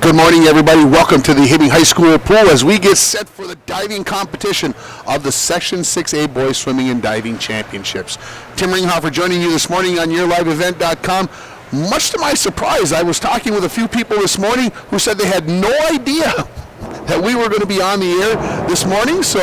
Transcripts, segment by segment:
Good morning, everybody. Welcome to the Hibbing High School pool as we get set for the diving competition of the Section 6A Boys Swimming and Diving Championships. Tim Ringhofer joining you this morning on YourLiveEvent.com. Much to my surprise, I was talking with a few people this morning who said they had no idea that we were going to be on the air this morning. So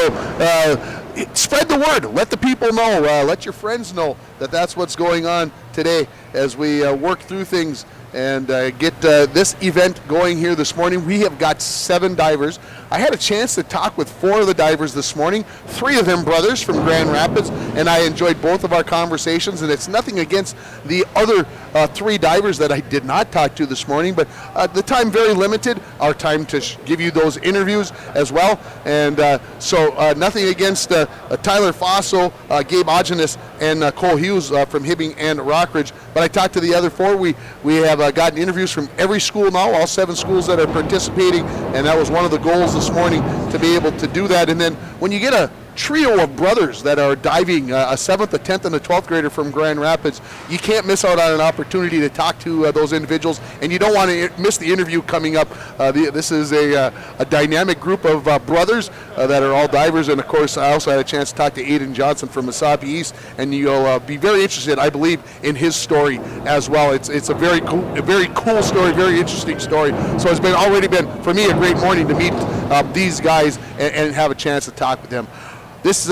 spread the word. Let the people know. Let your friends know that that's what's going on today as we work through things and get this event going here this morning. We have got 7 divers. I had a chance to talk with 4 of the divers this morning, 3 of them brothers from Grand Rapids, and I enjoyed both of our conversations, and it's nothing against the other 3 divers that I did not talk to this morning, but the time very limited, our time to give you those interviews as well, and so nothing against Tyler Fosso, Gabe Ogenis, and Cole Hughes from Hibbing and Rockridge, but I talked to the other 4. We have gotten interviews from every school now, all 7 schools that are participating, and that was one of the goals this morning, to be able to do that. And then when you get a trio of brothers that are diving, a 7th, a 10th, and a 12th grader from Grand Rapids, you can't miss out on an opportunity to talk to those individuals, and you don't want to miss the interview coming up. This is a dynamic group of brothers that are all divers, and of course I also had a chance to talk to Aiden Johnson from Mesabi East, and you'll be very interested, I believe, in his story as well. It's a very cool story, very interesting story. So it's already been for me a great morning to meet these guys and have a chance to talk with them. This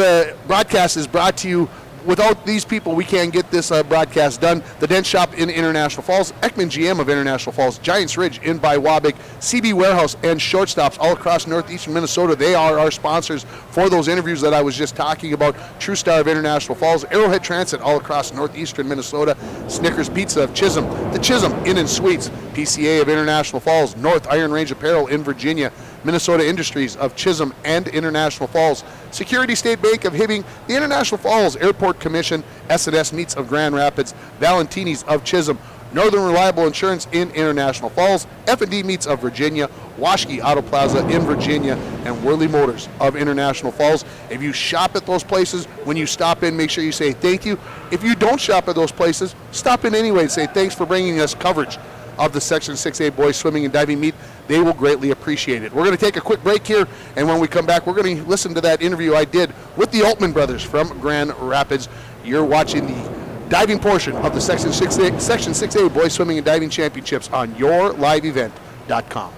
broadcast is brought to you. Without these people, we can't get this broadcast done. The Dent Shop in International Falls, Ekman GM of International Falls, Giants Ridge in Biwabik, CB Warehouse, and Shortstops all across northeastern Minnesota. They are our sponsors for those interviews that I was just talking about. True Star of International Falls, Arrowhead Transit all across northeastern Minnesota, Snickers Pizza of Chisholm, the Chisholm Inn and Suites, PCA of International Falls, North Iron Range Apparel in Virginia, Minnesota Industries of Chisholm and International Falls, Security State Bank of Hibbing, the International Falls Airport Commission, S&S Meats of Grand Rapids, Valentini's of Chisholm, Northern Reliable Insurance in International Falls, F&D Meats of Virginia, Washke Auto Plaza in Virginia, and Worley Motors of International Falls. If you shop at those places, when you stop in, make sure you say thank you. If you don't shop at those places, stop in anyway and say thanks for bringing us coverage of the Section 6A Boys Swimming and Diving Meet. They will greatly appreciate it. We're going to take a quick break here, and when we come back, we're going to listen to that interview I did with the Altman brothers from Grand Rapids. You're watching the diving portion of the Section 6A Boys Swimming and Diving Championships on YourLiveEvent.com.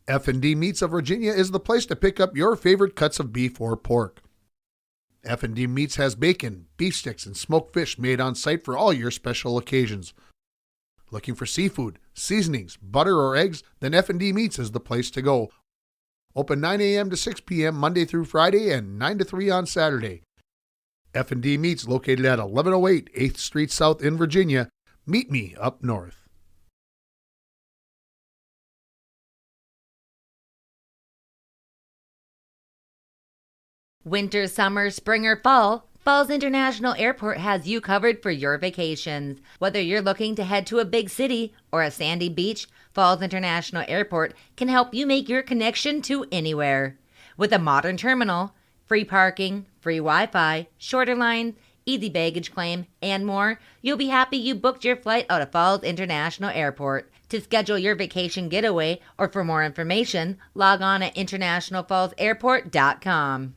F&D Meats of Virginia is the place to pick up your favorite cuts of beef or pork. F&D Meats has bacon, beef sticks, and smoked fish made on site for all your special occasions. Looking for seafood, seasonings, butter, or eggs? Then F&D Meats is the place to go. Open 9 a.m. to 6 p.m. Monday through Friday and 9 to 3 on Saturday. F&D Meats located at 1108 8th Street South in Virginia. Meet me up north. Winter, summer, spring, or fall, Falls International Airport has you covered for your vacations. Whether you're looking to head to a big city or a sandy beach, Falls International Airport can help you make your connection to anywhere. With a modern terminal, free parking, free Wi-Fi, shorter lines, easy baggage claim, and more, you'll be happy you booked your flight out of Falls International Airport. To schedule your vacation getaway or for more information, log on at internationalfallsairport.com.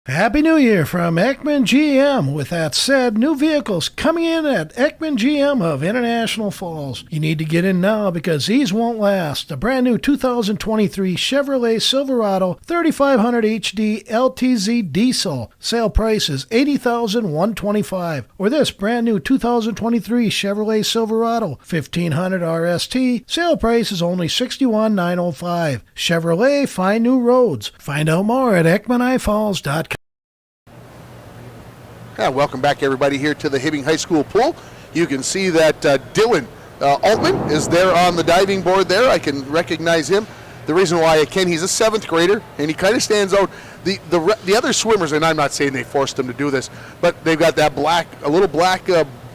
Happy New Year from Ekman GM. With that said, new vehicles coming in at Ekman GM of International Falls. You need to get in now because these won't last. The brand new 2023 Chevrolet Silverado 3500 HD LTZ Diesel. Sale price is $80,125. Or this brand new 2023 Chevrolet Silverado 1500 RST. Sale price is only $61,905. Chevrolet, find new roads. Find out more at EkmanIFalls.com. Welcome back, everybody, here to the Hibbing High School pool. You can see that Dylan Altman is there on the diving board there. I can recognize him. The reason why I can, he's a 7th grader, and he kind of stands out. The other swimmers, and I'm not saying they forced him to do this, but they've got that a little black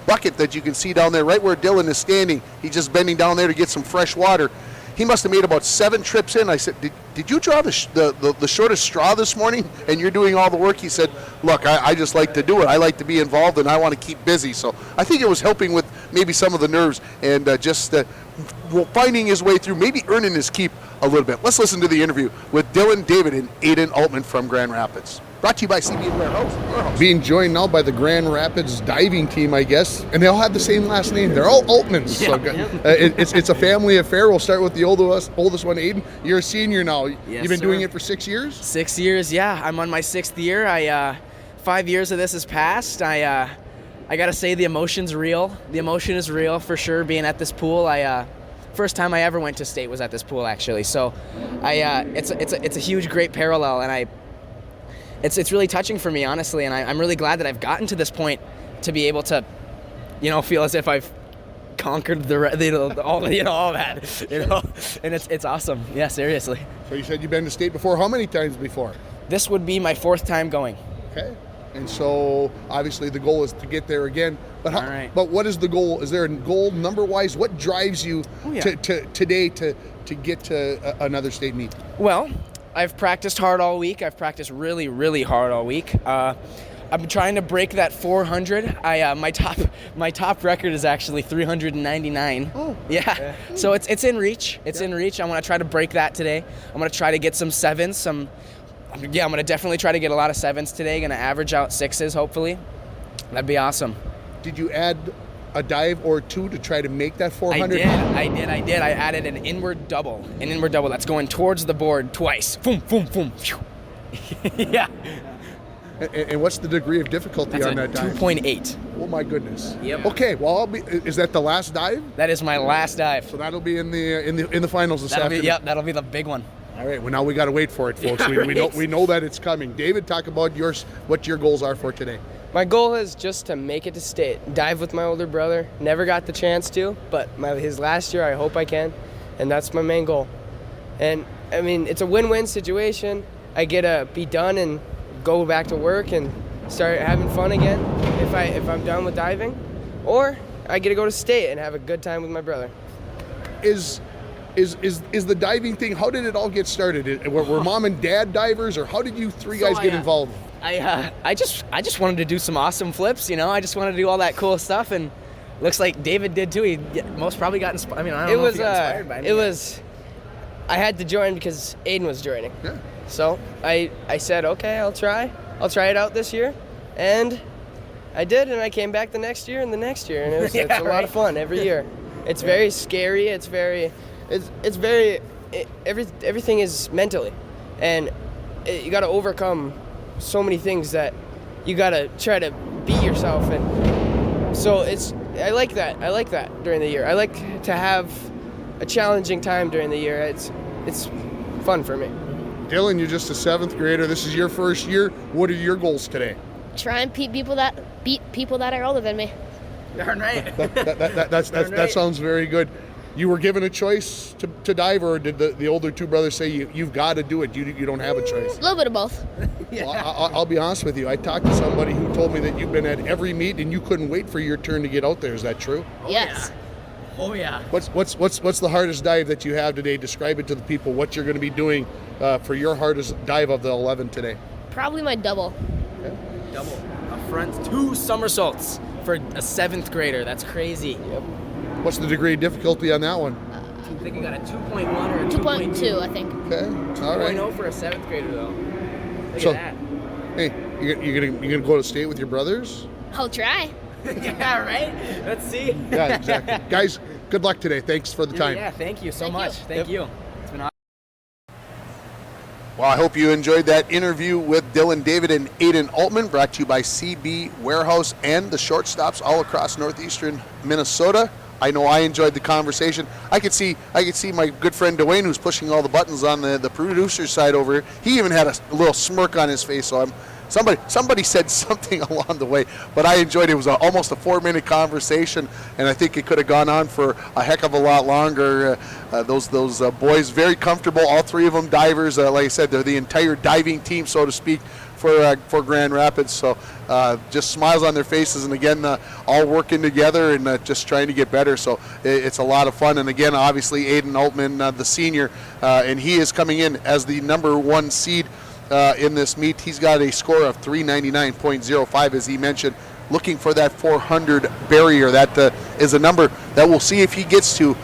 bucket that you can see down there right where Dylan is standing. He's just bending down there to get some fresh water. He must have made about 7 trips in. I said, did you draw the shortest straw this morning and you're doing all the work? He said, look, I just like to do it. I like to be involved and I want to keep busy. So I think it was helping with maybe some of the nerves and just finding his way through, maybe earning his keep a little bit. Let's listen to the interview with Dylan David and Aiden Altman from Grand Rapids. Brought to you by CB Warehouse. Being joined now by the Grand Rapids diving team, I guess, and they all have the same last name. They're all Altmans. Yeah. So it's a family affair. We'll start with the oldest one, Aiden. You're a senior now. Yes, You've been doing it for 6 years? 6 years, yeah. I'm on my 6th year. 5 years of this has passed. I gotta say the emotion's real. The emotion is real for sure. Being at this pool, first time I ever went to state was at this pool actually. So, it's a huge, great parallel, and it's really touching for me honestly. And I'm really glad that I've gotten to this point to be able to, feel as if I've conquered all that, and it's awesome. Yeah, seriously. So you said you've been to state before. How many times before? This would be my 4th time going. Okay. And so obviously the goal is to get there again. But All right. But what is the goal? Is there a goal number-wise? What drives you today to get to another state meet? Well, I've practiced hard all week. I've practiced really, really hard all week. I'm trying to break that 400. My top record is actually 399. Oh. Yeah. So it's in reach. It's in reach. I'm gonna try to break that today. I'm gonna try to get some 7s. I'm gonna definitely try to get a lot of 7s today. Gonna average out 6s hopefully. That'd be awesome. Did you add a dive or two to try to make that 400? I did. I added an inward double. That's going towards the board twice. Boom, boom, boom. Yeah. And what's the degree of difficulty on that dive? 2.8. Oh my goodness. Yep. Okay. Well, is that the last dive? That is my last dive. So that'll be in the finals this afternoon. That'll be the big one. All right. Well, now we got to wait for it, folks. We know that it's coming. David, talk about what your goals are for today. My goal is just to make it to state. Dive with my older brother. Never got the chance to, but his last year I hope I can, and that's my main goal. And I mean, it's a win-win situation. I get to be done and go back to work and start having fun again if I'm done with diving, or I get to go to state and have a good time with my brother. Is the diving thing? How did it all get started? Were mom and dad divers, or how did you three guys get involved? I just wanted to do some awesome flips, I just wanted to do all that cool stuff, and looks like David did too. He most probably got inspired. I mean, I don't know if he got inspired by me. I had to join because Aiden was joining. Yeah. So I said, okay, I'll try it out this year, and I did, and I came back the next year and the next year, and it's a lot of fun every year. It's very scary. Everything is mentally, and you got to overcome so many things that you got to try to beat yourself, and so I like that during the year. I like to have a challenging time during the year. It's fun for me. Dylan, you're just a 7th grader. This is your first year. What are your goals today? Try and beat people that are older than me. Darn right. That sounds very good. You were given a choice to dive, or did the older two brothers say you've got to do it? You don't have a choice. A little bit of both. Yeah. Well, I'll be honest with you. I talked to somebody who told me that you've been at every meet and you couldn't wait for your turn to get out there. Is that true? Yes. Oh yeah. What's the hardest dive that you have today? Describe it to the people. What you're going to be doing for your hardest dive of the 11 today? Probably my double. Double. A front 2 somersaults for a 7th grader. That's crazy. Yep. What's the degree of difficulty on that one? I think I got a 2.1 or a 2.2, I think. Okay, all right. 2.0 for a 7th grader though. Look So- at Hey, you're gonna go to state with your brothers? I'll try. that. Yeah, right? Let's see. Yeah, exactly. Guys, good luck today. Thanks for the time. Yeah, thank you so Thank much. you. Thank you. It's been awesome. Well, I hope you enjoyed that interview with Dylan David and Aiden Altman, brought to you by CB Warehouse and the shortstops all across northeastern Minnesota. I know I enjoyed the conversation. I could see my good friend Dwayne, who's pushing all the buttons on the producer side over here. He even had a little smirk on his face. So somebody said something along the way, but I enjoyed it. It was almost a 4-minute conversation, and I think it could have gone on for a heck of a lot longer. Those boys, very comfortable. All 3 of them divers. Like I said, they're the entire diving team, so to speak, for Grand Rapids. So just smiles on their faces, and again, all working together and just trying to get better. So it's a lot of fun. And again, obviously, Aiden Altman, the senior, and he is coming in as the number 1 seed in this meet. He's got a score of 399.05, as he mentioned. looking for that 400 barrier. That is a number that we'll see if he gets to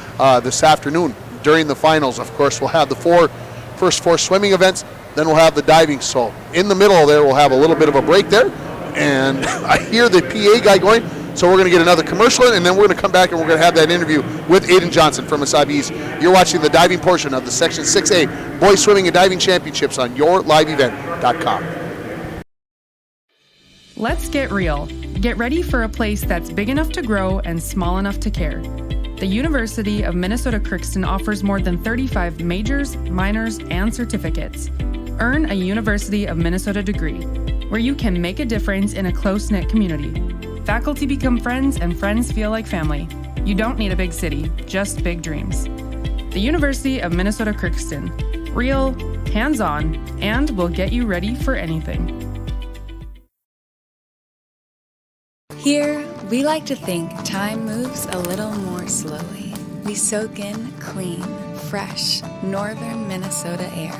this afternoon during the finals. Of course, we'll have the first four swimming events, then we'll have the diving. So in the middle there, we'll have a little bit of a break there. And I hear the PA guy going, so we're going to get another commercial in, and then we're going to come back and we're going to have that interview with Aiden Johnson from Mesabi East. You're watching the diving portion of the Section 6A Boys Swimming and Diving Championships on yourliveevent.com. Let's get real. Get ready for a place that's big enough to grow and small enough to care. The University of Minnesota Crookston offers more than 35 majors, minors, and certificates. Earn a University of Minnesota degree, where you can make a difference in a close-knit community. Faculty become friends and friends feel like family. You don't need a big city, just big dreams. The University of Minnesota Crookston. Real, hands-on, and will get you ready for anything. Here, we like to think time moves a little more slowly. We soak in clean, fresh, northern Minnesota air.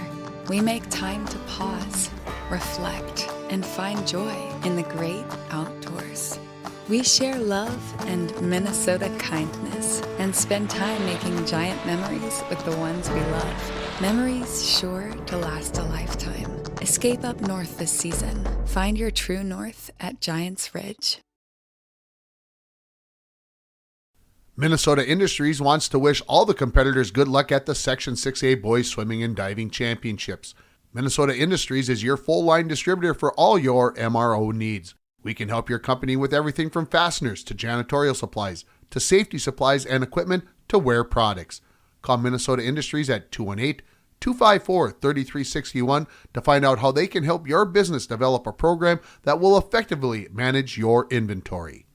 We make time to pause, reflect, and find joy in the great outdoors. We share love and Minnesota kindness and spend time making giant memories with the ones we love. Memories sure to last a lifetime. Escape up north this season. Find your true north at Giants Ridge. Minnesota Industries wants to wish all the competitors good luck at the Section 6A Boys Swimming and Diving Championships. Minnesota Industries is your full-line distributor for all your MRO needs. We can help your company with everything from fasteners to janitorial supplies to safety supplies and equipment to wear products. Call Minnesota Industries at 218-254-3361 to find out how they can help your business develop a program that will effectively manage your inventory.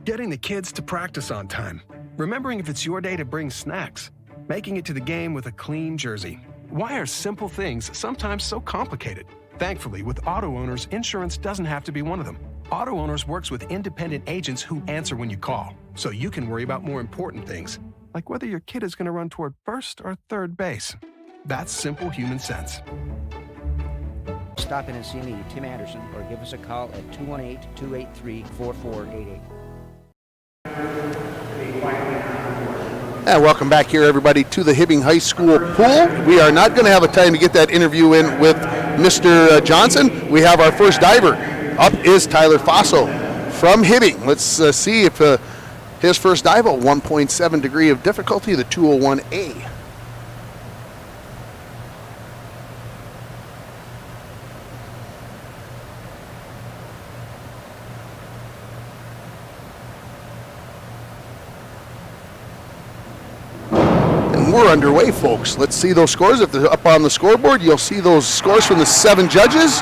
Getting the kids to practice on time. Remembering if it's your day to bring snacks. Making it to the game with a clean jersey. Why are simple things sometimes so complicated? Thankfully, with Auto Owners, insurance doesn't have to be one of them. Auto Owners works with independent agents who answer when you call, so you can worry about more important things, like whether your kid is going to run toward first or third base. That's simple human sense. Stop in and see me, Tim Anderson, or give us a call at 218-283-4488. And welcome back here, everybody, to the Hibbing High School pool. We are not going to have a time to get that interview in with Mr. Johnson. We have our first diver. Up is Tyler Faso from Hibbing. Let's see if his first dive, a 1.7 degree of difficulty, the 201A. We're underway, folks. Let's see those scores. If they're up on the scoreboard, you'll see those scores from the 7 judges.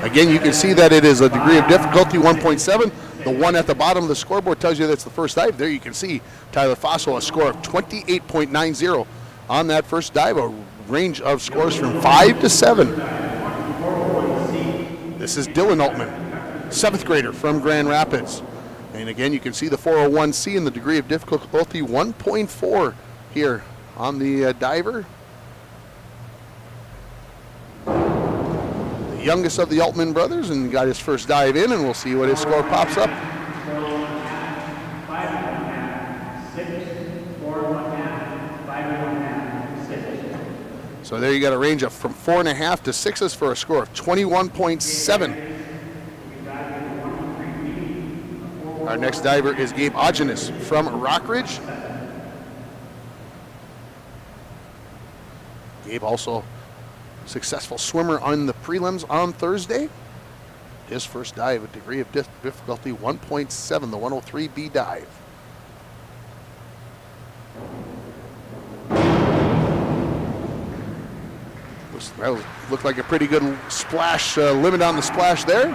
Again, you can see that it is a degree of difficulty 1.7. The one at the bottom of the scoreboard tells you that's the first dive. There you can see Tyler Faso, a score of 28.90 on that first dive, a range of scores from 5 to 7. This is Dylan Altman, 7th grader from Grand Rapids. And again, you can see the 401C and the degree of difficulty 1.4 here on the diver. The youngest of the Altman brothers, and got his first dive in, and we'll see what his score pops up. So there you got a range of from 4.5 to 6s for a score of 21.7. Our next diver is Gabe Ogenis from Rockridge. Gabe also successful swimmer on the prelims on Thursday. His first dive, a degree of difficulty 1.7, the 103B dive. That looked like a pretty good splash, limit on the splash there.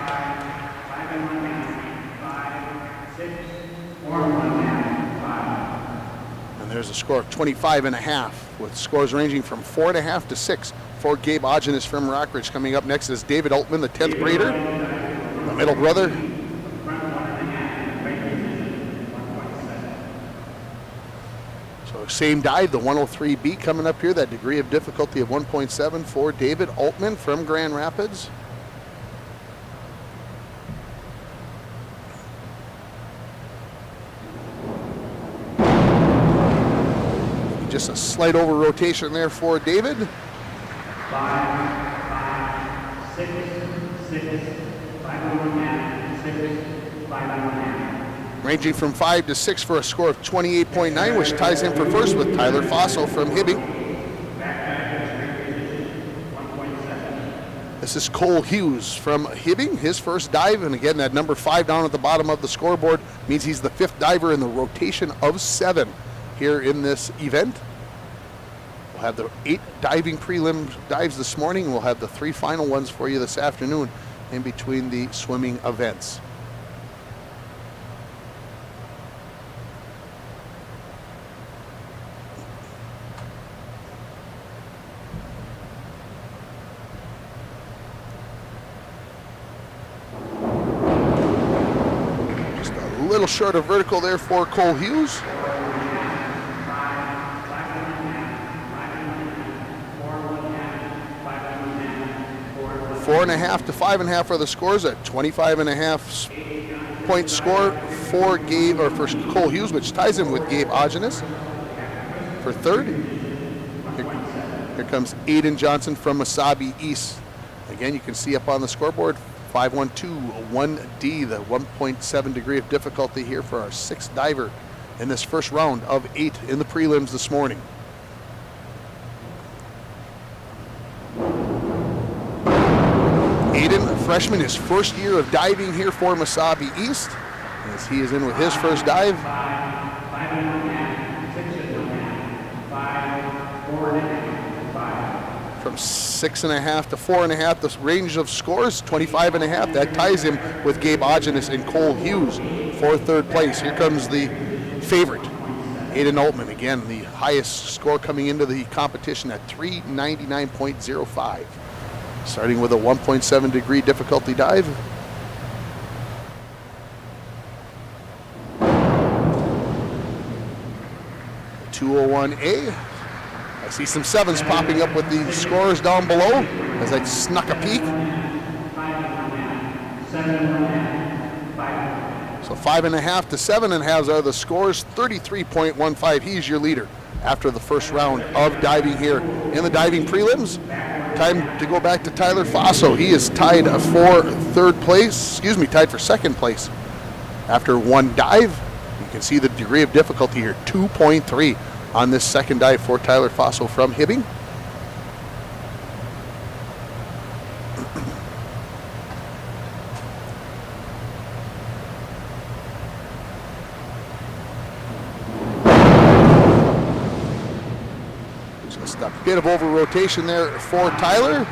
And there's a score of 25.5, with scores ranging from 4.5 to 6 for Gabe Ogenis from Rockridge. Coming up next is David Altman, the 10th grader, the middle brother. So same dive, the 103B coming up here, that degree of difficulty of 1.7 for David Altman from Grand Rapids. Just a slight over rotation there for David. 5, 6, 6, 5 on hand, 6, 5 on hand. Ranging from 5 to 6 for a score of 28.9, which ties him for first with Tyler Fosso from Hibbing. This is Cole Hughes from Hibbing, his first dive, and again that number 5 down at the bottom of the scoreboard means he's the 5th diver in the rotation of 7 here in this event. We'll have the 8 diving prelim dives this morning. We'll have the 3 final ones for you this afternoon in between the swimming events. Just a little short of vertical there for Cole Hughes. 4.5 to 5.5 for the scores at 25.5 point score for Gabe, or for Cole Hughes, which ties him with Gabe Ogenes for third. Here comes Aiden Johnson from Wasabi East. Again, you can see up on the scoreboard 512 1D, the 1.7 degree of difficulty here for our 6th diver in this first round of 8 in the prelims this morning. Aiden, a freshman, his first year of diving here for Wasabi East, as he is in with his first dive. From 6.5 to 4.5, the range of scores, 25.5. That ties him with Gabe Ogenes and Cole Hughes for third place. Here comes the favorite, Aiden Altman. Again, the highest score coming into the competition at 399.05. Starting with a 1.7 degree difficulty dive. .201A. I see some 7s popping up with the scores down below as I snuck a peek. So 5.5 to 7.5 are the scores. 33.15. He's your leader after the first round of diving here in the diving prelims. Time to go back to Tyler Fosso. He is tied for tied for second place after one dive. You can see the degree of difficulty here, 2.3 on this second dive for Tyler Fosso from Hibbing. Just a bit of over rotation there for Tyler.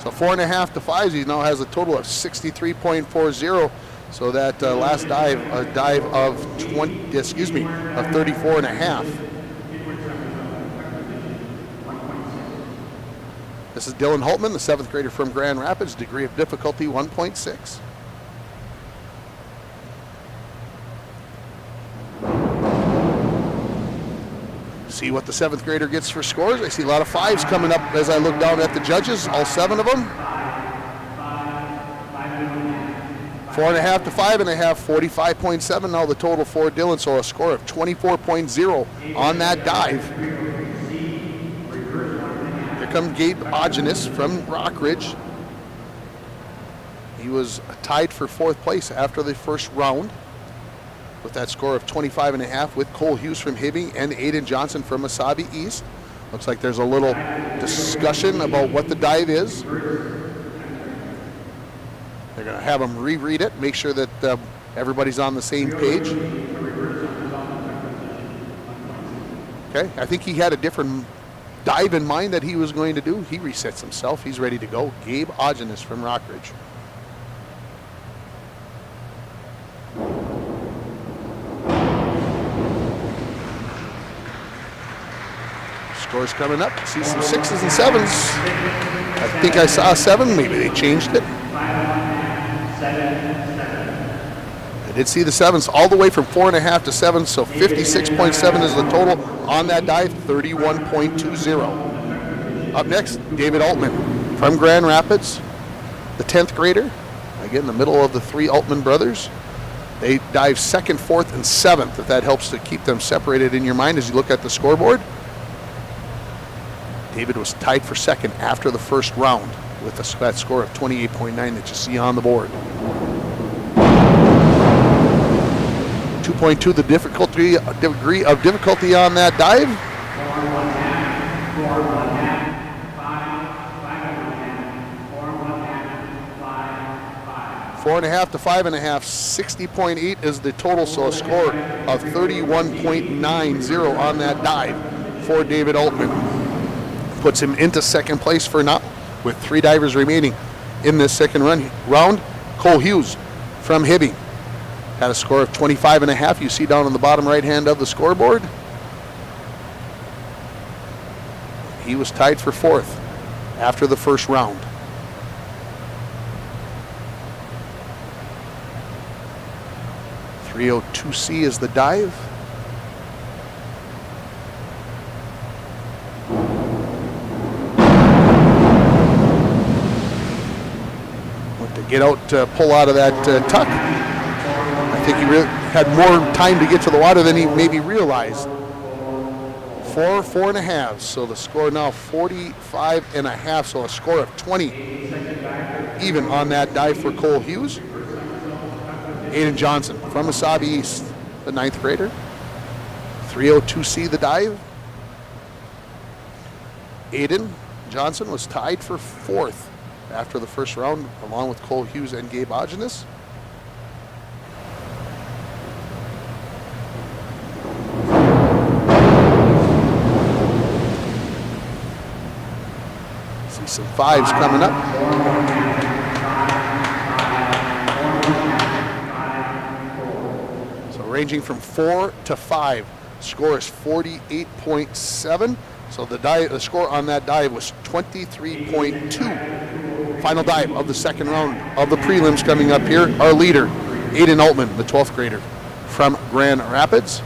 So 4.5 to 5. He now has a total of 63.40. So that last dive, a dive of 34.5. This is Dylan Holtman, the 7th grader from Grand Rapids. Degree of difficulty 1.6. See what the 7th grader gets for scores. I see a lot of 5s coming up as I look down at the judges, all 7 of them. 4.5 to 5.5, 45.7 now the total for Dylan, so a score of 24.0 on that dive. Here comes Gabe Ogenes from Rockridge. He was tied for 4th place after the first round with that score of 25.5 with Cole Hughes from Hibbing and Aiden Johnson from Wasabi East. Looks like there's a little discussion about what the dive is. They're going to have him reread it, make sure that everybody's on the same page. Okay, I think he had a different dive in mind that he was going to do. He resets himself. He's ready to go. Gabe Ogenes from Rockridge. Scores coming up. See some 6s and 7s. I think I saw a 7. Maybe they changed it. I did see the 7s all the way from 4.5 to 7, so 56.7 is the total on that dive, 31.20. Up next, David Altman from Grand Rapids, the 10th grader. Again, in the middle of the 3 Altman brothers. They dive second, fourth, and seventh, if that helps to keep them separated in your mind as you look at the scoreboard. David was tied for second after the first round with that score of 28.9 that you see on the board. 2.2 the degree of difficulty on that dive. 4.5 to 5.5, 60.8 is the total, so a score of 31.90 on that dive for David Altman. Puts him into second place for now with 3 divers remaining in this second round. Cole Hughes from Hibbing had a score of 25.5. You see down on the bottom right hand of the scoreboard. He was tied for fourth after the first round. .302C is the dive. Went to get out, pull out of that tuck. I think he really had more time to get to the water than he maybe realized. 4.5. So the score now 45.5. So a score of 20 even on that dive for Cole Hughes. Aiden Johnson from Mesabi East, the 9th grader. 302C the dive. Aiden Johnson was tied for fourth after the first round, along with Cole Hughes and Gabe Ogenes. See some fives coming up. Ranging from 4 to 5. Score is 48.7. So the score on that dive was 23.2. Final dive of the second round of the prelims coming up here. Our leader, Aiden Altman, the 12th grader from Grand Rapids.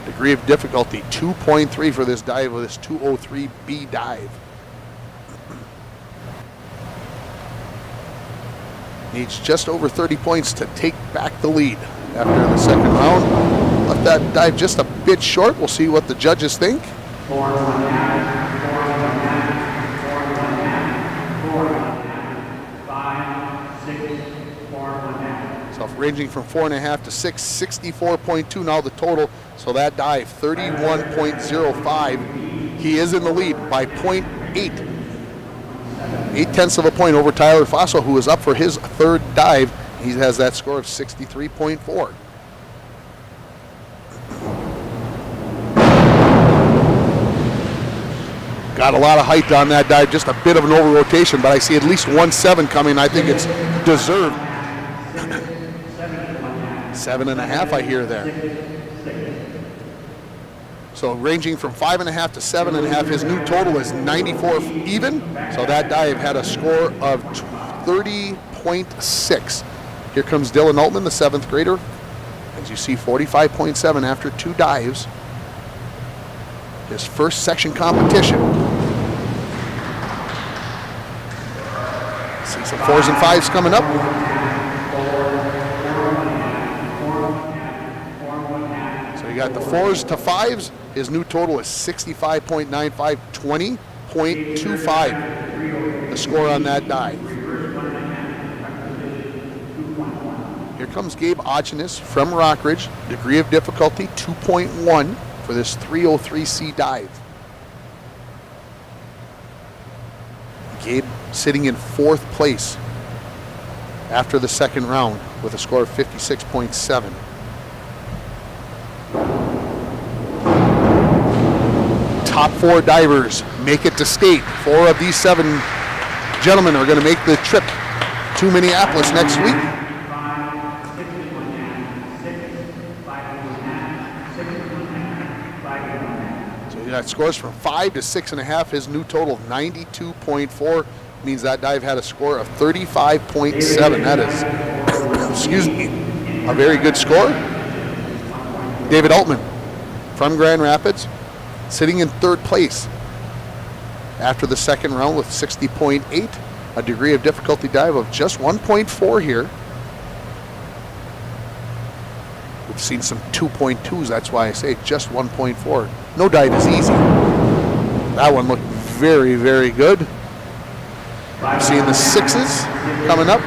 Degree of difficulty 2.3 for this dive, with this 203B dive. Needs just over 30 points to take back the lead after the second round. Left that dive just a bit short. We'll see what the judges think. So ranging from 4.5 to 6, 64.2 now the total. So that dive, 31.05. He is in the lead by 0.8. 0.8 of a point over Tyler Faso, who is up for his third dive. He has that score of 63.4. Got a lot of height on that dive, just a bit of an over-rotation, but I see at least 1.7 coming. I think it's deserved. 7.5 I hear there. So ranging from 5.5 to 7.5, his new total is 94 even. So that dive had a score of 30.6. Here comes Dylan Altman, the 7th grader. As you see, 45.7 after 2 dives. His first section competition. See some 4s and 5s coming up. So you got the 4s to 5s. His new total is 65.95, 20.25. The score on that dive. Here comes Gabe Ogenes from Rockridge. Degree of difficulty 2.1 for this 303C dive. Gabe sitting in 4th place after the second round with a score of 56.7. Top 4 divers make it to state. 4 of these 7 gentlemen are going to make the trip to Minneapolis next week. So you got scores from 5 to 6.5. His new total of 92.4 means that dive had a score of 35.7. That is, excuse me, a very good score. David Altman from Grand Rapids, sitting in 3rd place after the second round with 60.8. A degree of difficulty dive of just 1.4 here. I've seen some 2.2s. That's why I say just 1.4. No dive is easy. That one looked very, very good. I'm seeing the 6s coming up.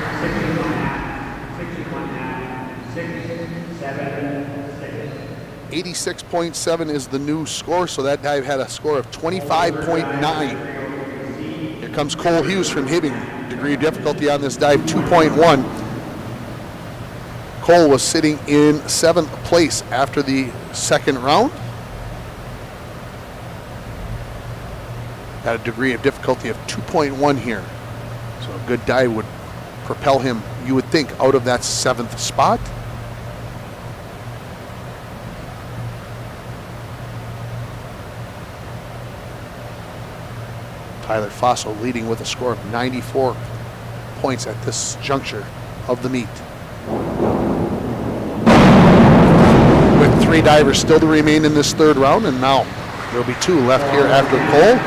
86.7 is the new score, so that dive had a score of 25.9. Here comes Cole Hughes from Hibbing. Degree of difficulty on this dive, 2.1. Cole was sitting in 7th place after the second round. Got a degree of difficulty of 2.1 here. So a good dive would propel him, you would think, out of that 7th spot. Tyler Faso leading with a score of 94 points at this juncture of the meet. With 3 divers still to remain in this third round, and now there'll be 2 left here after Cole.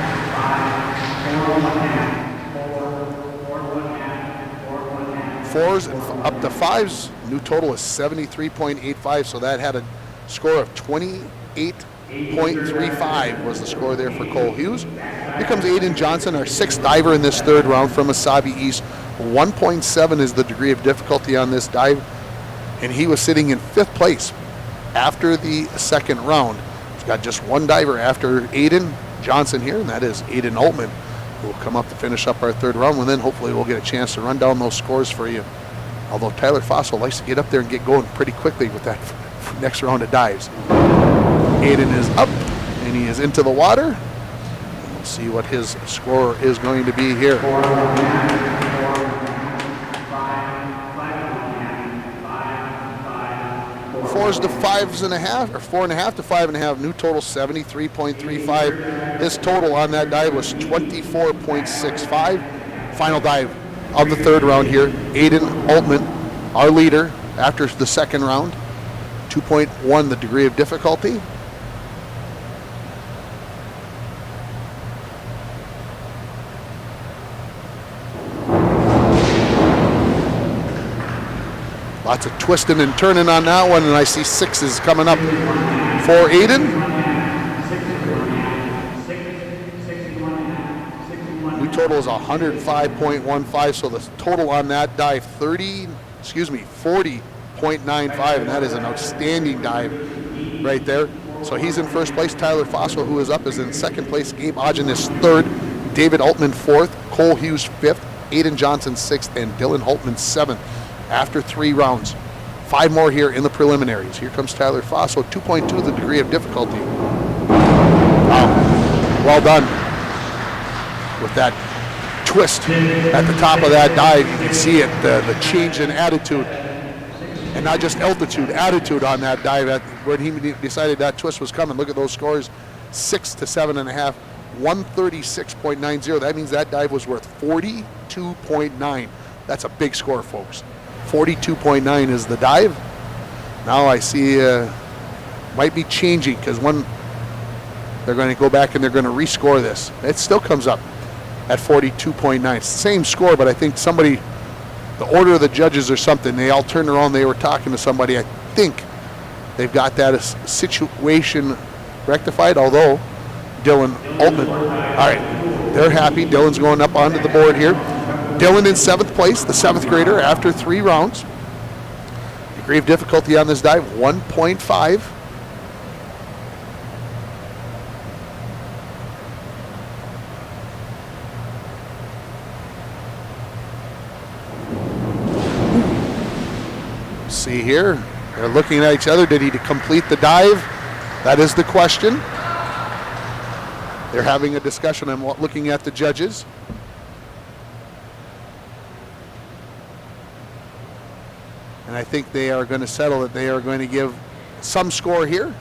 4s and up to 5s. New total is 73.85, so that had a score of 28.35 was the score there for Cole Hughes. Here comes Aiden Johnson, our 6th diver in this third round from Wasabi East. 1.7 is the degree of difficulty on this dive, and he was sitting in 5th place after the second round. He's got just 1 diver after Aiden Johnson here, and that is Aiden Altman, who will come up to finish up our third round, and then hopefully we'll get a chance to run down those scores for you. Although Tyler Faso likes to get up there and get going pretty quickly with that next round of dives. Aiden is up, and he is into the water. We'll see what his score is going to be here. 4s to 5.5, or 4.5 to 5.5. New total 73.35. His total on that dive was 24.65. Final dive of the third round here. Aiden Altman, our leader after the second round. 2.1 the degree of difficulty. Lots of twisting and turning on that one, and I see 6s coming up for Aiden. New total is 105.15, so the total on that dive 40.95, and that is an outstanding dive right there. So he's in first place. Tyler Faso, who is up, is in second place. Gabe Ogden is third. David Altman fourth. Cole Hughes fifth. Aiden Johnson sixth, and Dylan Holtman seventh. After 3 rounds. 5 more here in the preliminaries. Here comes Tyler Faso, 2.2 the degree of difficulty. Wow, well done. With that twist at the top of that dive, you can see it, the change in attitude. And not just altitude, attitude on that dive. When he decided that twist was coming, look at those scores, 6 to 7.5, 136.90. That means that dive was worth 42.9. That's a big score, folks. 42.9 is the dive. Now I see might be changing, because when they're going to go back and they're going to rescore this, it still comes up at 42.9. It's the same score, but I think somebody, the order of the judges or something, they all turned around, they were talking to somebody. I think they've got that situation rectified, although Dylan Altman, all right, they're happy. Dylan's going up onto the board here. Dylan in 7th place, the 7th grader, after 3 rounds. Degree of difficulty on this dive, 1.5. See here, they're looking at each other. Did he complete the dive? That is the question. They're having a discussion. I'm looking at the judges. And I think they are going to settle that they are going to give some score here.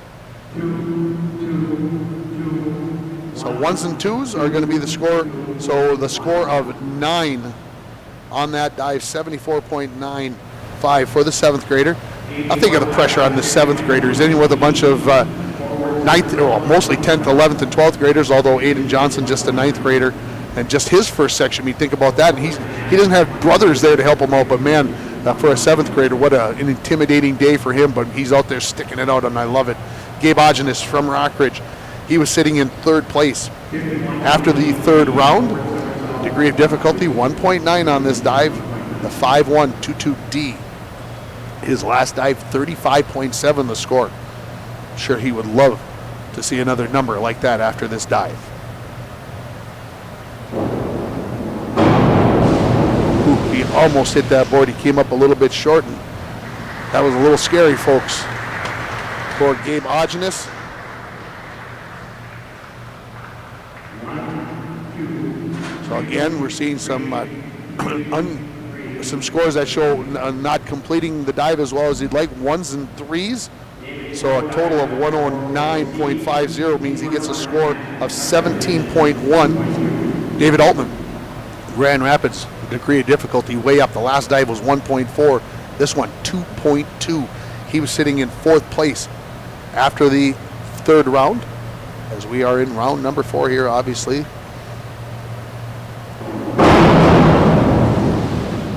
So 1s and 2s are going to be the score. So the score of 9 on that dive, 74.95 for the 7th grader. I think of the pressure on the 7th graders, in with a bunch of 9th, well, mostly 10th, 11th, and 12th graders, although Aiden Johnson just a 9th grader. And just his first section, you think about that. And he doesn't have brothers there to help him out, but man, For a 7th grader, what an intimidating day for him, but he's out there sticking it out, and I love it. Gabe Ogenis from Rockridge. He was sitting in 3rd place. After the 3rd round, degree of difficulty 1.9 on this dive, the 5122D. His last dive, 35.7 the score. I'm sure he would love to see another number like that after this dive. Ooh, he almost hit that board. He came up a little bit short, and that was a little scary, folks, for Gabe Ogenis. So again, we're seeing some some scores that show not completing the dive as well as he'd like, 1s and 3s. So a total of 109.50 means he gets a score of 17.1. David Altman, Grand Rapids, degree of difficulty way up. The last dive was 1.4. This one, 2.2. He was sitting in 4th place after the 3rd round, as we are in round number 4 here, obviously.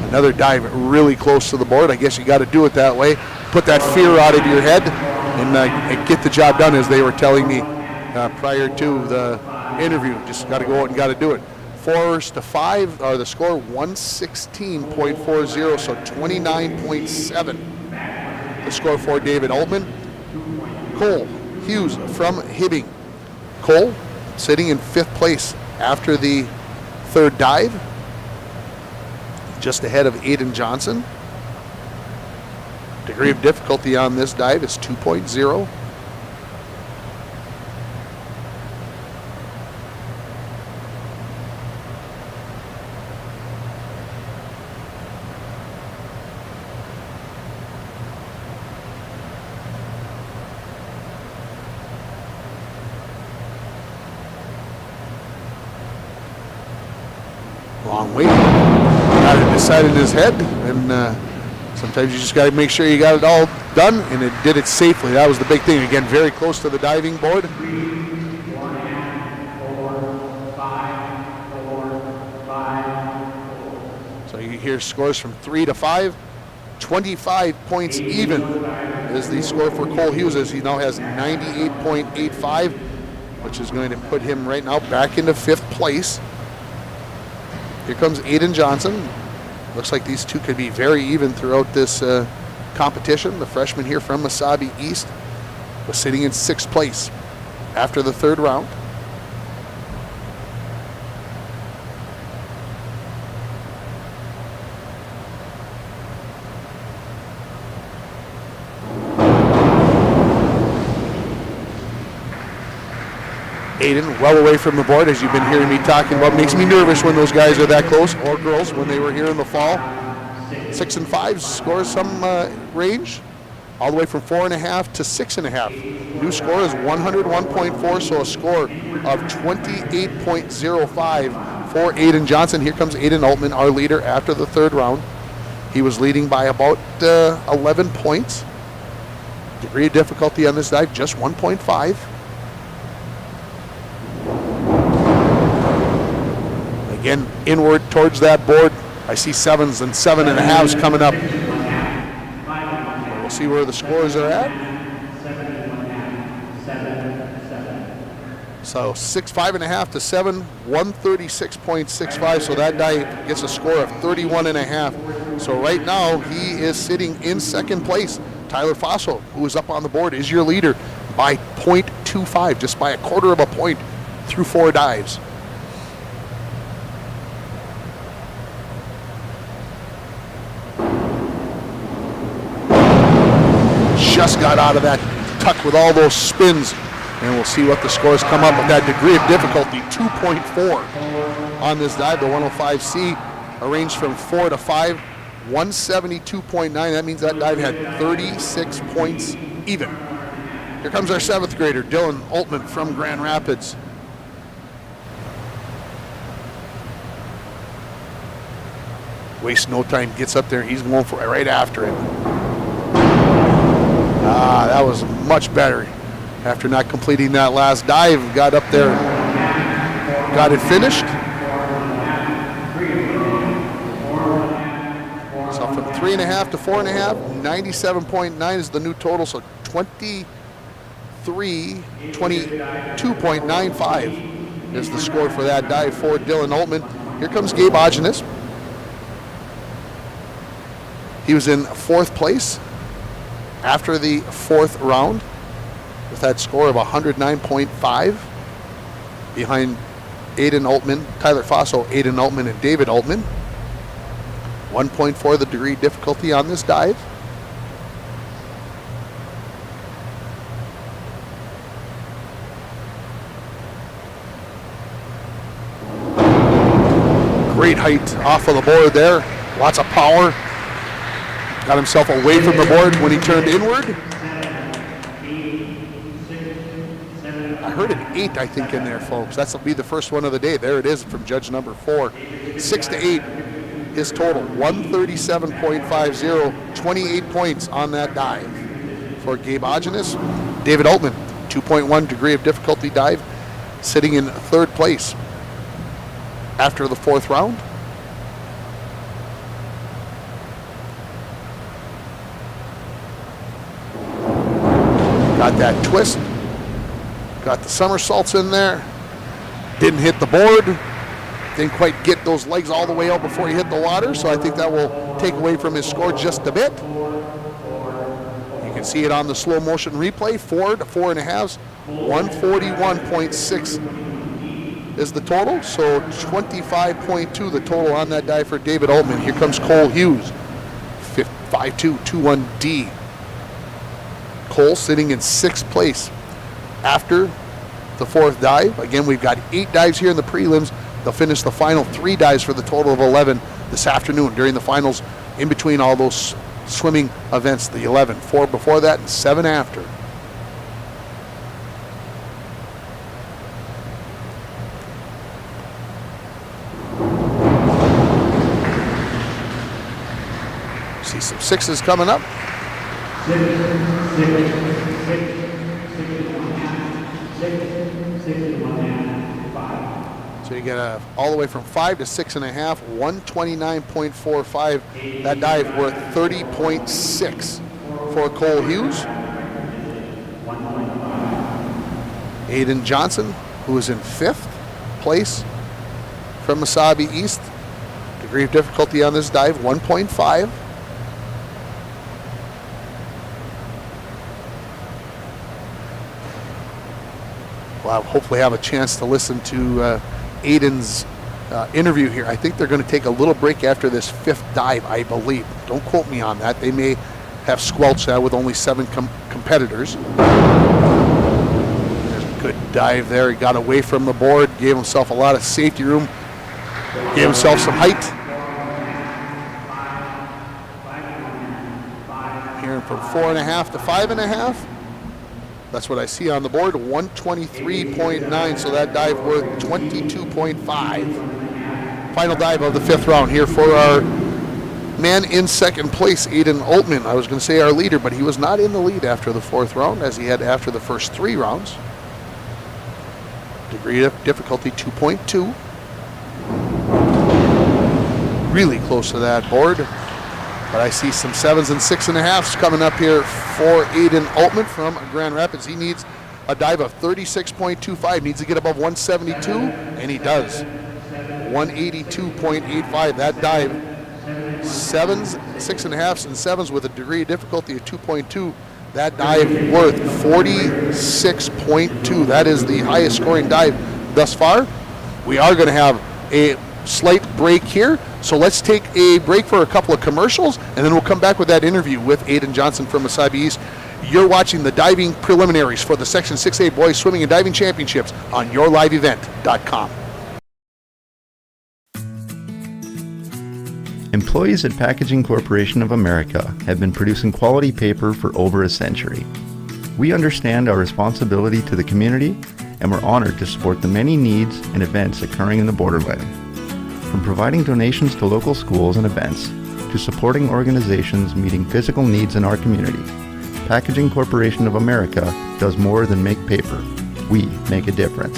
Another dive really close to the board. I guess you got to do it that way. Put that fear out of your head and get the job done, as they were telling me prior to the interview. Just got to go out and got to do it. 4s to 5 are the score, 116.40, so 29.7. The score for David Altman. Cole Hughes from Hibbing. Cole sitting in 5th place after the 3rd dive, just ahead of Aiden Johnson. Degree of difficulty on this dive is 2.0. Long way. Got it decided in his head, and sometimes you just got to make sure you got it all done, and it did it safely. That was the big thing. Again, very close to the diving board. 3, 4, 5, 4, 5, 4. So you hear scores from 3 to 5. 25 points even is the score for Cole Hughes, as he now has 98.85, which is going to put him right now back into 5th place. Here comes Aiden Johnson. Looks like these two could be very even throughout this competition. The freshman here from Mesabi East was sitting in 6th place after the 3rd round. Aiden well away from the board, as you've been hearing me talking about. Makes me nervous when those guys are that close, or girls when they were here in the fall. 6 and 5 scores some range, all the way from 4.5 to 6.5. New score is 101.4, so a score of 28.05 for Aiden Johnson. Here comes Aiden Altman, our leader after the 3rd round. He was leading by about 11 points. Degree of difficulty on this dive, just 1.5. Again, inward towards that board. I see 7s and 7.5s coming up. We'll see where the scores are at. So 5.5 to 7, 136.65. So that guy gets a score of 31.5. So right now he is sitting in 2nd place. Tyler Fosso, who is up on the board, is your leader by 0.25, just by 1/4 of a point through 4 dives. Just got out of that tuck with all those spins, and we'll see what the scores come up with. That degree of difficulty, 2.4 on this dive. The 105C arranged from 4 to 5, 172.9. That means that dive had 36 points even. Here comes our 7th grader, Dylan Altman from Grand Rapids. Wastes no time, gets up there, he's going for it right after it. That was much better. After not completing that last dive, got up there, got it finished. So from 3.5 to 4.5, 97.9 is the new total, so 22.95 is the score for that dive for Dylan Altman. Here comes Gabe Ogenes. He was in 4th place after the 4th round with that score of 109.5 behind Aiden Altman, Tyler Faso, Aiden Altman, and David Altman. 1.4 the degree difficulty on this dive. Great height off of the board there. Lots of power. Got himself away from the board when he turned inward. I heard an 8, I think, in there, folks. That'll be the first one of the day. There it is from judge number 4. 6 to 8, his total, 137.50, 28 points on that dive. For Gabe Ogenes, David Altman, 2.1 degree of difficulty dive, sitting in 3rd place after the 4th round. Got that twist. Got the somersaults in there. Didn't hit the board. Didn't quite get those legs all the way out before he hit the water, so I think that will take away from his score just a bit. You can see it on the slow motion replay. 4 to 4.5, 141.6 is the total, so 25.2 the total on that dive for David Altman. Here comes Cole Hughes, 5'2", 2'1" Cole sitting in 6th place after the 4th dive. Again, we've got 8 dives here in the prelims. They'll finish the final 3 dives for the total of 11 this afternoon during the finals, in between all those swimming events, the 11. 4 before that and 7 after. See some 6s coming up. So you get all the way from 5 to 6.5, 129.45. That dive worth 30.6 for Cole Hughes. Aiden Johnson, who is in 5th place from Mesabi East. Degree of difficulty on this dive, 1.5. We'll hopefully have a chance to listen to Aiden's interview here. I think they're going to take a little break after this 5th dive, I believe. Don't quote me on that. They may have squelched that with only 7 competitors. There's a good dive there. He got away from the board, gave himself a lot of safety room, gave himself some height. Here from 4.5 to 5.5. That's what I see on the board, 123.9, so that dive worth 22.5. Final dive of the 5th round here for our man in 2nd place, Aiden Altman. I was going to say our leader, but he was not in the lead after the 4th round, as he had after the first 3 rounds. Degree of difficulty, 2.2. Really close to that board. But I see some 7s and 6.5s coming up here for Aiden Altman from Grand Rapids. He needs a dive of 36.25, needs to get above 172, and he does. 182.85, that dive. 7s, 6.5s, and 7s with a degree of difficulty of 2.2. That dive worth 46.2. That is the highest scoring dive thus far. We are going to have a slight break here, so let's take a break for a couple of commercials, and then we'll come back with that interview with Aiden Johnson from Mesabi East. You're watching the diving preliminaries for the Section 6A Boys Swimming and Diving Championships on yourliveevent.com. Employees at Packaging Corporation of America have been producing quality paper for over a century. We understand our responsibility to the community, and we're honored to support the many needs and events occurring in the borderland. From providing donations to local schools and events, to supporting organizations meeting physical needs in our community, Packaging Corporation of America does more than make paper. We make a difference.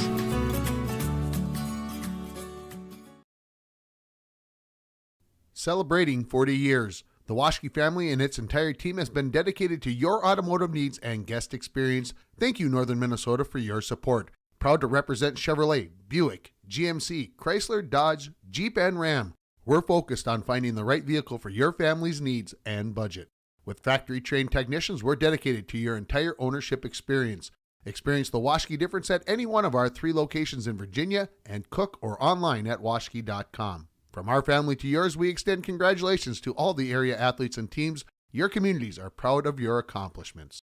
Celebrating 40 years, The Waschke family and its entire team has been dedicated to your automotive needs and guest experience. Thank you, Northern Minnesota, for your support. Proud to represent Chevrolet, Buick, GMC, Chrysler, Dodge, Jeep, and Ram. We're focused on finding the right vehicle for your family's needs and budget. With factory-trained technicians, we're dedicated to your entire ownership experience. Experience the Waschke difference at any one of our 3 locations in Virginia and cook or online at waschke.com. From our family to yours, we extend congratulations to all the area athletes and teams. Your communities are proud of your accomplishments.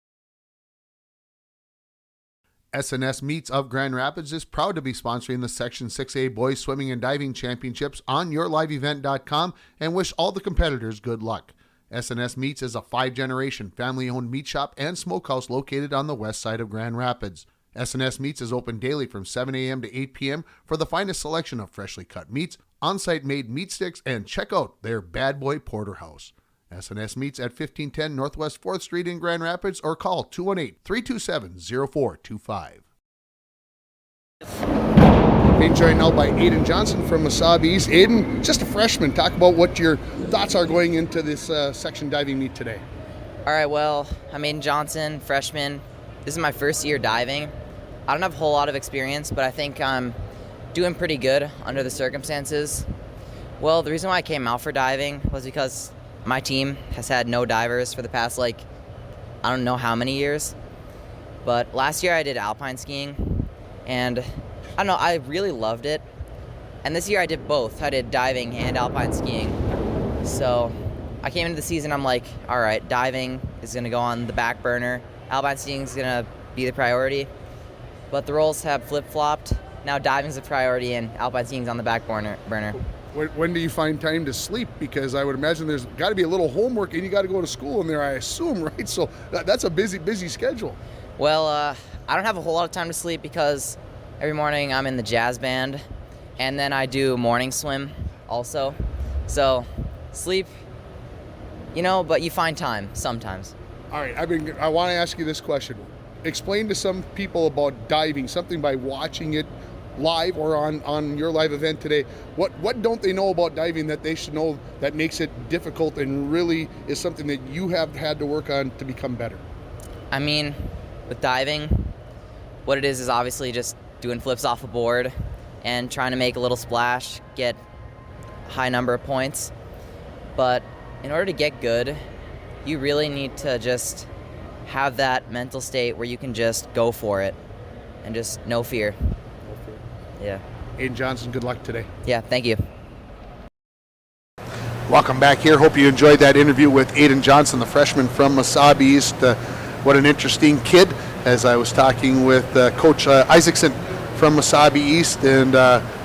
SNS Meets of Grand Rapids is proud to be sponsoring the Section 6A Boys Swimming and Diving Championships on yourliveevent.com and wish all the competitors good luck. SNS Meats is a 5-generation family-owned meat shop and smokehouse located on the west side of Grand Rapids. SNS Meats is open daily from 7 a.m. to 8 p.m. for the finest selection of freshly cut meats, on-site made meat sticks, and check out their Bad Boy Porterhouse. SNS Meats at 1510 Northwest 4th Street in Grand Rapids or call 218-327-0425. Being joined now by Aiden Johnson from Mesabi East. Aiden, just a freshman. Talk about what your thoughts are going into this section diving meet today. All right, well, I'm Aiden Johnson, freshman. This is my first year diving. I don't have a whole lot of experience, but I think I'm doing pretty good under the circumstances. Well, the reason why I came out for diving was because my team has had no divers for the past, I don't know how many years. But last year I did alpine skiing, and I don't know, I really loved it. And this year I did both. I did diving and alpine skiing. So I came into the season, I'm like, all right, diving is going to go on the back burner. Alpine skiing is going to be the priority. But the roles have flip-flopped. Now diving's the priority and alpine skiing's on the back burner. When do you find time to sleep? Because I would imagine there's got to be a little homework and you got to go to school in there, I assume, right? So that's a busy schedule. Well, I don't have a whole lot of time to sleep because every morning I'm in the jazz band, and then I do morning swim also. So sleep, but you find time sometimes. All right, I want to ask you this question. Explain to some people about diving, something by watching it live or on your live event today. What don't they know about diving that they should know that makes it difficult and really is something that you have had to work on to become better? I mean, with diving, what it is obviously just doing flips off a board and trying to make a little splash, get a high number of points. But in order to get good, you really need to just have that mental state where you can just go for it and just no fear. Yeah. Aiden Johnson, good luck today. Yeah, thank you. Welcome back here. Hope you enjoyed that interview with Aiden Johnson, the freshman from Mesabi East. What an interesting kid, as I was talking with Coach Isaacson from Mesabi East, and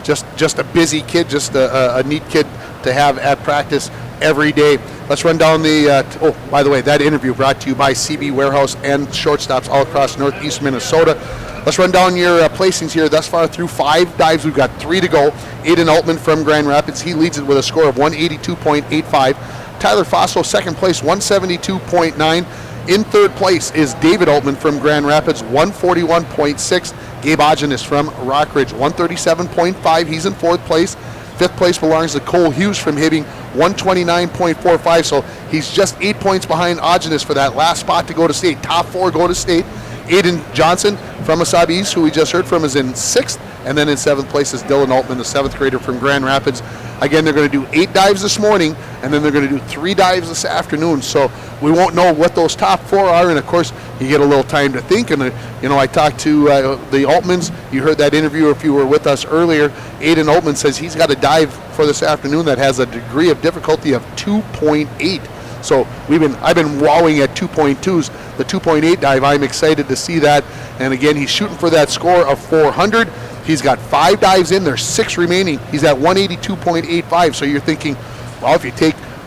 just a busy kid, just a neat kid to have at practice every day. Let's run down the, by the way, that interview brought to you by CB Warehouse and shortstops all across northeast Minnesota. Let's run down your placings here thus far through 5 dives. We've got 3 to go. Aiden Altman from Grand Rapids, he leads it with a score of 182.85. Tyler Fosso, second place, 172.9. In third place is David Altman from Grand Rapids, 141.6. Gabe Ogenis from Rockridge, 137.5. He's in fourth place. Fifth place belongs to Cole Hughes from Hibbing, 129.45. So he's just 8 points behind Ogenis for that last spot to go to state. Top 4 go to state. Aiden Johnson from Mesabi East, who we just heard from, is in 6th. And then in 7th place is Dylan Altman, the 7th grader from Grand Rapids. Again, they're going to do 8 dives this morning, and then they're going to do 3 dives this afternoon. So we won't know what those top 4 are. And, of course, you get a little time to think. And, I talked to the Altmans. You heard that interview if you were with us earlier. Aiden Altman says he's got a dive for this afternoon that has a degree of difficulty of 2.8. So I've been wowing at 2.2s. The 2.8 dive, I'm excited to see that. And again, he's shooting for that score of 400. He's got 5 dives in, there's 6 remaining. He's at 182.85. So you're thinking, well, if you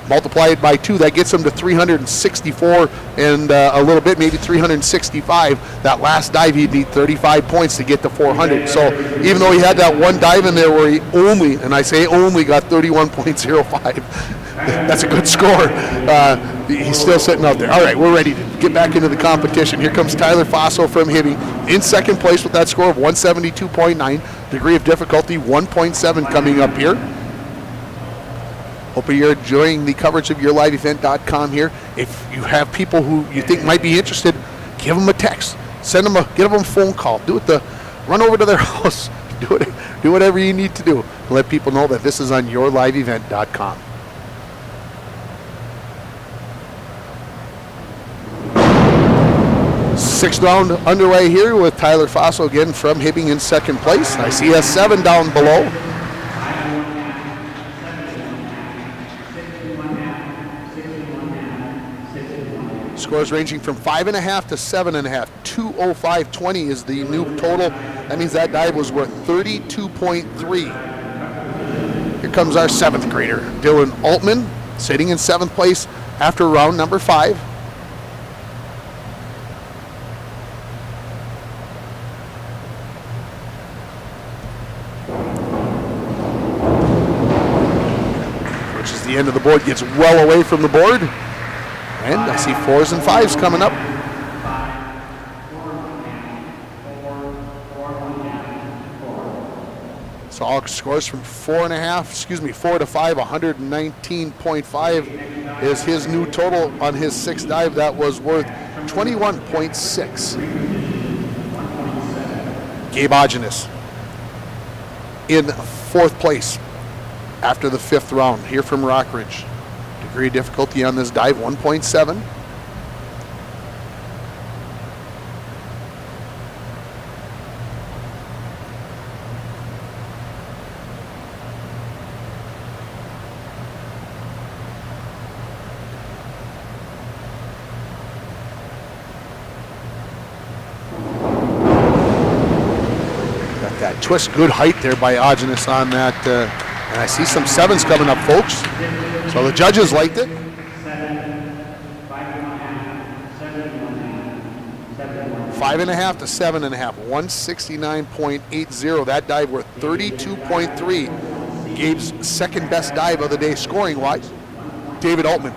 multiply it by 2, that gets him to 364 and a little bit, maybe 365. That last dive, he'd need 35 points to get to 400. So even though he had that one dive in there where he only, and I say only, got 31.05, that's a good score. He's still sitting out there. All right, we're ready to get back into the competition. Here comes Tyler Fosso from Hibbing in second place with that score of 172.9. Degree of difficulty 1.7 coming up here. Hope you're enjoying the coverage of YourLiveEvent.com here. If you have people who you think might be interested, give them a text. Give them a phone call. Run over to their house. Do whatever you need to do to let people know that this is on YourLiveEvent.com. Sixth round underway here with Tyler Faso again from Hibbing in second place. I see a 7 down below. Scores ranging from 5.5 to 7.5. 205.20 is the new total. That means that dive was worth 32.3. Here comes our 7th grader, Dylan Altman, sitting in 7th place after round number 5. Approaches the end of the board, gets well away from the board. And I see 4s and 5s coming up. So all scores from 4 to 5, 119.5 is his new total on his 6th dive. That was worth 21.6. Gabe Ogenis in 4th place after the 5th round here from Rockridge. Degree of difficulty on this dive, 1.7. Got that twist, good height there by Ogenis on that. And I see some 7s coming up, folks. So the judges liked it. 5.5 to 7.5, 169.80. That dive worth 32.3. Gabe's second best dive of the day scoring wise. David Altman,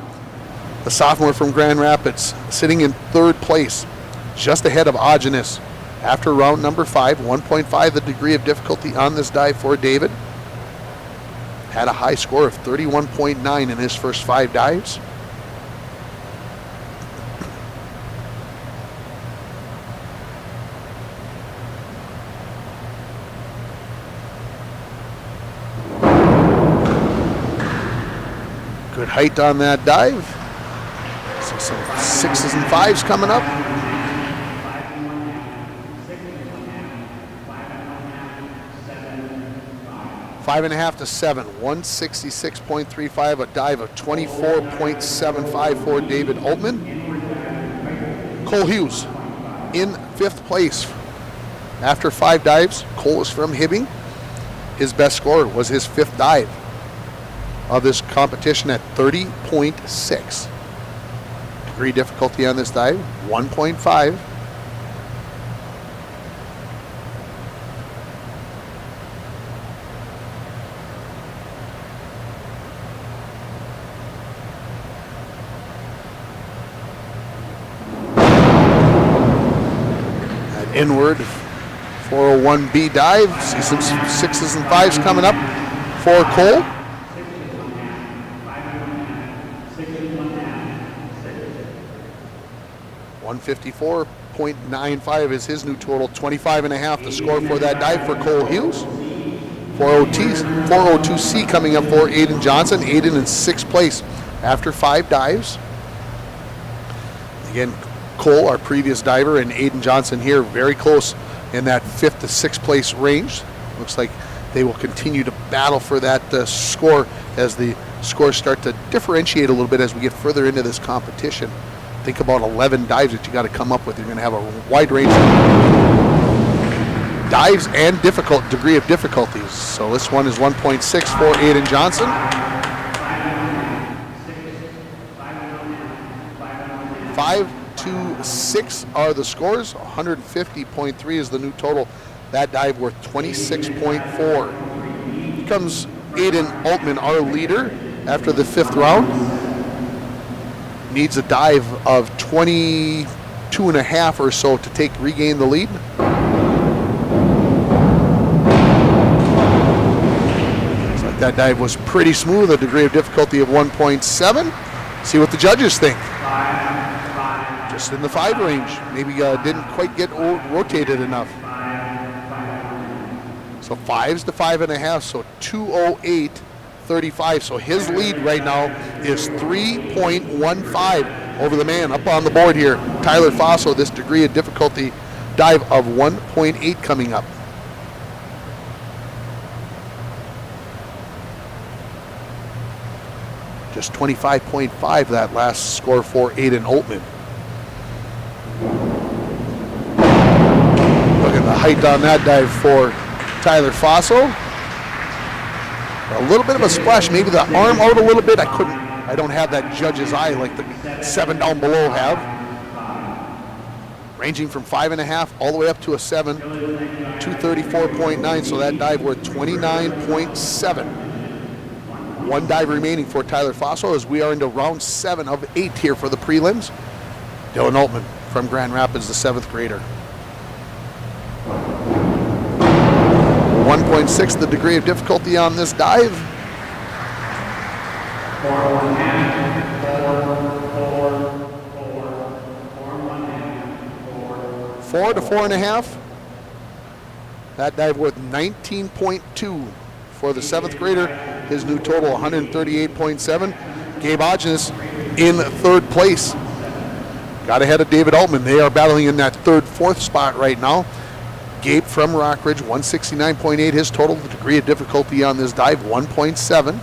the sophomore from Grand Rapids, sitting in 3rd place, just ahead of Ogenis after round number 5. 1.5 the degree of difficulty on this dive for David. Had a high score of 31.9 in his first 5 dives. Good height on that dive. See some 6s and 5s coming up. 5.5 to 7, 166.35, a dive of 24.75 for David Altman. Cole Hughes in 5th place after 5 dives. Cole is from Hibbing. His best score was his 5th dive of this competition at 30.6. Degree difficulty on this dive, 1.5. Inward 401B dive. See some 6s and 5s coming up for Cole. .154.95 is his new total. 25.5 the score for that dive for Cole Hughes. 402C coming up for Aiden Johnson. Aiden in 6th place after 5 dives. Again, Cole, our previous diver, and Aiden Johnson here, very close in that 5th to 6th place range. Looks like they will continue to battle for that score as the scores start to differentiate a little bit as we get further into this competition. Think about 11 dives that you got to come up with. You're going to have a wide range of dives and degree of difficulties. So this one is 1.6 for Aiden Johnson. 5 to 6 are the scores. 150.3 is the new total. That dive worth 26.4. Here comes Aiden Altman, our leader, after the 5th round. Needs a dive of 22.5 or so to regain the lead. That dive was pretty smooth, a degree of difficulty of 1.7. See what the judges think. Just in the 5 range. Maybe didn't quite get rotated enough. So 5s to 5.5, so 2:08.35. So his lead right now is 3.15 over the man up on the board here. Tyler Faso, this degree of difficulty dive of 1.8 coming up. Just 25.5 that last score for Aiden Altman. Look at the height on that dive for Tyler Faso. A little bit of a splash, maybe the arm out a little bit. I don't have that judge's eye like the 7 down below have. Ranging from 5.5 all the way up to a 7, 234.9, so that dive worth 29.7. 1 dive remaining for Tyler Faso as we are into round 7 of 8 here for the prelims. Dylan Altman from Grand Rapids, the 7th grader. 1.6 the degree of difficulty on this dive. 4 to 4.5. That dive worth 19.2 for the 7th grader. His new total 138.7. Gabe Hodges in 3rd place. Got ahead of David Altman. They are battling in that 3rd, 4th spot right now. Gabe from Rockridge, 169.8 his total. The degree of difficulty on this dive, 1.7.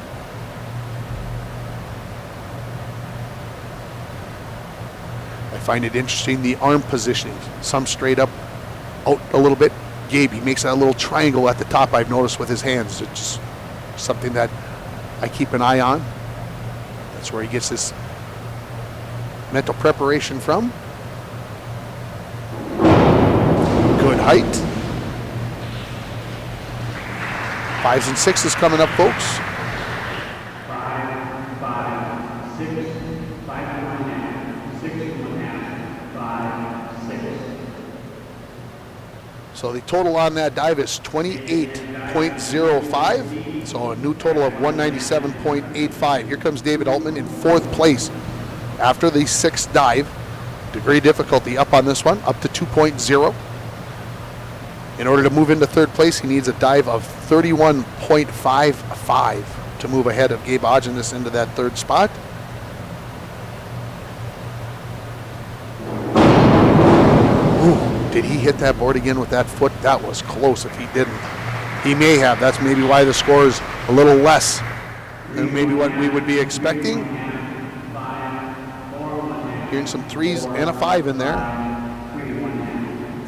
I find it interesting, the arm positioning. Some straight up, out a little bit. Gabe, he makes that little triangle at the top, I've noticed, with his hands. It's something that I keep an eye on. That's where he gets his mental preparation from. Good height. 5s and 6s coming up, folks. 5, 6, 5.5, 6, 5, 6. So the total on that dive is 28.05. So a new total of 197.85. Here comes David Altman in 4th place after the 6th dive. Degree difficulty up on this one, up to 2.0. In order to move into 3rd place, he needs a dive of 31.55 to move ahead of Gabe Hodges into that 3rd spot. Ooh, did he hit that board again with that foot? That was close if he didn't. He may have. That's maybe why the score is a little less than maybe what we would be expecting. Hearing some 3s and a 5 in there.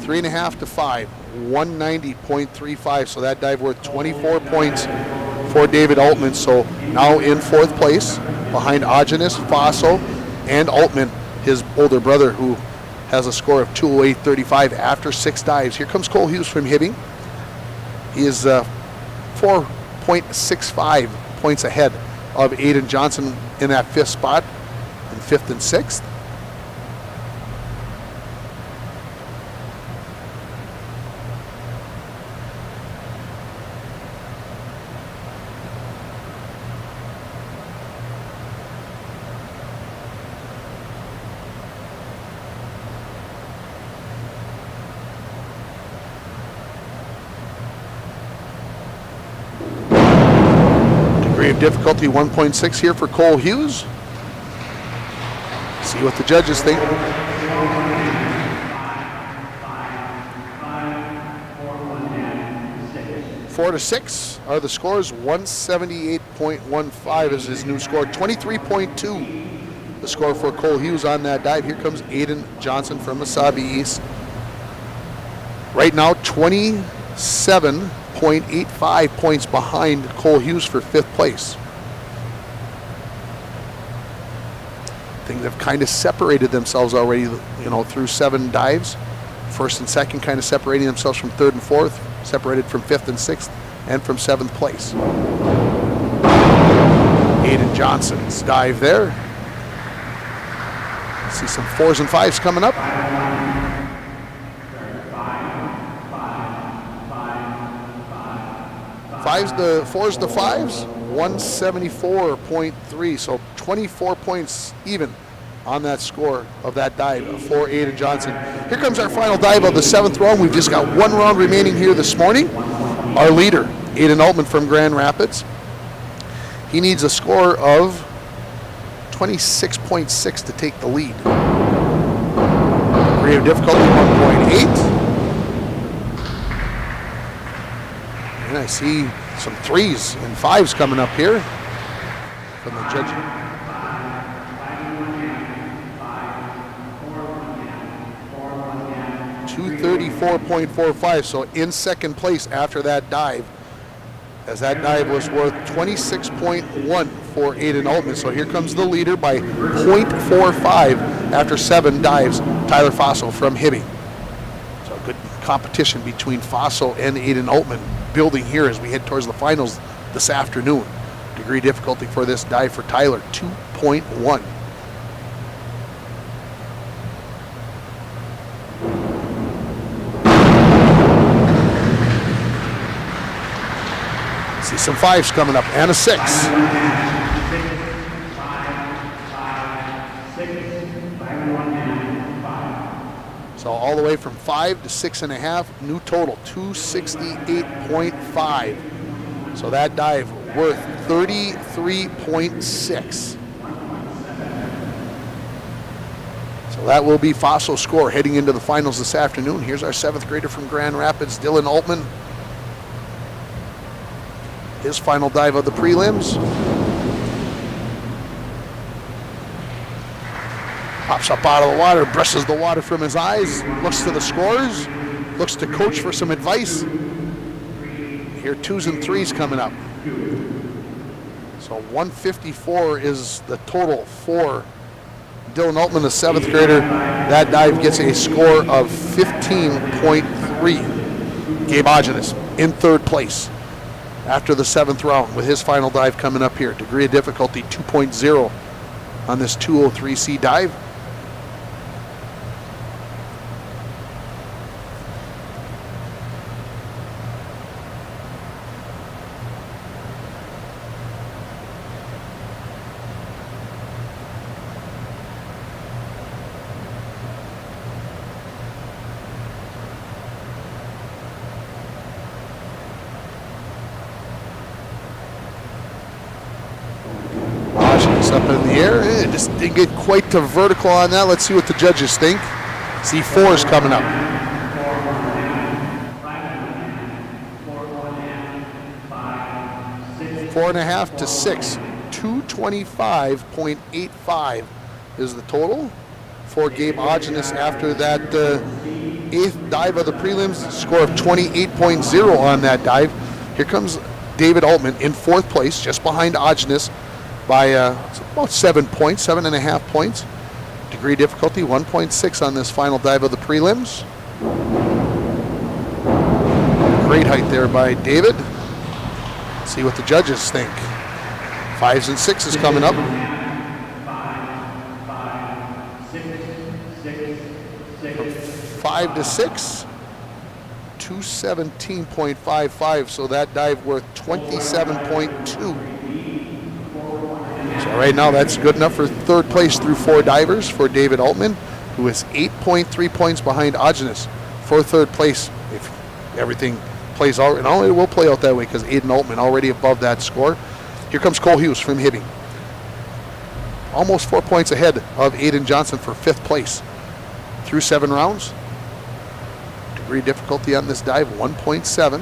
3.5 to 5. 190.35, so that dive worth 24 points for David Altman. So now in 4th place behind Hodges, Faso, and Altman, his older brother, who has a score of 208.35 after 6 dives. Here comes Cole Hughes from Hibbing. He is 4.65 points ahead of Aiden Johnson in that 5th spot, in 5th and 6th. Degree of difficulty 1.6 here for Cole Hughes. See what the judges think. 4 to 6 are the scores. 178.15 is his new score. 23.2 the score for Cole Hughes on that dive. Here comes Aiden Johnson from Mesabi East. Right now 27.85 points behind Cole Hughes for 5th place. Things have kind of separated themselves already, through 7 dives. 1st and 2nd kind of separating themselves from 3rd and 4th, separated from 5th and 6th, and from 7th place. Aiden Johnson's dive there. See some 4s and 5s coming up. 4s to 5s. 174.3. So 24 points even on that score of that dive for Aiden Johnson. Here comes our final dive of the 7th round. We've just got 1 round remaining here this morning. Our leader, Aiden Altman from Grand Rapids. He needs a score of 26.6 to take the lead. Degree of difficulty 1.8. And I see some 3s and 5s coming up here from the judge. 234.45, so in second place after that dive, as that dive was worth 26.1 for Aiden Altman. So here comes the leader by 0.45 after 7 dives, Tyler Faso from Hibbing. So good competition between Faso and Aiden Altman building here as we head towards the finals this afternoon. Degree difficulty for this dive for Tyler, 2.1. See some 5s coming up and a 6. So all the way from 5 to 6.5, new total 268.5. So that dive worth 33.6. So that will be Faso's score heading into the finals this afternoon. Here's our 7th grader from Grand Rapids, Dylan Altman. His final dive of the prelims. Pops up out of the water, brushes the water from his eyes, looks to the scores, looks to coach for some advice. Here 2s and 3s coming up. So 154 is the total for Dylan Altman, the 7th grader. That dive gets a score of 15.3. Gabe Ogenes in 3rd place after the 7th round with his final dive coming up here. Degree of difficulty 2.0 on this 203C dive. Up in the air, it just didn't get quite to vertical on that. Let's see what the judges think. See 4s coming up. 4.5 to 6, 225.85 is the total for Gabe Ogenes after that 8th dive of the prelims. Score of 28.0 on that dive. Here comes David Altman in 4th place, just behind Ogenes by about 7 points, 7.5 points. Degree difficulty 1.6 on this final dive of the prelims. Great height there by David. Let's see what the judges think. 5s and 6s coming up. 5 to 6, 217.55. So that dive worth 27.2. So right now that's good enough for 3rd place through 4 divers for David Altman, who is 8.3 points behind Ogenes for 3rd place if everything plays out. And it will play out that way because Aiden Altman already above that score. Here comes Cole Hughes from Hibbing. Almost 4 points ahead of Aiden Johnson for 5th place through 7 rounds. Degree difficulty on this dive 1.7.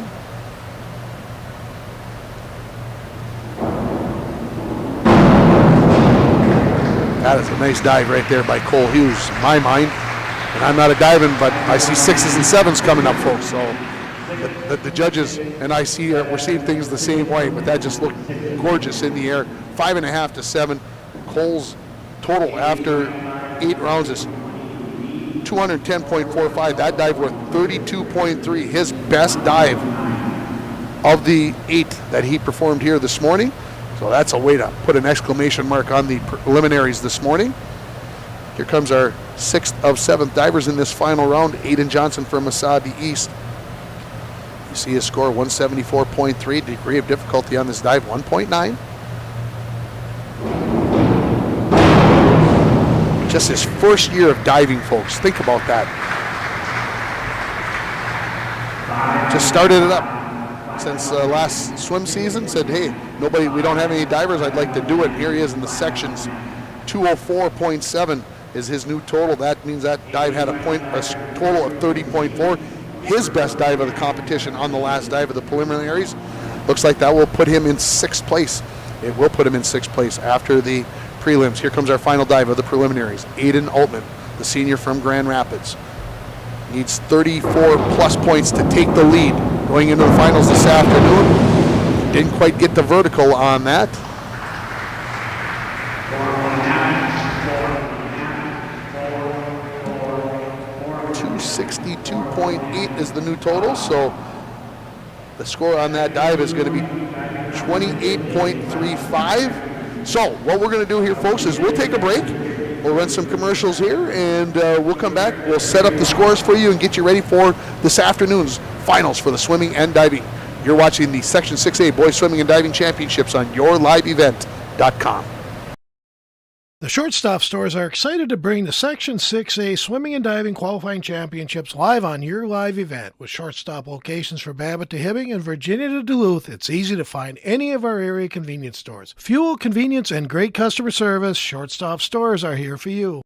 That is a nice dive right there by Cole Hughes, in my mind. And I'm not a diving, but I see 6s and 7s coming up, folks. So the judges and I see we're seeing things the same way, but that just looked gorgeous in the air. 5.5 to 7. Cole's total after 8 rounds is 210.45. That dive worth 32.3. His best dive of the 8 that he performed here this morning. So that's a way to put an exclamation mark on the preliminaries this morning. Here comes our 6th of 7th divers in this final round. Aiden Johnson from Wasabi East. You see his score 174.3, degree of difficulty on this dive 1.9. Just his first year of diving, folks. Think about that. Just started it up since last swim season. Said, hey, we don't have any divers. I'd like to do it. Here he is in the sections. 204.7 is his new total. That means that dive had a total of 30.4. His best dive of the competition on the last dive of the preliminaries. Looks like that will put him in 6th place. It will put him in 6th place after the prelims. Here comes our final dive of the preliminaries. Aiden Altman, the senior from Grand Rapids. Needs 34 plus points to take the lead going into the finals this afternoon. Didn't quite get the vertical on that. 262.8 is the new total, so the score on that dive is going to be 28.35. So what we're going to do here, folks, is we'll take a break. We'll run some commercials here, and we'll come back. We'll set up the scores for you and get you ready for this afternoon's finals for the swimming and diving. You're watching the Section 6A Boys Swimming and Diving Championships on yourliveevent.com. The Shortstop stores are excited to bring the Section 6A Swimming and Diving Qualifying Championships live on your live event. With Shortstop locations for Babbitt to Hibbing and Virginia to Duluth, it's easy to find any of our area convenience stores. Fuel, convenience, and great customer service, Shortstop stores are here for you.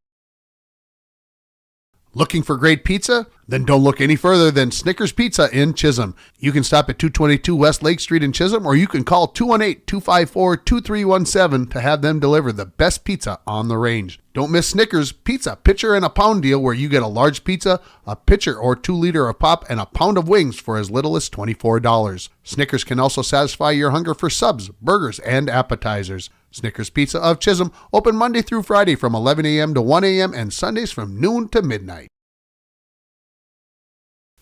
Looking for great pizza? Then don't look any further than Snickers Pizza in Chisholm. You can stop at 222 West Lake Street in Chisholm, or you can call 218-254-2317 to have them deliver the best pizza on the range. Don't miss Snickers Pizza pitcher and a pound deal, where you get a large pizza, a pitcher or 2 liter of pop, and a pound of wings for as little as $24. Snickers can also satisfy your hunger for subs, burgers, and appetizers. Snickers Pizza of Chisholm, open Monday through Friday from 11 a.m. to 1 a.m. and Sundays from noon to midnight.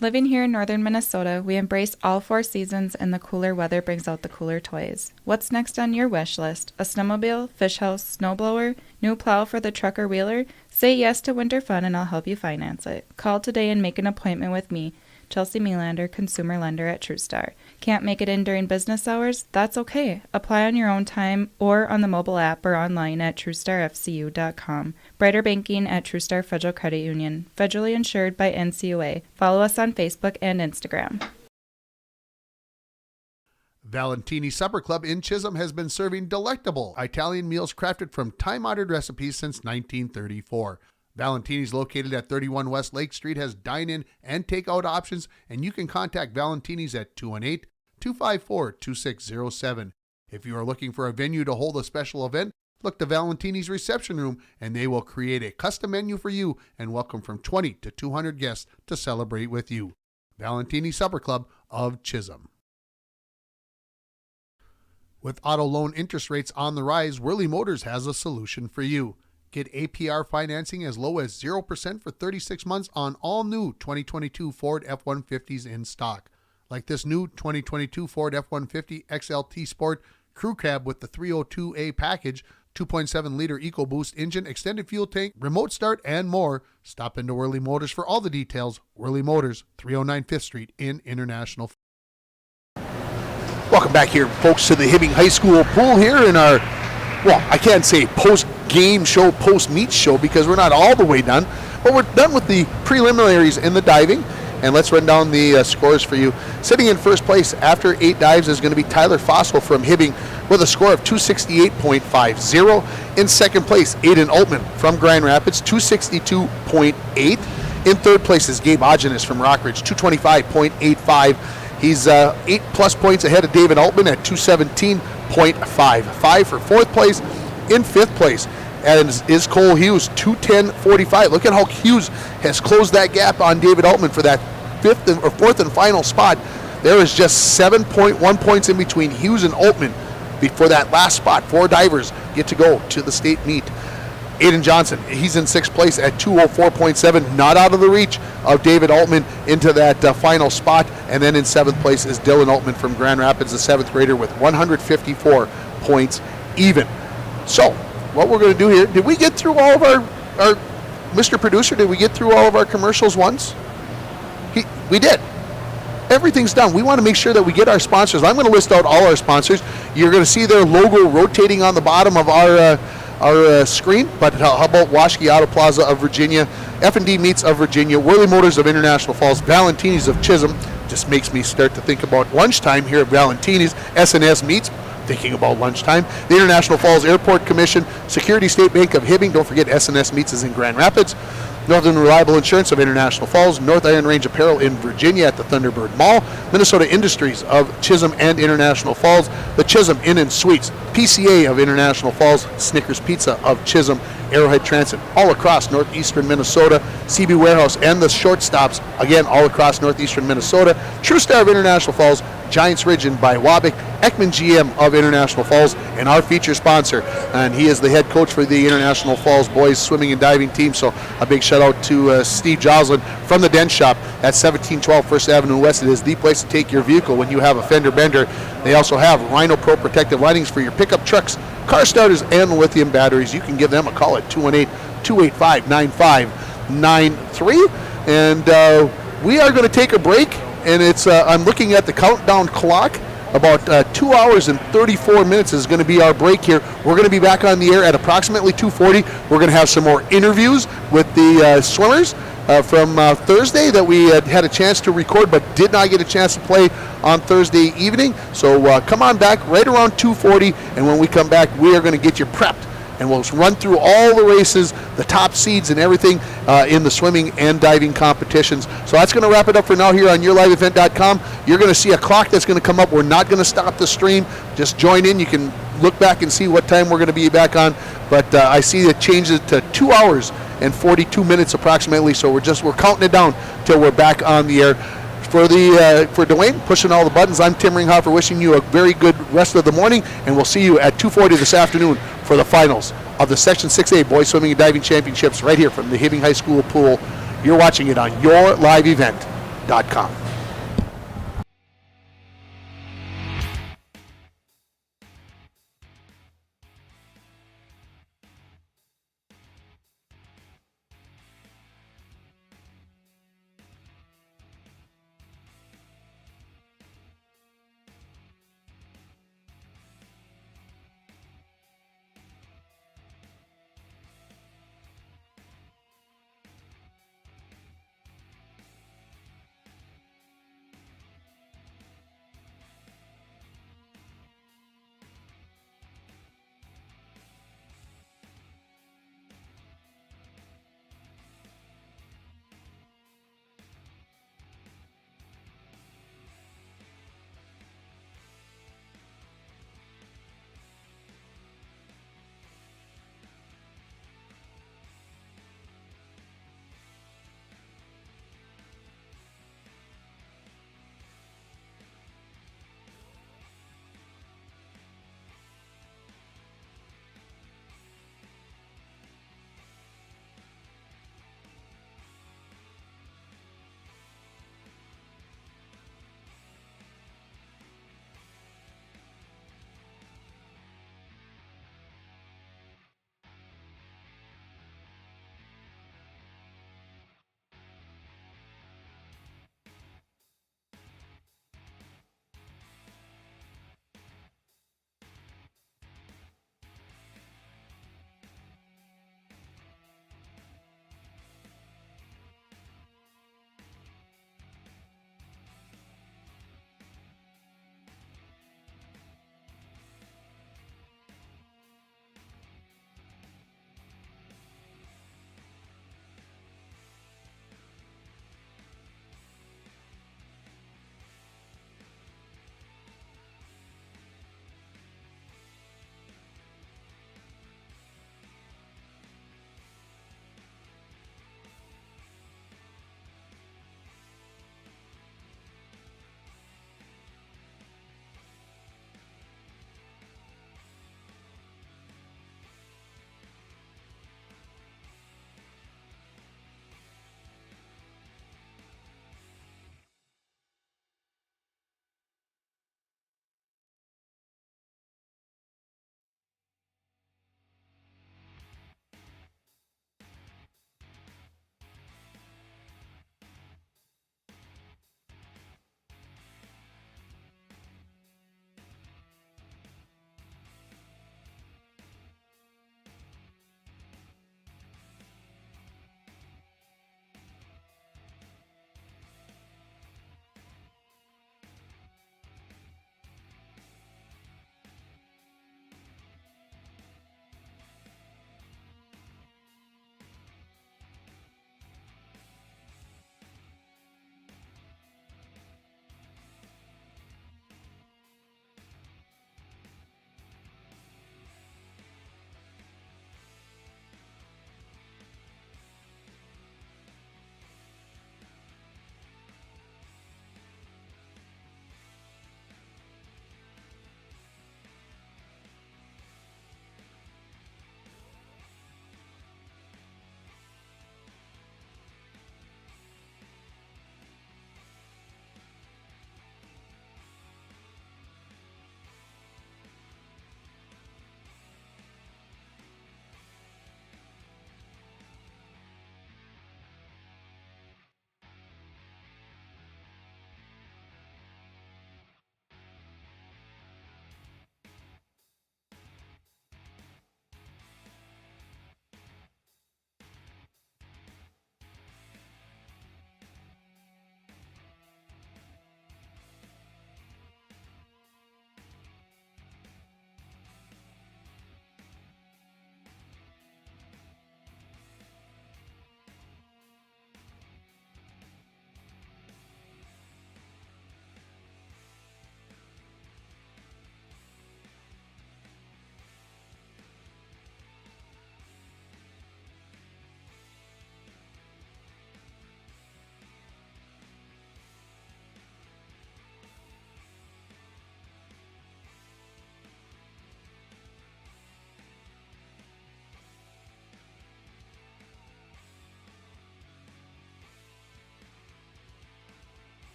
Living here in northern Minnesota, we embrace all 4 seasons, and the cooler weather brings out the cooler toys. What's next on your wish list? A snowmobile, fish house, snowblower, new plow for the truck or wheeler? Say yes to winter fun and I'll help you finance it. Call today and make an appointment with me, Chelsea Melander, consumer lender at TrueStar. Can't make it in during business hours? That's okay. Apply on your own time or on the mobile app or online at TrueStarFCU.com. Brighter banking at TrueStar Federal Credit Union. Federally insured by NCUA. Follow us on Facebook and Instagram. Valentini Supper Club in Chisholm has been serving delectable Italian meals crafted from time-honored recipes since 1934. Valentini's, located at 31 West Lake Street, has dine-in and take-out options, and you can contact Valentini's at 218-254-2607. If you are looking for a venue to hold a special event, look to Valentini's reception room, and they will create a custom menu for you and welcome from 20 to 200 guests to celebrate with you. Valentini Supper Club of Chisholm. With auto loan interest rates on the rise, Whirly Motors has a solution for you. Get APR financing as low as 0% for 36 months on all new 2022 Ford F-150s in stock. Like this new 2022 Ford F-150 XLT Sport Crew Cab with the 302A package, 2.7-liter EcoBoost engine, extended fuel tank, remote start, and more. Stop into Whirly Motors for all the details. Whirly Motors, 309 5th Street in International. Welcome back here, folks, to the Hibbing High School pool here in our, well, I can't say post-game show, post-meet show, because we're not all the way done, but we're done with the preliminaries in the diving. And let's run down the scores for you. Sitting in first place after 8 dives is going to be Tyler Fossil from Hibbing with a score of 268.50. In second place, Aiden Altman from Grand Rapids, 262.8. In third place is Gabe Ogenes from Rockridge, 225.85. He's 8 plus points ahead of David Altman at 217.5. 5 for fourth place. In fifth place is Cole Hughes, 210.45. Look at how Hughes has closed that gap on David Altman for that fourth and final spot. There is just 7.1 points in between Hughes and Altman before that last spot. 4 divers get to go to the state meet. Aiden Johnson, he's in sixth place at 204.7, not out of the reach of David Altman into that final spot. And then in seventh place is Dylan Altman from Grand Rapids, the seventh grader, with 154 points even. So, what we're going to do here, did we get through all of our Mr. Producer, did we get through all of our commercials once? We did. everything's done, we want to make sure that we get our sponsors. I'm going to list out all our sponsors. You're going to see their logo rotating on the bottom of our screen, but how about Washki Auto Plaza of Virginia, F&D Meats of Virginia, Worley Motors of International Falls, Valentini's of Chisholm. Just makes me start to think about lunchtime here at Valentini's. S&S Meats, thinking about lunchtime. The International Falls Airport Commission, Security State Bank of Hibbing. Don't forget S&S Meats is in Grand Rapids. Northern Reliable Insurance of International Falls, North Iron Range Apparel in Virginia at the Thunderbird Mall, Minnesota Industries of Chisholm and International Falls, the Chisholm Inn and Suites, PCA of International Falls, Snickers Pizza of Chisholm, Arrowhead Transit, all across northeastern Minnesota, CB Warehouse and the shortstops, again, all across northeastern Minnesota, True Star of International Falls, Giants Ridge in Biwabic, Ekman GM of International Falls, and our feature sponsor. And he is the head coach for the International Falls boys swimming and diving team. So a big shout out to Steve Joslin from the Den Shop at 1712 First Avenue West. It is the place to take your vehicle when you have a fender bender. They also have Rhino Pro protective linings for your pickup trucks, car starters, and lithium batteries. You can give them a call at 218-285-9593. And we are going to take a break. And it's I'm looking at the countdown clock. About 2 hours and 34 minutes is going to be our break here. We're going to be back on the air at approximately 2:40. We're going to have some more interviews with the swimmers from Thursday that we had a chance to record but did not get a chance to play on Thursday evening. So come on back right around 2:40, and when we come back, we are going to get you prepped. And we'll run through all the races, the top seeds and everything in the swimming and diving competitions. So that's going to wrap it up for now here on YourLiveEvent.com. You're going to see a clock that's going to come up. We're not going to stop the stream. Just join in. You can look back and see what time we're going to be back on. But I see it changes to 2 hours and 42 minutes approximately. So we're counting it down till we're back on the air. For Dwayne, pushing all the buttons, I'm Tim Ringhofer, wishing you a very good rest of the morning, and we'll see you at 2:40 this afternoon for the finals of the Section 6A Boys Swimming and Diving Championships right here from the Hibbing High School pool. You're watching it on YourLiveEvent.com.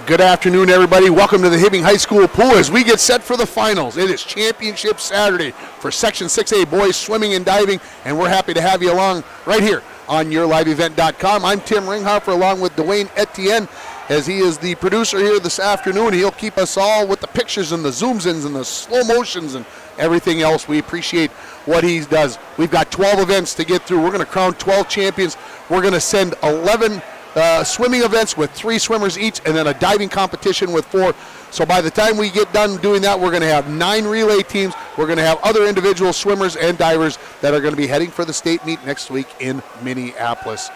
Good afternoon, everybody. Welcome to the Hibbing High School Pool as we get set for the finals. It is Championship Saturday for Section 6A boys swimming and diving, and we're happy to have you along right here on yourliveevent.com. I'm Tim Ringhofer along with Dwayne Etienne, as he is the producer here this afternoon. He'll keep us all with the pictures and the zooms-ins and the slow motions and everything else. We appreciate what he does. We've got 12 events to get through. We're going to crown 12 champions. We're going to send 11 swimming events with 3 swimmers each, and then a diving competition with 4. So by the time we get done doing that, we're going to have 9 relay teams. We're going to have other individual swimmers and divers that are going to be heading for the state meet next week in Minneapolis.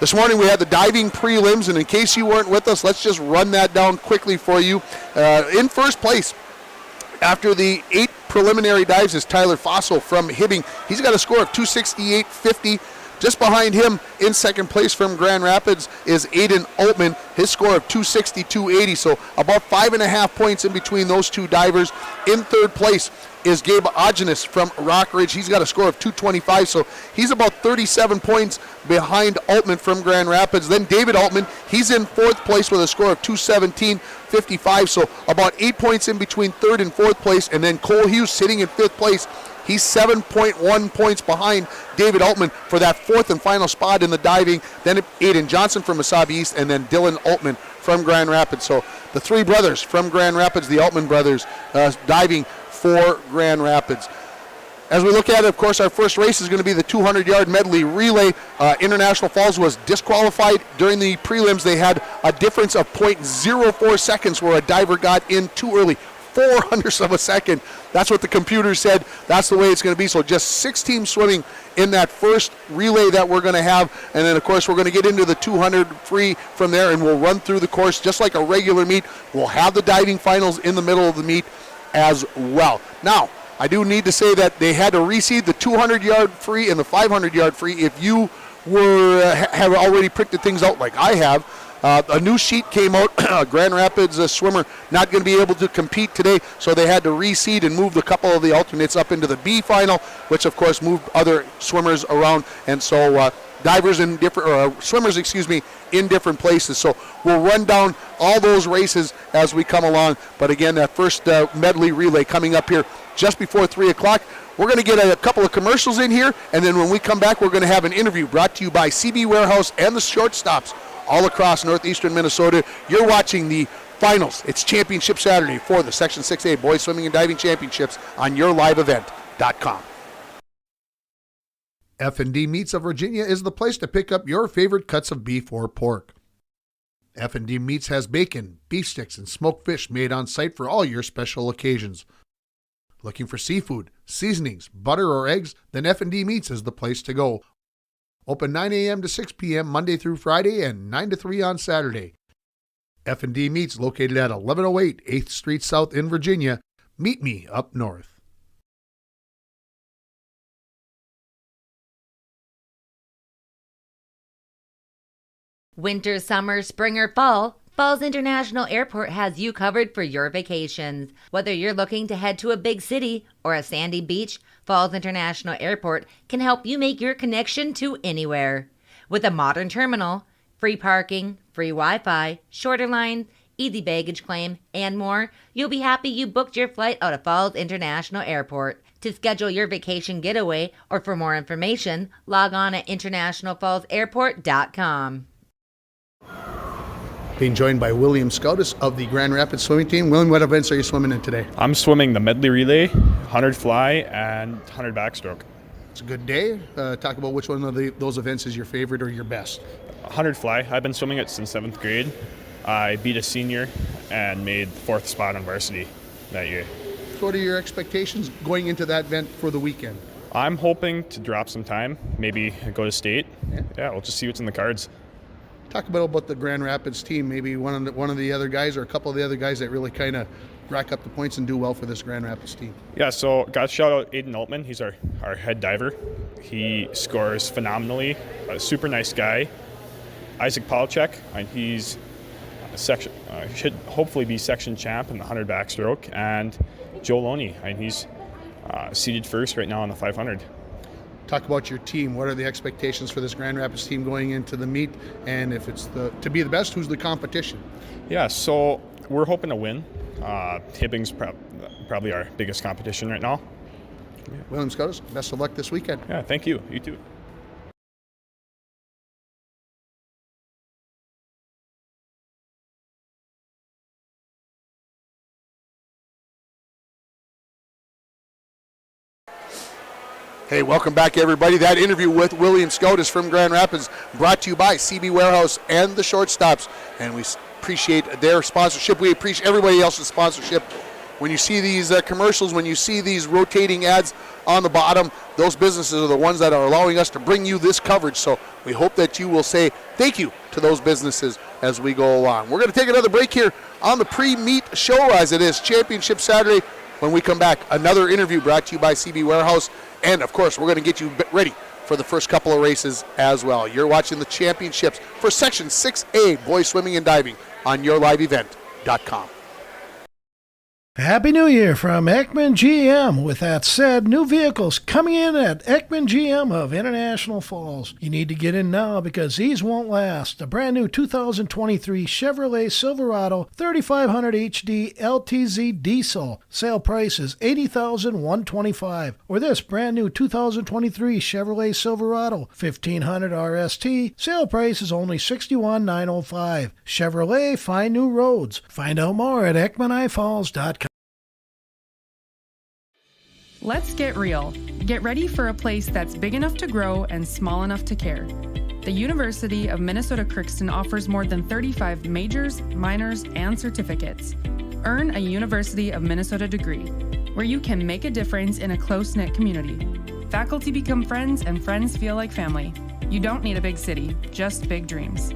This morning we had the diving prelims, and in case you weren't with us, let's just run that down quickly for you. In first place, after the 8 preliminary dives, is Tyler Fossel from Hibbing. He's got a score of 268.50. Just behind him, in second place from Grand Rapids, is Aiden Altman. His score of 262.80, so about 5.5 points in between those two divers. In third place is Gabe Ogenis from Rockridge. He's got a score of 225, so he's about 37 points behind Altman from Grand Rapids. Then David Altman, he's in fourth place with a score of 217.55, so about 8 points in between third and fourth place. And then Cole Hughes sitting in fifth place. He's 7.1 points behind David Altman for that fourth and final spot in the diving. Then Aiden Johnson from Mesabi East, and then Dylan Altman from Grand Rapids. So the 3 brothers from Grand Rapids, the Altman brothers, diving for Grand Rapids. As we look at it, of course, our first race is going to be the 200-yard medley relay. International Falls was disqualified during the prelims. They had a difference of 0.04 seconds where a diver got in too early. 0.04 of a second. That's what the computer said. That's the way it's going to be. So just 6 teams swimming in that first relay that we're going to have. And then, of course, we're going to get into the 200 free from there, and we'll run through the course just like a regular meet. We'll have the diving finals in the middle of the meet as well. Now, I do need to say that they had to reseed the 200-yard free and the 500-yard free. If you have already printed things out like I have, a new sheet came out. Grand Rapids swimmer not going to be able to compete today, so they had to reseed and move a couple of the alternates up into the B final, which of course moved other swimmers around, and so divers in different, swimmers, in different places. So we'll run down all those races as we come along. But again, that first medley relay coming up here just before 3 o'clock. We're going to get a couple of commercials in here, and then when we come back, we're going to have an interview brought to you by CB Warehouse and the Shortstops all across northeastern Minnesota. You're watching the finals. It's Championship Saturday for the Section 6A Boys Swimming and Diving Championships on yourliveevent.com. F&D Meats of Virginia is the place to pick up your favorite cuts of beef or pork. F&D Meats has bacon, beef sticks, and smoked fish made on site for all your special occasions. Looking for seafood, seasonings, butter, or eggs? Then F&D Meats is the place to go. Open 9 a.m. to 6 p.m. Monday through Friday and 9 to 3 on Saturday. F&D Meats located at 1108 8th Street South in Virginia. Meet me up north. Winter, summer, spring, or fall, Falls International Airport has you covered for your vacations. Whether you're looking to head to a big city or a sandy beach, Falls International Airport can help you make your connection to anywhere. With a modern terminal, free parking, free Wi-Fi, shorter lines, easy baggage claim, and more, you'll be happy you booked your flight out of Falls International Airport. To schedule your vacation getaway or for more information, log on at internationalfallsairport.com. Being joined by William Scoutis of the Grand Rapids swimming team. William, what events are you swimming in today? I'm swimming the medley relay, 100 fly, and 100 backstroke. It's a good day. Talk about which one of those events is your favorite or your best. 100 fly. I've been swimming it since 7th grade. I beat a senior and made 4th spot on varsity that year. So what are your expectations going into that event for the weekend? I'm hoping to drop some time, maybe go to state. Yeah, we'll just see what's in the cards. Talk about the Grand Rapids team, maybe one of the other guys or a couple of the other guys that really kind of rack up the points and do well for this Grand Rapids team. Yeah, so got to shout out Aiden Altman. He's our head diver. He scores phenomenally. A super nice guy. Isaac Palachek, he's should hopefully be section champ in the 100 backstroke. And Joe Loney, he's seated first right now on the 500. talk about your team. What are the expectations for this Grand Rapids team going into the meet? And if it's to be the best, who's the competition? Yeah, so we're hoping to win. Hibbing's probably our biggest competition right now. William Scotus, best of luck this weekend. Yeah, thank you. You too. Hey, welcome back, everybody. That interview with William Scotus from Grand Rapids brought to you by CB Warehouse and the Shortstops. And we appreciate their sponsorship. We appreciate everybody else's sponsorship. When you see these commercials, when you see these rotating ads on the bottom, those businesses are the ones that are allowing us to bring you this coverage. So we hope that you will say thank you to those businesses as we go along. We're going to take another break here on the pre-meet show as it is Championship Saturday. When we come back, another interview brought to you by CB Warehouse. And, of course, we're going to get you ready for the first couple of races as well. You're watching the championships for Section 6A, Boys Swimming and Diving, on yourliveevent.com. Happy New Year from Ekman GM. With that said, new vehicles coming in at Ekman GM of International Falls. You need to get in now because these won't last. The brand new 2023 Chevrolet Silverado 3500 HD LTZ diesel. Sale price is $80,125. Or this brand new 2023 Chevrolet Silverado 1500 RST. Sale price is only $61,905. Chevrolet, find new roads. Find out more at EkmanIFalls.com. Let's get real. Get ready for a place that's big enough to grow and small enough to care. The University of Minnesota Crookston offers more than 35 majors, minors, and certificates. Earn a University of Minnesota degree, where you can make a difference in a close-knit community. Faculty become friends and friends feel like family. You don't need a big city, just big dreams.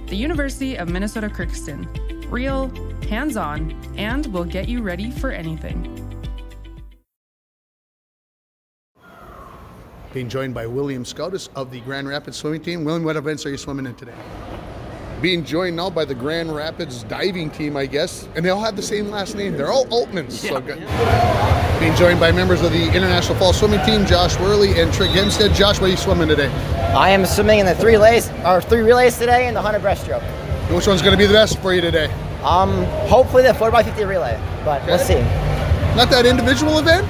The University of Minnesota Crookston. Real, hands-on, and will get you ready for anything. Being joined by William Scotus of the Grand Rapids swimming team. William, what events are you swimming in today? Being joined now by the Grand Rapids diving team, I guess, and they all have the same last name. They're all Altmans. So good. Being joined by members of the International Falls swimming team, Josh Worley and Trig Hempstead. Josh, what are you swimming today? I am swimming in the three relays today and the 100 breaststroke. Which one's going to be the best for you today? Hopefully the 4x50 relay, but We'll see. Not that individual event?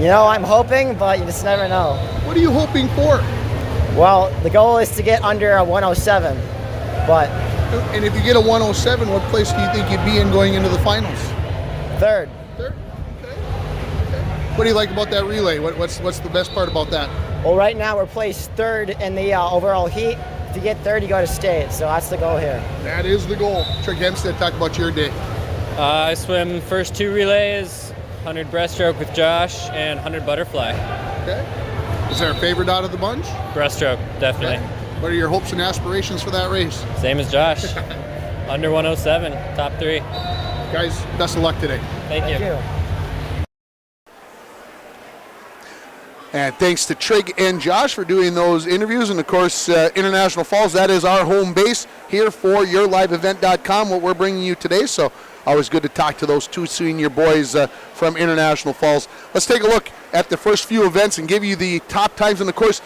You know, I'm hoping, but you just never know. What are you hoping for? Well, the goal is to get under a 107, but... And if you get a 107, what place do you think you'd be in going into the finals? Third. Third? Okay. What do you like about that relay? What's the best part about that? Well, right now we're placed third in the overall heat. If you get third, you go to state, so that's the goal here. That is the goal. Trig Hempstead, talk about your day. I swim first two relays, 100 breaststroke with Josh, and 100 butterfly. Okay. Is there a favorite out of the bunch? Breaststroke, definitely. Okay. What are your hopes and aspirations for that race? Same as Josh. Under 107, top three. Guys, best of luck today. Thank you. And thanks to Trig and Josh for doing those interviews. And, of course, International Falls, that is our home base here for yourliveevent.com, what we're bringing you today. So always good to talk to those two senior boys from International Falls. Let's take a look at the first few events and give you the top times. And, of course,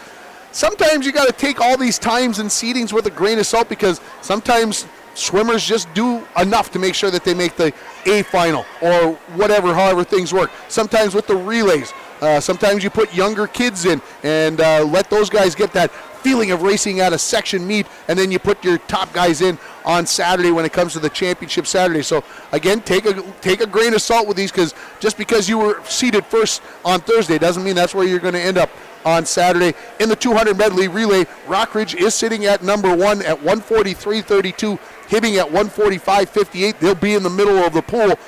sometimes you got to take all these times and seedings with a grain of salt because sometimes swimmers just do enough to make sure that they make the A final or whatever, however things work. Sometimes with the relays, sometimes you put younger kids in and let those guys get that feeling of racing at a section meet, and then you put your top guys in on Saturday when it comes to the championship Saturday. So again, take a grain of salt with these, because just because you were seated first on Thursday doesn't mean that's where you're going to end up on Saturday. In the 200 medley relay, Rockridge is sitting at number one at 143.32, Hibbing at 145.58. They'll be in the middle of the pool.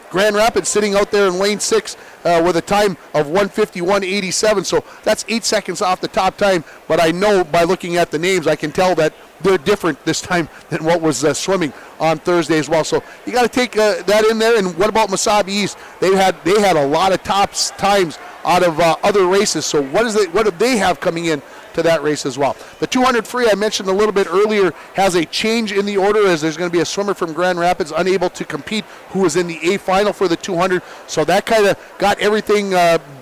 Grand Rapids sitting out there in lane 6 with a time of 151.87, so that's 8 seconds off the top time, but I know by looking at the names I can tell that they're different this time than what was swimming on Thursday as well. So you got to take that in there. And what about Mesabi East? They had a lot of top times out of other races. So what do they have coming in to that race as well. The 200 free I mentioned a little bit earlier has a change in the order, as there's going to be a swimmer from Grand Rapids unable to compete who was in the A final for the 200. So that kind of got everything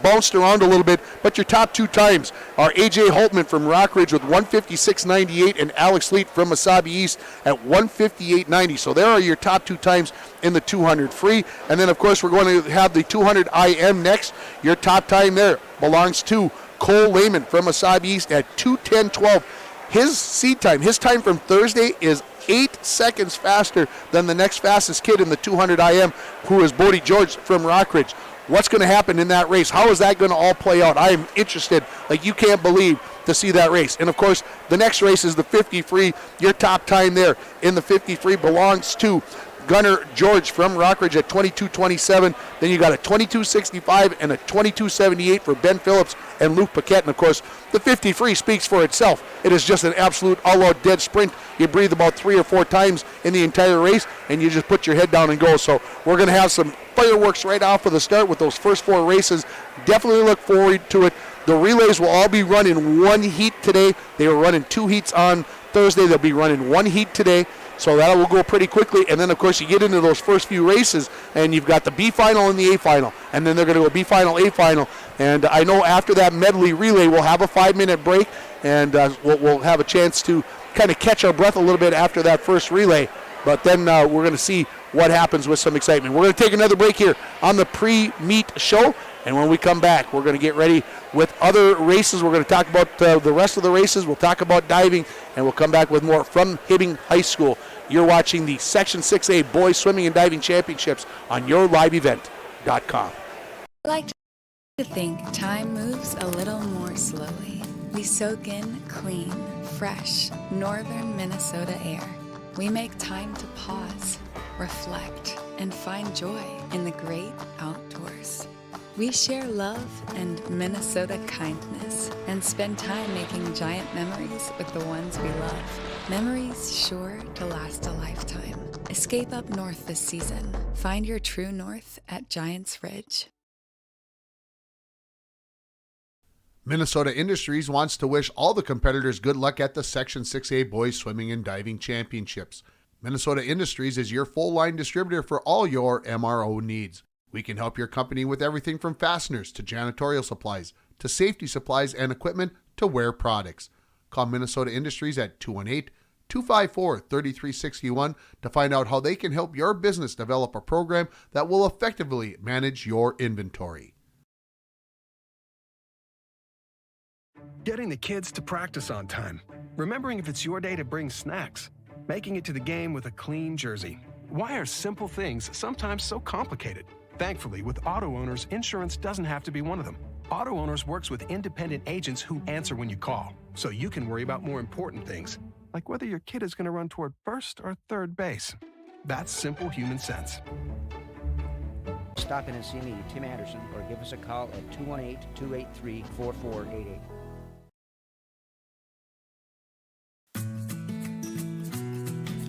bounced around a little bit. But your top two times are AJ Altman from Rockridge with 156.98 and Alex Leet from Mesabi East at 158.90. So there are your top two times in the 200 free. And then, of course, we're going to have the 200 IM next. Your top time there belongs to Cole Lehman from Mesabi East at 2:10.12. His seed time, his time from Thursday is 8 seconds faster than the next fastest kid in the 200 IM, who is Bodie George from Rockridge. What's going to happen in that race? How is that going to all play out? I am interested, like you can't believe, to see that race. And, of course, the next race is the 50 free. Your top time there in the 50 free belongs to Gunnar George from Rockridge at 22:27. Then you got a 22:65 and a 22:78 for Ben Phillips and Luke Paquette. And, of course, the 50 free speaks for itself. It is just an absolute all-out dead sprint. You breathe about 3 or 4 times in the entire race, and you just put your head down and go. So we're going to have some fireworks right off of the start with those first 4 races. Definitely look forward to it. The relays will all be run in 1 heat today. They were running 2 heats on Thursday. They'll be running 1 heat today. So that will go pretty quickly. And then, of course, you get into those first few races, and you've got the B final and the A final. And then they're going to go B final, A final. And I know after that medley relay, we'll have a 5-minute break, and we'll have a chance to kind of catch our breath a little bit after that first relay. But then we're going to see what happens with some excitement. We're going to take another break here on the pre-meet show. And when we come back, we're going to get ready with other races. We're going to talk about the rest of the races. We'll talk about diving, and we'll come back with more from Hibbing High School. You're watching the Section 6A Boys Swimming and Diving Championships on yourliveevent.com. I like to think time moves a little more slowly. We soak in clean, fresh, northern Minnesota air. We make time to pause, reflect, and find joy in the great outdoors. We share love and Minnesota kindness and spend time making giant memories with the ones we love. Memories sure to last a lifetime. Escape up north this season. Find your true north at Giants Ridge. Minnesota Industries wants to wish all the competitors good luck at the Section 6A Boys Swimming and Diving Championships. Minnesota Industries is your full-line distributor for all your MRO needs. We can help your company with everything from fasteners to janitorial supplies to safety supplies and equipment to wear products. Call Minnesota Industries at 218-254-3361 to find out how they can help your business develop a program that will effectively manage your inventory. Getting the kids to practice on time. Remembering if it's your day to bring snacks. Making it to the game with a clean jersey. Why are simple things sometimes so complicated? Thankfully, with Auto Owners, insurance doesn't have to be one of them. Auto Owners works with independent agents who answer when you call, so you can worry about more important things, like whether your kid is going to run toward first or third base. That's simple human sense. Stop in and see me, Tim Anderson, or give us a call at 218-283-4488.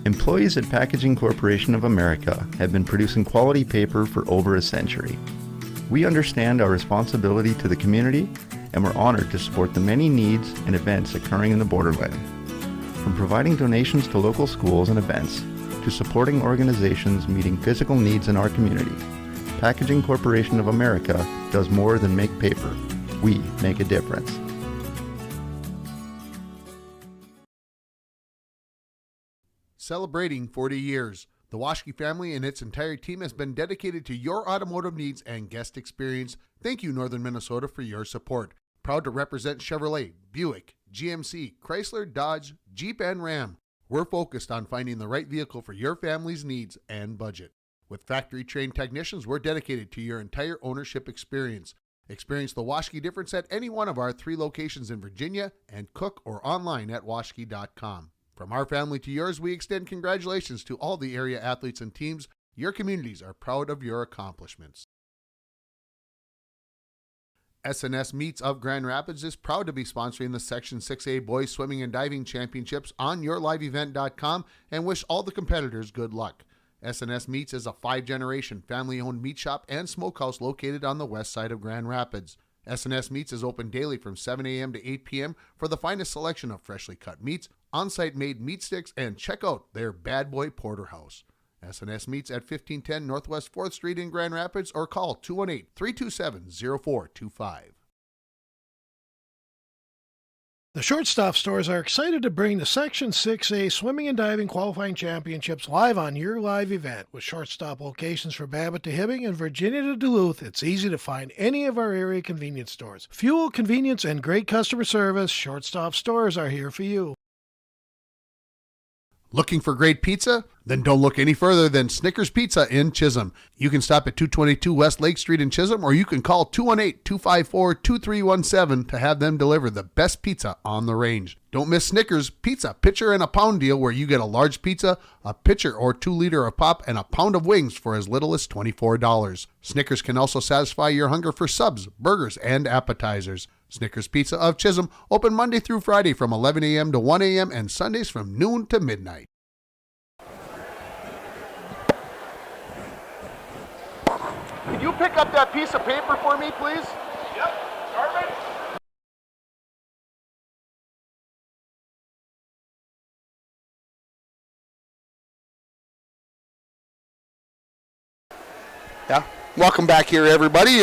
Employees at Packaging Corporation of America have been producing quality paper for over a century. We understand our responsibility to the community, and we're honored to support the many needs and events occurring in the borderland. From providing donations to local schools and events, to supporting organizations meeting physical needs in our community, Packaging Corporation of America does more than make paper. We make a difference. Celebrating 40 years, the Waschke family and its entire team has been dedicated to your automotive needs and guest experience. Thank you, Northern Minnesota, for your support. Proud to represent Chevrolet, Buick, GMC, Chrysler, Dodge, Jeep, and Ram. We're focused on finding the right vehicle for your family's needs and budget. With factory-trained technicians, we're dedicated to your entire ownership experience. Experience the Waschke difference at any one of our 3 locations in Virginia and cook or online at waschke.com. From our family to yours, we extend congratulations to all the area athletes and teams. Your communities are proud of your accomplishments. SNS Meets of Grand Rapids is proud to be sponsoring the Section 6A Boys Swimming and Diving Championships on yourliveevent.com and wish all the competitors good luck. SNS Meats is a 5-generation family-owned meat shop and smokehouse located on the west side of Grand Rapids. S&S Meats is open daily from 7 a.m. to 8 p.m. for the finest selection of freshly cut meats, on-site made meat sticks, and check out their Bad Boy Porterhouse. S&S Meats at 1510 Northwest 4th Street in Grand Rapids, or call 218-327-0425. The Shortstop Stores are excited to bring the Section 6A Swimming and Diving Qualifying Championships live on your live event. With shortstop locations for Babbitt to Hibbing and Virginia to Duluth, it's easy to find any of our area convenience stores. Fuel, convenience, and great customer service, Shortstop Stores are here for you. Looking for great pizza? Then don't look any further than Snickers Pizza in Chisholm. You can stop at 222 West Lake Street in Chisholm, or you can call 218-254-2317 to have them deliver the best pizza on the range. Don't miss Snickers Pizza pitcher and a pound deal, where you get a large pizza, a pitcher or 2 liter of pop, and a pound of wings for as little as $24. Snickers can also satisfy your hunger for subs, burgers, and appetizers. Snickers Pizza of Chisholm, open Monday through Friday from 11 a.m. to 1 a.m. and Sundays from noon to midnight. Can you pick up that piece of paper for me, please? Yep, Carmen. Yeah, welcome back here, everybody.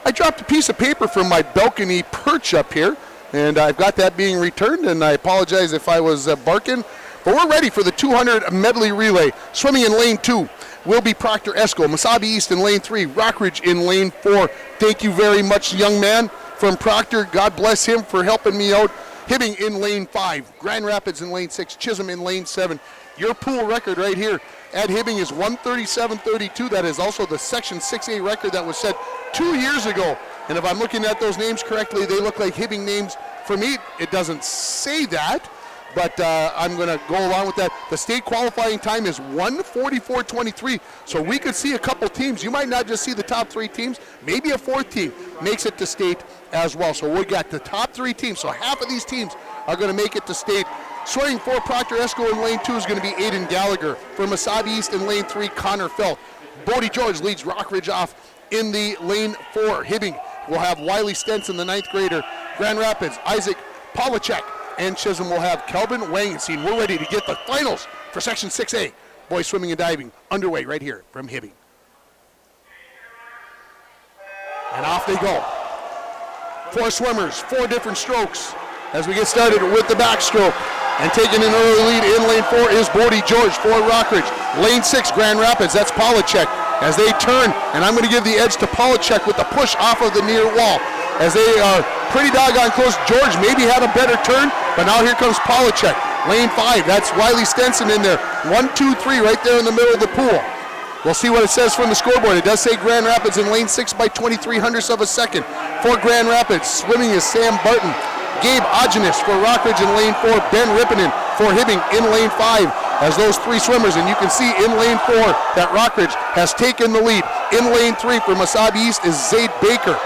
I dropped a piece of paper from my balcony perch up here, and I've got that being returned, and I apologize if I was barking. But we're ready for the 200 medley relay. Swimming in lane 2 will be Proctor Esco, Mesabi East in lane 3, Rockridge in lane 4. Thank you very much, young man from Proctor. God bless him for helping me out. Hibbing in lane 5, Grand Rapids in lane 6, Chisholm in lane 7. Your pool record right here at Hibbing is 137.32. That is also the Section 6A record that was set 2 years ago. And if I'm looking at those names correctly, they look like Hibbing names. For me, it doesn't say that, but I'm going to go along with that. The state qualifying time is 1:44.23, so we could see a couple teams. You might not just see the top 3 teams, maybe a 4th team makes it to state as well. So we got the top 3 teams, so half of these teams are going to make it to state. Swimming for Proctor Esco in lane 2 is going to be Aiden Gallagher. For Mesabi East in lane 3, Connor Felt. Bodie George leads Rockridge off in the lane 4. Hibbing will have Wiley Stenson, the 9th grader. Grand Rapids, Isaac Polachek. And Chisholm will have Kelvin Wangenstein. We're ready to get the finals for Section 6A. Boys swimming and diving underway right here from Hibbing. And off they go. 4 swimmers, 4 different strokes as we get started with the backstroke. And taking an early lead in lane 4 is Bodie George for Rockridge. Lane 6, Grand Rapids, that's Polachek. As they turn, and I'm going to give the edge to Polachek with the push off of the near wall. As they are pretty doggone close. George maybe had a better turn, but now here comes Polachek. Lane 5, that's Wiley Stenson in there. 1, 2, 3 right there in the middle of the pool. We'll see what it says from the scoreboard. It does say Grand Rapids in lane 6 by 23/100ths of a second. For Grand Rapids, swimming is Sam Barton. Gabe Ogenis for Rockridge in lane 4. Ben Rippinen for Hibbing in lane 5 as those 3 swimmers. And you can see in lane 4 that Rockridge has taken the lead. In lane 3 for Mesabi East is Zaid Baker.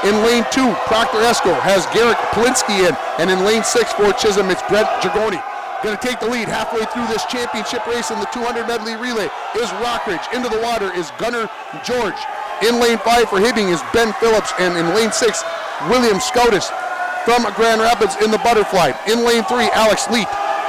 In lane 2, Proctor Esco has Garrick Polinsky in. And in lane 6 for Chisholm, it's Brett Dragoni. Going to take the lead halfway through this championship race in the 200 medley relay is Rockridge. Into the water is Gunnar George. In lane 5 for Hibbing is Ben Phillips. And in lane 6, William Scotus from Grand Rapids in the butterfly. In lane 3, Alex Leet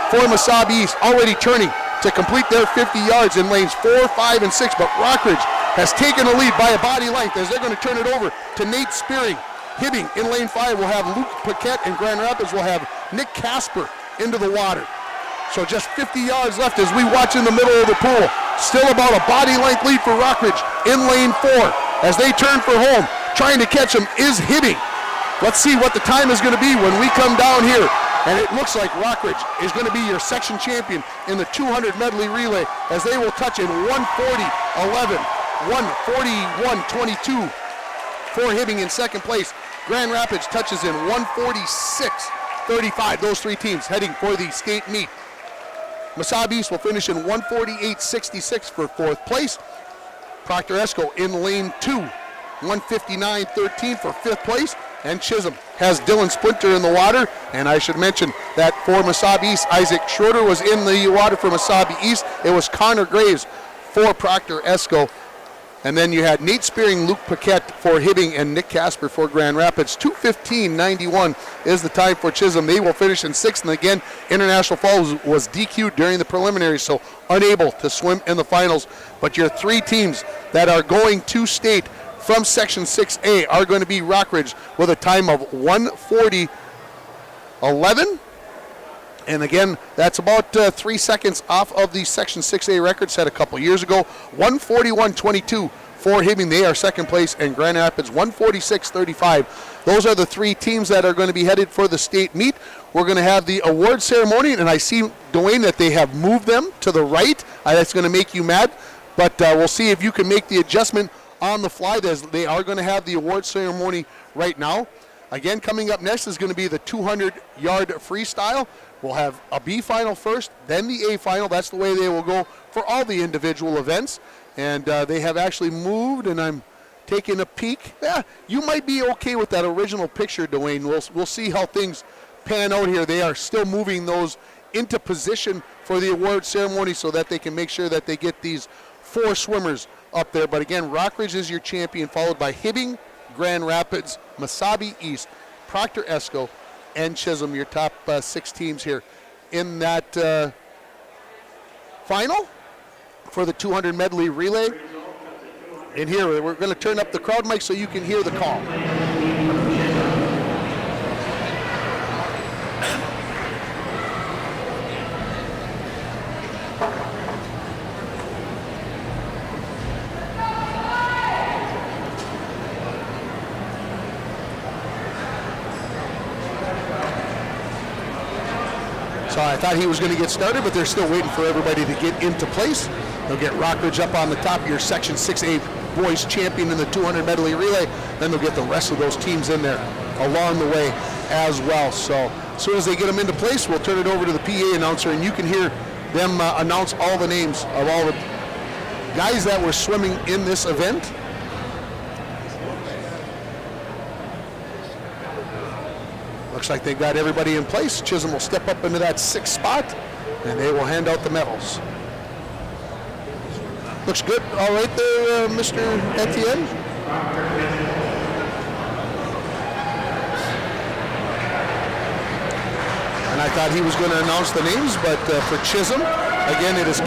for Mesabi East, already turning to complete their 50 yards in lanes 4, 5, and 6. But Rockridge has taken the lead by a body length as they're going to turn it over to Nate Spearing. Hibbing in lane 5 will have Luke Paquette, and Grand Rapids will have Nick Casper into the water. So just 50 yards left as we watch in the middle of the pool. Still about a body length lead for Rockridge in lane 4 as they turn for home. Trying to catch them is Hibbing. Let's see what the time is going to be when we come down here. And it looks like Rockridge is going to be your section champion in the 200 medley relay as they will touch in 1:40.11, 1:41.22 for Hibbing in second place. Grand Rapids touches in 1:46.35. Those 3 teams heading for the state meet. Mesabi East will finish in 1:48.66 for 4th place. Proctor Esco in lane 2, 1:59.13 for 5th place. And Chisholm has Dylan Splinter in the water. And I should mention that for Mesabi East, Isaac Schroeder was in the water for Mesabi East. It was Connor Graves for Proctor Esco. And then you had Nate Spearing, Luke Paquette for Hibbing, and Nick Casper for Grand Rapids. 2:15.91 is the time for Chisholm. They will finish in 6th. And again, International Falls was DQ'd during the preliminaries, so unable to swim in the finals. But your 3 teams that are going to state from Section 6A are going to be Rockridge with a time of 1:40.11. And again, that's about 3 seconds off of the Section 6A record set a couple years ago. 1:41.22 for Hibbing. They are second place. And Grand Rapids 1:46.35. Those are the 3 teams that are going to be headed for the state meet. We're going to have the award ceremony. And I see, Dwayne, that they have moved them to the right. That's going to make you mad. But we'll see if you can make the adjustment on the fly. They are going to have the award ceremony right now. Again, coming up next is going to be the 200-yard freestyle. We'll have a B final first, then the A final. That's the way they will go for all the individual events. And they have actually moved, and I'm taking a peek. Yeah, you might be okay with that original picture, Dwayne. We'll see how things pan out here. They are still moving those into position for the award ceremony so that they can make sure that they get these 4 swimmers up there. But again, Rockridge is your champion, followed by Hibbing, Grand Rapids, Mesabi East, Proctor Esco, and Chisholm, your top 6 teams here in that final for the 200 medley relay. And here, we're going to turn up the crowd mic so you can hear the call. So I thought he was going to get started, but they're still waiting for everybody to get into place. They'll get Rockridge up on the top, your Section 6A boys champion in the 200 medley relay. Then they'll get the rest of those teams in there along the way as well. So as soon as they get them into place, we'll turn it over to the PA announcer, and you can hear them announce all the names of all the guys that were swimming in this event. Looks like they've got everybody in place. Chisholm will step up into that 6th spot, and they will hand out the medals. Looks good. All right there, Mr. Etienne. And I thought he was going to announce the names, but for Chisholm, again, it is...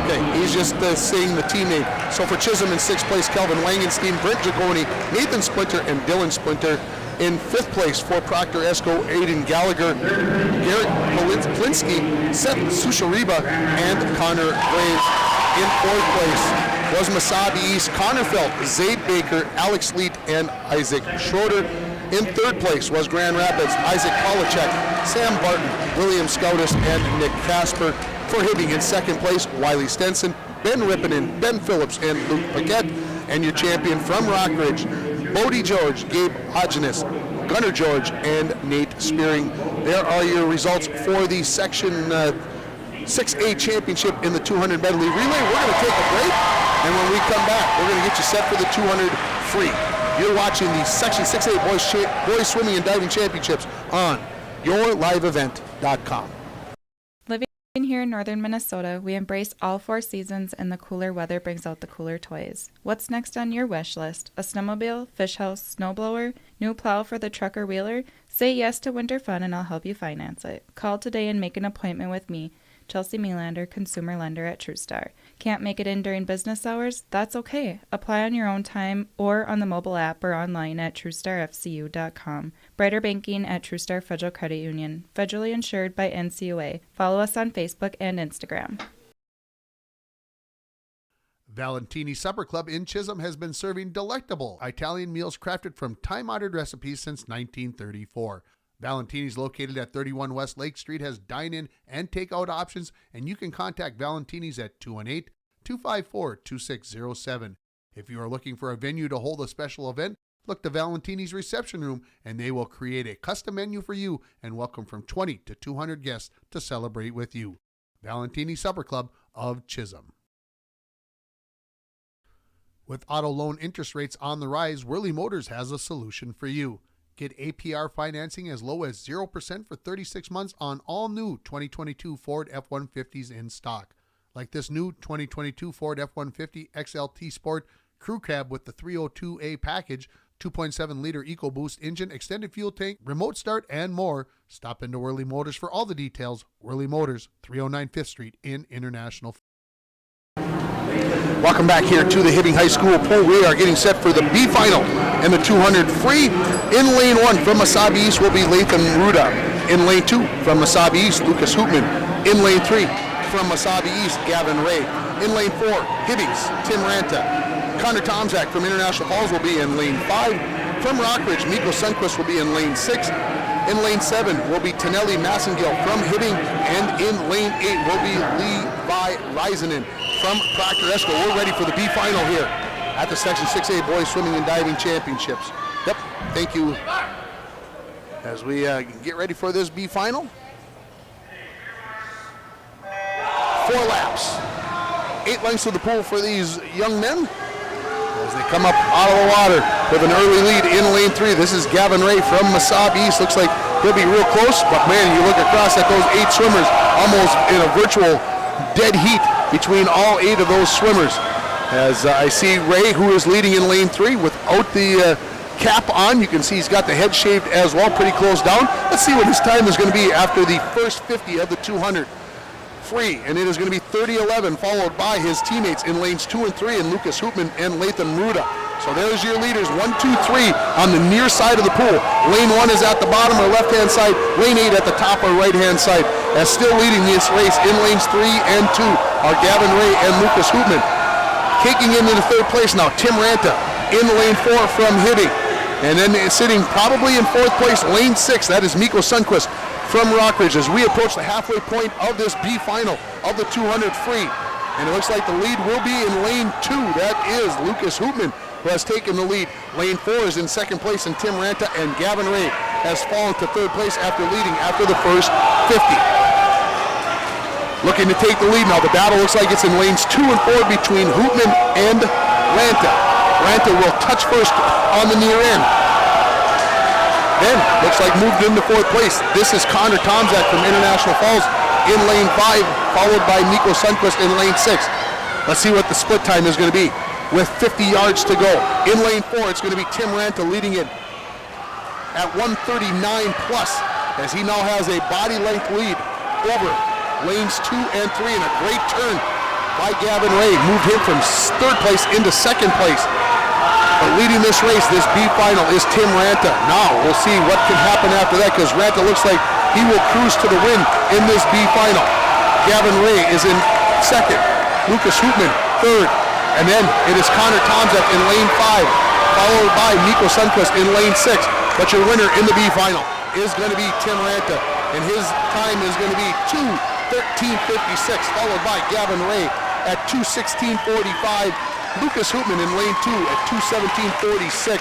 Okay, he's just saying the team name. So for Chisholm in 6th place, Kelvin Wangenstein, Brent Jagoni, Nathan Splinter, and Dylan Splinter. In 5th place for Proctor Esco, Aiden Gallagher, Garrett Polinsky, Seth Sushariba, and Connor Graves. In 4th place was Mesabi East, Connor Felt, Zaid Baker, Alex Leet, and Isaac Schroeder. In 3rd place was Grand Rapids, Isaac Polachek, Sam Barton, William Scoudis, and Nick Casper. For Hibbing in 2nd place, Wiley Stenson, Ben Rippinen, Ben Phillips, and Luke Paquette. And your champion from Rockridge, Bodie George, Gabe Hodgeness, Gunnar George, and Nate Spearing. There are your results for the Section 6A championship in the 200 medley relay. We're going to take a break, and when we come back, we're going to get you set for the 200 free. You're watching the Section 6A Boys Swimming and Diving Championships on yourliveevent.com. Here in northern Minnesota, we embrace all 4 seasons, and the cooler weather brings out the cooler toys. What's next on your wish list? A snowmobile, fish house, snowblower, new plow for the truck or wheeler? Say yes to winter fun and I'll help you finance it. Call today and make an appointment with me, Chelsea Melander, consumer lender at TrueStar. Can't make it in during business hours? That's okay. Apply on your own time or on the mobile app or online at TrueStarFCU.com. Brighter banking at TrueStar Federal Credit Union. Federally insured by NCUA. Follow us on Facebook and Instagram. Valentini Supper Club in Chisholm has been serving delectable Italian meals crafted from time-honored recipes since 1934. Valentini's, located at 31 West Lake Street, has dine-in and take-out options, and you can contact Valentini's at 218-254-2607. If you are looking for a venue to hold a special event, look to Valentini's reception room, and they will create a custom menu for you and welcome from 20 to 200 guests to celebrate with you. Valentini Supper Club of Chisholm. With auto loan interest rates on the rise, Worley Motors has a solution for you. Get APR financing as low as 0% for 36 months on all new 2022 Ford F-150s in stock. like this new 2022 Ford F-150 XLT Sport Crew Cab with the 302A package, 2.7-liter EcoBoost engine, extended fuel tank, remote start, and more. Stop into Whirly Motors for all the details. Whirly Motors, 309 5th Street in International. Welcome back here to the Hibbing High School pool. We are getting set for the B final in the 200 free. In lane 1 from Mesabi East will be Latham Ruda. In lane 2 from Mesabi East, Lucas Hoopman. In lane 3 from Mesabi East, Gavin Ray. In lane 4, Hibbings, Tim Ranta. Connor Tomczak from International Falls will be in lane 5. From Rockridge, Mikko Sundquist will be in lane 6. In lane 7 will be Tanelli Massengill from Hibbing. And in lane 8 will be Levi Reisanen from Proctor Esco. We're ready for the B final here at the Section 6A Boys Swimming and Diving Championships. Yep, thank you. As we get ready for this B final. 4 laps. 8 lengths of the pool for these young men as they come up out of the water with an early lead in lane 3. This is Gavin Ray from Mesabi East. Looks like he'll be real close, but man, you look across at those 8 swimmers, almost in a virtual dead heat between all 8 of those swimmers. As I see Ray, who is leading in lane 3 without the cap on. You can see he's got the head shaved as well, pretty close down. Let's see what his time is going to be after the first 50 of the 200 free, and it is going to be 30:11, followed by his teammates in lanes 2 and 3, and Lucas Hoopman and Latham Ruda. So there's your leaders, 1, 2, 3 on the near side of the pool. Lane 1 is at the bottom or left-hand side. Lane 8 at the top or right-hand side. As still leading this race in lanes 3 and 2 are Gavin Ray and Lucas Hoopman. Kicking into the 3rd place now, Tim Ranta in lane 4 from Hibbing. And then sitting probably in 4th place, lane 6, that is Mikko Sundquist from Rockridge as we approach the halfway point of this B final of the 200 free. And it looks like the lead will be in lane 2. That is Lucas Hoopman, who has taken the lead. Lane 4 is in 2nd place, and Tim Ranta and Gavin Ray has fallen to 3rd place after leading after the first 50. Looking to take the lead now. The battle looks like it's in lanes 2 and 4 between Hoopman and Ranta. Ranta will touch first on the near end. Then, looks like moved into 4th place. This is Connor Tomczak from International Falls in lane 5, followed by Mikko Sundquist in lane 6. Let's see what the split time is going to be with 50 yards to go. In lane 4, it's going to be Tim Ranta leading it at 139 plus, as he now has a body length lead over lanes 2 and 3, and a great turn by Gavin Ray. Moved him from 3rd place into 2nd place. But leading this race, this B final, is Tim Ranta. Now we'll see what can happen after that, because Ranta looks like he will cruise to the win in this B final. Gavin Ray is in 2nd, Lucas Hoopman 3rd, and then it is Connor Tomczak in lane 5, followed by Mikko Sundquist in lane 6. But your winner in the B final is going to be Tim Ranta, and his time is going to be 2:13:56, followed by Gavin Ray at 2:16:45. Lucas Hoopman in lane 2 at 2:17:46.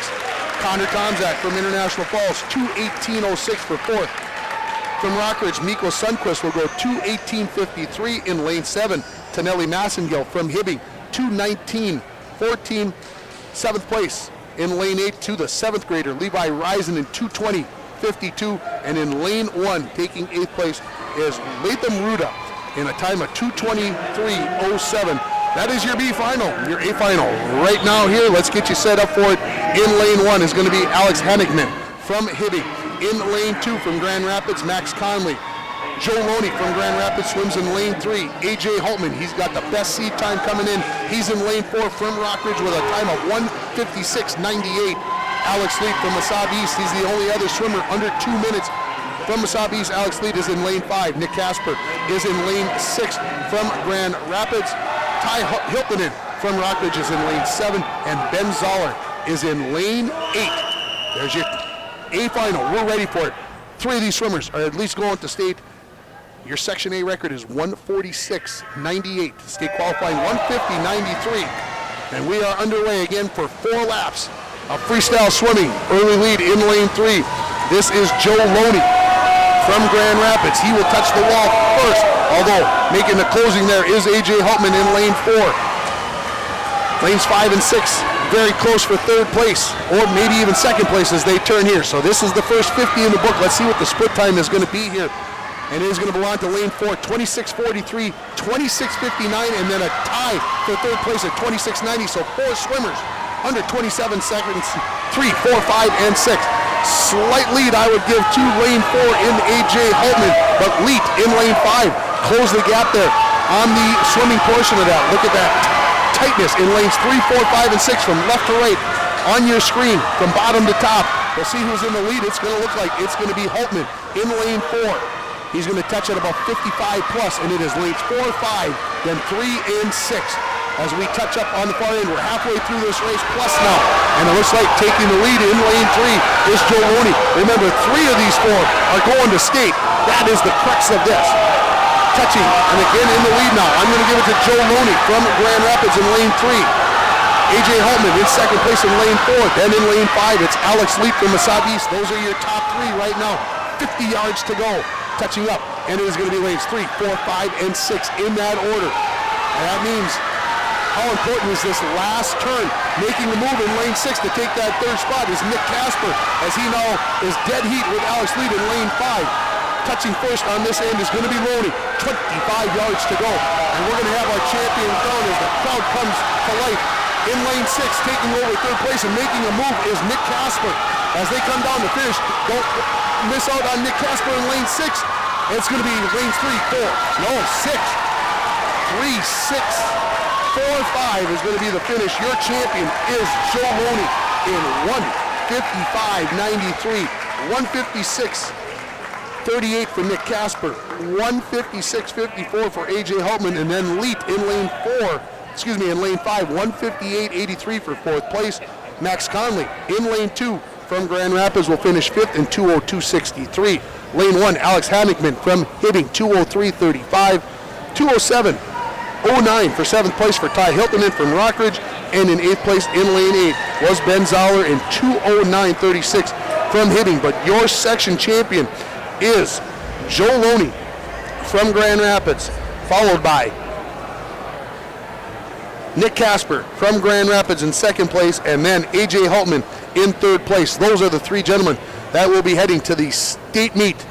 Connor Tomczak from International Falls, 2:18:06 for 4th. From Rockridge, Mikko Sundquist will go 2:18:53 in lane 7. Tanelli Massengill from Hibbing, 2:19:14. 7th place in lane 8 to the 7th grader, Levi Reisen in 2:20:52. And in lane 1, taking 8th place, is Latham Ruda in a time of 2:23:07. That is your B final, your A final. Right now here, let's get you set up for it. In lane 1 is going to be Alex Henigman from Hibbing. In lane 2 from Grand Rapids, Max Conley. Joe Loney from Grand Rapids swims in lane 3. AJ Altman, he's got the best seed time coming in. He's in lane 4 from Rockridge with a time of 1:56:98. Alex Leet from Mesabi East, he's the only other swimmer under 2 minutes. From Mesabi East, Alex Leet is in lane 5. Nick Casper is in lane 6 from Grand Rapids. Ty Hiltonen from Rockridge is in lane 7, and Ben Zoller is in lane 8. There's your A final. We're ready for it. 3 of these swimmers are at least going to state. Your Section A record is 1:46:98. State qualifying 1:50:93. And we are underway again for 4 laps of freestyle swimming. Early lead in lane 3. This is Joe Loney from Grand Rapids. He will touch the wall first, although making the closing there is AJ Hultman in lane 4. Lanes 5 and 6 very close for 3rd place, or maybe even 2nd place as they turn here. So this is the first 50 in the book. Let's see what the split time is going to be here and it is going to belong to lane 4, 26:43, 26:59, and then a tie for third place at 26:90. So 4 swimmers under 27 seconds, 3, 4, 5, and 6. Slight lead I would give to lane 4 in A.J. Altman, but Leet in lane 5 close the gap there on the swimming portion of that. Look at that tightness in lanes 3, 4, 5, and 6 from left to right on your screen from bottom to top. We'll see who's in the lead. It's going to look like it's going to be Altman in lane 4. He's going to touch at about 55 plus, and it is lanes 4, 5, then 3 and 6. As we touch up on the far end, we're halfway through this race plus now, and it looks like taking the lead in lane 3 is Joe Loney. Remember, 3 of these 4 are going to state. That is the crux of this. Touching, and again in the lead now. I'm going to give it to Joe Loney from Grand Rapids in lane 3. A.J. Altman in second place in lane 4. Then in lane 5, it's Alex Leap from Wasabi East. Those are your top 3 right now. 50 yards to go. Touching up, and it is going to be lanes 3, 4, 5, and 6 in that order. And that means how important is this last turn? Making the move in lane 6 to take that third spot is Nick Casper, as he now is dead heat with Alex Lead in lane 5. Touching first on this end is going to be Loney. 25 yards to go. And we're going to have our champion crowned as the crowd comes to life. In lane 6, taking over third place and making a move is Nick Casper. As they come down to finish, don't miss out on Nick Casper in lane 6. It's going to be lanes 3, 4, no, 6, 3, 6, 4, 5 is going to be the finish. Your champion is Joe Loney in 1:55.93, 1:56.38 for Nick Casper, 1:56.54 for A.J. Altman, and then Leet in lane 5, 1:58.83 for fourth place. Max Conley in lane 2 from Grand Rapids will finish 5th in 2:02.63. Lane 1, Alex Hannickman from Hibbing, 2:03.35. 2:07.09 for 7th place for Ty Hiltonen from Rockridge, and in 8th place in lane 8 was Ben Zoller in 2:09.36 from Hibbing. But your section champion is Joe Loney from Grand Rapids, followed by Nick Casper from Grand Rapids in 2nd place, and then A.J. Altman in 3rd place. Those are the 3 gentlemen that will be heading to the state meet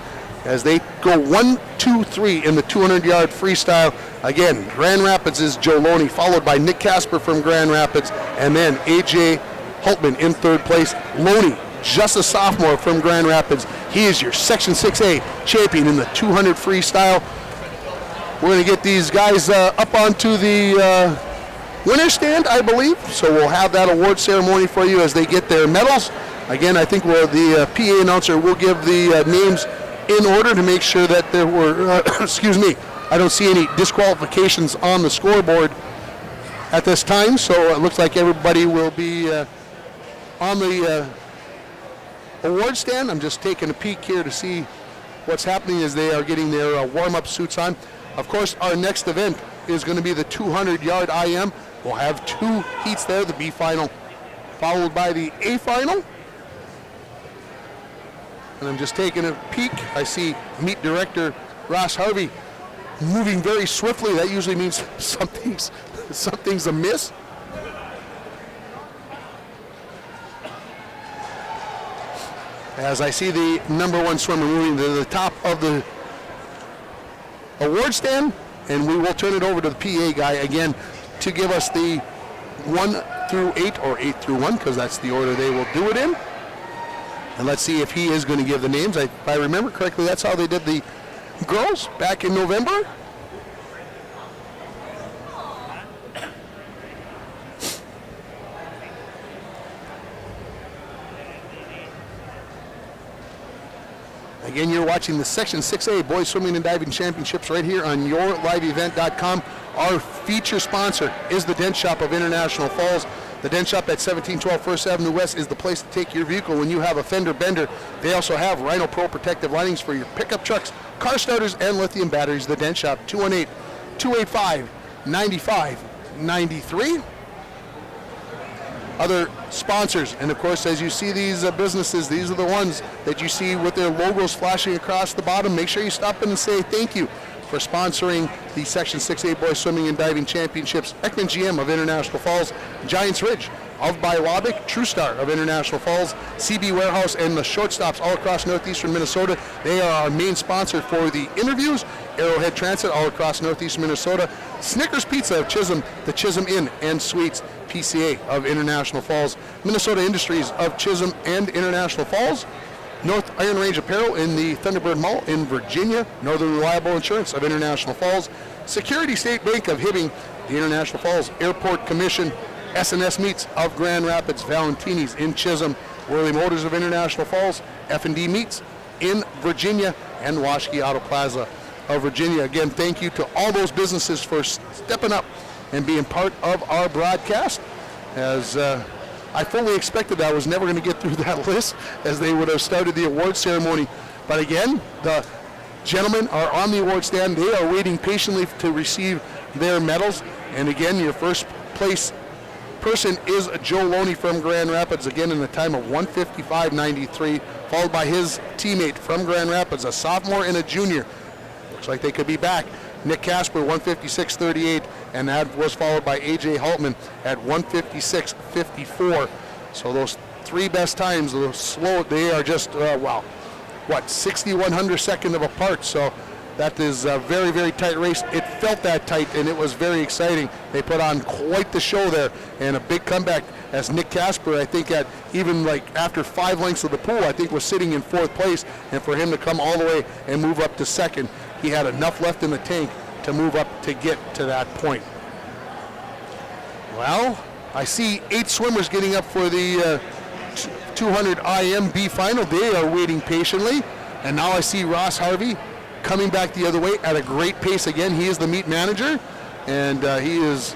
as they go 1, 2, 3 in the 200-yard freestyle. Again, Grand Rapids is Joe Loney, followed by Nick Casper from Grand Rapids, and then A.J. Altman in 3rd place. Loney, just a sophomore from Grand Rapids. He is your Section 6A champion in the 200 freestyle. We're going to get these guys up onto the winner stand, I believe. So we'll have that award ceremony for you as they get their medals. Again, I think the PA announcer will give the names in order to make sure that there were, excuse me, I don't see any disqualifications on the scoreboard at this time. So it looks like everybody will be on the award stand. I'm just taking a peek here to see what's happening as they are getting their warm-up suits on. Of course, our next event is going to be the 200-yard IM. We'll have 2 heats there, the B final followed by the A final. And I'm just taking a peek. I see meet director Ross Harvey moving very swiftly. That usually means something's amiss. As I see the number 1 swimmer moving to the top of the award stand, and we will turn it over to the PA guy again to give us the 1 through 8 or 8 through 1, because that's the order they will do it in. And let's see if he is going to give the names. If I remember correctly, that's how they did the girls back in November. Again, you're watching the Section 6A Boys Swimming and Diving Championships right here on yourliveevent.com. Our feature sponsor is the Dent Shop of International Falls. The Dent Shop at 1712 First Avenue West is the place to take your vehicle when you have a fender bender. They also have Rhino Pro protective linings for your pickup trucks, car starters, and lithium batteries. The Dent Shop, 218-285-9593. Other sponsors, and of course, as you see these businesses, these are the ones that you see with their logos flashing across the bottom. Make sure you stop in and say thank you for sponsoring the Section 6A Boys Swimming and Diving Championships. Ekman GM of International Falls, Giants Ridge, of Bilobic, True Star of International Falls, CB Warehouse, and the shortstops all across northeastern Minnesota. They are our main sponsor for the interviews. Arrowhead Transit all across northeastern Minnesota. Snickers Pizza of Chisholm, the Chisholm Inn and Suites, PCA of International Falls. Minnesota Industries of Chisholm and International Falls. North Iron Range Apparel in the Thunderbird Mall in Virginia. Northern Reliable Insurance of International Falls. Security State Bank of Hibbing, the International Falls Airport Commission. S&S Meats of Grand Rapids, Valentini's in Chisholm, Worley Motors of International Falls, F&D Meats in Virginia, and Washki Auto Plaza of Virginia. Again, thank you to all those businesses for stepping up and being part of our broadcast. As I fully expected I was never going to get through that list, as they would have started the award ceremony. But again, the gentlemen are on the award stand. They are waiting patiently to receive their medals. And again, your first place person is Joe Loney from Grand Rapids, again in a time of 1:55.93, followed by his teammate from Grand Rapids, a sophomore and a junior. Looks like they could be back. Nick Casper, 1:56.38, and that was followed by AJ Altman at 1:56.54. So those three best times, those slow, they are just, 60/100 of apart. So that is a very, very tight race. It felt that tight, and it was very exciting. They put on quite the show there, and a big comeback as Nick Casper, I think at even like after 5 lengths of the pool, I think was sitting in 4th place, and for him to come all the way and move up to 2nd, he had enough left in the tank to move up to get to that point. Well, I see 8 swimmers getting up for the 200 IMB final. They are waiting patiently, and now I see Ross Harvey coming back the other way at a great pace again. He is the meet manager, and he is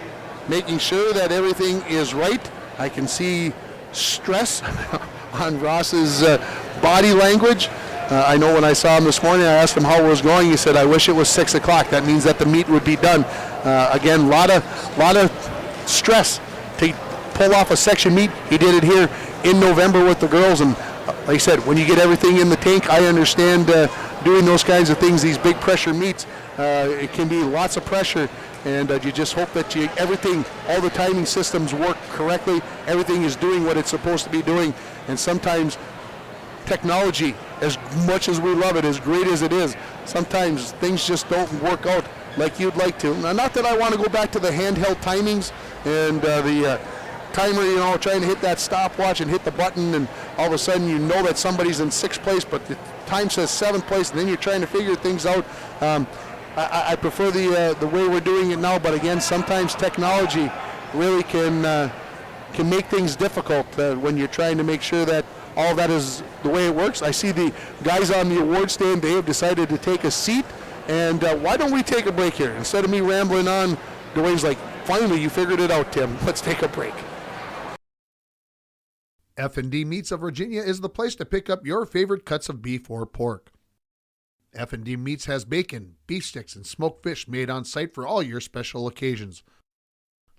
making sure that everything is right. I can see stress on Ross's body language. I know when I saw him this morning, I asked him how it was going. He said, "I wish it was 6 o'clock. That means that the meet would be done." Again, lot of stress to pull off a section meet. He did it here in November with the girls, and like I said, when you get everything in the tank, I understand doing those kinds of things, these big pressure meets, it can be lots of pressure, and you just hope that everything, all the timing systems work correctly, everything is doing what it's supposed to be doing, and sometimes technology, as much as we love it, as great as it is, sometimes things just don't work out like you'd like to. Now, not that I want to go back to the handheld timings and the timer, trying to hit that stopwatch and hit the button, and all of a sudden you know that somebody's in 6th place, but the time says 7th place, and then you're trying to figure things out. I prefer the way we're doing it now, but again, sometimes technology really can make things difficult when you're trying to make sure that all that is the way it works. I see the guys on the award stand, they have decided to take a seat, and why don't we take a break here? Instead of me rambling on, Dwayne's like, "Finally, you figured it out, Tim. Let's take a break." F&D Meats of Virginia is the place to pick up your favorite cuts of beef or pork. F&D Meats has bacon, beef sticks, and smoked fish made on site for all your special occasions.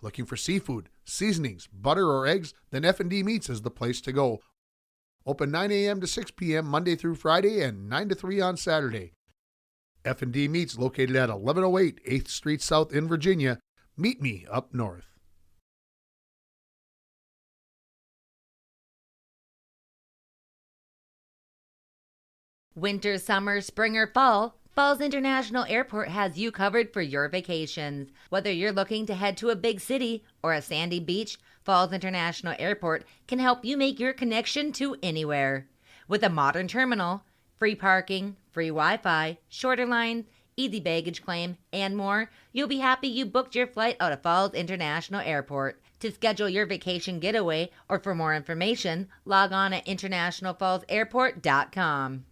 Looking for seafood, seasonings, butter, or eggs? Then F&D Meats is the place to go. Open 9 a.m. to 6 p.m. Monday through Friday and 9 to 3 on Saturday. F&D Meats located at 1108 8th Street South in Virginia. Meet me up north. Winter, summer, spring, or fall, Falls International Airport has you covered for your vacations. Whether you're looking to head to a big city or a sandy beach, Falls International Airport can help you make your connection to anywhere. With a modern terminal, free parking, free Wi-Fi, shorter lines, easy baggage claim, and more, you'll be happy you booked your flight out of Falls International Airport. To schedule your vacation getaway or for more information, log on at internationalfallsairport.com.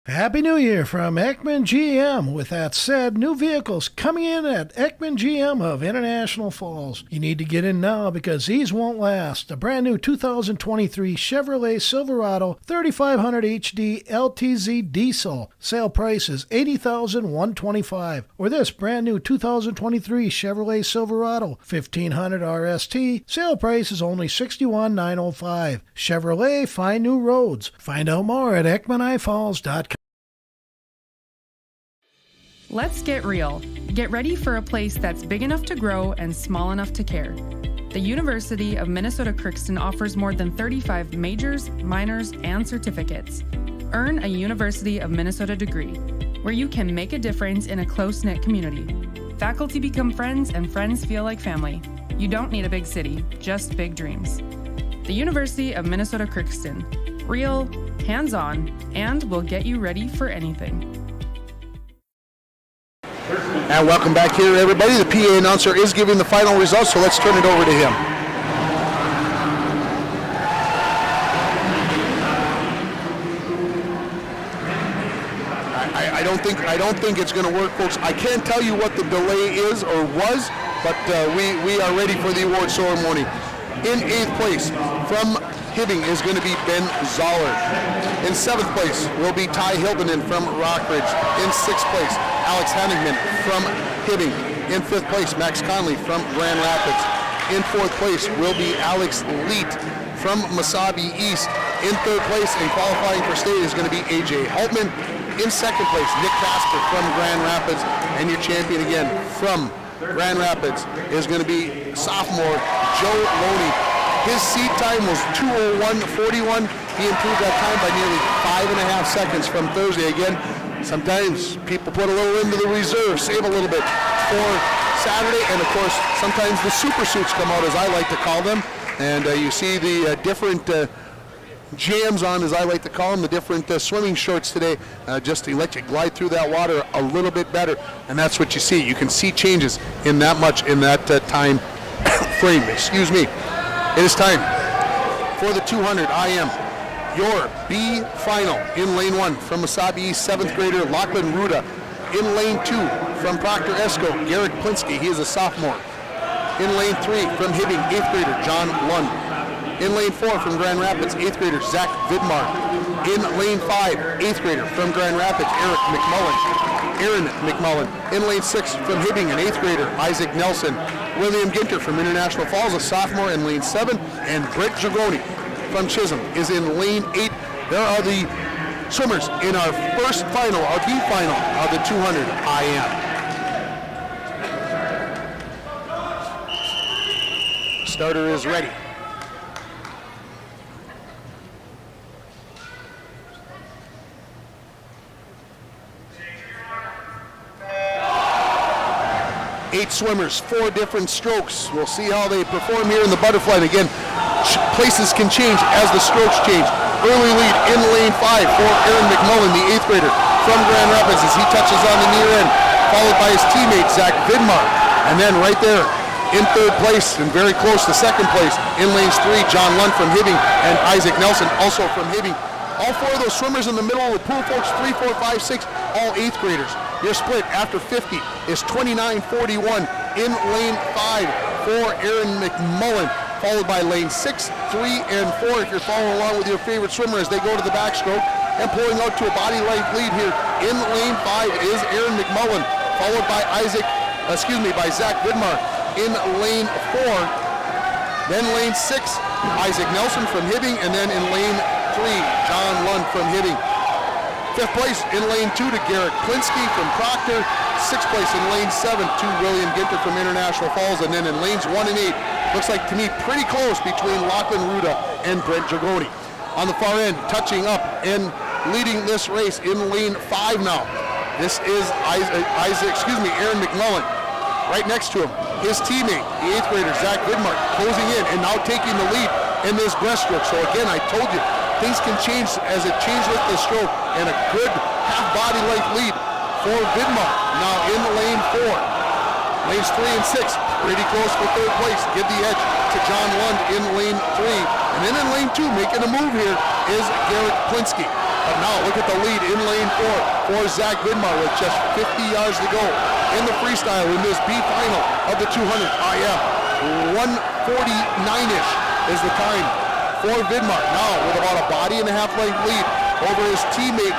Happy New Year from Ekman GM. With that said, new vehicles coming in at Ekman GM of International Falls. You need to get in now because these won't last. A brand new 2023 Chevrolet Silverado 3500 HD LTZ diesel. Sale price is $80,125. Or this brand new 2023 Chevrolet Silverado 1500 RST. Sale price is only $61,905. Chevrolet, find new roads. Find out more at EkmanIFalls.com. Let's get real. Get ready for a place that's big enough to grow and small enough to care. The University of Minnesota Crookston offers more than 35 majors, minors, and certificates. Earn a University of Minnesota degree, where you can make a difference in a close-knit community. Faculty become friends, and friends feel like family. You don't need a big city, just big dreams. The University of Minnesota Crookston. Real, hands-on, and will get you ready for anything. And welcome back here, everybody. The PA announcer is giving the final results, so let's turn it over to him. I don't think it's going to work, folks. I can't tell you what the delay is or was, but we are ready for the award ceremony. In 8th place from Hibbing is going to be Ben Zoller. In 7th place will be Ty Hilbinen from Rockridge. In 6th place, Alex Hannigman from Hibbing. In 5th place, Max Conley from Grand Rapids. In 4th place will be Alex Leet from Mesabi East. In 3rd place and qualifying for state is going to be AJ Altman. In 2nd place, Nick Casper from Grand Rapids. And your champion again from Grand Rapids is going to be sophomore Joe Loney. His seed time was 2:01.41. He improved that time by nearly 5.5 seconds from Thursday. Again, sometimes people put a little into the reserve, save a little bit for Saturday, and of course, sometimes the super suits come out, as I like to call them, and you see the different jams on, as I like to call them, the different swimming shorts today, just to let you glide through that water a little bit better, and that's what you see. You can see changes in that much in that time frame. Excuse me. It is time for the 200 IM. Your B final in lane 1 from Mesabi East, 7th grader Lachlan Ruda. In lane 2 from Proctor Esco, Garrett Plinsky, he is a sophomore. In lane 3 from Hibbing, 8th grader John Lund. In lane 4 from Grand Rapids, 8th grader Zach Vidmar. In lane 5, 8th grader from Grand Rapids, Aaron McMullen. In lane 6 from Hibbing, an 8th grader, Isaac Nelson. William Ginter from International Falls, a sophomore in lane 7. And Brett Dragoni from Chisholm is in lane 8. There are the swimmers in our first final, our B final of the 200 IM. Starter is ready. Eight swimmers, 4 different strokes. We'll see how they perform here in the butterfly. And again, places can change as the strokes change. Early lead in lane 5 for Aaron McMullen, the 8th grader from Grand Rapids, as he touches on the near end, followed by his teammate Zach Vidmar. And then right there in 3rd place and very close to 2nd place in lanes 3, John Lund from Hibbing and Isaac Nelson also from Hibbing. All 4 of those swimmers in the middle of the pool, folks, 3, 4, 5, 6, all 8th graders. Your split after 50 is 29:41 in lane 5 for Aaron McMullen, followed by lane 6, 3, and 4 if you're following along with your favorite swimmer as they go to the backstroke. And pulling out to a body length lead here in lane 5 is Aaron McMullen, followed by by Zach Vidmar in lane 4. Then lane 6, Isaac Nelson from Hibbing, and then in lane 3, John Lund from Hibbing. 5th place in lane 2 to Garrett Plinsky from Proctor. 6th place in lane 7 to William Ginter from International Falls. And then in lanes 1 and 8, looks like to me pretty close between Lachlan Ruda and Brent Dragoni. On the far end, touching up and leading this race in lane 5 now. This is Aaron McMullen. Right next to him, his teammate, the 8th grader, Zach Vidmar, closing in and now taking the lead in this breaststroke. So again, I told you, things can change as it changed with the stroke, and a good half body length lead for Vidmar. Now in lane 4. Lanes 3 and 6, pretty close for 3rd place. Give the edge to John Lund in lane 3. And then in lane 2, making a move here, is Garrett Plinsky. But now look at the lead in lane 4 for Zach Vidmar with just 50 yards to go in the freestyle in this B final of the 200 IM. 1:49-ish is the time for Vidmar. Now with about a body and a half length lead over his teammate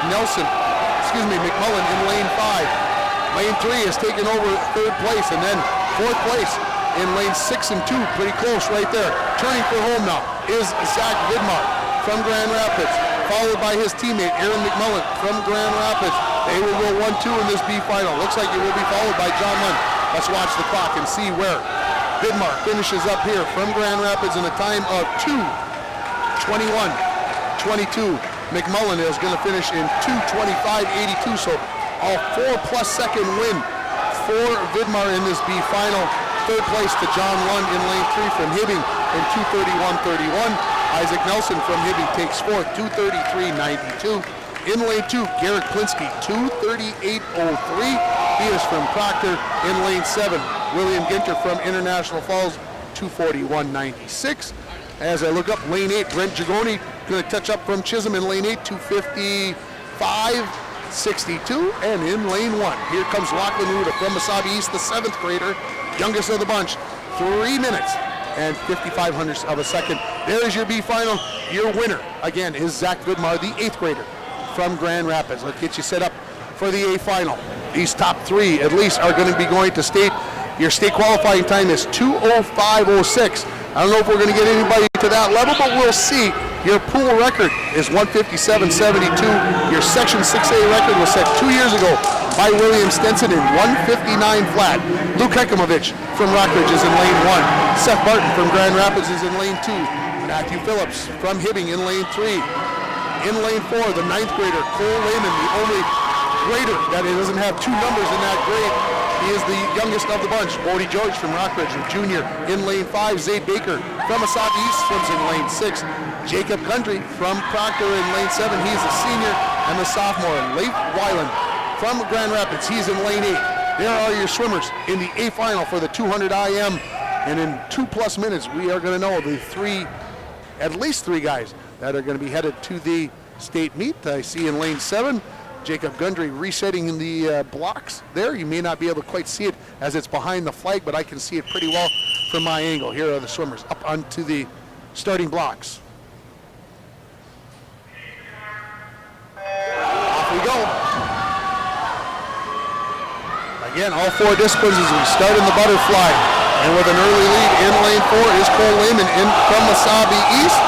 McMullen in lane 5. Lane 3 has taken over 3rd place, and then 4th place in lane 6 and 2, pretty close right there. Turning for home now is Zach Vidmar from Grand Rapids, followed by his teammate Aaron McMullen from Grand Rapids. They will go 1-2 in this B final. Looks like it will be followed by John Lund. Let's watch the clock and see where Vidmar finishes up here from Grand Rapids in a time of 2:21.22. McMullen is going to finish in 2:25.82, so a 4+ second win for Vidmar in this B final. Third place to John Lund in lane 3 from Hibbing in 2:31.31. Isaac Nelson from Hibbing takes fourth, 2:33.92. In lane 2, Garrett Klinsky, 2:38.03. He is from Proctor. In lane 7, William Ginter from International Falls, 2:41.96. As I look up lane 8, Brent Gigoni going to touch up from Chisholm in lane 8, 2:55.62. And in lane 1, here comes Lachlan Ruda from Mesabi East, the 7th grader, youngest of the bunch, 3 minutes and 55 hundredths of a second. There is your B final. Your winner, again, is Zach Vidmar, the 8th grader from Grand Rapids. Let's get you set up for the A final. These top 3 at least are going to be going to state. Your state qualifying time is 2:05.06. I don't know if we're going to get anybody to that level, but we'll see. Your pool record is 157.72. Your Section 6A record was set 2 years ago by William Stenson in 159 flat. Luke Hekimovich from Rockridge is in lane 1. Seth Barton from Grand Rapids is in lane 2. Matthew Phillips from Hibbing in lane 3. In lane 4, the 9th grader, Cole Lehman, the only grader that doesn't have 2 numbers in that grade. He is the youngest of the bunch. Bodie George from Rockridge, a junior. In lane 5, Zayd Baker from Mesabi East swims in lane 6. Jacob Gundry from Proctor in lane 7. He's a senior. And the sophomore, Leif Weiland from Grand Rapids. He's in lane 8. There are your swimmers in the A final for the 200 IM. And in 2+ minutes, we are going to know the at least three guys that are going to be headed to the state meet. I see in lane 7, Jacob Gundry resetting in the blocks there. You may not be able to quite see it as it's behind the flag, but I can see it pretty well from my angle. Here are the swimmers up onto the starting blocks. Off we go. Again, all 4 disciplines as we start in the butterfly. And with an early lead in lane 4 is Cole Lehman in from Mesabi East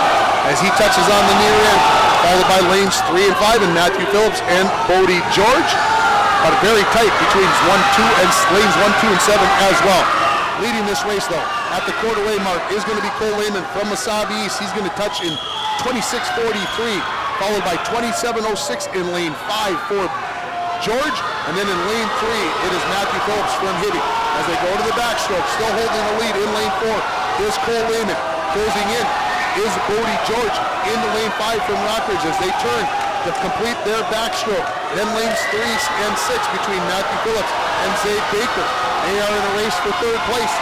as he touches on the near end, followed by lanes 3 and 5 and Matthew Phillips and Bodie George. But very tight between lanes 1, 2, and 7 as well. Leading this race though, at the quarter-way mark is going to be Cole Lehman from Mesabi East. He's going to touch in 26.43, followed by 27.06 in lane 5 for George. And then in lane 3, it is Matthew Phillips from Hibbing. As they go to the backstroke, still holding the lead in lane 4 is Cole Lehman. Closing in is Bodie George into lane 5 from Rockridge as they turn to complete their backstroke. Then lanes 3 and 6 between Matthew Phillips and Zayd Baker. They are in a race for 3rd place.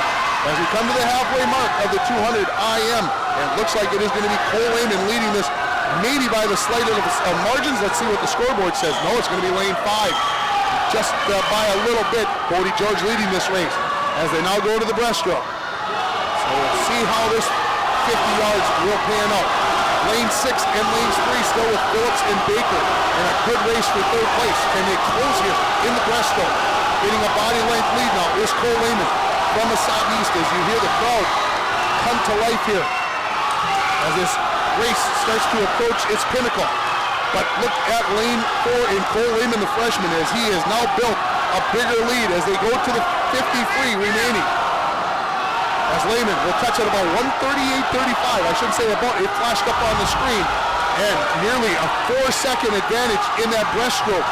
As we come to the halfway mark of the 200 IM, and it looks like it is going to be Cole Lehman leading this maybe by the slightest of margins. Let's see what the scoreboard says. No, it's going to be lane 5. Just by a little bit, Bodie George leading this race as they now go to the breaststroke. So we'll see how this 50 yards will pan out. Lane 6 and lanes 3 still with Phillips and Baker in a good race for 3rd place. Can they close here in the breaststroke? Getting a body length lead now is Cole Lehman from Mesabi East as you hear the crowd come to life here as this race starts to approach its pinnacle. But look at lane 4 in Cole Lehman, the freshman, as he has now built a bigger lead as they go to the 53 remaining. As Lehman will touch at about 138.35. I shouldn't say about, it flashed up on the screen. And nearly a 4-second advantage in that breaststroke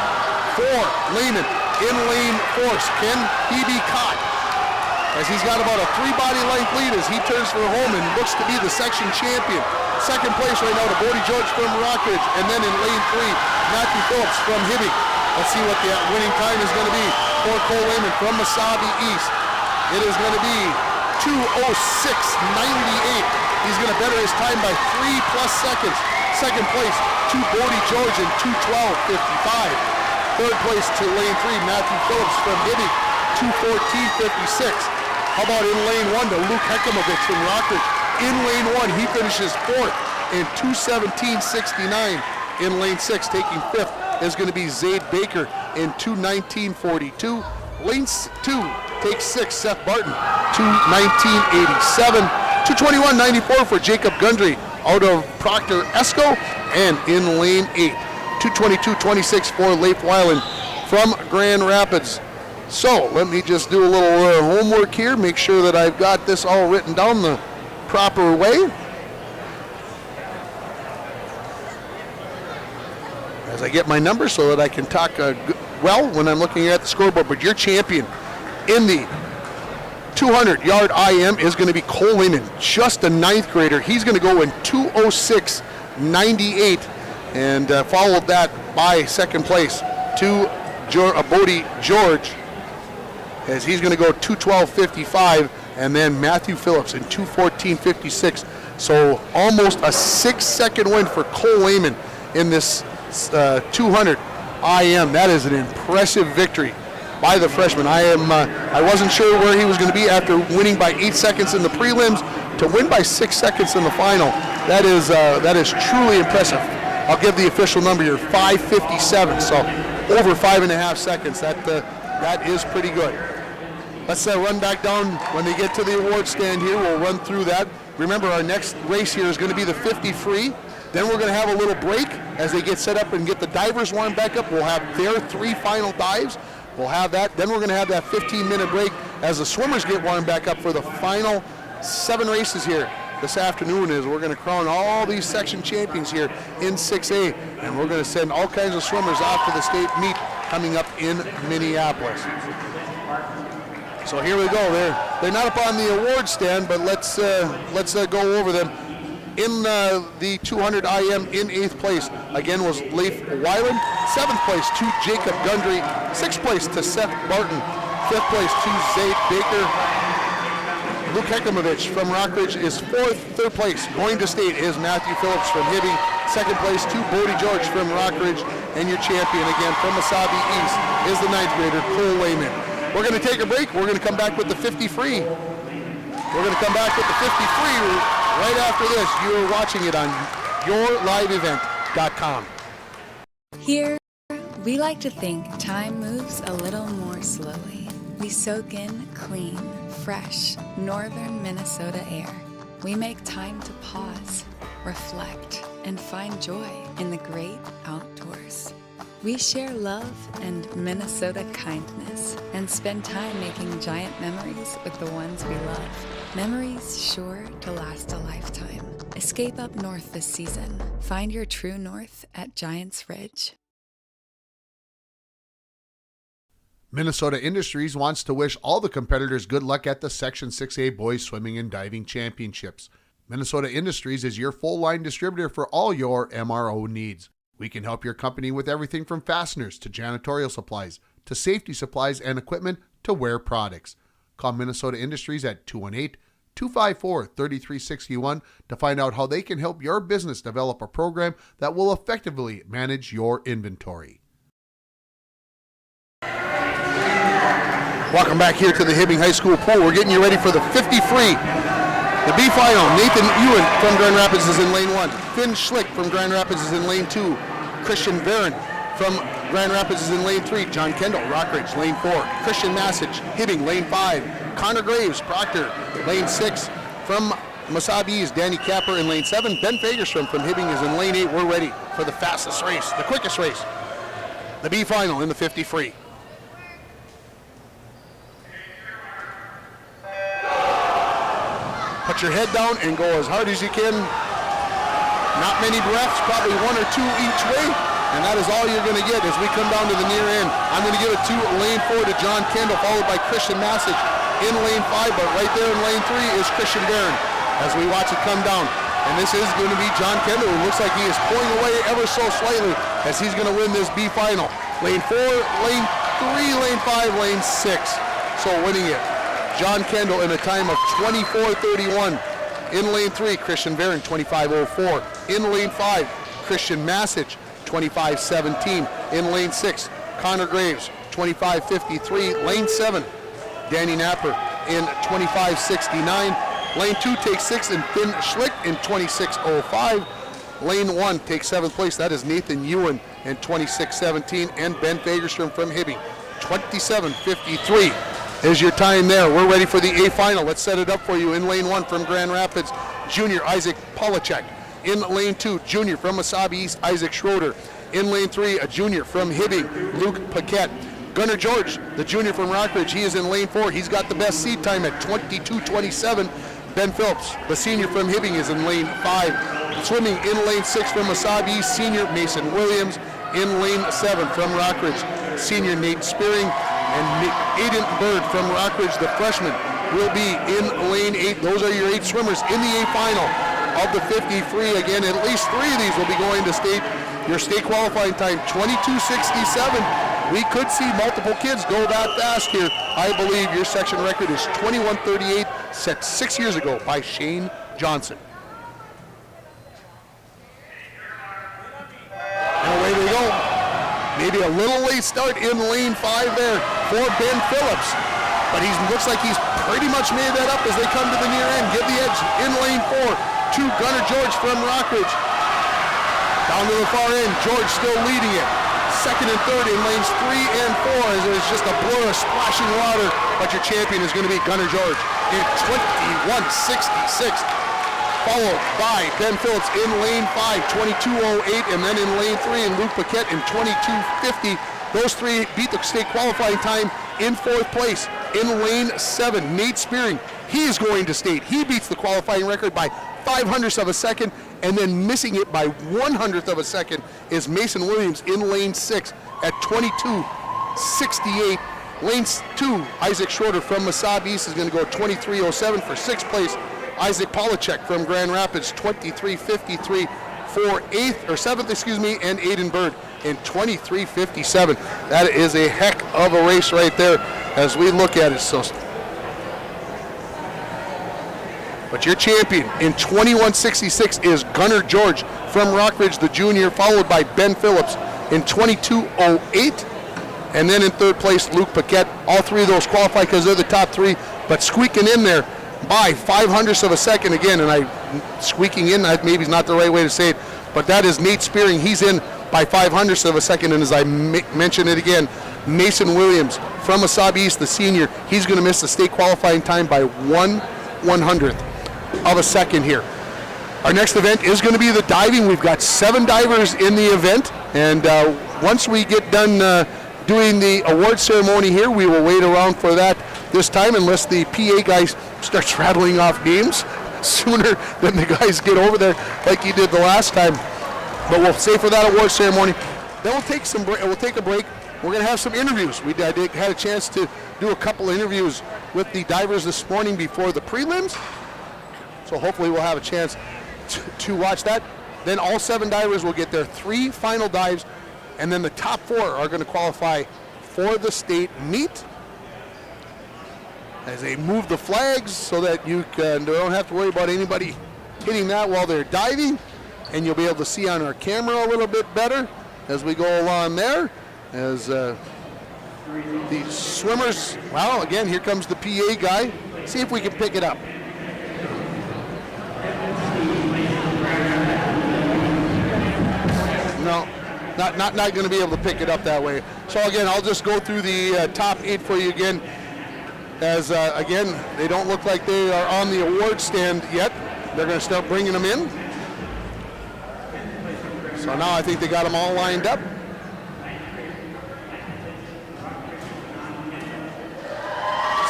for Lehman in lane 4. Can he be caught? As he's got about a 3 body length lead as he turns for home and looks to be the section champion. 2nd place right now to Bodie George from Rockridge, and then in lane 3, Matthew Phillips from Hibbing. Let's see what the winning time is going to be for Cole Lehman from Mesabi East. It is going to be 2:06.98. He's going to better his time by 3+ seconds. 2nd place to Bodie George in 2:12.55. 3rd place to lane 3, Matthew Phillips from Hibbing, 2:14.56. How about in lane 1 to Luke Hekimovich from Rockridge? In lane 1, he finishes 4th in 2:17.69. In lane 6, taking 5th, is going to be Zayd Baker in 2:19.42. Lane 2 takes 6th, Seth Barton, 2:19.87. 2:21.94 for Jacob Gundry out of Proctor Esco. And in lane 8, 2:22.26 for Leif Weiland from Grand Rapids. So let me just do a little homework here, make sure that I've got this all written down the proper way. As I get my numbers so that I can talk well when I'm looking at the scoreboard. But your champion in the 200-yard IM is going to be Cole Lehman, just a ninth grader. He's going to go in 2:06.98, and followed that by second place to Bodie George, as he's going to go 2:12.55, and then Matthew Phillips in 2:14.56. So almost a 6-second win for Cole Lehman in this 200 IM. That is an impressive victory by the freshman. I wasn't sure where he was going to be after winning by 8 seconds in the prelims to win by 6 seconds in the final. That is truly impressive. I'll give the official number here, 5:57. So over 5.5 seconds. That is pretty good. Let's run back down when they get to the award stand here. We'll run through that. Remember, our next race here is going to be the 50 free. Then we're going to have a little break as they get set up and get the divers warmed back up. We'll have their 3 final dives. We'll have that. Then we're going to have that 15-minute break as the swimmers get warmed back up for the final 7 races here this afternoon. As we're going to crown all these section champions here in 6A, and we're going to send all kinds of swimmers off to the state meet coming up in Minneapolis. So here we go. They're not up on the award stand, but let's go over them. In the 200 IM in 8th place, again, was Leif Weiland. 7th place to Jacob Gundry. 6th place to Seth Barton. 5th place to Zaid Baker. Luke Hecklemovich from Rockridge is 4th. 3rd place, going to state, is Matthew Phillips from Hibbing. 2nd place to Bodie George from Rockridge. And your champion, again, from Mesabi East, is the 9th grader, Cole Lehman. We're going to take a break. We're going to come back with the 50 free. We're going to come back with the 50 free right after this. You're watching it on yourliveevent.com. Here, we like to think time moves a little more slowly. We soak in clean, fresh, northern Minnesota air. We make time to pause, reflect, and find joy in the great outdoors. We share love and Minnesota kindness and spend time making giant memories with the ones we love. Memories sure to last a lifetime. Escape up north this season. Find your true north at Giants Ridge. Minnesota Industries wants to wish all the competitors good luck at the Section 6A Boys Swimming and Diving Championships. Minnesota Industries is your full-line distributor for all your MRO needs. We can help your company with everything from fasteners to janitorial supplies to safety supplies and equipment to wear products. Call Minnesota Industries at 218-254-3361 to find out how they can help your business develop a program that will effectively manage your inventory. Welcome back here to the Hibbing High School pool. We're getting you ready for the 50 free. The B final, Nathan Ewan from Grand Rapids is in lane 1. Finn Schlick from Grand Rapids is in lane 2. Christian Barron from Grand Rapids is in lane 3. John Kendall, Rockridge, lane 4. Christian Massage, Hibbing, lane 5. Connor Graves, Proctor, lane 6. From Mesabi East, Danny Capper in lane 7. Ben Fagerstrom from Hibbing is in lane 8. We're ready for the fastest race, the quickest race. The B final in the 50 free. Put your head down and go as hard as you can. Not many breaths, probably 1 or 2 each way, and that is all you're going to get as we come down to the near end. I'm going to give it to lane 4 to John Kendall, followed by Christian Massage in lane 5, but right there in lane 3 is Christian Barron as we watch it come down. And this is going to be John Kendall, who looks like he is pulling away ever so slightly as he's going to win this B final. Lane 4, lane 3, lane 5, lane 6. So winning it, John Kendall in a time of 24:31. In lane 3, Christian Barron, 25:04. In lane 5, Christian Massage, 25:17. In lane 6, Connor Graves, 25:53. Lane 7, Danny Napper in 25:69. Lane 2 takes 6th and Finn Schlick in 26:05. Lane 1 takes 7th place. That is Nathan Ewan in 26:17. And Ben Fagerstrom from Hibbing, 27:53. Is your time there. We're ready for the A final. Let's set it up for you. In lane 1 from Grand Rapids, junior Isaac Polachek. In lane 2, junior from Mesabi East, Isaac Schroeder. In lane 3, a junior from Hibbing, Luke Paquette. Gunnar George, the junior from Rockridge, he is in lane 4. He's got the best seed time at 22:27. Ben Phillips, the senior from Hibbing, is in lane 5. Swimming in lane 6 from Wasabi, senior Mason Williams. In lane 7 from Rockridge, senior Nate Spearing. And Aiden Bird from Rockridge, the freshman, will be in lane 8. Those are your 8 swimmers in the A final of the 50 free. Again, at least 3 of these will be going to state. Your state qualifying time, 22:67. We could see multiple kids go that fast here. I believe your section record is 21:38, set 6 years ago by Shane Johnson. And away they go. Maybe a little late start in lane 5 there for Ben Phillips. But he looks like he's pretty much made that up as they come to the near end. Give the edge in lane 4 to Gunnar George from Rockridge. Down to the far end, George still leading it. Second and third in lanes 3 and 4 as there's just a blur of splashing water. But your champion is going to be Gunnar George in 21:66. Followed by Ben Phillips in lane 5, 22:08, and then in lane 3, and Luke Paquette in 22:50. Those 3 beat the state qualifying time in 4th place. In lane 7, Nate Spearing, he is going to state. He beats the qualifying record by 0.05 of a second, and then missing it by 1/100th of a second is Mason Williams in lane 6 at 22:68. Lane 2, Isaac Schroeder from Masab East is going to go 23:07 for 6th place. Isaac Polachek from Grand Rapids, 23:53 for 7th, and Aiden Bird in 23:57. That is a heck of a race right there as we look at it. But your champion in 21:66 is Gunnar George from Rockridge, the junior, followed by Ben Phillips in 22:08. And then in 3rd place, Luke Paquette. All 3 of those qualify because they're the top 3, but squeaking in there by 0.05 of a second again, and squeaking in, maybe is not the right way to say it, but that is Nate Spearing. He's in by 0.05 of a second, and as I mention it again, Mason Williams from Wasabi East, the senior, he's going to miss the state qualifying time by 1/100th of a second here. Our next event is going to be the diving. We've got 7 divers in the event, and once we get done doing the award ceremony here, we will wait around for that this time unless the PA guys starts rattling off names sooner than the guys get over there like he did the last time. But we'll save for that award ceremony. Then we'll take a break. We're going to have some interviews. We had a chance to do a couple interviews with the divers this morning before the prelims. So hopefully we'll have a chance to watch that. Then all 7 divers will get their 3 final dives, and then the top 4 are going to qualify for the state meet as they move the flags so that you don't have to worry about anybody hitting that while they're diving, and you'll be able to see on our camera a little bit better as we go along there. As the swimmers, well, again, here comes the PA guy. See if we can pick it up. No, not going to be able to pick it up that way. So again, I'll just go through the top 8 for you again. As again, they don't look like they are on the award stand yet. They're going to start bringing them in. So now I think they got them all lined up.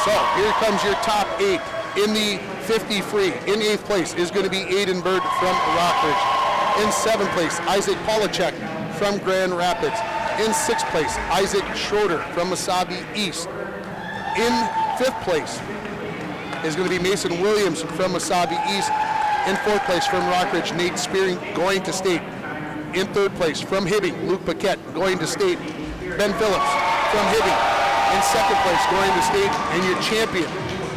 So here comes your top 8 in the 50 free. In 8th place is going to be Aiden Bird from Rockridge. In 7th place, Isaac Polachek from Grand Rapids. In 6th place, Isaac Schroeder from Wasabi East. In 5th place is going to be Mason Williams from Wasabi East. In 4th place from Rockridge, Nate Spearing going to state. In 3rd place from Hibbing, Luke Paquette going to state. Ben Phillips from Hibbing in 2nd place going to state. And your champion,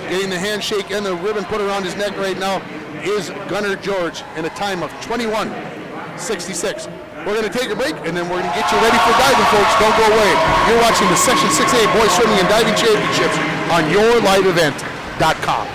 getting the handshake and the ribbon put around his neck right now, is Gunnar George in a time of 21:66. We're going to take a break, and then we're going to get you ready for diving, folks. Don't go away. You're watching the Section 6A Boys Swimming and Diving Championships on YourLiveEvent.com.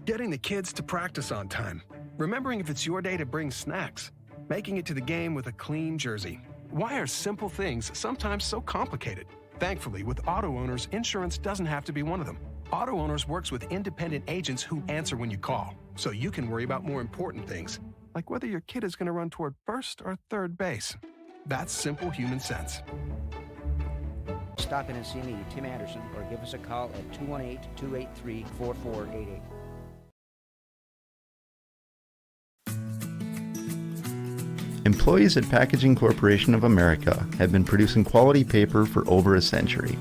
Getting the kids to practice on time. Remembering if it's your day to bring snacks. Making it to the game with a clean jersey. Why are simple things sometimes so complicated? Thankfully, with auto owners, insurance doesn't have to be one of them. Auto Owners works with independent agents who answer when you call, so you can worry about more important things, like whether your kid is going to run toward first or third base. That's simple human sense. stop in and see me, Tim Anderson, or give us a call at 218-283-4488. Employees at Packaging Corporation of America have been producing quality paper for over a century.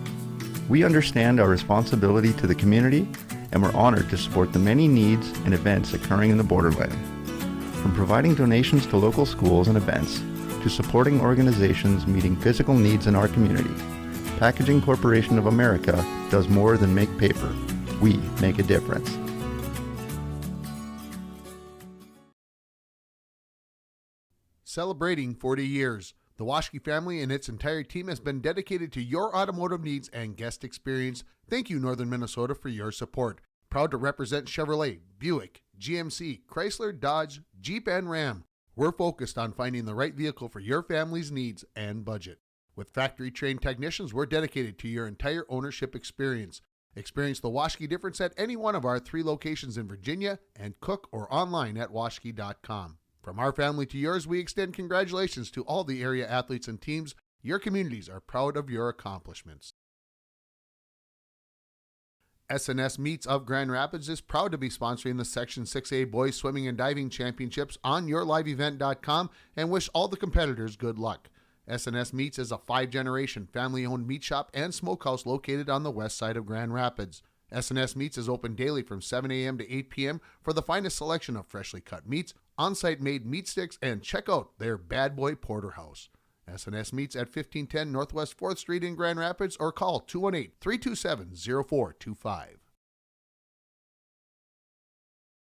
We understand our responsibility to the community, and we're honored to support the many needs and events occurring in the borderland. From providing donations to local schools and events, to supporting organizations meeting physical needs in our community, Packaging Corporation of America does more than make paper. We make a difference. Celebrating 40 years, the Waschke family and its entire team has been dedicated to your automotive needs and guest experience. Thank you, Northern Minnesota, for your support. Proud to represent Chevrolet, Buick, GMC, Chrysler, Dodge, Jeep, and Ram. We're focused on finding the right vehicle for your family's needs and budget. With factory-trained technicians, we're dedicated to your entire ownership experience. Experience the Waschke difference at any one of our 3 locations in Virginia and cook or online at waschke.com. From our family to yours, we extend congratulations to all the area athletes and teams. Your communities are proud of your accomplishments. SNS Meets of Grand Rapids is proud to be sponsoring the Section 6A Boys Swimming and Diving Championships on yourliveevent.com and wish all the competitors good luck. SNS Meats is a 5-generation family-owned meat shop and smokehouse located on the west side of Grand Rapids. SNS Meats is open daily from 7 a.m. to 8 p.m. for the finest selection of freshly cut meats, on-site made meat sticks, and check out their Bad Boy Porterhouse. SNS Meats at 1510 Northwest 4th Street in Grand Rapids or call 218-327-0425.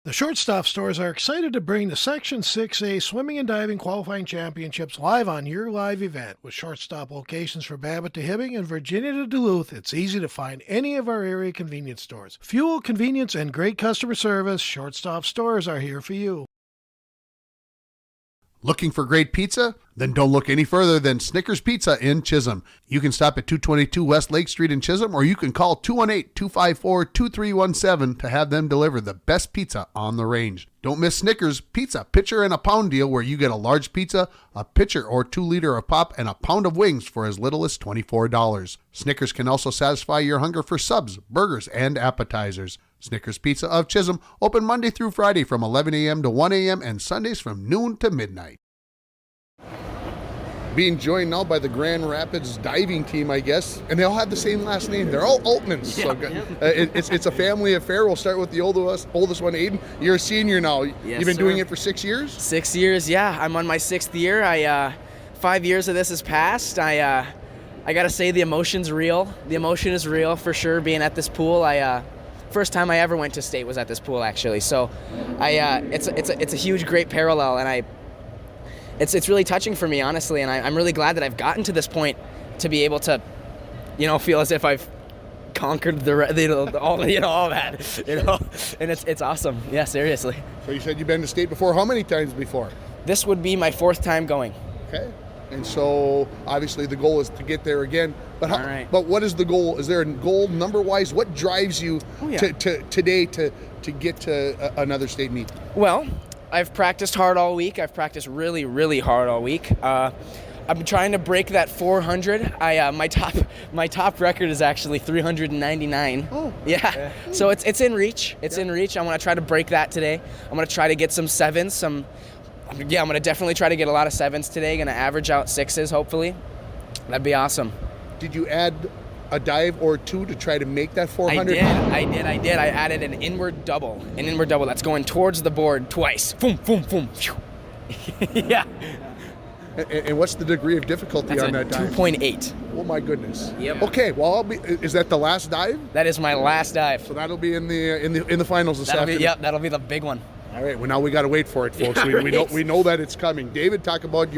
The Shortstop stores are excited to bring the Section 6A Swimming and Diving Qualifying Championships live on your live event. With Shortstop locations for Babbitt to Hibbing and Virginia to Duluth, it's easy to find any of our area convenience stores. Fuel, convenience, and great customer service, Shortstop stores are here for you. Looking for great pizza? Then don't look any further than Snickers Pizza in Chisholm. You can stop at 222 West Lake Street in Chisholm, or you can call 218-254-2317 to have them deliver the best pizza on the range. Don't miss Snickers Pizza Pitcher and a Pound deal, where you get a large pizza, a pitcher or 2-liter of pop, and a pound of wings for as little as $24. Snickers can also satisfy your hunger for subs, burgers, and appetizers. Snickers Pizza of Chisholm, open Monday through Friday from 11 a.m. to 1 a.m. and Sundays from noon to midnight. Being joined now by the Grand Rapids diving team, I guess, and they all have the same last name. They're all Altmans. Yeah. So it's a family affair. We'll start with the oldest one, Aiden. You're a senior now. Yes, You've been doing it for 6 years? 6 years, yeah. I'm on my 6th year. 5 years of this has passed. I gotta say the emotion's real. The emotion is real for sure. Being at this pool, first time I ever went to state was at this pool actually. So, it's a huge, great parallel, and it's really touching for me, honestly. And I'm really glad that I've gotten to this point to be able to, feel as if I've conquered all that, and it's awesome. Yeah, seriously. So you said you've been to state before. How many times before? This would be my 4th time going. Okay. And so obviously the goal is to get there again. But All right. But what is the goal? Is there a goal number-wise? What drives you today to get to another state meet? Well, I've practiced hard all week. I've practiced really, really hard all week. I'm trying to break that 400. My top record is actually 399. Oh. Yeah. So it's in reach. It's in reach. I'm gonna try to break that today. I'm gonna try to get some 7s. I'm gonna definitely try to get a lot of 7s today. Gonna average out 6s, hopefully. That'd be awesome. Did you add a dive or two to try to make that 400? I did. I added an inward double. That's going towards the board twice. Boom, boom, boom. Yeah. And what's the degree of difficulty on that dive? 2.8. Oh my goodness. Yep. Okay. Well, is that the last dive? That is my last dive. So that'll be in the finals this afternoon. Yep. That'll be the big one. All right. Well, now we got to wait for it, folks. Yeah, we know that it's coming. David, talk about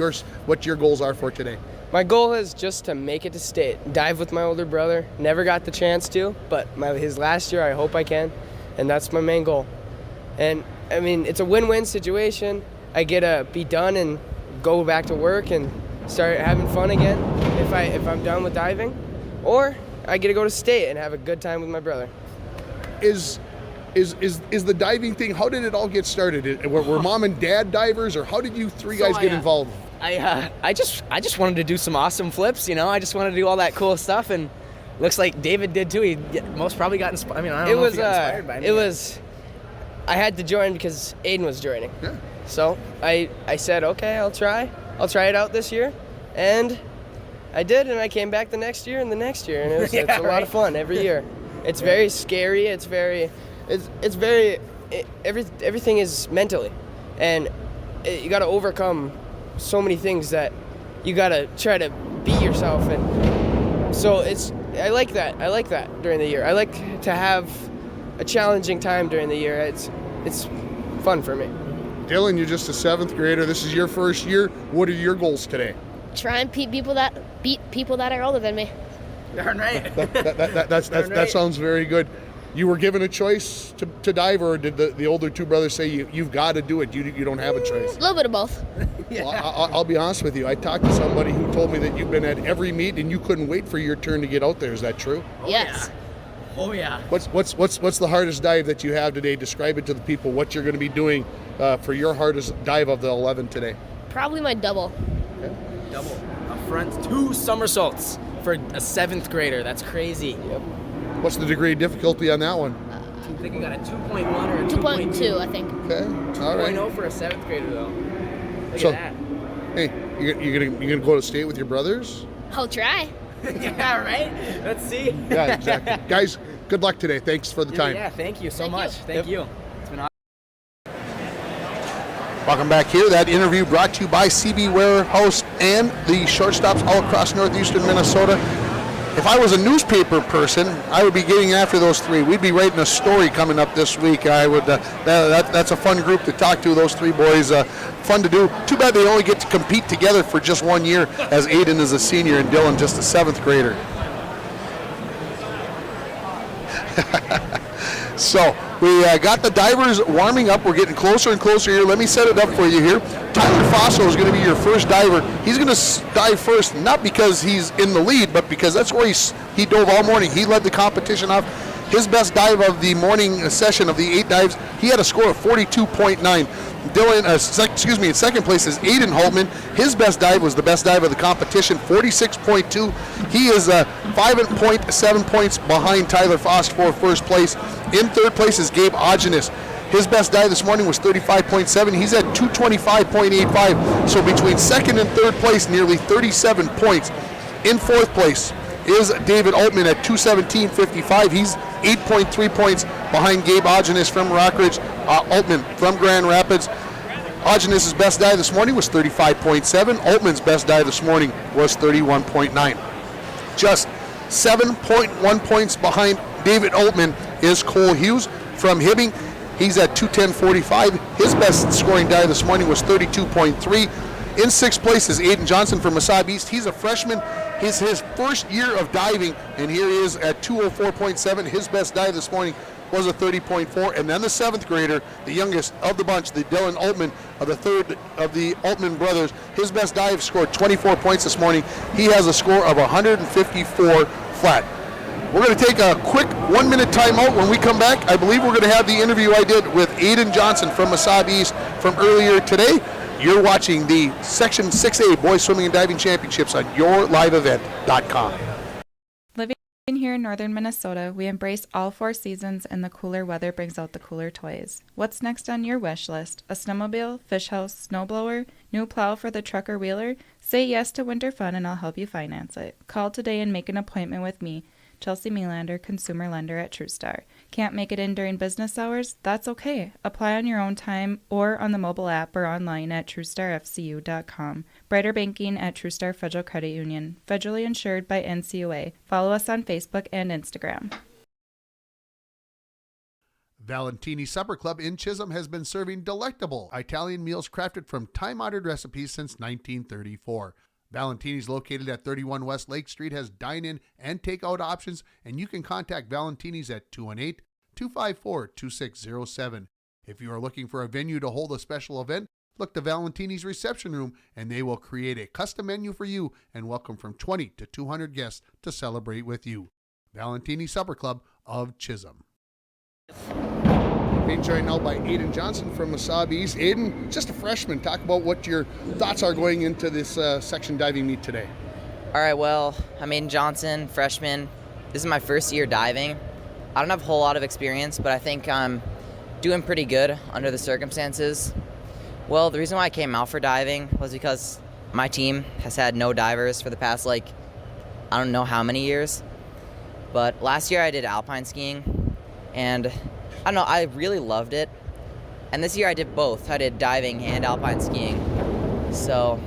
what your goals are for today. My goal is just to make it to state. Dive with my older brother. Never got the chance to, but his last year I hope I can, and that's my main goal. And I mean, it's a win-win situation. I get to be done and go back to work and start having fun again if I'm done with diving, or I get to go to state and have a good time with my brother. Is the diving thing, how did it all get started? Were mom and dad divers, or how did you three guys get involved? I just wanted to do some awesome flips, I just wanted to do all that cool stuff, and Looks like David did too. He most probably got inspired. I mean, I don't know if he got inspired by me. I had to join because Aiden was joining. Yeah. So I said, okay, I'll try it out this year. And I did, and I came back the next year and the next year. And it's a lot of fun every year. It's very scary. Everything is mentally. And you got to overcome so many things that you got to try to beat yourself. And so I like that during the year. I like to have a challenging time during the year. It's fun for me. Dylan, you're just a 7th grader. This is your first year. What are your goals today? Try and beat people that are older than me. Darn right. That sounds very good. You were given a choice to dive, or did the older two brothers say you've got to do it? You don't have a choice. A little bit of both. Well, I'll be honest with you. I talked to somebody who told me that you've been at every meet and you couldn't wait for your turn to get out there. Is that true? Yes. Oh yeah. What's the hardest dive that you have today? Describe it to the people. What you're going to be doing for your hardest dive of the 11 today? Probably my double. Okay. Double. A front 2 somersaults for a 7th grader. That's crazy. Yep. What's the degree of difficulty on that one? I think I got a 2.1 or a 2.2, I think. Okay. All right. 2.0 for a 7th grader though. Look So, at that. hey, you're gonna go to state with your brothers? I'll try. Yeah, right? Let's see. Yeah, exactly. Guys, good luck today. Thanks for the time. Yeah, thank you so much. Thank you. It's been awesome. Welcome back here. That interview brought to you by CB Warehouse and the shortstops all across northeastern Minnesota. If I was a newspaper person, I would be getting after those 3. We'd be writing a story coming up this week. I would. That's a fun group to talk to. Those 3 boys, fun to do. Too bad they only get to compete together for just 1 year, as Aiden is a senior and Dylan just a 7th grader. So we got the divers warming up. We're getting closer and closer here. Let me set it up for you here. Tyler Fosso is going to be your first diver. He's going to dive first, not because he's in the lead, but because that's where he dove all morning. He led the competition off. His best dive of the morning session of the 8 dives, he had a score of 42.9. Dylan, in second place is Aiden Altman. His best dive was the best dive of the competition, 46.2. He is 5.7 points behind Tyler Foss for first place. In third place is Gabe Ogenis. His best dive this morning was 35.7. He's at 225.85. So between second and third place, nearly 37 points. In fourth place is David Altman at 217.55. He's 8.3 points behind Gabe Ogenis from Rockridge. Altman from Grand Rapids. Ogenis' best dive this morning was 35.7. Altman's best dive this morning was 31.9. Just 7.1 points behind David Altman is Cole Hughes from Hibbing. He's at 210.45. His best scoring dive this morning was 32.3. In sixth place is Aiden Johnson from Massab East. He's a freshman. It's his first year of diving, and here he is at 204.7. His best dive this morning was a 30.4. And then the 7th grader, the youngest of the bunch, the Dylan Altman of the third of the Altman brothers, his best dive scored 24 points this morning. He has a score of 154 flat. We're going to take a quick 1-minute timeout. When we come back, I believe we're going to have the interview I did with Aiden Johnson from Massab East from earlier today. You're watching the Section 6A Boys Swimming and Diving Championships on yourliveevent.com. Living here in northern Minnesota, we embrace all 4 seasons, and the cooler weather brings out the cooler toys. What's next on your wish list? A snowmobile, fish house, snowblower, new plow for the truck or wheeler? Say yes to winter fun and I'll help you finance it. Call today and make an appointment with me, Chelsea Melander, consumer lender at TrueStar. Can't make it in during business hours? That's okay. Apply on your own time or on the mobile app or online at TrueStarFCU.com. Brighter banking at TrueStar Federal Credit Union. Federally insured by NCUA. Follow us on Facebook and Instagram. Valentini Supper Club in Chisholm has been serving delectable Italian meals crafted from time-honored recipes since 1934. Valentini's, located at 31 West Lake Street, has dine-in and take-out options, and you can contact Valentini's at 218-254-2607. If you are looking for a venue to hold a special event, look to Valentini's reception room, and they will create a custom menu for you and welcome from 20 to 200 guests to celebrate with you. Valentini Supper Club of Chisholm. Being joined now by Aiden Johnson from Massab East. Aiden, just a freshman. Talk about what your thoughts are going into this section diving meet today. All right, well, I'm Aiden Johnson, freshman. This This is my first year diving. I don't have a whole lot of experience, but I think I'm doing pretty good under the circumstances. Well, the reason why I came out for diving was because my team has had no divers for the past, I don't know how many years. But last year I did alpine skiing, and I don't know, I really loved it. And this year I did both. I did diving and alpine skiing. So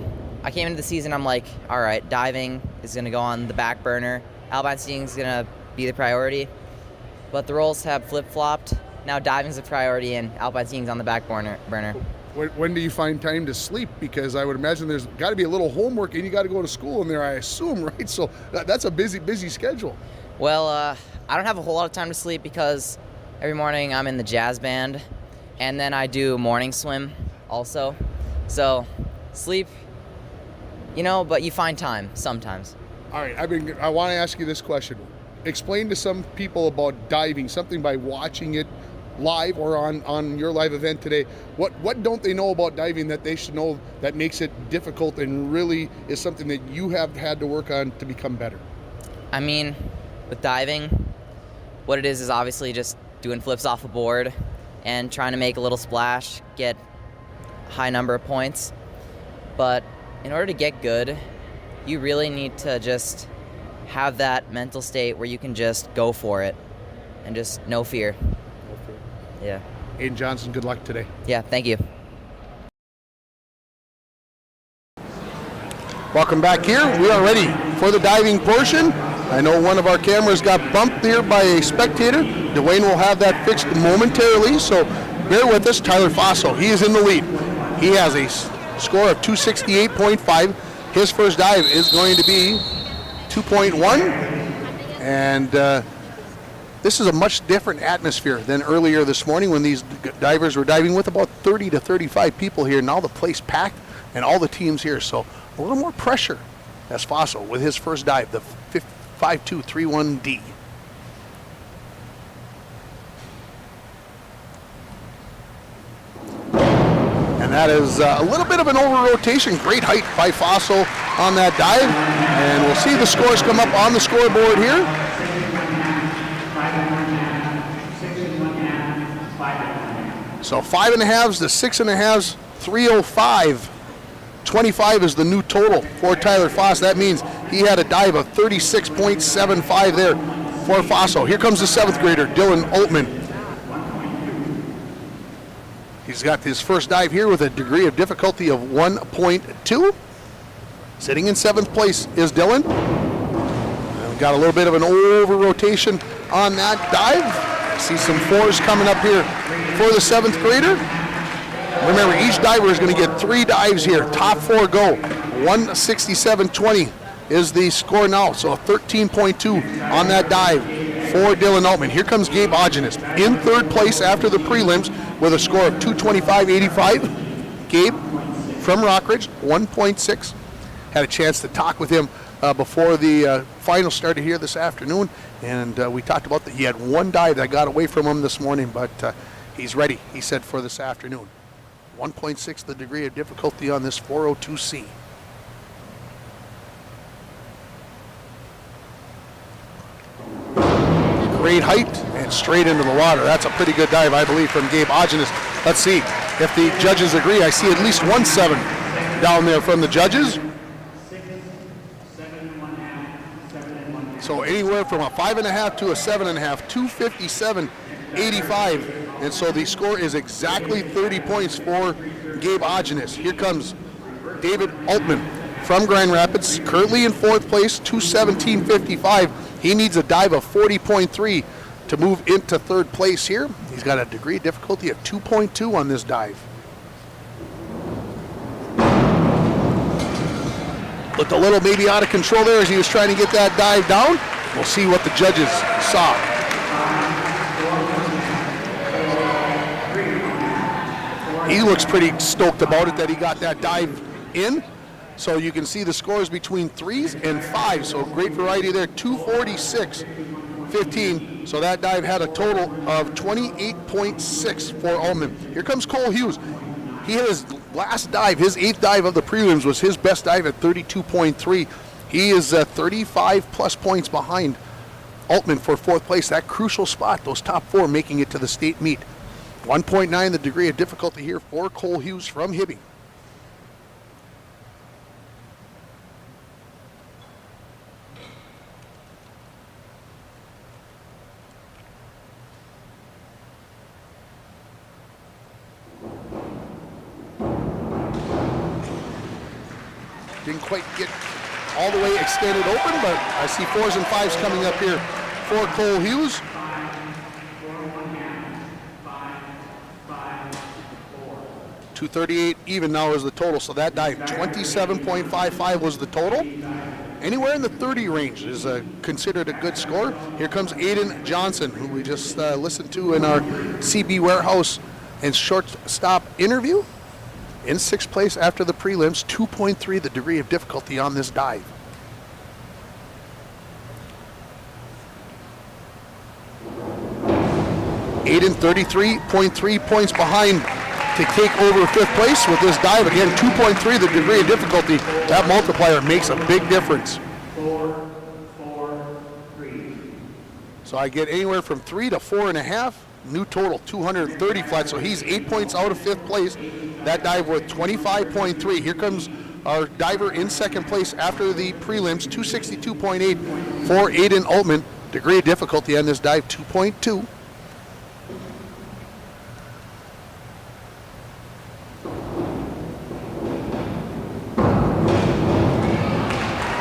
I came into the season, I'm like, all right, diving is going to go on the back burner. Alpine skiing is going to be the priority. But the roles have flip-flopped. Now diving's the priority and alpine skiing's on the back burner. When do you find time to sleep? Because I would imagine there's got to be a little homework and you got to go to school in there, I assume, right? So that's a busy schedule. Well, I don't have a whole lot of time to sleep because every morning I'm in the jazz band, and then I do morning swim also. So sleep, but you find time sometimes. All right, I want to ask you this question. Explain to some people about diving, something by watching it live or on your live event today. What don't they know about diving that they should know that makes it difficult and really is something that you have had to work on to become better? I mean, with diving, what it is obviously just doing flips off a board and trying to make a little splash, get a high number of points. But in order to get good, you really need to just have that mental state where you can just go for it and just no fear. Yeah. Aiden Johnson, good luck today. Yeah, thank you. Welcome back here. We are ready for the diving portion. I know one of our cameras got bumped here by a spectator. Dwayne will have that fixed momentarily, so bear with us. Tyler Faso, he is in the lead. He has a score of 268.5. His first dive is going to be 2.1, and this is a much different atmosphere than earlier this morning when these divers were diving with about 30 to 35 people here. Now the place packed and all the teams here, so a little more pressure as Faso with his first dive, the 5231D. And that is a little bit of an over-rotation. Great height by Faso on that dive. And we'll see the scores come up on the scoreboard here. So 5.5s to 6.5s, 305. 25 is the new total for Tyler Foss. That means he had a dive of 36.75 there for Faso. Here comes the 7th grader, Dylan Altman. He's got his first dive here with a degree of difficulty of 1.2. Sitting in 7th place is Dylan. And we've got a little bit of an over-rotation on that dive. See some 4s coming up here for the 7th grader. Remember, each diver is going to get 3 dives here. Top 4 go. 167.20 is the score now. So 13.2 on that dive for Dylan Altman. Here comes Gabe Ogenis in 3rd place after the prelims with a score of 225.85. Gabe from Rockridge, 1.6. Had a chance to talk with him before the final started here this afternoon, and we talked about that he had 1 dive that got away from him this morning, but he's ready, he said, for this afternoon. 1.6 the degree of difficulty on this 402C. Great height and straight into the water. That's a pretty good dive, I believe, from Gabe Ogenis. Let's see if the judges agree. I see at least 1.7 down there from the judges. So anywhere from a 5.5 to a 7.5, 257.85. And so the score is exactly 30 points for Gabe Ogenis. Here comes David Altman from Grand Rapids, currently in 4th place, 217.55. He needs a dive of 40.3 to move into 3rd place here. He's got a degree of difficulty of 2.2 on this dive. Looked a little maybe out of control there as he was trying to get that dive down. We'll see what the judges saw. He looks pretty stoked about it that he got that dive in. So you can see the scores between 3s and 5s. So great variety there, 246.15. So that dive had a total of 28.6 for Altman. Here comes Cole Hughes. He had his last dive, his 8th dive of the prelims was his best dive at 32.3. He is 35 plus points behind Altman for fourth place. That crucial spot, those top four making it to the state meet. 1.9 the degree of difficulty here for Cole Hughes from Hibbing. Didn't quite get all the way extended open, but I see 4s and 5s coming up here for Cole Hughes. .238 even now is the total, so that dive 27.55 was the total. Anywhere in the 30 range is considered a good score. Here comes Aiden Johnson, who we just listened to in our CB Warehouse and shortstop interview. In sixth place after the prelims, 2.3 the degree of difficulty on this dive. Aiden 33.3 points behind to take over fifth place with this dive. Again, 2.3 the degree of difficulty. That multiplier makes a big difference. 4, 3. So I get anywhere from 3 to 4.5. New total 230 flat, so he's 8 points out of fifth place. That dive worth 25.3. Here comes our diver in second place after the prelims, 262.8 for Aiden Altman. Degree of difficulty on this dive, 2.2.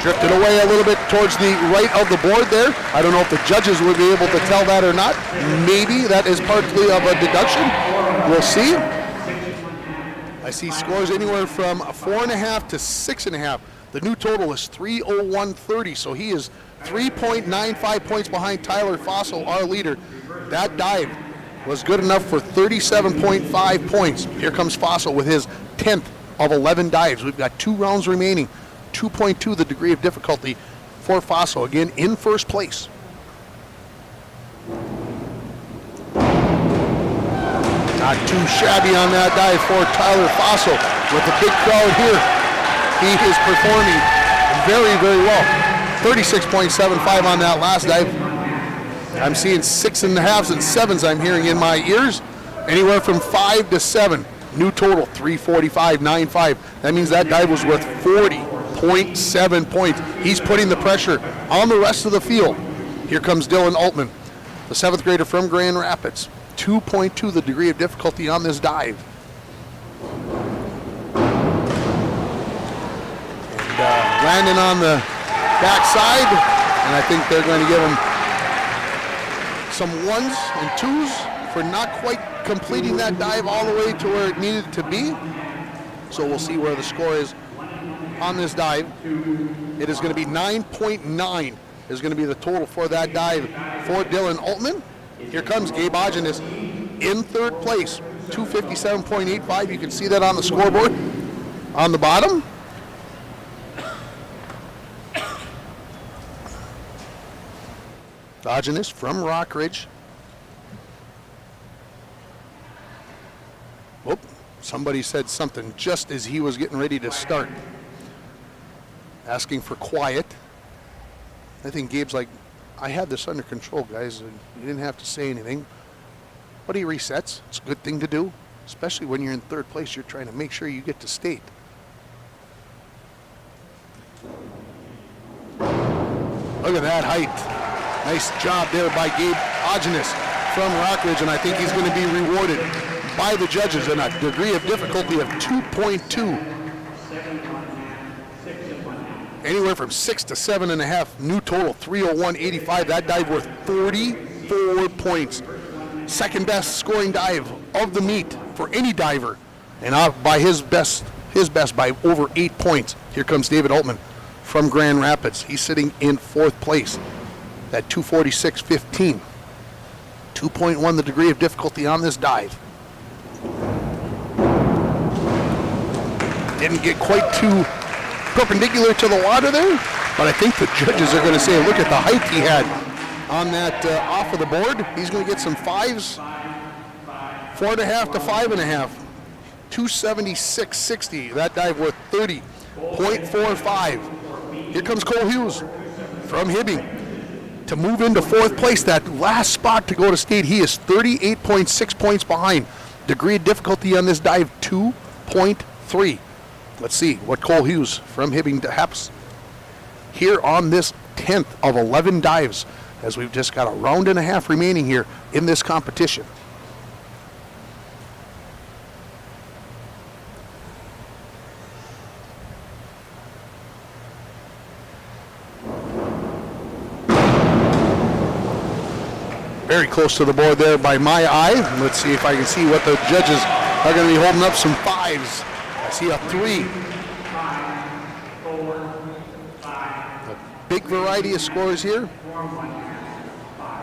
Drifted away a little bit towards the right of the board there. I don't know if the judges would be able to tell that or not. Maybe that is partly of a deduction. We'll see. I see scores anywhere from 4.5 to 6.5. The new total is 301.30, so he is 3.95 points behind Tyler Fossil, our leader. That dive was good enough for 37.5 points. Here comes Fossil with his 10th of 11 dives. We've got 2 rounds remaining. 2.2 the degree of difficulty for Fossil, again in first place. Not too shabby on that dive for Tyler Fossil. With the big crowd here, he is performing very, very well. 36.75 on that last dive. I'm seeing 6.5s and 7s I'm hearing in my ears. Anywhere from 5 to 7. New total 345.95. That means that dive was worth 40.7 points. He's putting the pressure on the rest of the field. Here comes Dylan Altman, the 7th grader from Grand Rapids. 2.2 the degree of difficulty on this dive. And landing on the backside, and I think they're going to give him some 1s and 2s for not quite completing that dive all the way to where it needed to be. So we'll see where the score is on this dive. It is going to be 9.9 is going to be the total for that dive for Dylan Altman. Here comes Gabe Ogenis in third place, 257.85. You can see that on the scoreboard on the bottom. Ogenis from Rockridge. Whoop, somebody said something just as he was getting ready to start. Asking for quiet. I think Gabe's like, I had this under control, guys. You didn't have to say anything. But he resets. It's a good thing to do, especially when you're in third place. You're trying to make sure you get to state. Look at that height. Nice job there by Gabe Ogenis from Rockridge, and I think he's going to be rewarded by the judges in a degree of difficulty of 2.2. Anywhere from 6 to 7.5. New total 301.85. That dive worth 44 points. Second best scoring dive of the meet for any diver, and out by his best by over 8 points. Here comes David Altman from Grand Rapids. He's sitting in fourth place at 246.15. 2.1 the degree of difficulty on this dive. Didn't get quite too perpendicular to the water there, but I think the judges are going to say, look at the height he had on that off of the board. He's going to get some 5s, 4.5 to 5.5. 276.60. That dive worth 30.45. Here comes Cole Hughes from Hibbing. to move into fourth place, that last spot to go to state. He is 38.6 points behind. Degree of difficulty on this dive, 2.3. Let's see what Cole Hughes from Hibbing has here on this 10th of 11 dives, as we've just got a round and a half remaining here in this competition. Very close to the board there by my eye. Let's see if I can see what the judges are going to be holding up. Some 5s. I see a 3. A big variety of scores here.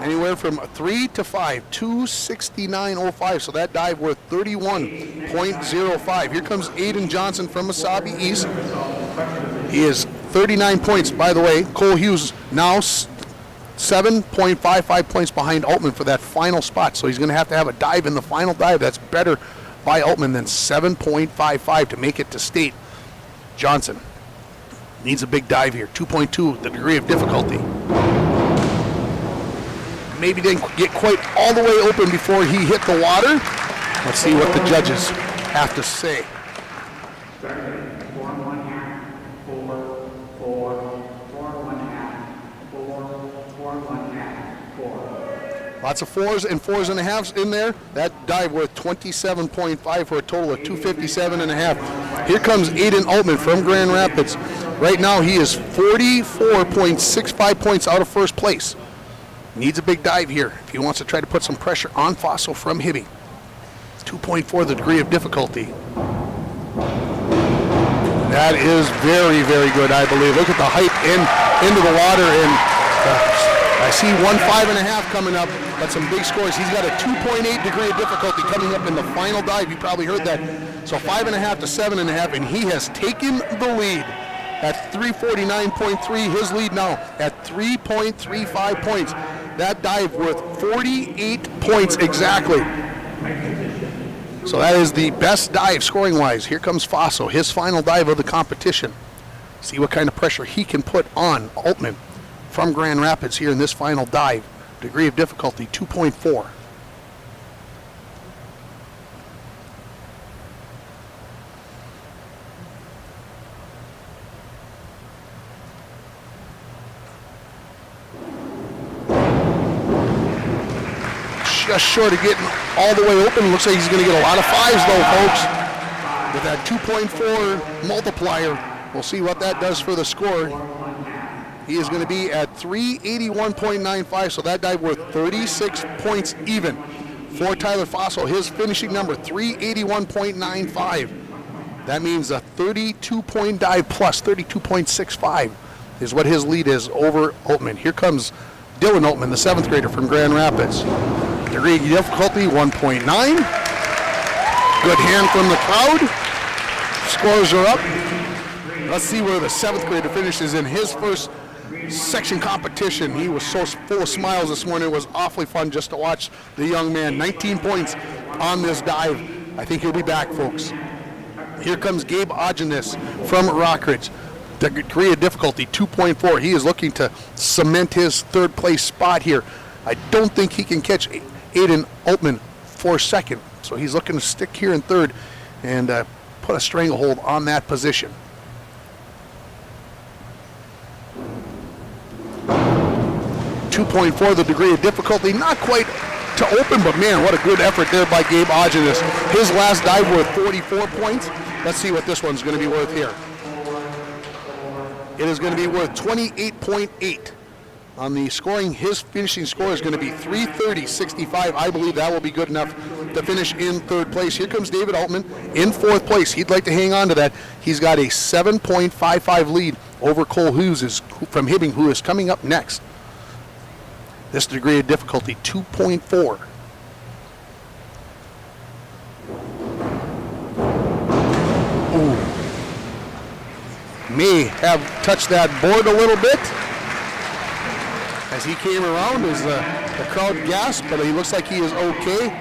Anywhere from 3 to 5. 269.05. So that dive worth 31.05. Here comes Aiden Johnson from Mesabi East. He is 39 points. By the way, Cole Hughes now 7.55 points behind Altman for that final spot. So he's going to have a dive in the final dive that's better by Altman than 7.55 to make it to state. Johnson needs a big dive here. 2.2, the degree of difficulty. Maybe didn't get quite all the way open before he hit the water. Let's see what the judges have to say. Lots of 4s and 4s and a halves in there. That dive worth 27.5 for a total of 257.5. Here comes Aiden Altman from Grand Rapids. Right now he is 44.65 points out of first place. Needs a big dive here if he wants to try to put some pressure on Fossil from Hibbing. 2.4 the degree of difficulty. That is very, very good, I believe. Look at the height into the water, and I see 1.5 coming up, but some big scores. He's got a 2.8 degree of difficulty coming up in the final dive. You probably heard that. So 5.5 to 7.5, and he has taken the lead at 349.3. His lead now at 3.35 points. That dive worth 48 points exactly. So that is the best dive scoring-wise. Here comes Faso, his final dive of the competition. See what kind of pressure he can put on Altman from Grand Rapids here in this final dive. Degree of difficulty, 2.4. Just short of getting all the way open. Looks like he's going to get a lot of 5s though, folks. With that 2.4 multiplier, we'll see what that does for the score. He is going to be at 381.95, so that dive worth 36 points even for Tyler Fossil. His finishing number, 381.95. That means a 32-point dive plus 32.65 is what his lead is over Altman. Here comes Dylan Altman, the 7th grader from Grand Rapids. Degree of difficulty, 1.9. Good hand from the crowd. Scores are up. Let's see where the 7th grader finishes in his first section competition. He was so full of smiles this morning. It was awfully fun just to watch the young man. 19 points on this dive. I think he'll be back, folks. Here comes Gabe Ogenes from Rockridge. The degree of difficulty, 2.4. He is looking to cement his 3rd place spot here. I don't think he can catch Aiden Altman for 2nd. So he's looking to stick here in 3rd and put a stranglehold on that position. .4 the degree of difficulty, not quite to open, but man, what a good effort there by Gabe Ogenes. His last dive worth 44 points. Let's see what this one's going to be worth here. It is going to be worth 28.8 on the scoring. His finishing score is going to be 330.65. I believe that will be good enough to finish in 3rd place. Here comes David Altman in 4th place. He'd like to hang on to that. He's got a 7.55 lead over Cole Hughes from Hibbing, who is coming up next. This degree of difficulty, 2.4. Ooh. May have touched that board a little bit as he came around, as the crowd gasped, but he looks like he is okay.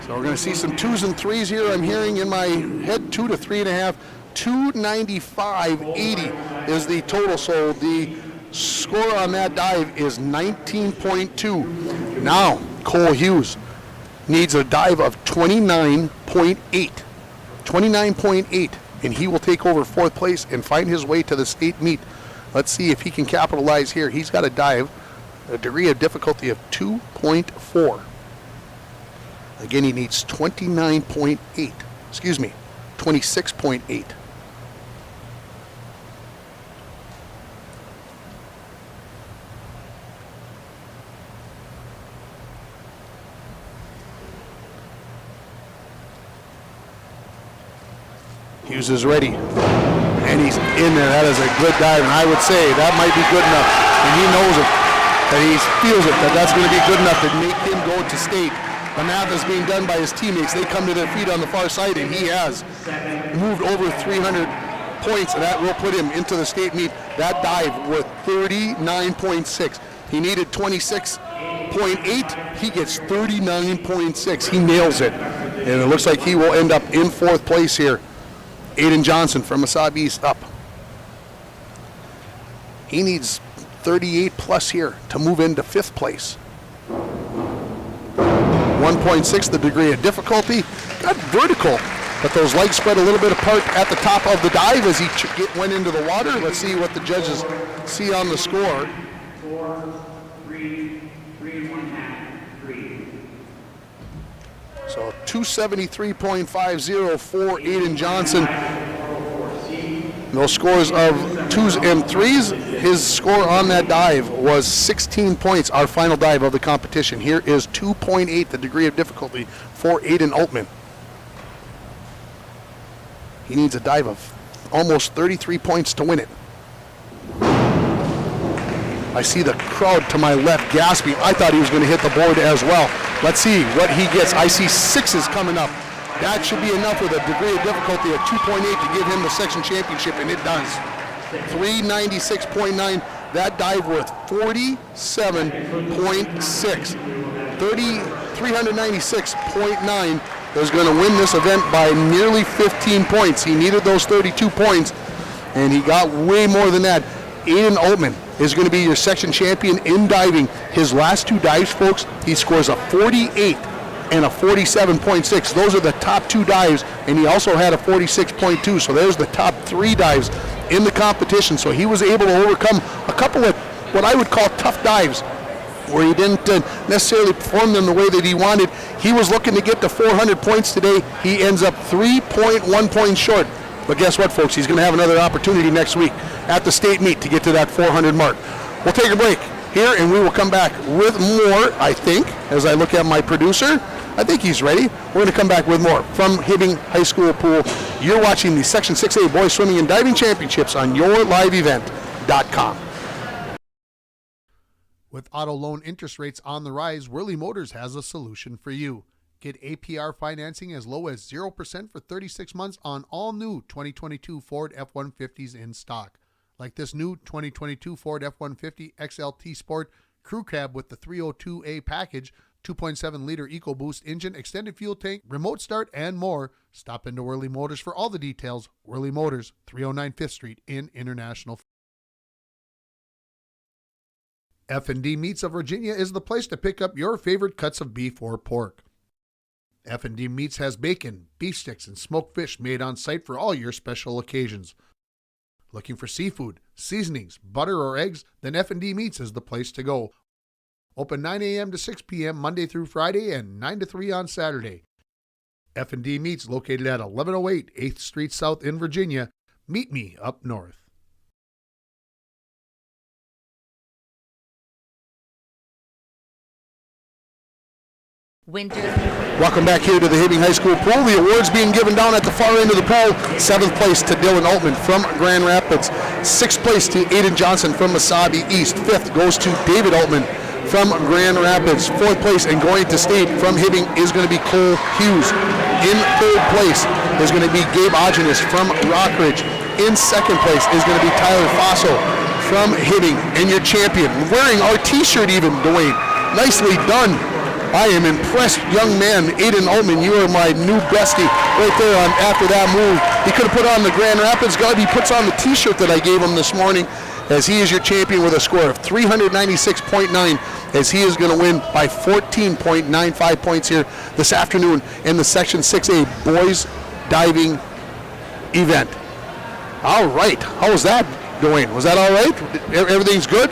So we're going to see some 2s and 3s here. I'm hearing in my head 2 to 3.5. 295.80 is the total. So the score on that dive is 19.2. Now, Cole Hughes needs a dive of 29.8. 29.8, and he will take over fourth place and find his way to the state meet. Let's see if he can capitalize here. He's got a dive, a degree of difficulty of 2.4. Again, he needs 29.8. Excuse me, 26.8. Hughes is ready, and he's in there. That is a good dive, and I would say that might be good enough, and he knows it, that he feels it, that that's going to be good enough to make him go to state. The math is being done by his teammates. They come to their feet on the far side, and he has moved over 300 points, and that will put him into the state meet. That dive worth 39.6. He needed 26.8. He gets 39.6. He nails it, and it looks like he will end up in fourth place here. Aiden Johnson from Wasabi East up. He needs 38 plus here to move into fifth place. 1.6 the degree of difficulty. Got vertical, but those legs spread a little bit apart at the top of the dive as he went into the water. Let's see what the judges see on the score. 4, 3, 3.5, 3. So 273.50 for Aiden Johnson. Those scores of 2s and 3s. His score on that dive was 16 points, our final dive of the competition. Here is 2.8, the degree of difficulty for Aiden Altman. He needs a dive of almost 33 points to win it. I see the crowd to my left gasping. I thought he was going to hit the board as well. Let's see what he gets. I see 6s coming up. That should be enough with a degree of difficulty of 2.8 to give him the section championship, and it does. 396.9. That dive worth 47.6. 396.9 is going to win this event by nearly 15 points. He needed those 32 points, and he got way more than that. Aiden Altman is going to be your section champion in diving. His last 2 dives, folks, he scores a 48 and a 47.6. Those are the top 2 dives, and he also had a 46.2. So there's the top 3 dives in the competition. So he was able to overcome a couple of what I would call tough dives where he didn't necessarily perform them the way that he wanted. He was looking to get to 400 points today. He ends up 3.1 points short. But guess what, folks? He's going to have another opportunity next week at the state meet to get to that 400 mark. We'll take a break here, and we will come back with more, I think, as I look at my producer. I think he's ready. We're going to come back with more from Hibbing High School Pool. You're watching the Section 6A Boys Swimming and Diving Championships on yourliveevent.com. With auto loan interest rates on the rise, Whirly Motors has a solution for you. Get APR financing as low as 0% for 36 months on all new 2022 Ford F-150s in stock. Like this new 2022 Ford F-150 XLT Sport Crew Cab with the 302A package, 2.7-liter EcoBoost engine, extended fuel tank, remote start, and more. Stop into Whirly Motors for all the details. Whirly Motors, 309 5th Street in International. F&D Meats of Virginia is the place to pick up your favorite cuts of beef or pork. F&D Meats has bacon, beef sticks, and smoked fish made on site for all your special occasions. Looking for seafood, seasonings, butter, or eggs? Then F&D Meats is the place to go. Open 9 a.m. to 6 p.m. Monday through Friday and 9 to 3 on Saturday. F&D Meats located at 1108 8th Street South in Virginia. Meet me up north. Welcome back here to the Hibbing High School Pool. The awards being given down at the far end of the pool. 7th place to Dylan Altman from Grand Rapids. 6th place to Aiden Johnson from Wasabi East. 5th goes to David Altman from Grand Rapids. 4th place and going to state from Hibbing is going to be Cole Hughes. In 3rd place is going to be Gabe Ogenis from Rockridge. In 2nd place is going to be Tyler Faso from Hibbing. And your champion, wearing our t-shirt even, Dwayne. Nicely done. I am impressed, young man. Aiden Altman, you are my new bestie right there after that move. He could have put on the Grand Rapids glove. He puts on the t-shirt that I gave him this morning. as he is your champion with a score of 396.9, as he is going to win by 14.95 points here this afternoon in the Section 6A boys diving event. All right, how was that, Dwayne? Was that all right? Everything's good?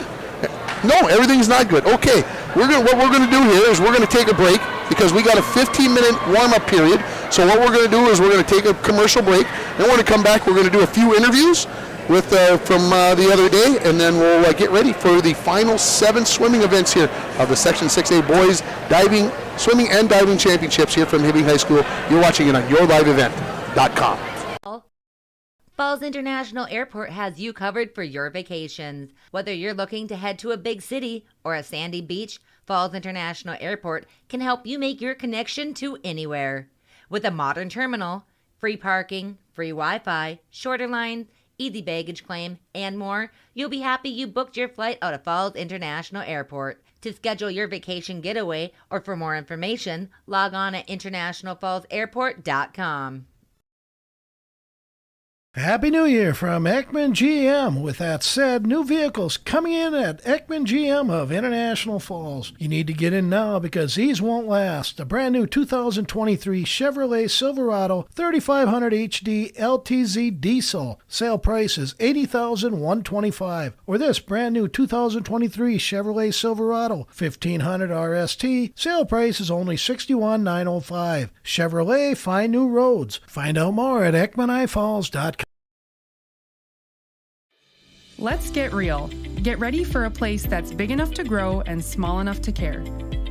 No, everything's not good. Okay, what we're going to do here is we're going to take a break because we got a 15-minute warm-up period. So what we're going to do is we're going to take a commercial break. Then we're going to come back. We're going to do a few interviews with from the other day, and then we'll get ready for the final 7 swimming events here of the Section 6A boys swimming and diving championships here from Hibbing High School. You're watching it on yourliveevent.com. Falls International Airport has you covered for your vacations. Whether you're looking to head to a big city or a sandy beach, Falls International Airport can help you make your connection to anywhere. With a modern terminal, free parking, free Wi-Fi, shorter lines, easy baggage claim, and more, you'll be happy you booked your flight out of Falls International Airport. To schedule your vacation getaway or for more information, log on at internationalfallsairport.com. Happy New Year from Ekman GM. With that said, new vehicles coming in at Ekman GM of International Falls. You need to get in now because these won't last. The brand new 2023 Chevrolet Silverado 3500 HD LTZ diesel. Sale price is $80,125. Or this brand new 2023 Chevrolet Silverado 1500 RST. Sale price is only $61,905. Chevrolet, find new roads. Find out more at EkmanIFalls.com. Let's get real. Get ready for a place that's big enough to grow and small enough to care.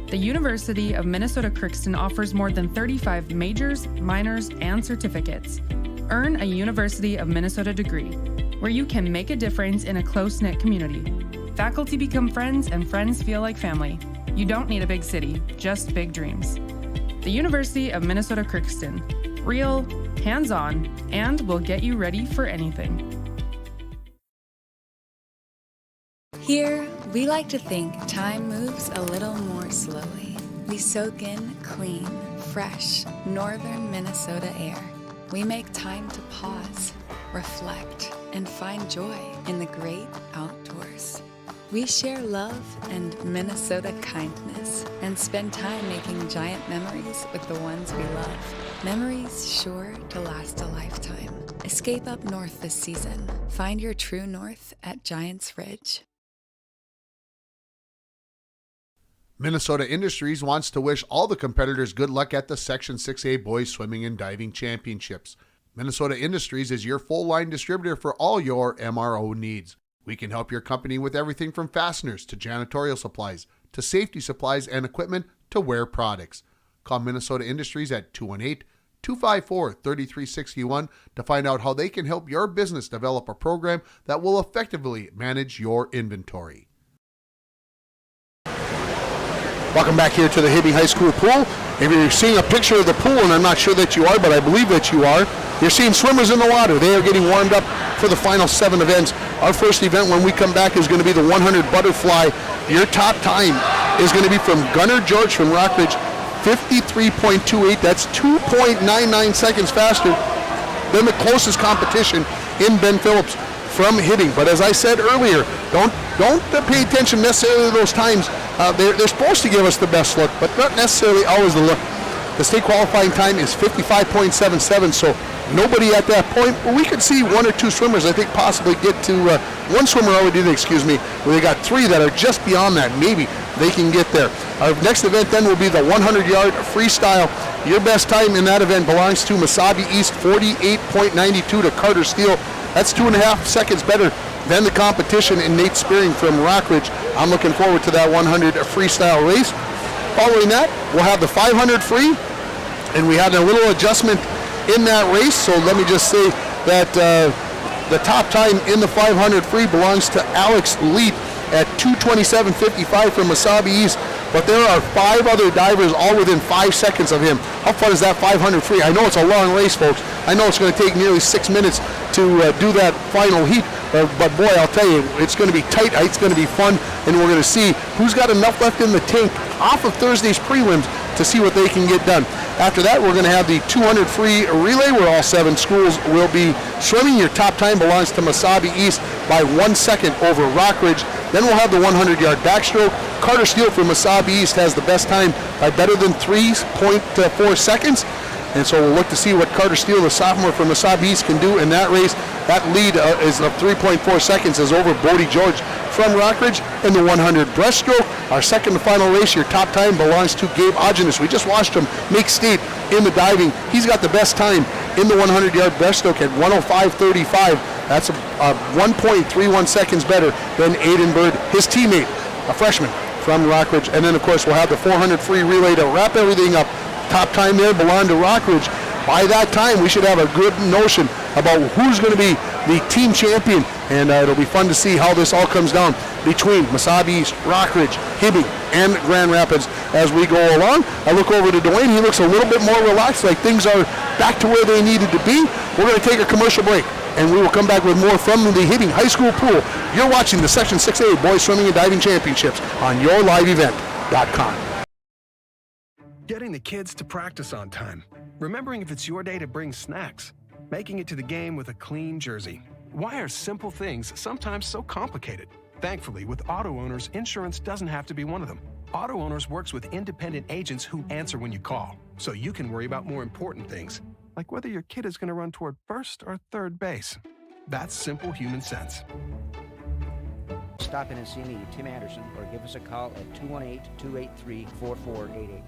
The University of Minnesota Crookston offers more than 35 majors, minors, and certificates. Earn a University of Minnesota degree, where you can make a difference in a close-knit community. Faculty become friends and friends feel like family. You don't need a big city, just big dreams. The University of Minnesota Crookston. Real, hands-on, and will get you ready for anything. Here, we like to think time moves a little more slowly. We soak in clean, fresh, northern Minnesota air. We make time to pause, reflect, and find joy in the great outdoors. We share love and Minnesota kindness and spend time making giant memories with the ones we love. Memories sure to last a lifetime. Escape up north this season. Find your true north at Giants Ridge. Minnesota Industries wants to wish all the competitors good luck at the Section 6A Boys Swimming and Diving Championships. Minnesota Industries is your full-line distributor for all your MRO needs. We can help your company with everything from fasteners to janitorial supplies to safety supplies and equipment to wear products. Call Minnesota Industries at 218-254-3361 to find out how they can help your business develop a program that will effectively manage your inventory. Welcome back here to the Hibbing High School pool. If you're seeing a picture of the pool, and I'm not sure that you are, but I believe that you are, you're seeing swimmers in the water. They are getting warmed up for the final 7 events. Our first event when we come back is going to be the 100 butterfly. Your top time is going to be from Gunnar George from Rockridge, 53.28. That's 2.99 seconds faster than the closest competition in Ben Phillips from Hibbing. But as I said earlier, don't pay attention necessarily to those times. They're supposed to give us the best look, but not necessarily always the look. The state qualifying time is 55.77, so nobody at that point. Well, we could see 1 or 2 swimmers, I think, possibly get to one swimmer already did, where they got 3 that are just beyond that. Maybe they can get there. Our next event then will be the 100-yard freestyle. Your best time in that event belongs to Mesabi East, 48.92 to Carter Steele. That's 2.5 seconds better than the competition in Nate Spearing from Rockridge. I'm looking forward to that 100 freestyle race. Following that, we'll have the 500 free, and we had a little adjustment in that race, so let me just say that the top time in the 500 free belongs to Alex Leet at 2:27.55 from Mesabi East, but there are 5 other divers all within 5 seconds of him. How fun is that 500 free? I know it's a long race, folks. I know it's going to take nearly 6 minutes to do that final heat, but boy, I'll tell you, it's going to be tight, it's going to be fun, and we're going to see who's got enough left in the tank off of Thursday's prelims to to see what they can get done. After that, we're going to have the 200 free relay where all 7 schools will be swimming. Your top time belongs to Mesabi East by 1 second over Rockridge. Then we'll have the 100-yard backstroke. Carter Steele from Mesabi East has the best time by better than 3.4 seconds. And so we'll look to see what Carter Steele, the sophomore from Mesabi East, can do in that race. That lead is of 3.4 seconds is over Bodie George from Rockridge in the 100 breaststroke. Our second and final race, your top time belongs to Gabe Ogenis. We just watched him make state in the diving. He's got the best time in the 100-yard breaststroke at 105.35. That's 1.31 seconds better than Aiden Bird, his teammate, a freshman from Rockridge. And then, of course, we'll have the 400 free relay to wrap everything up. Top time there belonged to Rockridge. By that time, we should have a good notion about who's going to be the team champion, and it'll be fun to see how this all comes down between Mesabi East, Rockridge, Hibbing, and Grand Rapids as we go along. I look over to Dwayne. He looks a little bit more relaxed, like things are back to where they needed to be. We're going to take a commercial break, and we will come back with more from the Hibbing High School pool. You're watching the Section 6A Boys Swimming and Diving Championships on yourliveevent.com. Getting the kids to practice on time. Remembering if it's your day to bring snacks. Making it to the game with a clean jersey. Why are simple things sometimes so complicated? Thankfully, with auto owners, insurance doesn't have to be one of them. Auto Owners works with independent agents who answer when you call, so you can worry about more important things, like whether your kid is going to run toward first or third base. That's simple human sense. Stop in and see me, Tim Anderson, or give us a call at 218-283-4488.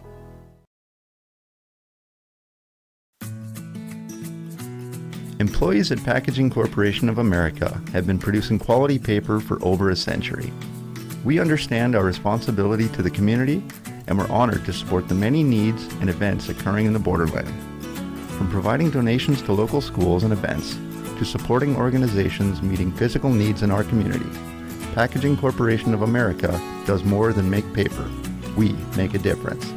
Employees at Packaging Corporation of America have been producing quality paper for over a century. We understand our responsibility to the community, and we're honored to support the many needs and events occurring in the borderland. From providing donations to local schools and events, to supporting organizations meeting physical needs in our community, Packaging Corporation of America does more than make paper. We make a difference.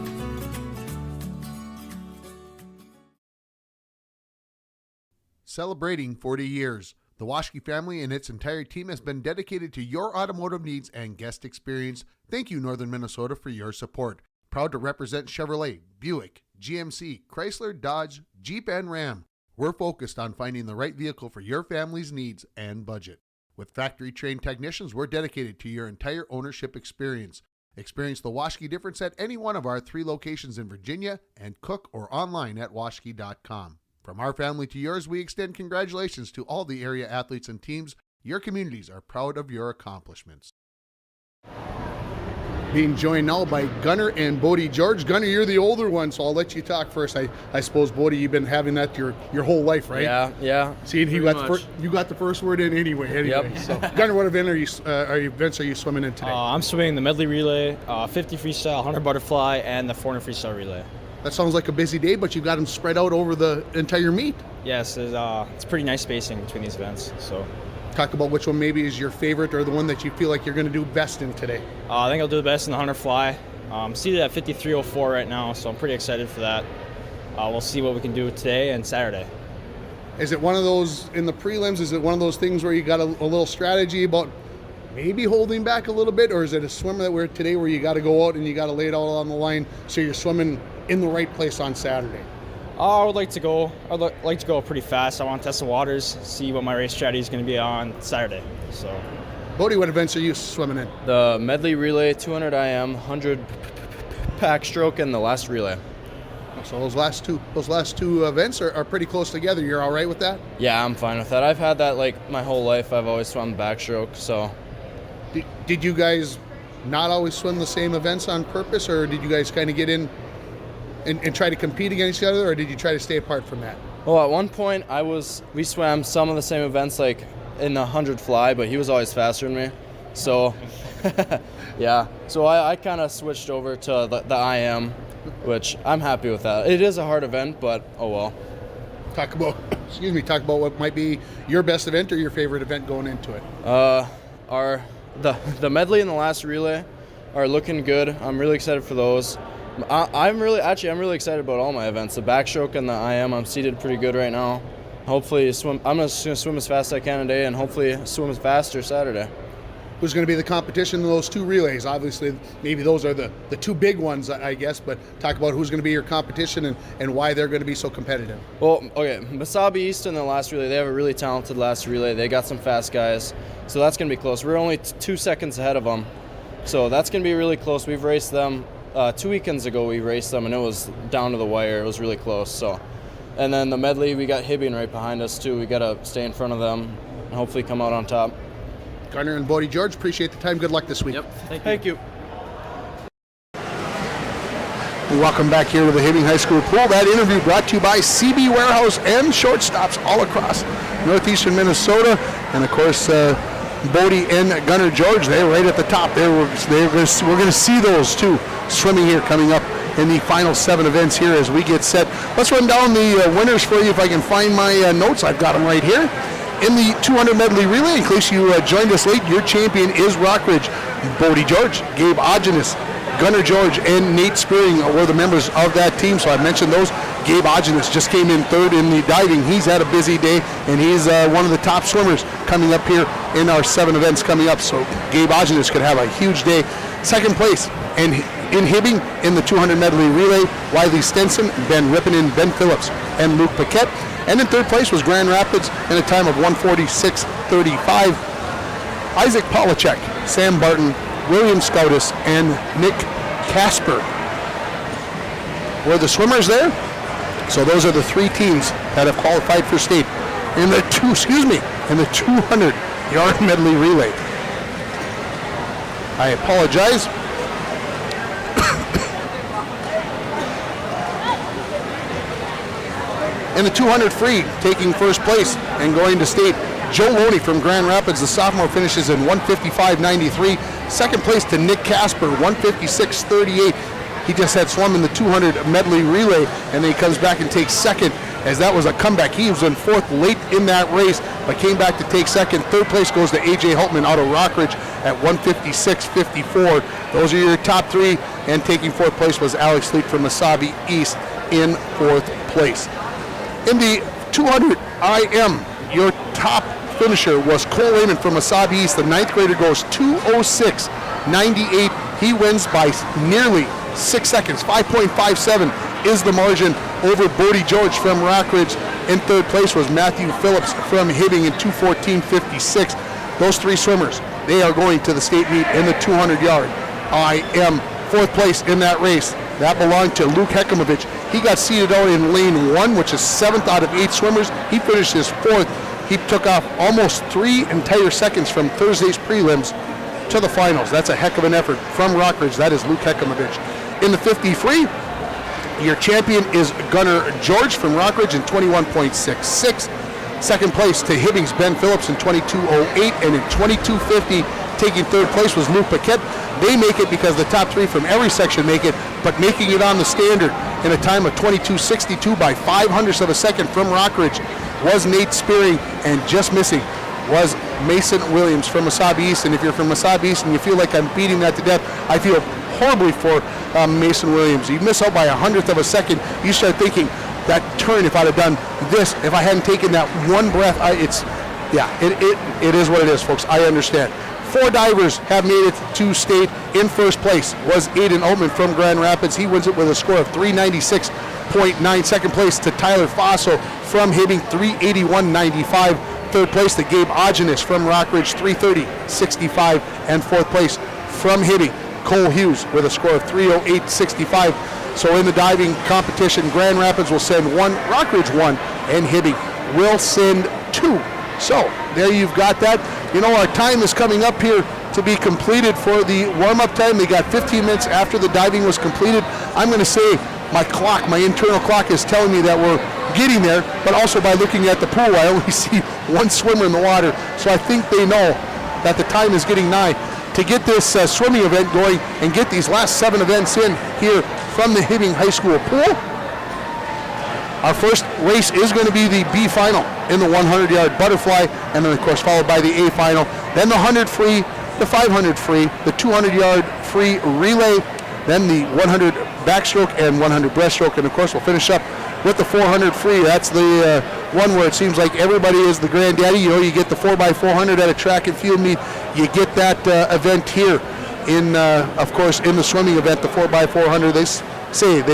Celebrating 40 years, the Waschke family and its entire team has been dedicated to your automotive needs and guest experience. Thank you, Northern Minnesota, for your support. Proud to represent Chevrolet, Buick, GMC, Chrysler, Dodge, Jeep, and Ram. We're focused on finding the right vehicle for your family's needs and budget. With factory-trained technicians, we're dedicated to your entire ownership experience. Experience the Waschke difference at any one of our 3 locations in Virginia and cook or online at waschke.com. From our family to yours, we extend congratulations to all the area athletes and teams. Your communities are proud of your accomplishments. Being joined now by Gunnar and Bodie George. Gunnar, you're the older one, so I'll let you talk first. I suppose, Bodie, you've been having that your whole life, right? Yeah. See, you got the first word in anyway. Yep. So, Gunnar, what event are you swimming in today? I'm swimming the Medley relay, 50 freestyle, 100 butterfly, and the 400 freestyle relay. That sounds like a busy day, but you got them spread out over the entire meet. Yes, it's pretty nice spacing between these events. So, talk about which one maybe is your favorite or the one that you feel like you're going to do best in today. I think I'll do the best in the 100 fly. Seated at 53.04 right now, so I'm pretty excited for that. We'll see what we can do today and Saturday. Is it one of those in the prelims? Is it one of those things where you got a little strategy about maybe holding back a little bit, or is it a swim that we're today where you got to go out and you got to lay it all on the line so you're swimming in the right place on Saturday? I would like to go pretty fast. I want to test the waters, see what my race strategy is going to be on Saturday. So, Bodie, what events are you swimming in? The Medley relay, 200 IM, 100 backstroke, and the last relay. So those last two events are pretty close together. You're all right with that? Yeah, I'm fine with that. I've had that like my whole life. I've always swum backstroke. So, did you guys not always swim the same events on purpose, or did you guys kind of get in and try to compete against each other, or did you try to stay apart from that? Well, at one point we swam some of the same events, like in the 100 fly, but he was always faster than me. So, yeah. So I kind of switched over to the IM, which I'm happy with that. It is a hard event, but oh well. Talk about what might be your best event or your favorite event going into it. The medley and the last relay are looking good. I'm really excited for those. I'm really excited about all my events. The backstroke and the IM, I'm seated pretty good right now. Hopefully I'm just going to swim as fast as I can today and hopefully swim as faster Saturday. who's going to be the competition in those two relays. Obviously, maybe those are the two big ones, I guess, but talk about who's going to be your competition and why they're going to be so competitive. Well, okay, Mesabi East in the last relay, they have a really talented last relay. They got some fast guys, so that's going to be close. We're only 2 seconds ahead of them, so that's going to be really close. We've raced them 2 weekends ago. We raced them, and it was down to the wire. It was really close. So, and then the medley, we got Hibbing right behind us too. We got to stay in front of them and hopefully come out on top. Garner and Bodie George, appreciate the time. Good luck this week. Yep. Thank you. Welcome back here to the Hibbing High School Pool. That interview brought to you by CB Warehouse and Shortstops all across northeastern Minnesota. And of course, Bodie and Gunnar George, they're right at the top. We're going to see those two swimming here coming up in the final 7 events here as we get set. Let's run down the winners for you if I can find my notes. I've got them right here. In the 200 medley relay, in case you joined us late, your champion is Rockridge. Bodie George, Gabe Ogenis, Gunnar George, and Nate Spearing were the members of that team, so I mentioned those. Gabe Ogenis just came in 3rd in the diving. He's had a busy day, and he's one of the top swimmers coming up here in our 7 events coming up, so Gabe Ogenis could have a huge day. 2nd place, and in Hibbing, in the 200 medley relay, Wiley Stenson, Ben Rippinen, Ben Phillips, and Luke Paquette. And in 3rd place was Grand Rapids in a time of 1:46.35. Isaac Polachek, Sam Barton, William Scoutis, and Nick Casper were the swimmers there. So those are the 3 teams that have qualified for state in the 200-yard medley relay. I apologize. In the 200 free, taking 1st place and going to state, Joe Loney from Grand Rapids, the sophomore, finishes in 1:55.93. 2nd place to Nick Casper, 1:56.38. He just had swum in the 200 medley relay, and then he comes back and takes 2nd, as that was a comeback. He was in 4th late in that race, but came back to take 2nd. 3rd place goes to A.J. Hultman out of Rockridge at 1:56.54. Those are your top 3, and taking 4th place was Alex Leet from Mesabi East in 4th place. In the 200 IM, your top finisher was Cole Lehman from Mesabi East. The 9th grader goes 2:06.98. He wins by nearly 6 seconds. 5.57 is the margin over Bodie George from Rockridge. In 3rd place was Matthew Phillips from Hibbing in 2:14.56. Those 3 swimmers, they are going to the state meet in the 200-yard IM. 4th place in that race, that belonged to Luke Hekimovich. He got seated out in lane 1, which is 7th out of 8 swimmers. He finished his 4th. He took off almost 3 entire seconds from Thursday's prelims to the finals. That's a heck of an effort from Rockridge. That is Luke Hekimovich. In the 50 free, your champion is Gunnar George from Rockridge in 21.66. 2nd place to Hibbing's Ben Phillips in 22.08, and in 22.50, taking 3rd place was Luke Paquette. They make it because the top 3 from every section make it, but making it on the standard in a time of 22.62 by 0.05 of a second from Rockridge was Nate Spearing, and just missing was Mason Williams from Mesabi East. And if you're from Mesabi East and you feel like I'm beating that to death, I feel horribly for Mason Williams. You miss out by 1/100 of a second. You start thinking, that turn, if I'd have done this, if I hadn't taken that one breath, it is what it is, folks. I understand. 4 divers have made it to state. In 1st place was Aiden Altman from Grand Rapids. He wins it with a score of 396.9. 2nd place to Tyler Fosso from Hibbing, 381.95. 3rd place to Gabe Ogenis from Rockridge, 330.65. And 4th place from Hibbing, Cole Hughes with a score of 308.65. So in the diving competition, Grand Rapids will send 1, Rockridge 1, and Hibbing will send 2. So there you've got that. You know, our time is coming up here to be completed for the warm-up time. They got 15 minutes after the diving was completed. I'm going to say my clock, my internal clock is telling me that we're getting there, but also by looking at the pool, I only see 1 swimmer in the water. So I think they know that the time is getting nigh to get this swimming event going and get these last 7 events in here from the Hibbing High School pool. Our first race is going to be the B final in the 100-yard butterfly, and then of course followed by the A final. Then the 100 free, the 500 free, the 200-yard free relay, then the 100 backstroke and 100 breaststroke, and of course we'll finish up with the 400 free. That's the one where it seems like everybody is the granddaddy. You know, you get the 4x400 at a track and field meet. You get that event here in, of course, in the swimming event, the 4x400. They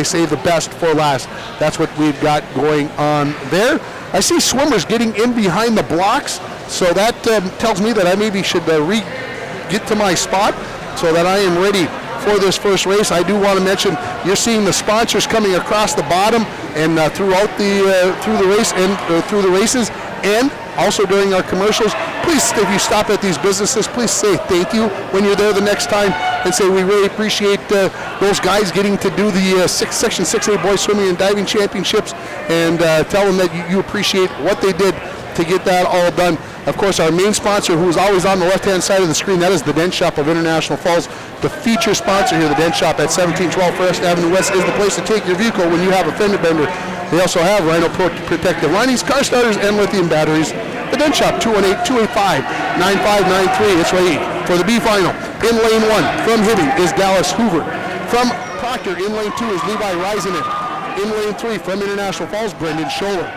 say the best for last. That's what we've got going on there. I see swimmers getting in behind the blocks, so that tells me that I maybe should get to my spot so that I am ready for this first race. I do want to mention you're seeing the sponsors coming across the bottom and throughout through the race and through the races, and also during our commercials. Please, if you stop at these businesses, please say thank you when you're there the next time and say we really appreciate those guys getting to do the Section 6A Boys Swimming and Diving Championships, and tell them that you appreciate what they did to get that all done. Of course, our main sponsor, who is always on the left-hand side of the screen, that is the Dent Shop of International Falls. The feature sponsor here, the Dent Shop at 1712 Forest Avenue West, is the place to take your vehicle when you have a fender bender. They also have Rhino Protective linings, car starters, and lithium batteries. The Dent Shop, 218-285-9593. It's ready for the B final. In lane 1 from Hibbing is Dallas Hoover. From Proctor in lane 2 is Levi Risenen. In lane 3 from International Falls, Brendan Scholler.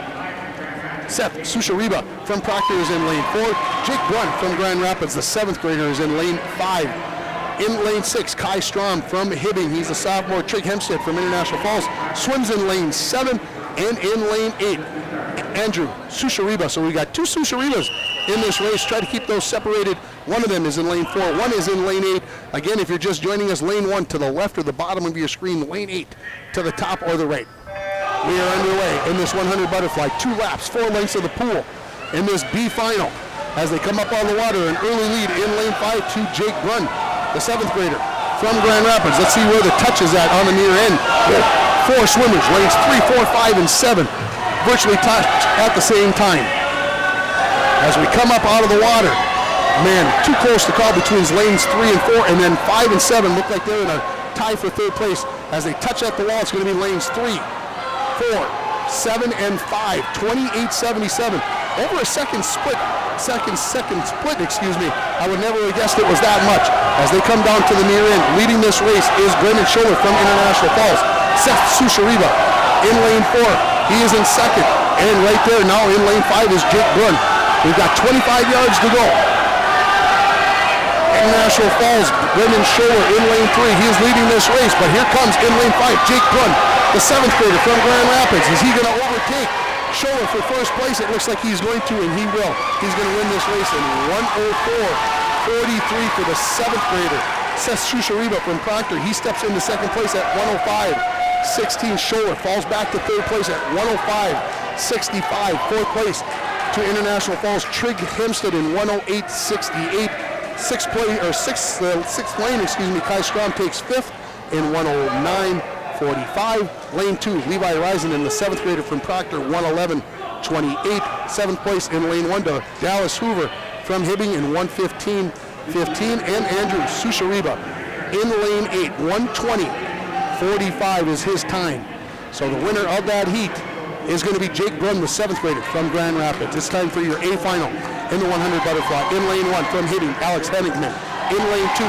Seth Sushariba from Proctor is in lane 4. Jake Brunt from Grand Rapids, the 7th grader, is in lane 5. In lane 6, Kai Strom from Hibbing. He's a sophomore. Trig Hempstead from International Falls swims in lane 7. And in lane 8, Andrew Sushariba. So we got 2 Susharibas in this race. Try to keep those separated. One of them is in lane 4. One is in lane 8. Again, if you're just joining us, lane 1 to the left or the bottom of your screen. Lane 8 to the top or the right. We are underway in this 100 butterfly. 2 laps, 4 lengths of the pool in this B final. As they come up on the water, an early lead in lane 5 to Jake Brunn, the 7th grader from Grand Rapids. Let's see where the touch is at on the near end. 4 swimmers, lanes 3, 4, 5, and 7, virtually touch at the same time. As we come up out of the water, man, too close to call between lanes 3 and 4, and then 5 and 7 look like they're in a tie for 3rd place. As they touch at the wall, it's going to be lanes 3, 4, 7, and 5, 28-77. Over a second split, excuse me. I would never have guessed it was that much. As they come down to the near end, leading this race is Brendan Scholler from International Falls. Seth Sushariba in lane 4. He is in 2nd. And right there now in lane 5 is Jake Brunn. We've got 25 yards to go. International Falls, Brendan Scholler in lane 3. He is leading this race, but here comes in lane 5, Jake Brunn, the 7th grader from Grand Rapids. Is he going to overtake Scholler for first place? It looks like he's going to, and he will. He's going to win this race in 1:04.43 for the 7th grader. Seth Sushariba from Proctor, he steps into 2nd place at 1:05.16. Scholler falls back to 3rd place at 1:05.65. 4th place to International Falls, Trig Hempstead in 1:08.68. 6th lane, Kai Strom takes 5th in 1:09.45. Lane 2, Levi Risenen, the 7th grader from Proctor, 1:11.28. 7th place in lane 1 to Dallas Hoover from Hibbing in 1:15.15. And Andrew Sushariba in lane 8, 1:20.45 is his time. So the winner of that heat is going to be Jake Brunn, the 7th grader from Grand Rapids. It's time for your A final in the 100 butterfly. In lane 1 from Hibbing, Alex Hennigman. In lane 2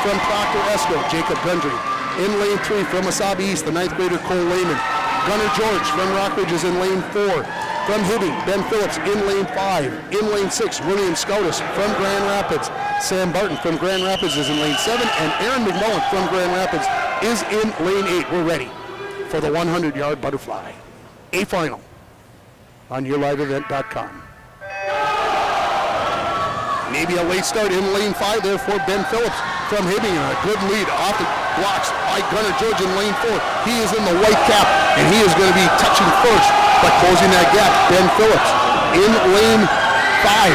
from Proctor Esco, Jacob Gundry. In lane 3 from Wasabi East, the 9th grader Cole Lehman. Gunnar George from Rockridge is in lane 4. From Hibbing, Ben Phillips in lane 5. In lane 6, William Scoutus from Grand Rapids. Sam Barton from Grand Rapids is in lane 7. And Aaron McMullen from Grand Rapids is in lane 8. We're ready for the 100-yard butterfly. A final on YourLiveEvent.com. Maybe a late start in lane 5 there for Ben Phillips from Hibbing. A good lead off the blocks by Gunnar George in lane 4. He is in the white cap, and he is going to be touching first, but closing that gap. Ben Phillips in lane 5.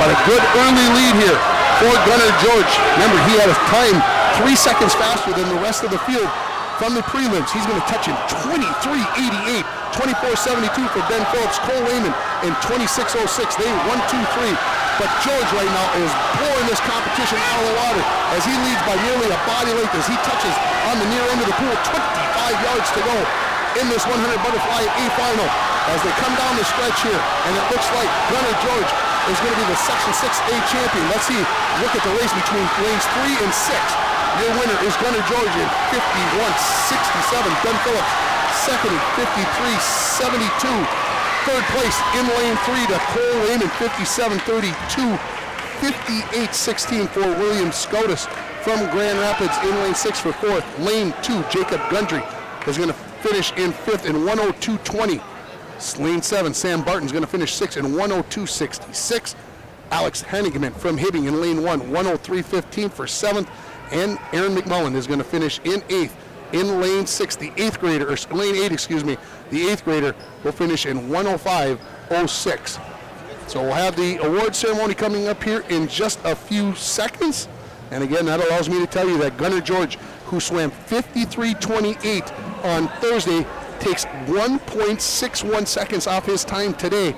But a good early lead here for Gunnar George. Remember, he had a time 3 seconds faster than the rest of the field from the prelims. He's going to touch in 23.88. 24.72 for Ben Phillips. Cole Lehman in 26.06. They 1-2-3. But George right now is blowing this competition out of the water as he leads by nearly a body length as he touches on the near end of the pool. 25 yards to go in this 100 butterfly A final as they come down the stretch here. And it looks like Gunnar George is going to be the Section 6A champion. Let's see, look at the race between lanes 3 and 6. Your winner is Gunnar George in 51.67. Ben Phillips second in 53.72. Third place in lane 3 to Cole Lehman, 57.32. 58.16 for William Scotus from Grand Rapids in lane 6 for fourth. Lane 2, Jacob Gundry is going to finish in fifth in 102.20. Lane 7, Sam Barton's going to finish sixth in 102.66. Alex Hennigan from Hibbing in lane 1, 103.15 for seventh. And Aaron McMullen is going to finish in eighth in lane 6. The eighth grader, or lane 8, excuse me, the eighth grader will finish in 105.06. So we'll have the award ceremony coming up here in just a few seconds. And again, that allows me to tell you that Gunnar George, who swam 53.28 on Thursday, takes 1.61 seconds off his time today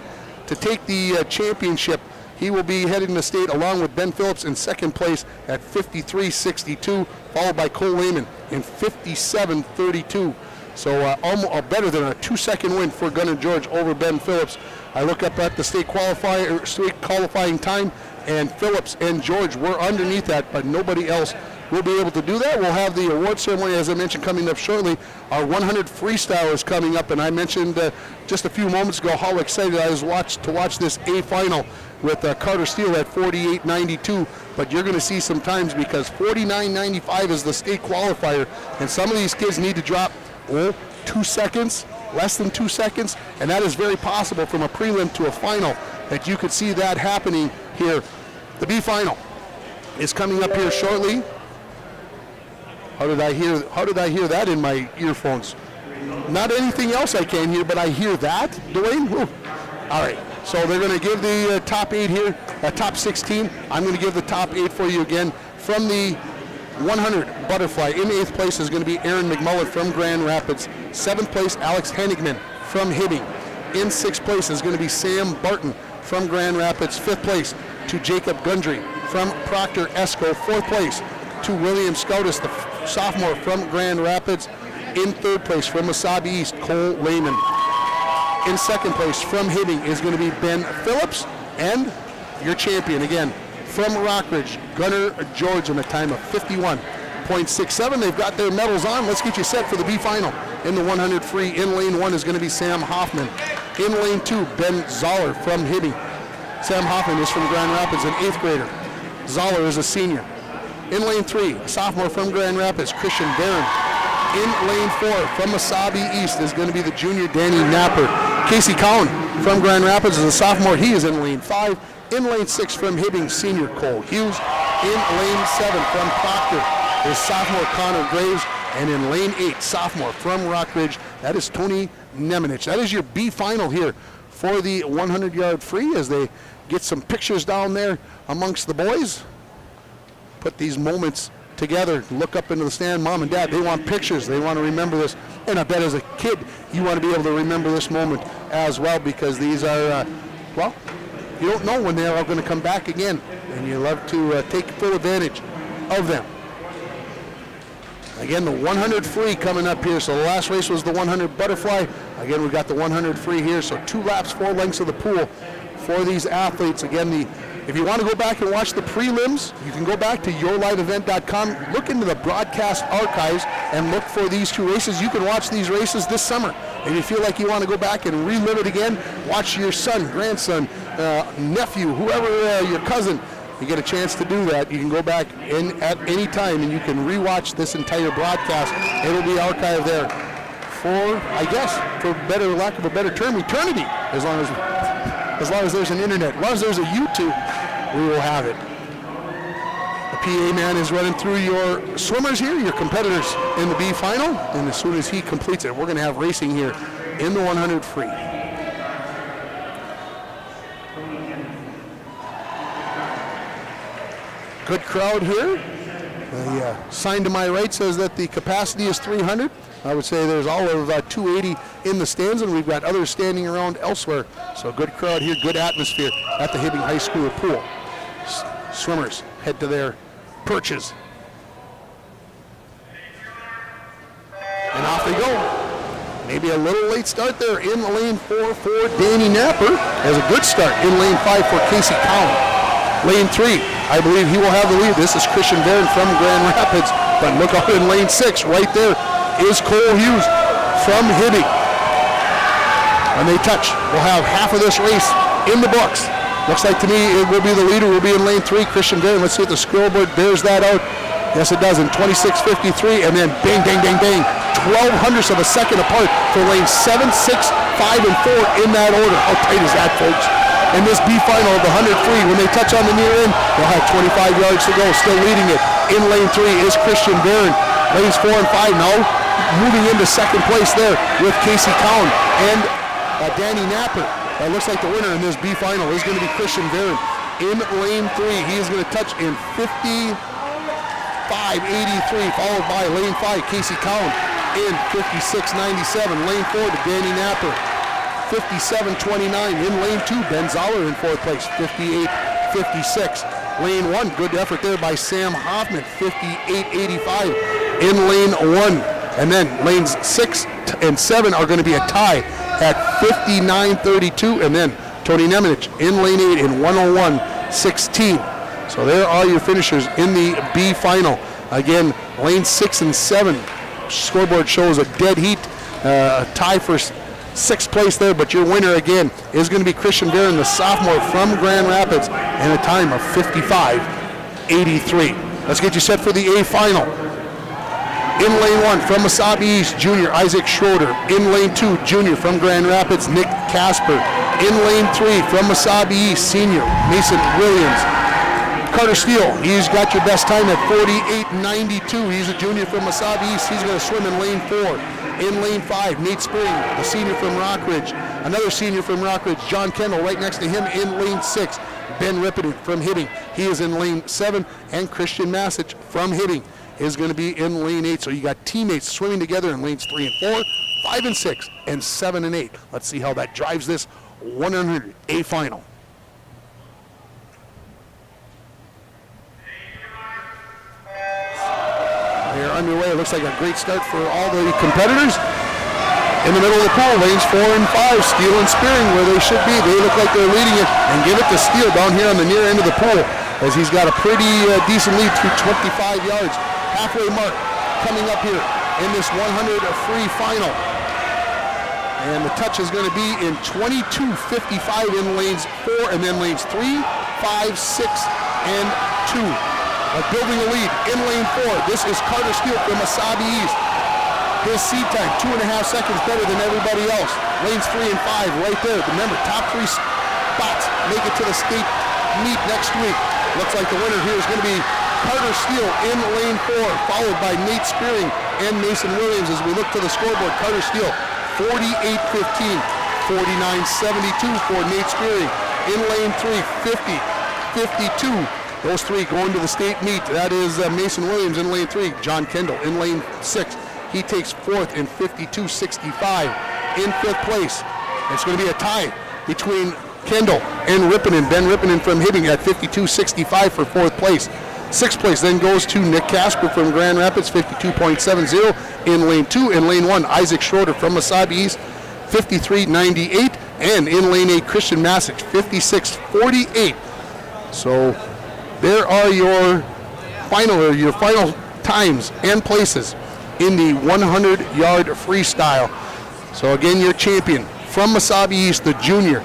to take the championship. He will be heading the state along with Ben Phillips in second place at 53.62, followed by Cole Lehman in 57.32. So almost better than a 2-second win for Gunnar George over Ben Phillips. I look up at the state qualifying time, and Phillips and George were underneath that, but nobody else will be able to do that. We'll have the award ceremony, as I mentioned, coming up shortly. Our 100 freestyle is coming up, and I mentioned just a few moments ago how excited I was to watch this A final with Carter Steele at 48.92, but you're going to see some times because 49.95 is the state qualifier, and some of these kids need to drop 2 seconds, less than 2 seconds, and that is very possible from a prelim to a final that you could see that happening here. The B final is coming up here shortly. How did I hear that in my earphones? Not anything else I can hear, but I hear that, Dwayne. Woo. All right, so they're going to give the top 8 here, top 16. I'm going to give the top 8 for you again. From the 100 butterfly, in 8th place is going to be Aaron McMullen from Grand Rapids. 7th place, Alex Henigman from Hibbing. In 6th place is going to be Sam Barton from Grand Rapids. 5th place to Jacob Gundry from Proctor Esco. 4th place to William Scotus, the sophomore from Grand Rapids. In 3rd place from Wasabi East, Cole Lehman. In 2nd place from Hibbing is going to be Ben Phillips. And your champion again from Rockridge, Gunnar George, in a time of 51.67. They've got their medals on. Let's get you set for the B final. In the 100 free, in lane 1 is going to be Sam Hoffman. In lane 2, Ben Zoller from Hibbing. Sam Hoffman is from Grand Rapids, an 8th grader. Zoller is a senior. In lane 3, a sophomore from Grand Rapids, Christian Barron. In lane 4, from Wasabi East is going to be the junior Danny Napper. Casey Cowan from Grand Rapids is a sophomore. He is in lane 5. In lane 6 from Hibbing, senior Cole Hughes. In lane 7 from Proctor is sophomore Connor Graves. And in lane 8, sophomore from Rockridge, that is Tony Nemenich. That is your B final here for the 100-yard free as they get some pictures down there amongst the boys. Put these moments together, look up into the stand. Mom and Dad, they want pictures. They want to remember this. And I bet as a kid, you want to be able to remember this moment as well, because these are, well, you don't know when they're all going to come back again, and you love to take full advantage of them. Again, the 100 free coming up here. So the last race was the 100 butterfly. Again, we got the 100 free here. So 2 laps, 4 lengths of the pool for these athletes. Again, if you want to go back and watch the prelims, you can go back to yourliveevent.com, look into the broadcast archives, and look for these 2 races. You can watch these races this summer. If you feel like you want to go back and relive it again, watch your son, grandson, nephew, whoever, your cousin. You get a chance to do that. You can go back in at any time and you can rewatch this entire broadcast. It'll be archived there for, I guess, for better lack of a better term, eternity. As long as there's an internet, as long as there's a YouTube, we will have it. The PA man is running through your swimmers here, your competitors in the B final, and as soon as he completes it, we're going to have racing here in the 100 free. Good crowd here. The sign to my right says that the capacity is 300. I would say there's all of 280 in the stands, and we've got others standing around elsewhere. So good crowd here, good atmosphere at the Hibbing High School pool. Swimmers head to their perches. And off they go. Maybe a little late start there in lane 4 for Danny Napper. Has a good start in lane 5 for Casey Cowan. Lane 3, I believe he will have the lead. This is Christian Barron from Grand Rapids. But look out in lane 6, right there is Cole Hughes. from Hibbing. When they touch, we'll have half of this race in the books. Looks like to me it will be the leader, will be in lane 3, Christian Barron. Let's see if the scoreboard bears that out. Yes, it does, in 26:53, and then bang, bang, bang, bang. 0.12 of a second apart for lanes 7, 6, 5, and 4 in that order. How tight is that, folks? And this B final of the 100 free, when they touch on the near end, they'll have 25 yards to go. Still leading it in lane 3 is Christian Barron. Lanes 4 and 5 now moving into second place there with Casey Cowan and Danny Napper. It looks like the winner in this B final is going to be Christian Barron in lane 3. He is going to touch in 55.83, followed by lane 5, Casey Cowan in 56.97. Lane 4 to Danny Napper, 57.29. In lane 2, Ben Zoller in 4th place, 58.56. Lane 1, good effort there by Sam Hoffman, 58.85 in lane 1. And then lanes 6 and 7 are going to be a tie at 59.32. And then Tony Nemenich in lane 8 in 101.16. So there are your finishers in the B final. Again, lane 6 and 7. Scoreboard shows a dead heat, a tie for 6th place there, but your winner again is going to be Christian Barron, the sophomore from Grand Rapids, and a time of 55.83. Let's get you set for the A final. In lane 1 from Mesabi East, junior Isaac Schroeder. In lane 2, junior from Grand Rapids, Nick Casper. In lane 3 from Mesabi East, senior Mason Williams. Carter Steele, he's got your best time at 48.92. He's a junior from Mesabi East. He's going to swim in lane 4. In lane 5, Nate Spring, the senior from Rockridge. Another senior from Rockridge, John Kendall, right next to him in lane 6. Ben Rippin from Hibbing, he is in lane 7. And Christian Massich from Hibbing is going to be in lane 8. So you got teammates swimming together in lanes 3 and 4, 5 and 6, and 7 and 8. Let's see how that drives this 100 A final. They're underway. It looks like a great start for all the competitors. In the middle of the pool, lanes 4 and 5, Steele and Spearing where they should be. They look like they're leading it, and give it to Steele down here on the near end of the pool as he's got a pretty decent lead through 25 yards. Halfway mark coming up here in this 100 free final. And the touch is going to be in 22.55 in lanes 4, and then lanes 3, 5, 6, and 2. Building a lead in lane 4. This is Carter Steele from Mesabi East. His seed time, 2.5 seconds better than everybody else. Lanes 3 and 5 right there. Remember, top 3 spots make it to the state meet next week. Looks like the winner here is going to be Carter Steele in lane 4, followed by Nate Spearing and Mason Williams. As we look to the scoreboard, Carter Steele, 48.15, 49.72 for Nate Spearing. In lane 3, 50.52. Those 3 going to the state meet. That is Mason Williams in lane 3. John Kendall in lane 6. He takes 4th in 52.65. In 5th place, it's going to be a tie between Kendall and Rippinen. Ben Rippinen from Hibbing at 52.65 for 4th place. 6th place then goes to Nick Casper from Grand Rapids, 52.70 in lane 2. In lane 1, Isaac Schroeder from Mesabi East, 53.98. And in lane 8, Christian Massich, 56.48. So there are your final times and places in the 100-yard freestyle. So again, your champion from Mesabi East, the junior,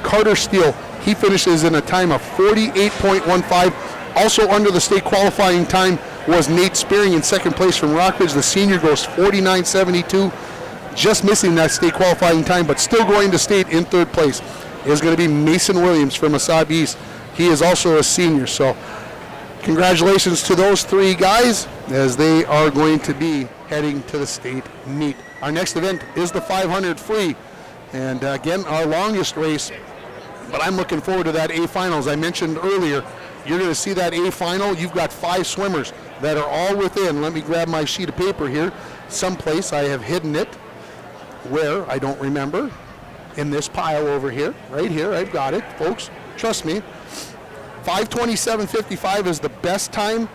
Carter Steele. He finishes in a time of 48.15. Also under the state qualifying time was Nate Spearing in 2nd place from Rockridge. The senior goes 49.72. Just missing that state qualifying time, but still going to state in 3rd place is going to be Mason Williams from Mesabi East. He is also a senior, so congratulations to those 3 guys as they are going to be heading to the state meet. Our next event is the 500 free, and again, our longest race, but I'm looking forward to that A final. As I mentioned earlier, you're going to see that A final. You've got 5 swimmers that are all within. Let me grab my sheet of paper here. Someplace I have hidden it. Where? I don't remember. In this pile over here. Right here. I've got it, folks. Trust me. 5:27.55 is the best time.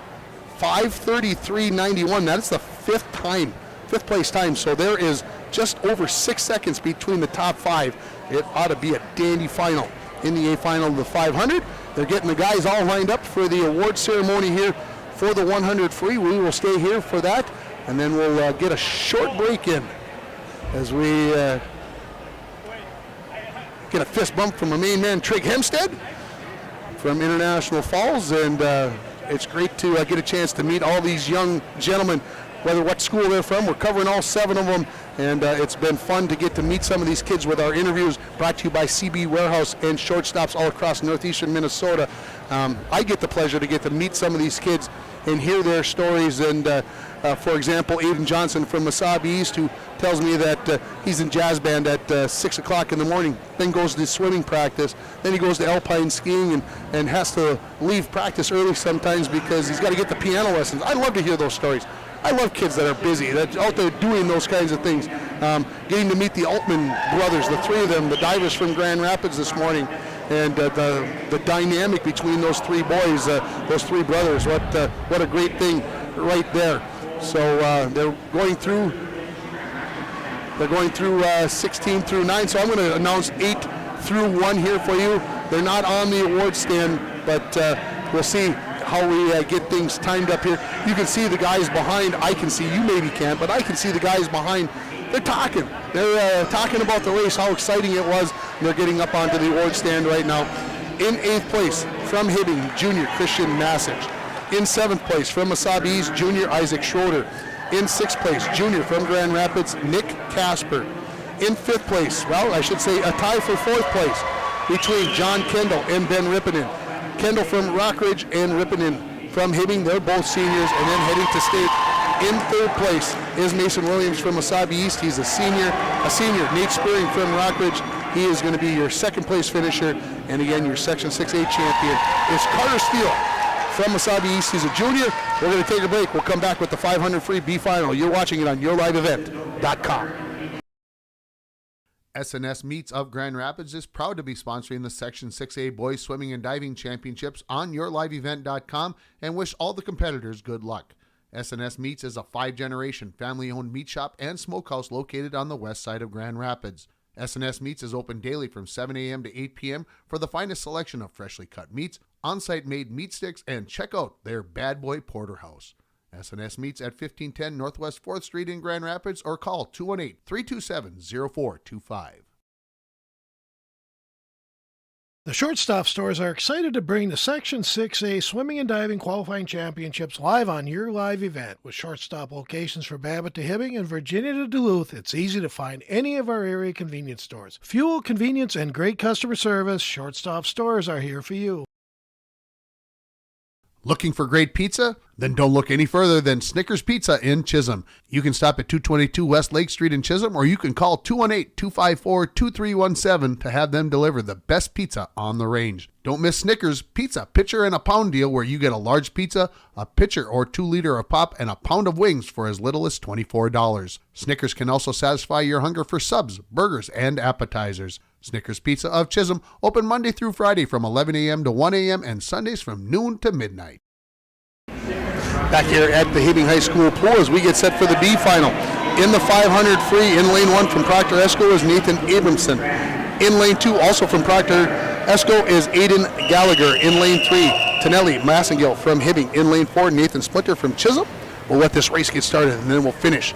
5:33.91. That's the 5th place time. So there is just over 6 seconds between the top 5. It ought to be a dandy final in the A final of the 500. They're getting the guys all lined up for the award ceremony here for the 100 free. We will stay here for that, and then we'll get a short break in. as we get a fist bump from our main man, Trig Hempstead from International Falls, and it's great to get a chance to meet all these young gentlemen, whether what school they're from. We're covering all 7 of them, and it's been fun to get to meet some of these kids with our interviews brought to you by CB Warehouse and shortstops all across northeastern Minnesota. I get the pleasure to get to meet some of these kids and hear their stories, and for example, Aiden Johnson from Mesabi East, who tells me that he's in jazz band at 6 o'clock in the morning, then goes to swimming practice, then he goes to alpine skiing and has to leave practice early sometimes because he's got to get the piano lessons. I love to hear those stories. I love kids that are busy, that's out there doing those kinds of things. Getting to meet the Altman brothers, the 3 of them, the divers from Grand Rapids this morning, and the dynamic between those 3 boys, those 3 brothers. What a great thing right there. So they're going through 16 through 9. So I'm going to announce 8 through 1 here for you. They're not on the award stand, but we'll see how we get things timed up here. You can see the guys behind. I can see, you maybe can't, but I can see the guys behind. They're talking. They're talking about the race, how exciting it was. And they're getting up onto the award stand right now. In 8th place from Hibbing, junior Christian Massage. In 7th place from Mesabi East, junior Isaac Schroeder. In 6th place, junior from Grand Rapids, Nick Casper. In 5th place, well, I should say a tie for 4th place between John Kendall and Ben Rippinen. Kendall from Rockridge and Rippinen from Hibbing. They're both seniors, and then heading to state. In 3rd place is Mason Williams from Mesabi East. He's a senior. Nate Spearing from Rockridge. He is going to be your 2nd place finisher, and again, your Section 6A champion is Carter Steele from Mesabi East. He's a junior. We're going to take a break. We'll come back with the 500 free B final. You're watching it on yourliveevent.com. SNS Meets of Grand Rapids is proud to be sponsoring the Section 6A Boys Swimming and Diving Championships on yourliveevent.com and wish all the competitors good luck. SNS Meats is a 5-generation family-owned meat shop and smokehouse located on the west side of Grand Rapids. SNS Meats is open daily from 7 a.m. to 8 p.m. for the finest selection of freshly cut meats, on-site made meat sticks, and check out their Bad Boy Porterhouse. SNS Meats at 1510 Northwest 4th Street in Grand Rapids, or call 218-327-0425. The Shortstop Stores are excited to bring the Section 6A Swimming and Diving Qualifying Championships live on your live event. With shortstop locations for Babbitt to Hibbing and Virginia to Duluth, it's easy to find any of our area convenience stores. Fuel, convenience, and great customer service, Shortstop Stores are here for you. Looking for great pizza? Then don't look any further than Snickers Pizza in Chisholm. You can stop at 222 West Lake Street in Chisholm, or you can call 218-254-2317 to have them deliver the best pizza on the range. Don't miss Snickers Pizza pitcher and a pound deal, where you get a large pizza, a pitcher or 2-liter of pop, and a pound of wings for as little as $24. Snickers can also satisfy your hunger for subs, burgers, and appetizers. Snickers Pizza of Chisholm, open Monday through Friday from 11 a.m. to 1 a.m. and Sundays from noon to midnight. Back here at the Hibbing High School pool as we get set for the B final. In the 500 free, in lane 1 from Proctor Esco is Nathan Abramson. In lane 2, also from Proctor Esco, is Aiden Gallagher. In lane 3, Tonelli Massengill from Hibbing. In lane 4, Nathan Splinter from Chisholm. We'll let this race get started, and then we'll finish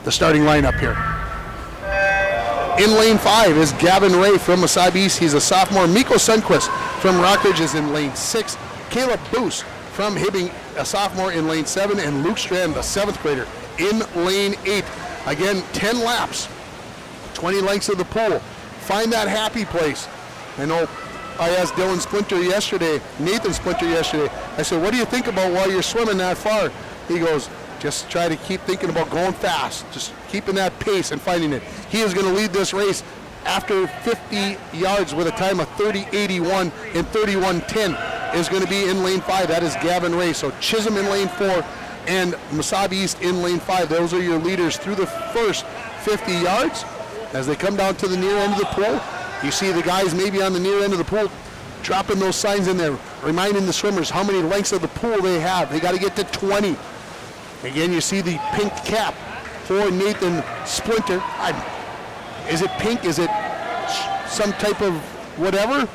the starting lineup here. In lane 5 is Gavin Ray from Mesabi East. He's a sophomore. Miko Sundquist from Rockridge is in lane 6. Caleb Boos from Hibbing, a sophomore, in lane 7. And Luke Strand, a 7th grader, in lane 8. Again, 10 laps, 20 lengths of the pool. Find that happy place. I know I asked Nathan Splinter yesterday, I said, what do you think about while you're swimming that far? He goes, just try to keep thinking about going fast, just keeping that pace and finding it. He is going to lead this race after 50 yards with a time of 30:81 and 31:10 is going to be in lane 5. That is Gavin Ray. So Chisholm in lane 4 and Mesabi East in lane 5. Those are your leaders through the first 50 yards. As they come down to the near end of the pool, you see the guys maybe on the near end of the pool dropping those signs in there, reminding the swimmers how many lengths of the pool they have. They got to get to 20. Again, you see the pink cap for Nathan Splinter. Is it pink? Is it some type of whatever?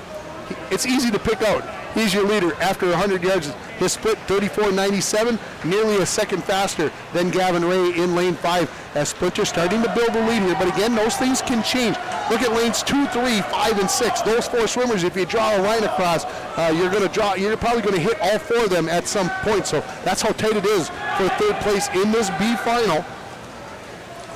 It's easy to pick out. He's your leader after 100 yards. His split 34.97, nearly a second faster than Gavin Ray in lane 5, as Splinter starting to build a lead here. But again, those things can change. Look at lanes 2, 3, 5, and 6. Those 4 swimmers, if you draw a line across, you're probably going to hit all 4 of them at some point. So that's how tight it is for third place in this B final.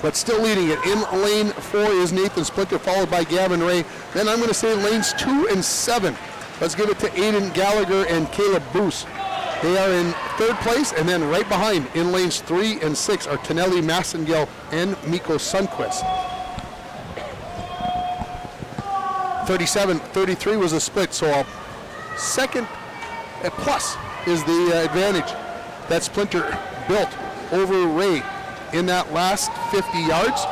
But still leading it in lane 4 is Nathan Splinter, followed by Gavin Ray. Then I'm going to say lanes 2 and 7. Let's give it to Aiden Gallagher and Caleb Boos. They are in third place, and then right behind in lanes 3 and 6 are Tonelli Massengale and Mikko Sundquist. 37-33 was a split, so a second plus is the advantage that Splinter built over Ray in that last 50 yards.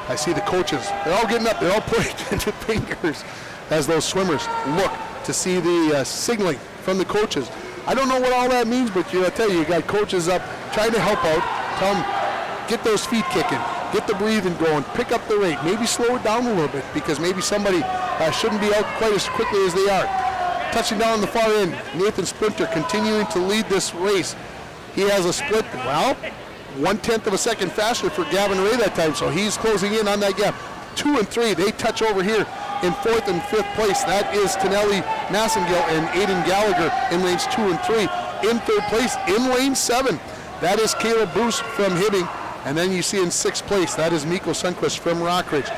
I see the coaches, they're all getting up, they're all pointing to fingers as those swimmers look to see the signaling from the coaches. I don't know what all that means, but I tell you, you got coaches up trying to help out. Tell them, get those feet kicking, get the breathing going, pick up the rate, maybe slow it down a little bit, because maybe somebody shouldn't be out quite as quickly as they are. Touching down on the far end, Nathan Splinter continuing to lead this race. He has a split, 1/10 of a second faster for Gavin Ray that time, so he's closing in on that gap. 2 and 3, they touch over here in 4th and 5th place. That is Tonelli Massengale and Aiden Gallagher in lanes 2 and 3. In 3rd place, in lane 7, that is Caleb Bruce from Hibbing. And then you see in 6th place, that is Mikko Sundquist from Rockridge.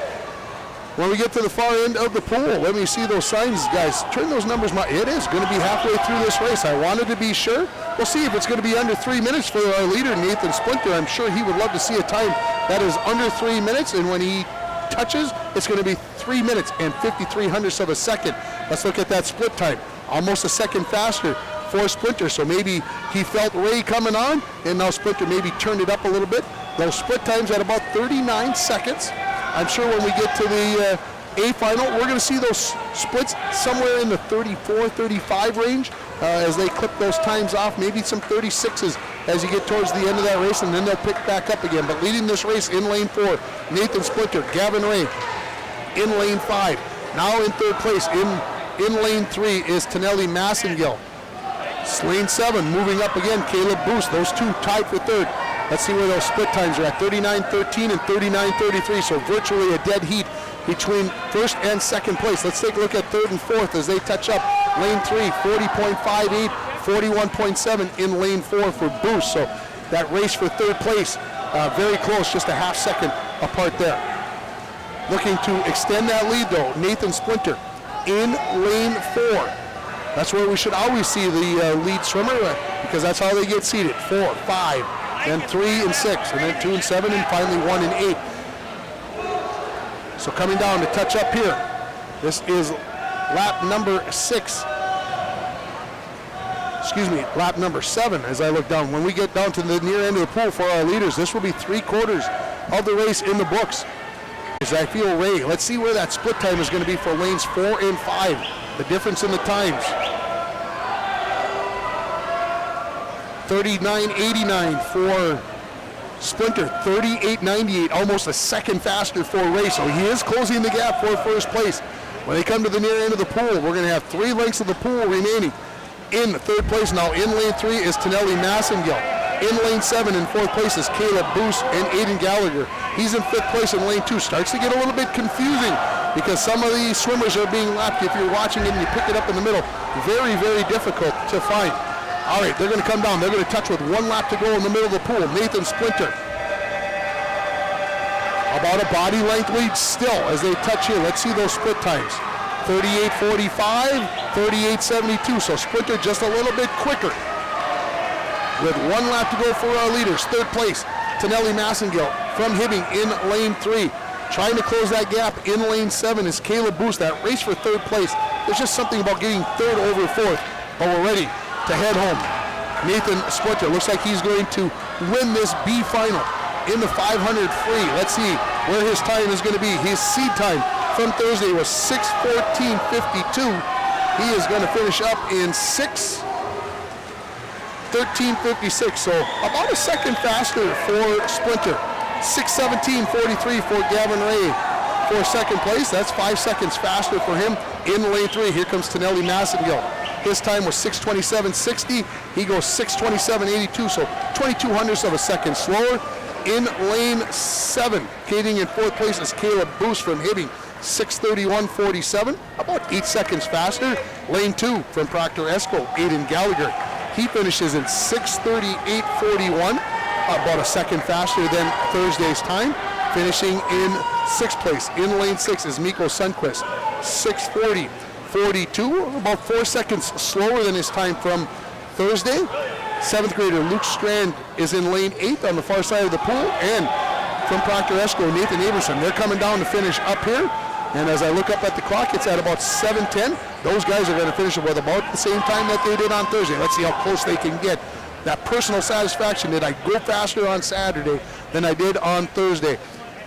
When we get to the far end of the pool, let me see those signs, guys. Turn those numbers. It is going to be halfway through this race. I wanted to be sure. We'll see if it's going to be under 3 minutes for our leader, Nathan Splinter. I'm sure he would love to see a time that is under 3 minutes, and when he touches, it's going to be 3 minutes and 53 hundredths of a second. Let's look at that split time. Almost a second faster for Splinter, so maybe he felt Ray coming on, and now Splinter maybe turned it up a little bit. Those split times at about 39 seconds. I'm sure when we get to the A final, we're going to see those splits somewhere in the 34, 35 range as they clip those times off, maybe some 36s as you get towards the end of that race, and then they'll pick back up again. But leading this race in lane 4, Nathan Splinter, Gavin Ray in lane 5. Now in 3rd place in lane 3 is Tonelli Massengale. Lane 7 moving up again, Caleb Boos. Those two tied for 3rd. Let's see where those split times are at, 39-13 and 39-33, so virtually a dead heat between 1st and 2nd place. Let's take a look at 3rd and 4th as they touch up. Lane 3, 40.58, 41.7 in lane 4 for Boos. So that race for 3rd place, very close, just a half second apart there. Looking to extend that lead though, Nathan Splinter in lane 4. That's where we should always see the lead swimmer, because that's how they get seated. 4, 5, then 3 and 6, and then 2 and 7, and finally 1 and 8. So coming down to touch up here, this is lap number 6. Excuse me, lap number 7 as I look down. When we get down to the near end of the pool for our leaders, this will be 3/4 of the race in the books. As I feel Ray, let's see where that split time is going to be for lanes 4 and 5. The difference in the times. 39.89 for Splinter, 38.98, almost a second faster for Ray, so he is closing the gap for 1st place. When they come to the near end of the pool, we're going to have 3 lengths of the pool remaining. In 3rd place now, in lane 3 is Tonelli Massengale. In lane 7 in 4th place is Caleb Boos and Aiden Gallagher. He's in 5th place in lane 2. Starts to get a little bit confusing because some of these swimmers are being lapped. If you're watching it and you pick it up in the middle, very, very difficult to find. All right, they're going to come down. They're going to touch with 1 lap to go in the middle of the pool. Nathan Splinter. About a body length lead still as they touch here. Let's see those split times. 38.45, 38.72. So Splinter just a little bit quicker. With 1 lap to go for our leaders. 3rd place, Tonelli Massengale from Hibbing in lane 3. Trying to close that gap in lane 7 is Caleb Boos. That race for 3rd place, there's just something about getting 3rd over 4th, but we're ready to head home. Nathan Splinter looks like he's going to win this B final in the 500 free. Let's see where his time is going to be. His seed time from Thursday was 6:14.52. He is going to finish up in 6:13.56, so about a second faster for Splinter. 6:17.43 for Gavin Ray for 2nd place. That's 5 seconds faster for him in lane 3. Here comes Tonelli Massengale. His time was 6:27.60. He goes 6:27.82, so 0.22 hundredths of a second slower. In lane 7, skating in 4th place is Caleb Boos from Hibbing, 6:31.47, about 8 seconds faster. Lane 2 from Proctor Esco, Aiden Gallagher. He finishes in 6:38.41, about a second faster than Thursday's time, finishing in 6th place. In lane 6 is Mikko Sundquist, 6:40.42, about 4 seconds slower than his time from Thursday. 7th grader Luke Strand is in lane 8 on the far side of the pool, and from Proctor Esco, Nathan Aberson. They're coming down to finish up here, and as I look up at the clock, it's at about 7:10. Those guys are going to finish with about the same time that they did on Thursday. Let's see how close they can get. That personal satisfaction, did I go faster on Saturday than I did on Thursday?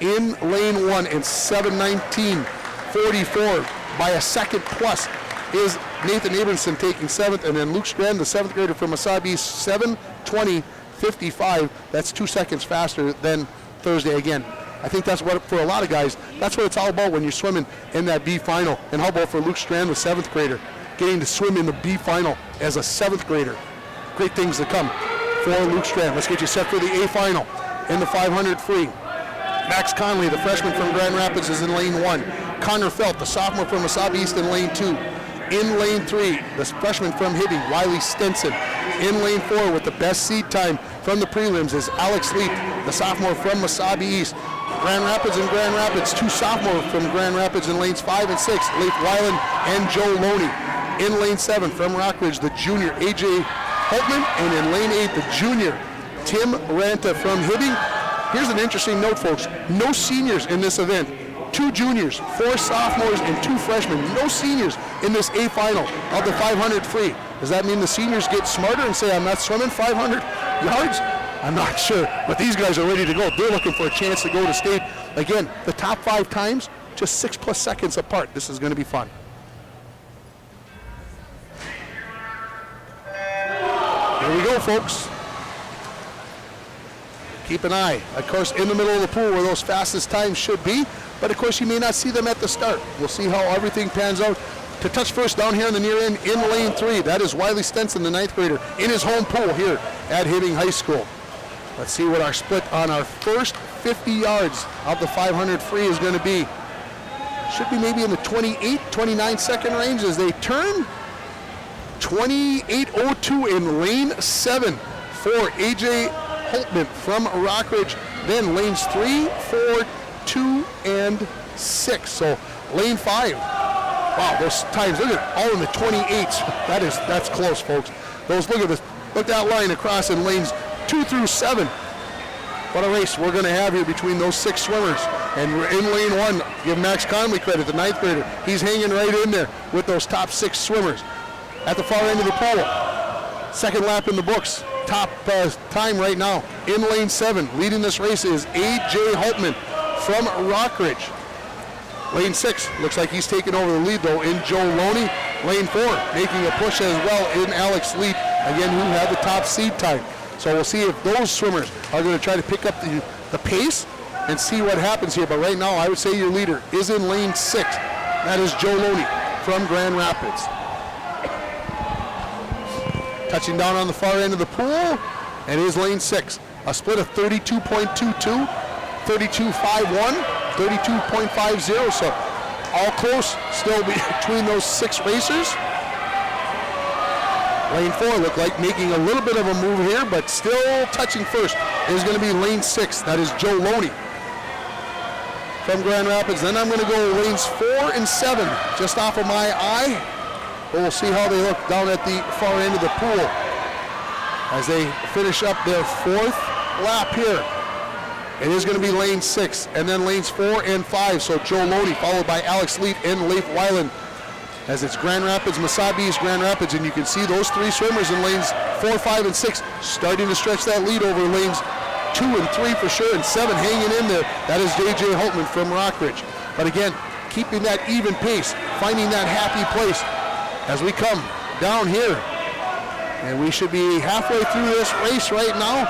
In lane 1 in 7:19.44 by a second plus is Nathan Abenson taking 7th, and then Luke Strand, the 7th grader from Wasabi, 7:20.55. That's 2 seconds faster than Thursday again. I think that's what, for a lot of guys, that's what it's all about when you're swimming in that B final. And how about for Luke Strand, the 7th grader, getting to swim in the B final as a 7th grader. Great things to come for Luke Strand. Let's get you set for the A final in the 500 free. Max Conley, the freshman from Grand Rapids, is in lane 1. Connor Felt, the sophomore from Wasabi East, in lane 2. In lane 3, the freshman from Hibbing, Wiley Stenson. In lane 4 with the best seed time from the prelims is Alex Leap, the sophomore from Wasabi East. Grand Rapids and Grand Rapids, 2 sophomores from Grand Rapids in lanes 5 and 6, Leif Weiland and Joe Loney. In lane 7 from Rockridge, the junior AJ Holtman, and in lane 8, the junior Tim Ranta from Hibbing. Here's an interesting note, folks. No seniors in this event. 2 juniors, 4 sophomores, and 2 freshmen. No seniors in this A final of the 500 free. Does that mean the seniors get smarter and say, I'm not swimming 500 yards? I'm not sure, but these guys are ready to go. They're looking for a chance to go to state. Again, the top 5 times, just 6+ seconds apart. This is going to be fun. Here we go, folks. Keep an eye, of course, in the middle of the pool where those fastest times should be, but of course you may not see them at the start. We'll see how everything pans out. To touch first down here in the near end in lane 3, that is Wiley Stenson, the 9th grader, in his home pool here at Hibbing High School. Let's see what our split on our first 50 yards of the 500 free is going to be. Should be maybe in the 28, 29 second range as they turn. 28.02 in lane 7 for AJ Holtman from Rockridge. Then lanes 3, 4, 2, and 6. So lane 5. Wow, those times, look at all in the 28s. That's close, folks. Look at this. Look at that line across in lanes 2 through 7. What a race we're going to have here between those 6 swimmers. And we're in lane 1. Give Max Conley credit, the 9th grader. He's hanging right in there with those top 6 swimmers. At the far end of the pool, second lap in the books. Top time right now in lane 7. Leading this race is A.J. Holtman from Rockridge. Lane 6 looks like he's taking over the lead though in Joe Loney. Lane 4 making a push as well in Alex Leap, again who had the top seed time. So we'll see if those swimmers are going to try to pick up the pace and see what happens here. But right now I would say your leader is in lane 6. That is Joe Loney from Grand Rapids. Touching down on the far end of the pool, and is lane 6. A split of 32.22, 32.51, 32.50, so all close still between those 6 racers. Lane 4 looked like making a little bit of a move here, but still touching first is going to be lane 6. That is Joe Loney from Grand Rapids. Then I'm going to go lanes 4 and 7, just off of my eye. But we'll see how they look down at the far end of the pool as they finish up their 4th lap here. It is going to be lane 6 and then lanes 4 and 5. So Joe Loney followed by Alex Leap and Leif Weiland as it's Grand Rapids, Wasabi East, Grand Rapids, and you can see those 3 swimmers in lanes 4, 5, and 6 starting to stretch that lead over lanes 2 and 3 for sure, and 7 hanging in there. That is J.J. Holtman from Rockridge. But again, keeping that even pace, finding that happy place as we come down here. And we should be halfway through this race right now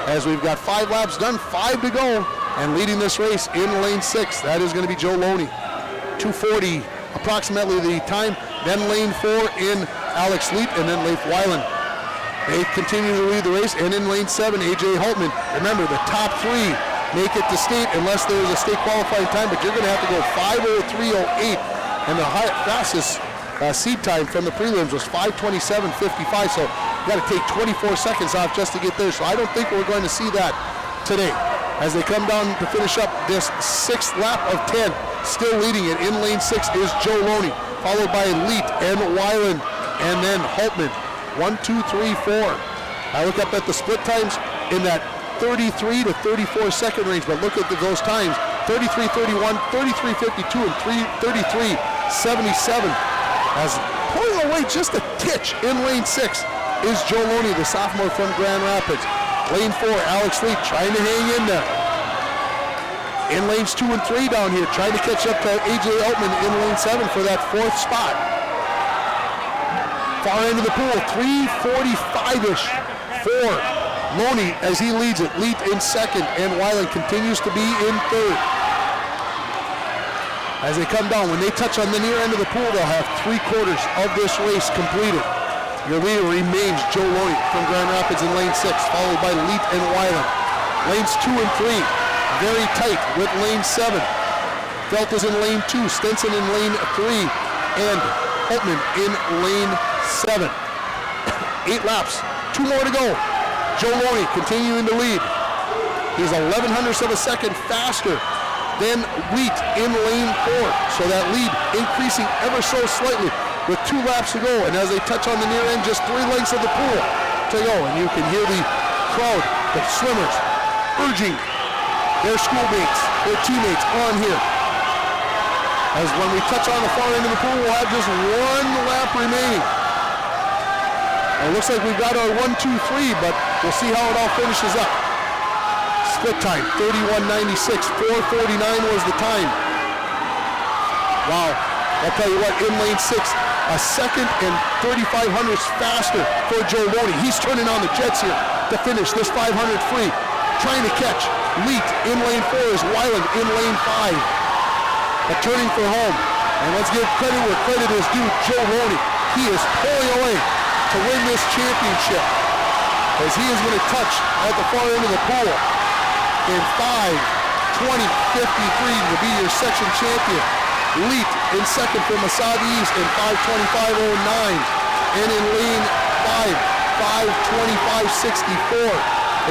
as we've got 5 laps done, 5 to go, and leading this race in lane 6. That is going to be Joe Loney. 2:40 approximately the time. Then lane 4 in Alex Leet, and then Leif Weiland. They continue to lead the race, and in lane 7, A.J. Altman. Remember, the top 3 make it to state unless there's a state qualifying time, but you're going to have to go 5:03:08, and the fastest seed time from the prelims was 5:27:55, so you got to take 24 seconds off just to get there, so I don't think we're going to see that today. As they come down to finish up this 6th lap of 10, still leading it in lane 6 is Joe Loney, followed by Leet and Weiland, and then Holtman. 1, 2, 3, 4. I look up at the split times in that 33 to 34 second range, but look at those times: 33:31, 33:52, and 33:77. As pulling away just a titch in lane 6 is Joe Loney, the sophomore from Grand Rapids. Lane 4, Alex Leet trying to hang in there. In lanes 2 and 3 down here, trying to catch up to A.J. Altman in lane 7 for that 4th spot. Far end of the pool, 3:45-ish for Loney as he leads it. Leet in 2nd, and Weiland continues to be in 3rd. As they come down, when they touch on the near end of the pool, they'll have 3/4 of this race completed. Your leader remains Joe Loney from Grand Rapids in lane 6, followed by Leet and Weiland. Lanes 2 and 3, very tight with lane 7. Felt is in lane 2, Stenson in lane 3, and Holtman in lane 7. 8 laps, 2 more to go. Joe Loney continuing to lead. He's 0.11 of a second faster than Leet in lane 4. So that lead increasing ever so slightly with 2 laps to go. And as they touch on the near end, just 3 lengths of the pool to go. And you can hear the crowd, the swimmers, urging their schoolmates, their teammates on here. As when we touch on the far end of the pool, we'll have just 1 lap remaining. It looks like we've got our 1, 2, 3, but we'll see how it all finishes up. Split time, 31:96, 4:49 was the time. Wow, I'll tell you what, in lane 6, a second and 3/500ths faster for Joe Loney. He's turning on the jets here to finish this 500 free. Trying to catch Leet in lane 4 is Weiland in lane 5. But turning for home. And let's give credit where credit is due. Joe Loney, he is pulling away to win this championship, as he is going to touch at the far end of the pool in 5:20:53 to be your section champion. Leet in 2nd from Assad East in 5:25:09, and in lane 5, 5:25:64.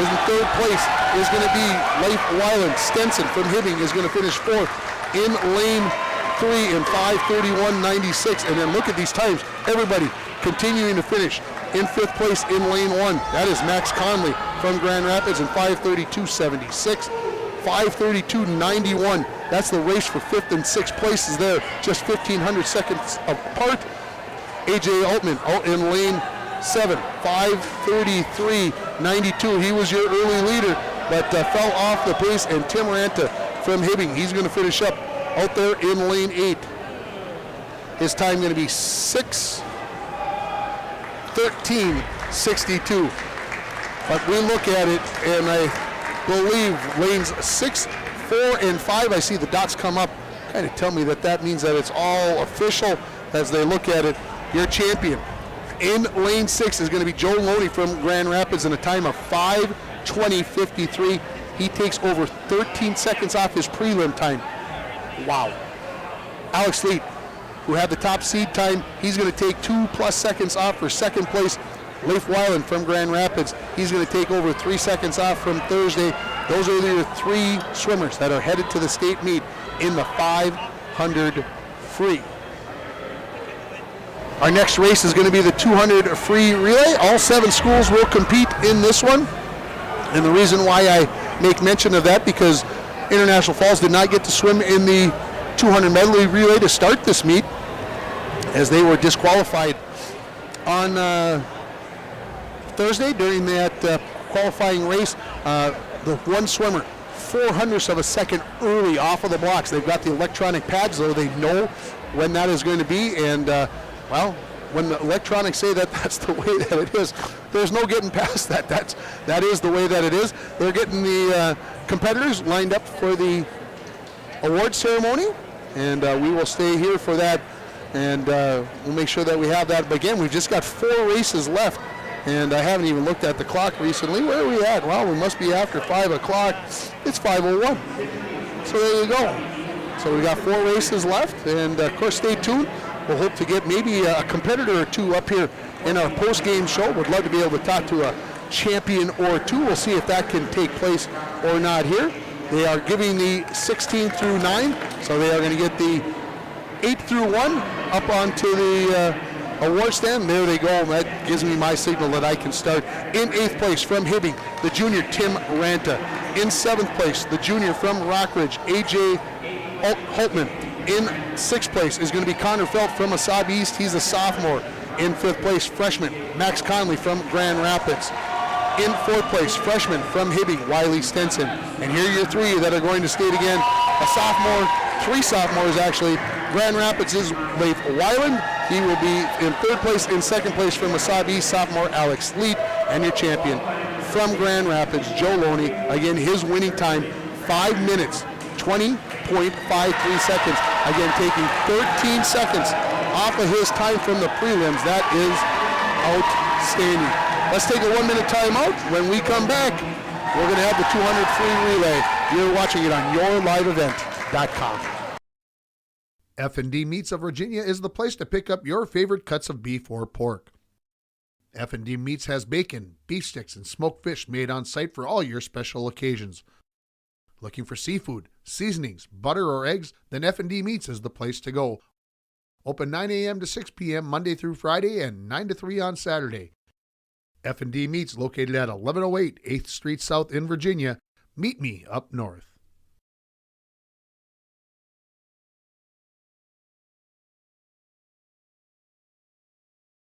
In 3rd place is going to be Leif Weiland. Stenson from Hibbing is going to finish 4th in lane 3 in 5:31:96. And then look at these times. Everybody continuing to finish in 5th place in lane 1. That is Max Conley from Grand Rapids in 5:32:76. 5:32:91. That's the race for 5th and 6th places there, just 1,500 seconds apart. A.J. Altman out in lane 7, 5:33:92. He was your early leader, but fell off the pace. And Tim Ranta from Hibbing, he's going to finish up out there in lane 8. His time going to be 6:13:62. But we look at it, and I believe lanes 6, 4, and 5, I see the dots come up, kind of tell me that means that it's all official as they look at it. Your champion in lane 6 is going to be Joe Loney from Grand Rapids in a time of 5:20:53. He takes over 13 seconds off his prelim time. Wow. Alex Leet, who had the top seed time, he's going to take 2+ seconds off for 2nd place. Leif Weiland from Grand Rapids, he's going to take over 3 seconds off from Thursday. Those are your 3 swimmers that are headed to the state meet in the 500 free. Our next race is going to be the 200 free relay. All 7 schools will compete in this one. And the reason why I make mention of that, because International Falls did not get to swim in the 200 medley relay to start this meet, as they were disqualified on Thursday during that qualifying race. The one swimmer, 0.04 of a second early off of the blocks. They've got the electronic pads, so they know when that is going to be. And well, when the electronics say that that's the way that it is, there's no getting past that. That is the way that it is. They're getting the competitors lined up for the award ceremony, and we will stay here for that. and we'll make sure that we have that. But again, we've just got 4 races left, and I haven't even looked at the clock recently. Where are we at? Well, we must be after 5 o'clock. It's 5:01. So there you go. So we got 4 races left, and of course, stay tuned. We'll hope to get maybe a competitor or 2 up here in our post-game show. Would love to be able to talk to a champion or 2. We'll see if that can take place or not here. They are giving the 16 through 9, so they are going to get the 8 through 1 up onto the award stand. There they go. That gives me my signal that I can start. In 8th place from Hibbing, the junior Tim Ranta. In 7th place, the junior from Rockridge, AJ Altman. In 6th place is going to be Connor Felt from Wasabi East. He's a sophomore. In 5th place, freshman Max Conley from Grand Rapids. In 4th place, freshman from Hibbing, Wiley Stenson. And here are your 3 that are going to skate again. A sophomore, 3 sophomores actually. Grand Rapids is Leif Weiland. He will be in 3rd place. In 2nd place from Wasabi East, sophomore Alex Leet. And your champion from Grand Rapids, Joe Loney. Again, his winning time, 5 minutes, 20.53 seconds. Again, taking 13 seconds off of his time from the prelims. That is outstanding. Let's take a 1-minute timeout. When we come back, we're going to have the 200 free relay. You're watching it on yourliveevent.com. F&D Meats of Virginia is the place to pick up your favorite cuts of beef or pork. F&D Meats has bacon, beef sticks, and smoked fish made on site for all your special occasions. Looking for seafood, seasonings, butter, or eggs? Then F&D Meats is the place to go. Open 9 a.m. to 6 p.m. Monday through Friday and 9 to 3 on Saturday. F&D Meats located at 1108 8th Street South in Virginia. Meet me up north.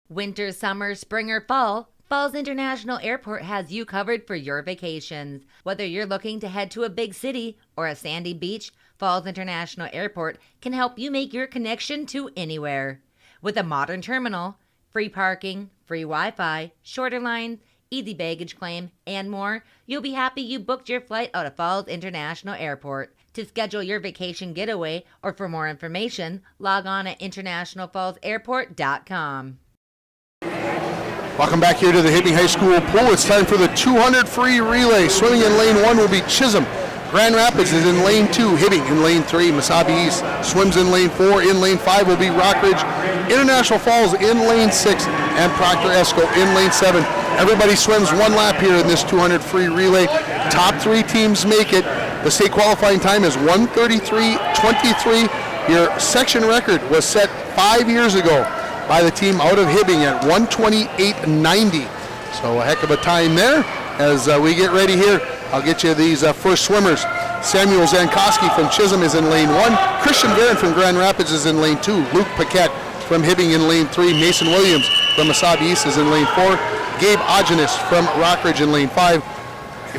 Winter, summer, spring, or fall, Falls International Airport has you covered for your vacations. Whether you're looking to head to a big city or a sandy beach, Falls International Airport can help you make your connection to anywhere. With a modern terminal, free parking, free Wi-Fi, shorter lines, easy baggage claim, and more, you'll be happy you booked your flight out of Falls International Airport. To schedule your vacation getaway or for more information, log on at internationalfallsairport.com. Welcome back here to the Hibbing High School pool. It's time for the 200 free relay. Swimming in lane 1 will be Chisholm. Grand Rapids is in lane 2. Hibbing in lane 3. Wasabi East swims in lane 4. In lane 5 will be Rockridge. International Falls in lane 6. And Proctor Esco in lane 7. Everybody swims 1 lap here in this 200 free relay. Top 3 teams make it. The state qualifying time is 1:33.23. Your section record was set 5 years ago by the team out of Hibbing at 1:28.90. So a heck of a time there. As we get ready here, I'll get you these first swimmers. Samuel Zankowski from Chisholm is in lane 1. Christian Barron from Grand Rapids is in lane 2. Luke Paquette from Hibbing in lane 3. Mason Williams from Wasabi East is in lane 4. Gabe Ogenis from Rockridge in lane 5.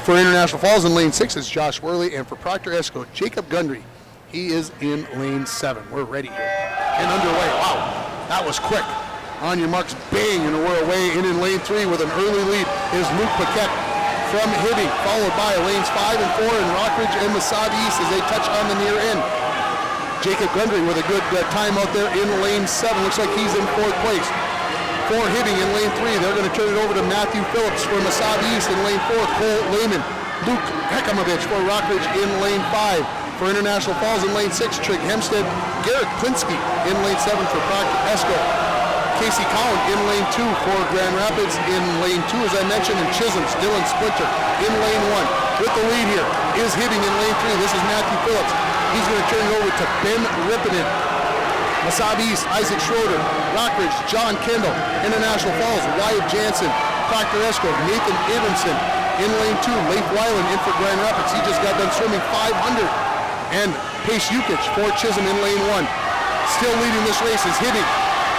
For International Falls in lane 6 is Josh Worley. And for Proctor Esco, Jacob Gundry. He is in lane 7. We're ready here and underway. Wow. That was quick. On your marks, bang, and we're away. In lane 3 with an early lead is Luke Paquette from Hibbing, followed by lanes 5 and 4 in Rockridge and Wasabi East as they touch on the near end. Jacob Gundry with a good time out there in lane 7. Looks like he's in 4th place. For Hibbing in lane 3, they're going to turn it over to Matthew Phillips from Wasabi East in lane 4. Cole Lehman, Luke Hekamovich for Rockridge in lane 5. For International Falls in lane 6, Trig Hempstead. Garrett Plinsky in lane 7 for Proctor Esco. Casey Cowan in lane 2 for Grand Rapids. In lane 2, as I mentioned, and Chisholm's Dylan Splinter in lane 1. With the lead here is Hibbing in lane 3. This is Matthew Phillips. He's going to turn it over to Ben Rippinen. Wasabi East, Isaac Schroeder. Rockridge, John Kendall. International Falls, Wyatt Jansen. Proctor Esco, Nathan Abramson. In lane 2, Leif Weiland in for Grand Rapids. He just got done swimming 500. And Pace Yukich for Chisholm in lane 1. Still leading this race is Hibbing,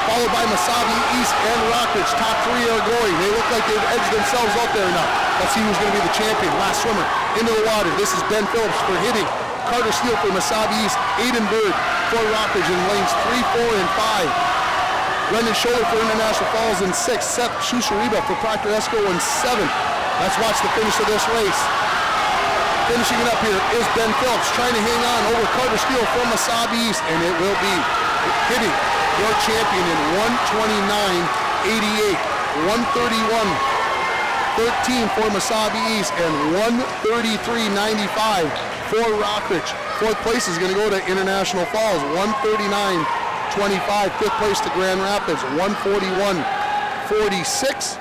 followed by Wasabi East and Rockridge. Top 3 are going. They look like they've edged themselves out there now. Let's see who's going to be the champion. Last swimmer into the water. This is Ben Phillips for Hibbing. Carter Steele for Wasabi East. Aiden Bird for Rockridge in lanes 3, 4, and 5. Brendan Scholler for International Falls in 6. Seth Shusariba for Proctor Esco in 7. Let's watch the finish of this race. Finishing it up here is Ben Phillips trying to hang on over Carter Steele from Wasabi East, and it will be Hibbing your champion in 129.88, 131.13 for Mesabi East, and 133.95 for Rockridge. Fourth place is going to go to International Falls, 139.25. Fifth place to Grand Rapids, 141.46.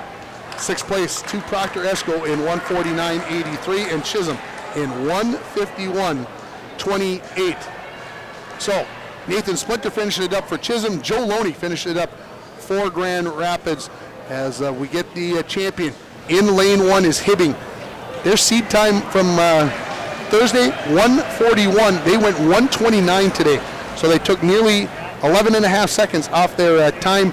Sixth place to Proctor Esco in 149.83, and Chisholm in 151.28. So Nathan Splinter finished it up for Chisholm. Joe Loney finished it up for Grand Rapids as we get the champion. In lane one is Hibbing. Their seed time from Thursday, 141. They went 129 today. So they took nearly 11 and a half seconds off their time.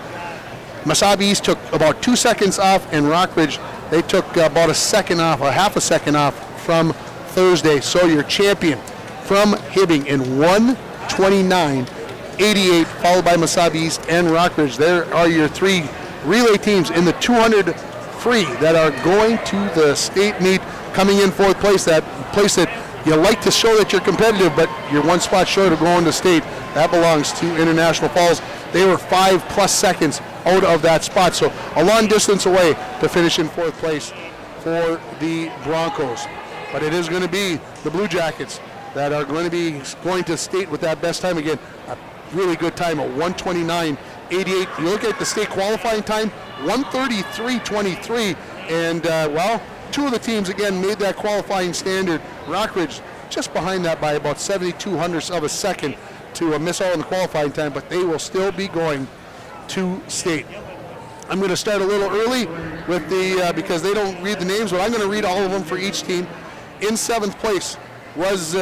Mesabi East took about 2 seconds off, and Rockridge, they took about a second off, or half a second off from Thursday. So your champion from Hibbing in 129.88, followed by Mesabi East and Rockridge. There are your three relay teams in the 200 free that are going to the state meet. Coming in fourth place, that place that you like to show that you're competitive, but you're one spot short of going to state. That belongs to International Falls. They were 5+ seconds out of that spot, so a long distance away to finish in fourth place for the Broncos. But it is going to be the Blue Jackets that are going to be going to state with that best time again. A really good time at 129.88. You look at the state qualifying time, 133.23, and well, two of the teams again made that qualifying standard. Rockridge just behind that by about 72 hundredths of a second to miss out on the qualifying time, but they will still be going to state. I'm going to start a little early with the because they don't read the names, but I'm going to read all of them for each team. In seventh place was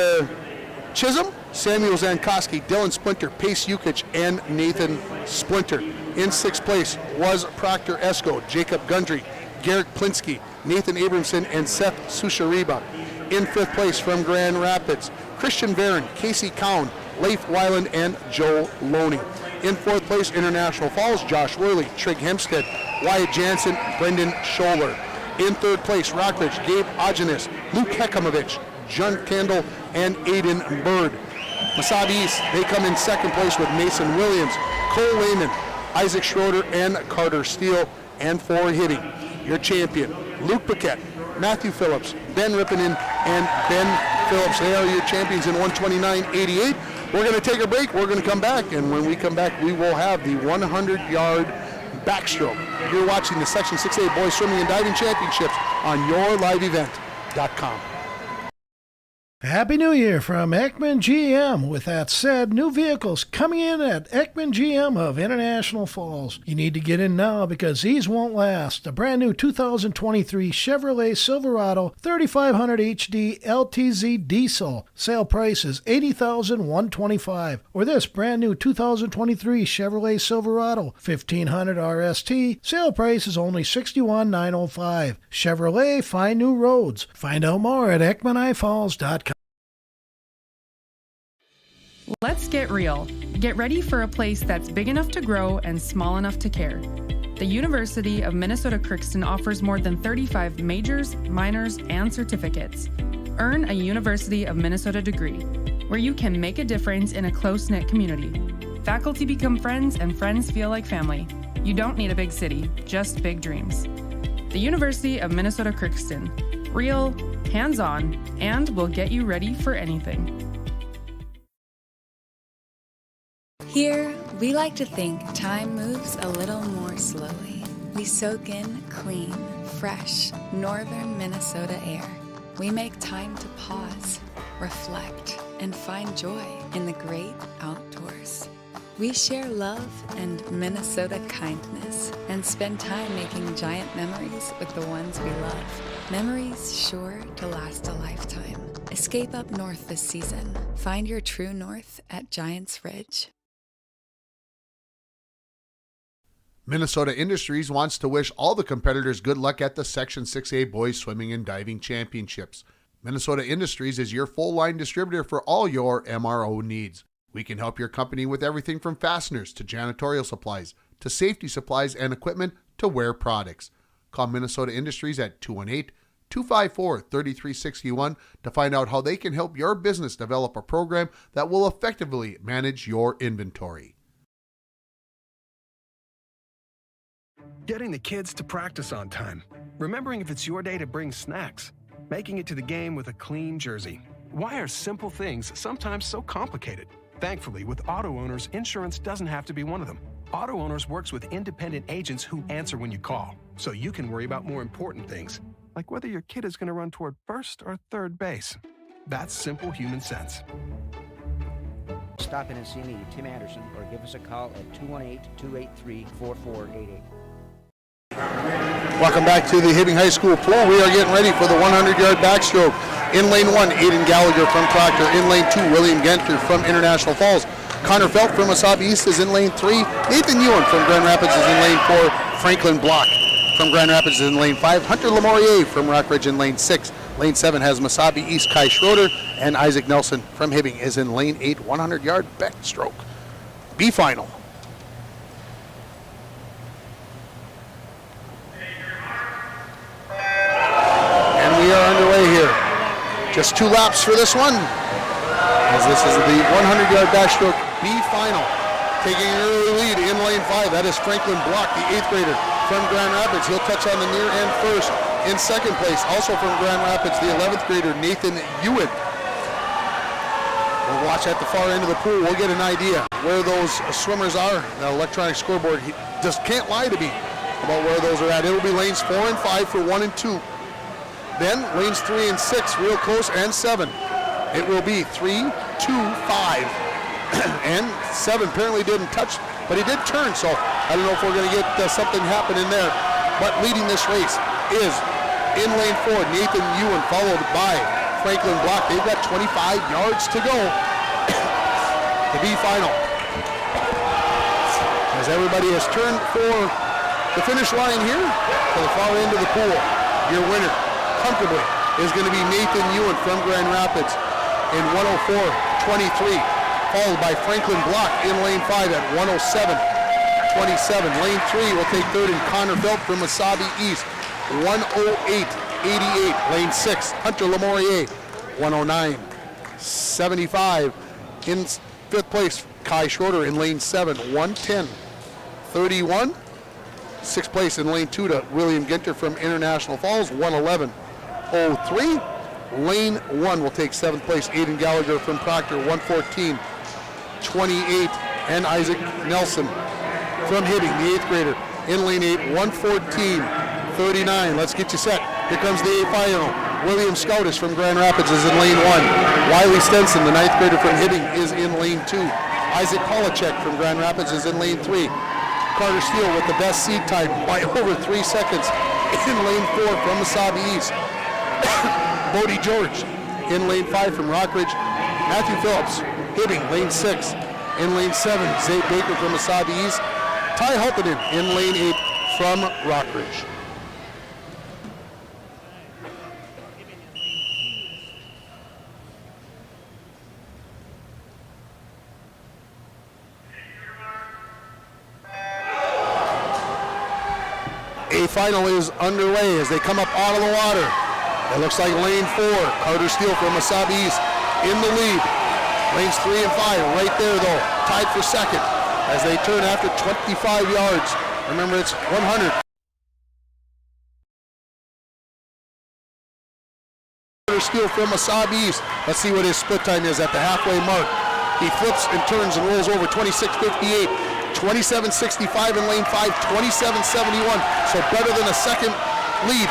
Chisholm, Samuel Zankoski, Dylan Splinter, Pace Yukich, and Nathan Splinter. In sixth place was Proctor Esco, Jacob Gundry, Garrick Plinsky, Nathan Abramson, and Seth Sushariba. In fifth place from Grand Rapids, Christian Varon, Casey Cowan, Leif Weiland, and Joe Loney. In fourth place, International Falls, Josh Worley, Trig Hempstead, Wyatt Jansen, Brendan Scholler. In third place, Rockridge, Gabe Ogenis, Luke Hekamovich, John Kendall, and Aiden Bird. Mesabi East, they come in second place with Mason Williams, Cole Lehman, Isaac Schroeder, and Carter Steele. And for Hibbing, your champion, Luke Paquette, Matthew Phillips, Ben Rippinen, and Ben Phillips. They are your champions in 129.88. We're going to take a break. We're going to come back, and when we come back, we will have the 100-yard backstroke. You're watching the Section 6A Boys Swimming and Diving Championships on yourliveevent.com. Happy New Year from Ekman GM. With that said, new vehicles coming in at Ekman GM of International Falls. You need to get in now because these won't last. The brand new 2023 Chevrolet Silverado 3500 HD LTZ diesel. Sale price is $80,125. Or this brand new 2023 Chevrolet Silverado 1500 RST. Sale price is only $61,905. Chevrolet, find new roads. Find out more at EkmanIFalls.com. Let's get real. Get ready for a place that's big enough to grow and small enough to care. The University of Minnesota Crookston offers more than 35 majors, minors, and certificates. Earn a University of Minnesota degree, where you can make a difference in a close-knit community. Faculty become friends, and friends feel like family. You don't need a big city, just big dreams. The University of Minnesota Crookston. Real, hands-on, and will get you ready for anything. Here, we like to think time moves a little more slowly. We soak in clean, fresh, northern Minnesota air. We make time to pause, reflect, and find joy in the great outdoors. We share love and Minnesota kindness and spend time making giant memories with the ones we love. Memories sure to last a lifetime. Escape up north this season. Find your true north at Giants Ridge. Minnesota Industries wants to wish all the competitors good luck at the Section 6A Boys Swimming and Diving Championships. Minnesota Industries is your full-line distributor for all your MRO needs. We can help your company with everything from fasteners to janitorial supplies to safety supplies and equipment to wear products. Call Minnesota Industries at 218-254-3361 to find out how they can help your business develop a program that will effectively manage your inventory. Getting the kids to practice on time. Remembering if it's your day to bring snacks. Making it to the game with a clean jersey. Why are simple things sometimes so complicated? Thankfully, with auto owners, insurance doesn't have to be one of them. Auto Owners works with independent agents who answer when you call, so you can worry about more important things, like whether your kid is going to run toward first or third base. That's simple human sense. Stop in and see me, Tim Anderson, or give us a call at 218-283-4488. Welcome back to the Hibbing High School pool. We are getting ready for the 100-yard backstroke. In lane 1, Aiden Gallagher from Proctor. In lane 2, William Genter from International Falls. Connor Felt from Wasabi East is in lane 3. Nathan Ewan from Grand Rapids is in lane 4. Franklin Block from Grand Rapids is in lane 5. Hunter Lamourier from Rockridge in lane 6. Lane 7 has Wasabi East Kai Schroeder, and Isaac Nelson from Hibbing is in lane 8, 100-yard backstroke. B final. And we are underway here. Just 2 laps for this one, as this is the 100-yard backstroke B final. Taking an early lead in lane 5, that is Franklin Block, the 8th grader from Grand Rapids. He'll touch on the near end first. In second place, also from Grand Rapids, the 11th grader, Nathan Ewan. We'll watch at the far end of the pool. We'll get an idea where those swimmers are. The electronic scoreboard just can't lie to me about where those are at. It'll be lanes 4 and 5 for 1 and 2. Then lanes 3 and 6, real close, and 7. It will be 3, 2, 5, and 7 apparently didn't touch, but he did turn, so I don't know if we're going to get something happening there. But leading this race is in lane 4, Nathan Ewan, followed by Franklin Block. They've got 25 yards to go. The B final. As everybody has turned for the finish line here, to the far end of the pool, your winner comfortably is going to be Nathan Ewan from Grand Rapids in 104.23, followed by Franklin Block in lane 5 at 107.27. Lane 3 will take third, and Connor Felt from Wasabi East, 108.88. Lane 6, Hunter Lamourier, 109.75. In 5th place, Kai Schroeder in lane 7, 110.31. 6th place in lane 2 to William Genter from International Falls, 111.03. Lane 1 will take 7th place, Aiden Gallagher from Proctor, 114.28. And Isaac Nelson from Hibbing, the 8th grader, in lane 8, 114.39. Let's get you set. Here comes the A final. William Scotus from Grand Rapids is in lane 1. Wiley Stenson, the 9th grader from Hibbing, is in lane 2. Isaac Polachek from Grand Rapids is in lane 3. Carter Steele with the best seed time by over 3 seconds in lane 4 from Wasabi East. Bodie George in lane 5 from Rockridge. Matthew Phillips, Hibbing, lane 6. In lane 7, Zay Baker from Wasabi East. Ty Halpinen in lane 8 from Rockridge. A final is underway as they come up out of the water. It looks like lane 4, Carter Steele from Wasabi East in the lead. Lanes 3 and 5 right there though, tied for second as they turn after 25 yards. Remember, it's 100. Carter Steele from Wasabi East. Let's see what his split time is at the halfway mark. He flips and turns and rolls over 26.58. 27.65 in lane 5, 27.71. So better than a second lead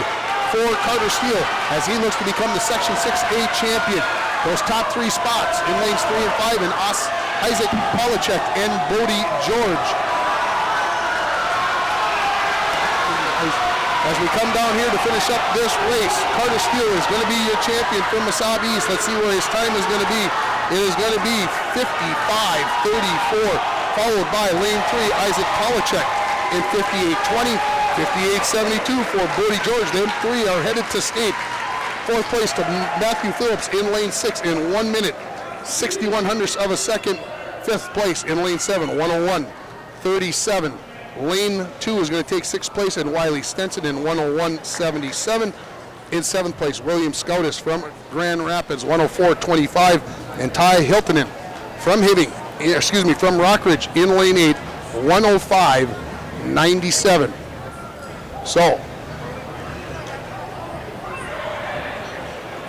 for Carter Steele as he looks to become the Section 6A champion. Those top 3 spots in lanes 3 and 5 in Isaac Polachek and Bodie George. As we come down here to finish up this race, Carter Steele is going to be your champion from Wasabi East. Let's see where his time is going to be. It is going to be 55.34, followed by lane 3, Isaac Polachek in 58.20, 58.72 for Bodie George. Them 3 are headed to state. 4th place to Matthew Phillips in lane 6 in 1 minute, 61 hundredths of a second. 5th place in lane 7, 101.37. Lane 2 is going to take 6th place in Wiley Stenson in 101.77. In 7th place, William Scotus from Grand Rapids, 104.25. And Ty Hiltonen from from Rockridge in lane 8, 105.97. So,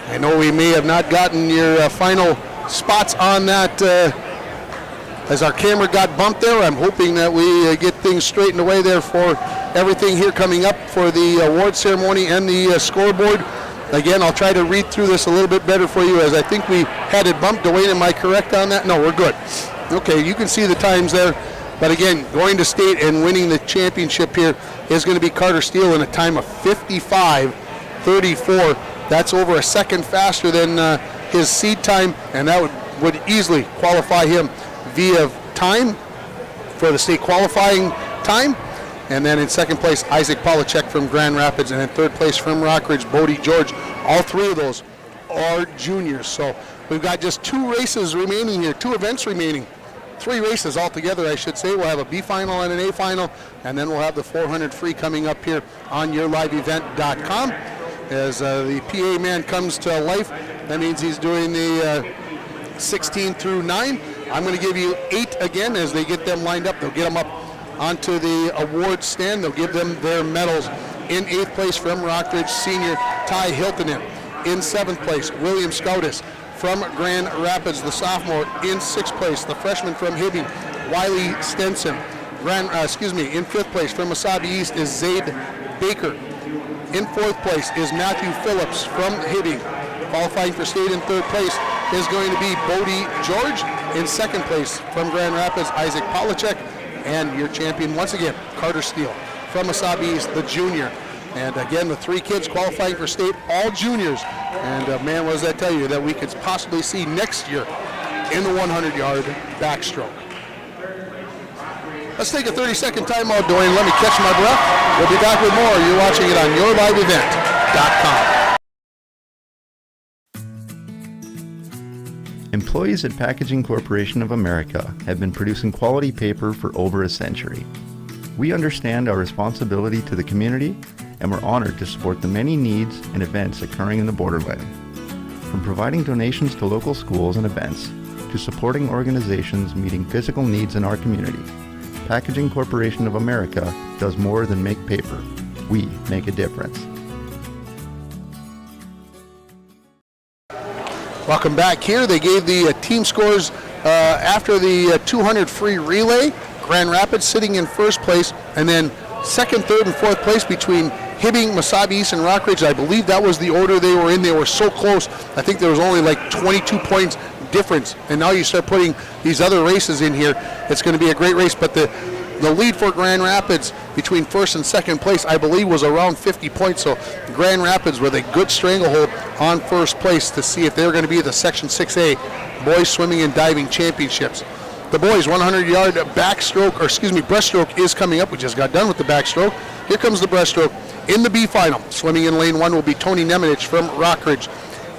I know we may have not gotten your final spots on that as our camera got bumped there. I'm hoping that we get things straightened away there for everything here coming up for the award ceremony and the scoreboard. Again, I'll try to read through this a little bit better for you, as I think we had it bumped. Dwayne, am I correct on that? No, we're good. Okay, you can see the times there. But again, going to state and winning the championship here is going to be Carter Steele in a time of 55:34. That's over a second faster than his seed time, and that would easily qualify him via time for the state qualifying time. And then in second place, Isaac Polachek from Grand Rapids, and in third place from Rockridge, Bodie George. All three of those are juniors. So we've got just 2 races remaining here, 2 events remaining. 3 races altogether, I should say. We'll have a B final and an A final, and then we'll have the 400 free coming up here on yourliveevent.com. As the PA man comes to life, that means he's doing the 16 through 9. I'm going to give you 8 again as they get them lined up. They'll get them up onto the award stand. They'll give them their medals. In 8th place from Rockridge, senior Ty Hiltonen. In 7th place, William Scoutis from Grand Rapids, the sophomore. In 6th place, the freshman from Hibbing, Wiley Stenson. In 5th place from Wasabi East is Zaid Baker. In 4th place is Matthew Phillips from Hibbing. Qualifying for state in 3rd place is going to be Bodie George. In 2nd place from Grand Rapids, Isaac Polachek. And your champion once again, Carter Steele from Wasabi East, the junior. And again, the 3 kids qualifying for state, all juniors. And man, what does that tell you? That we could possibly see next year in the 100-yard backstroke. Let's take a 30-second timeout, Dwayne. Let me catch my breath. We'll be back with more. You're watching it on yourliveevent.com. Employees at Packaging Corporation of America have been producing quality paper for over a century. We understand our responsibility to the community, and we're honored to support the many needs and events occurring in the borderland. From providing donations to local schools and events, to supporting organizations meeting physical needs in our community, Packaging Corporation of America does more than make paper. We make a difference. Welcome back here. They gave the team scores after the 200 free relay. Grand Rapids sitting in first place, and then second, third, and fourth place between Hibbing, Wasabi East, and Rockridge. I believe that was the order they were in. They were so close. I think there was only like 22 points difference. And now you start putting these other races in here. It's going to be a great race. But the lead for Grand Rapids between first and second place, I believe, was around 50 points. So Grand Rapids with a good stranglehold on first place to see if they're going to be the Section 6A Boys Swimming and Diving Championships. The boys 100-yard breaststroke is coming up. We just got done with the backstroke. Here comes the breaststroke. In the B final, swimming in lane 1 will be Tony Nemenich from Rockridge.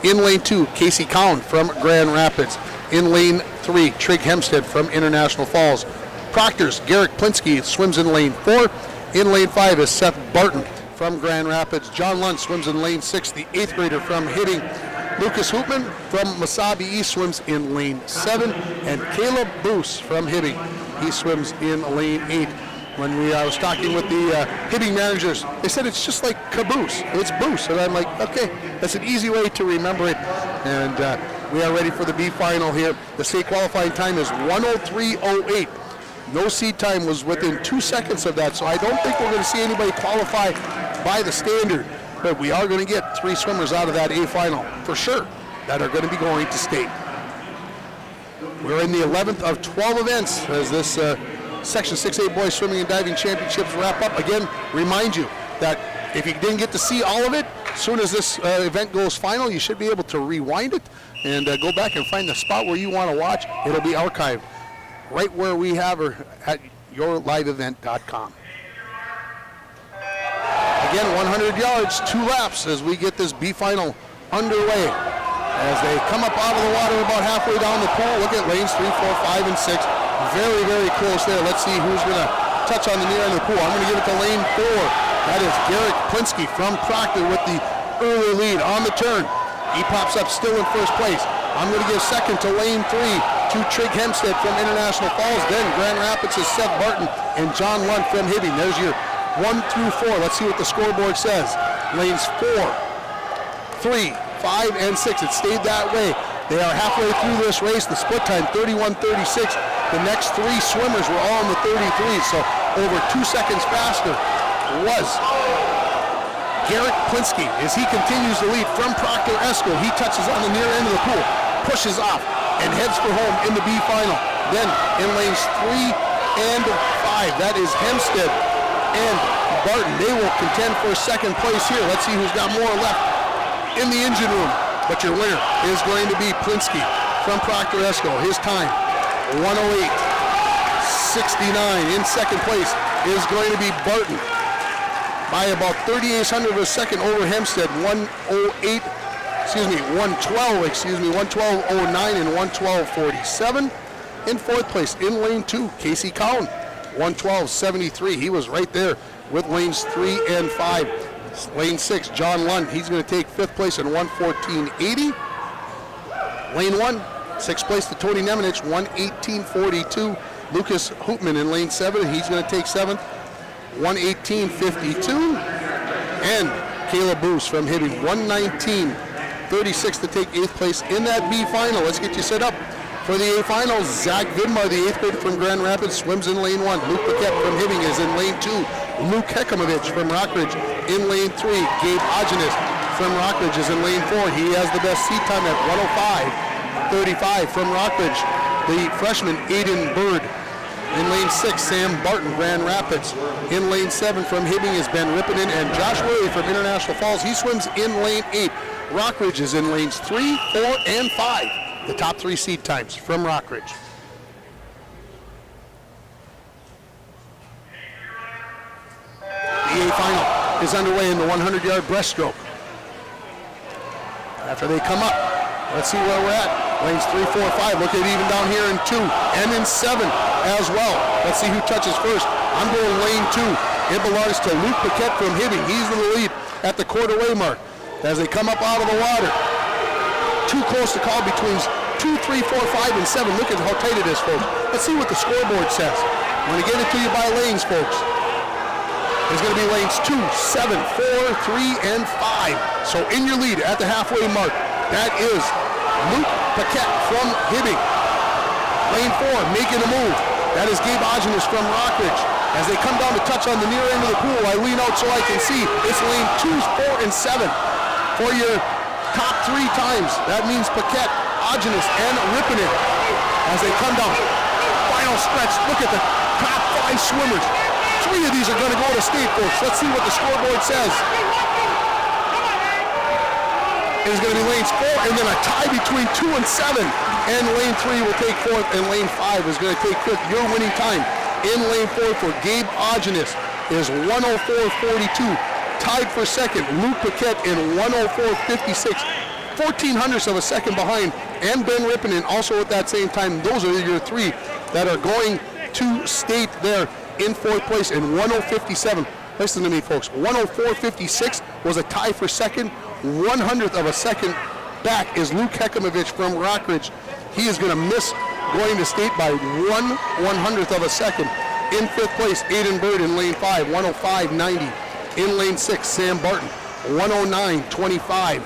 In lane 2, Casey Cowan from Grand Rapids. In lane 3, Trig Hempstead from International Falls. Proctor's Garrick Plinsky swims in lane 4. In lane 5 is Seth Barton from Grand Rapids. John Lunt swims in lane 6, the 8th grader from Hibbing. Lucas Hoopman from Wasabi East swims in lane 7. And Caleb Boos from Hibbing, he swims in lane 8. When I was talking with the Hibbing managers, they said it's just like caboose. It's Boos. And I'm like, okay, that's an easy way to remember it. And we are ready for the B final here. The state qualifying time is 1:03:08. No seed time was within 2 seconds of that, so I don't think we're going to see anybody qualify by the standard. But we are going to get 3 swimmers out of that A final for sure that are going to be going to state. We're in the 11th of 12 events as this Section 6A Boys Swimming and Diving Championships wrap up. Again, remind you that if you didn't get to see all of it, as soon as this event goes final, you should be able to rewind it and go back and find the spot where you want to watch. It'll be archived right where we have her at yourliveevent.com. Again, 100 yards, 2 laps as we get this B final underway. As they come up out of the water about halfway down the pool, look at lanes 3, 4, 5, and 6. Very, very close there. Let's see who's going to touch on the near end of the pool. I'm going to give it to lane 4. That is Garrick Plinsky from Proctor with the early lead on the turn. He pops up still in first place. I'm going to give second to lane 3 to Trig Hempstead from International Falls. Then Grand Rapids is Seth Barton and John Lunt from Hibbing. There's your 1 through 4. Let's see what the scoreboard says. Lanes 4, 3, 5, and 6. It stayed that way. They are halfway through this race. The split time, 31:36. The next 3 swimmers were all in the 33s, so over 2 seconds faster was Garrett Plinsky as he continues to lead from Proctor Esco. He touches on the near end of the pool, pushes off, and heads for home in the B final. Then in lanes 3 and 5, that is Hempstead and Barton. They will contend for second place here. Let's see who's got more left in the engine room. But your winner is going to be Plinsky from Proctor Esco. His time, 1:08.69. In second place is going to be Barton by about 0.38 of a second over Hempstead, 112.09 and 112.47. In fourth place in lane 2, Casey Cowan, 112.73. He was right there with lanes 3 and 5. Lane 6, John Lund, he's going to take fifth place in 114.80. Lane 1, sixth place to Tony Nemenich, 118.42. Lucas Hoopman in lane 7, he's going to take seventh, 118.52. And Caleb Boos from Hibbing, 119.36 to take eighth place in that B final. Let's get you set up for the A finals. Zach Vidmar, the 8th grader from Grand Rapids, swims in lane 1. Luke Paquette from Hibbing is in lane 2. Luke Hekamovich from Rockridge in lane 3. Gabe Ogenis from Rockridge is in lane 4. He has the best seat time at 105.35 from Rockridge. The freshman Aiden Bird in lane 6. Sam Barton, Grand Rapids. In lane 7 from Hibbing is Ben Rippinen, and Josh Worley from International Falls. He swims in lane 8. Rockridge is in lanes 3, 4, and 5. The top 3 seat times from Rockridge. The A final is underway in the 100-yard breaststroke. After they come up, let's see where we're at. Lanes 3, 4, 5. Look at it even down here in 2 and in 7 as well. Let's see who touches first. I'm going lane 2. It belongs to Luke Paquette from Hibbing. He's in the lead at the quarter-way mark. As they come up out of the water, too close to call between 2, 3, 4, 5, and 7. Look at how tight it is, folks. Let's see what the scoreboard says. I'm going to get it to you by lanes, folks. There's going to be lanes 2, 7, 4, 3, and 5. So in your lead at the halfway mark, that is Luke Paquette from Hibbing. Lane 4, making a move. That is Gabe Ogenis from Rockridge. As they come down to touch on the near end of the pool, I lean out so I can see. It's lane 2, 4, and 7 for your top 3 times. That means Paquette, Ogenis, and Rippinen as they come down. Final stretch. Look at the top 5 swimmers. 3 of these are going to go to state, folks. Let's see what the scoreboard says. It is going to be lanes 4 and then a tie between 2 and 7. And lane 3 will take 4th and lane 5 is going to take 5th. Your winning time in lane 4 for Gabe Ogenis is 104.42. Tied for second, Luke Paquette in 104.56. 0.14 of a second behind, and Ben Rippinen also at that same time. Those are your 3 that are going to state there in 4th place in 1:57. Listen to me, folks. 104.56 was a tie for second. 100th of a second back is Luke Hekamovich from Rockridge. He is going to miss going to state by 1/100th of a second. In 5th place, Aiden Bird in lane 5, 105.90. In lane 6, Sam Barton, 109.25.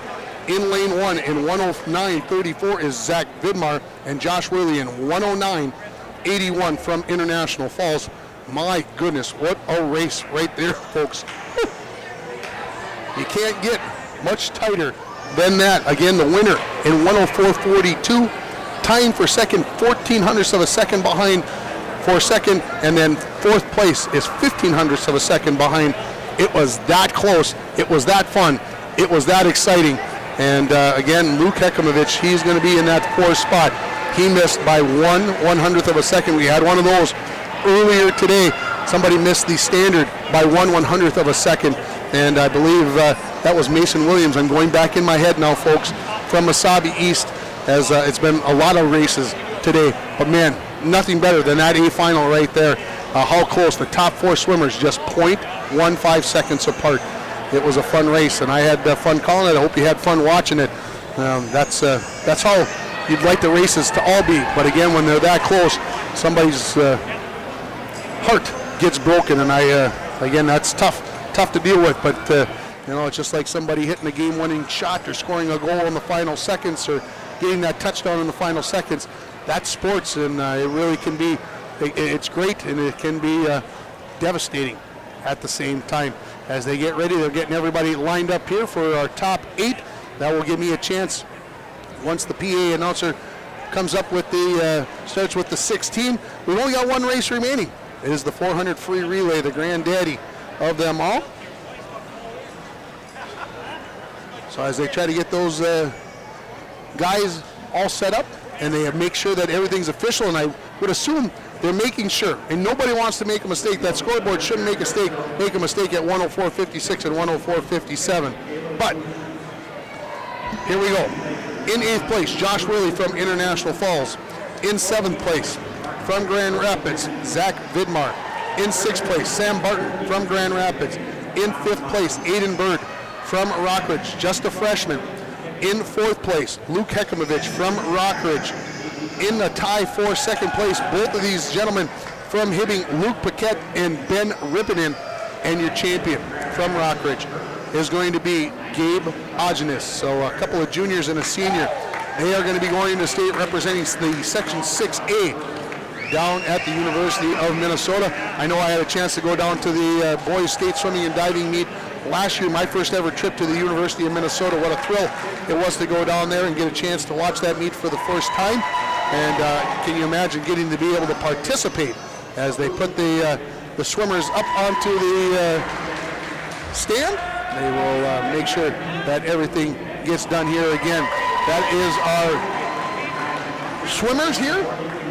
In lane 1 in 109.34 is Zach Vidmar, and Josh Worley in 109.81 from International Falls. My goodness, what a race right there, folks. You can't get much tighter than that. Again, the winner in 104.42, tying for second, 0.14 of a second behind for second, and then 4th place is 0.15 of a second behind. It was that close. It was that fun. It was that exciting. And again, Luke Hekamovich, he's going to be in that 4th spot. He missed by 1/100th of a second. We had one of those earlier today. Somebody missed the standard by 1/100th of a second. And I believe that was Mason Williams. I'm going back in my head now, folks, from Mesabi East, as it's been a lot of races today. But man, nothing better than that A final right there. How close. The top 4 swimmers just 0.15 seconds apart. It was a fun race, and I had fun calling it. I hope you had fun watching it. That's how you'd like the races to all be. But again, when they're that close, somebody's heart gets broken, and I again, that's tough to deal with, but it's just like somebody hitting a game-winning shot or scoring a goal in the final seconds or getting that touchdown in the final seconds. That's sports, and it really can be, it's great, and it can be devastating at the same time. As they get ready, they're getting everybody lined up here for our top 8. That will give me a chance, once the PA announcer comes up with starts with the 16. We've only got one race remaining. It is the 400 free relay, the granddaddy of them all. So as they try to get those guys all set up, and they make sure that everything's official, and I would assume they're making sure, and nobody wants to make a mistake. That scoreboard shouldn't make a mistake at 104.56 and 104.57. But here we go. In 8th place, Josh Worley from International Falls. In 7th place, from Grand Rapids, Zach Vidmar. In 6th place, Sam Barton from Grand Rapids. In 5th place, Aiden Bird from Rockridge, just a freshman. In 4th place, Luke Hekimovich from Rockridge. In a tie for 2nd place, both of these gentlemen from Hibbing, Luke Paquette and Ben Rippinen. And your champion from Rockridge is going to be Gabe Ogenis. So a couple of juniors and a senior. They are going to be going into state representing the Section 6A down at the University of Minnesota. I know I had a chance to go down to the boys state swimming and diving meet last year, my first ever trip to the University of Minnesota. What a thrill it was to go down there and get a chance to watch that meet for the first time. And can you imagine getting to be able to participate as they put the swimmers up onto the stand? They will make sure that everything gets done here again. That is our swimmers here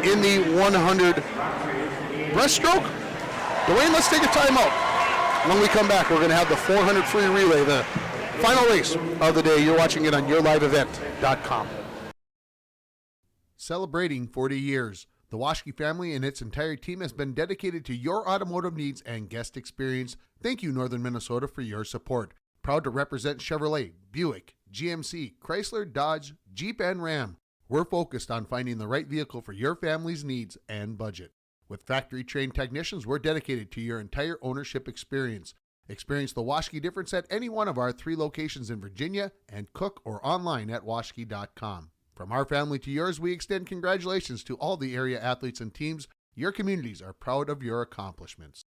in the 100 breaststroke. Dwayne, let's take a timeout. When we come back, we're going to have the 400 free relay, the final race of the day. You're watching it on yourliveevent.com. Celebrating 40 years, the Waschke family and its entire team has been dedicated to your automotive needs and guest experience. Thank you, Northern Minnesota, for your support. Proud to represent Chevrolet, Buick, GMC, Chrysler, Dodge, Jeep, and Ram. We're focused on finding the right vehicle for your family's needs and budget. With factory-trained technicians, we're dedicated to your entire ownership experience. Experience the Waschke difference at any one of our 3 locations in Virginia and cook or online at waschke.com. From our family to yours, we extend congratulations to all the area athletes and teams. Your communities are proud of your accomplishments.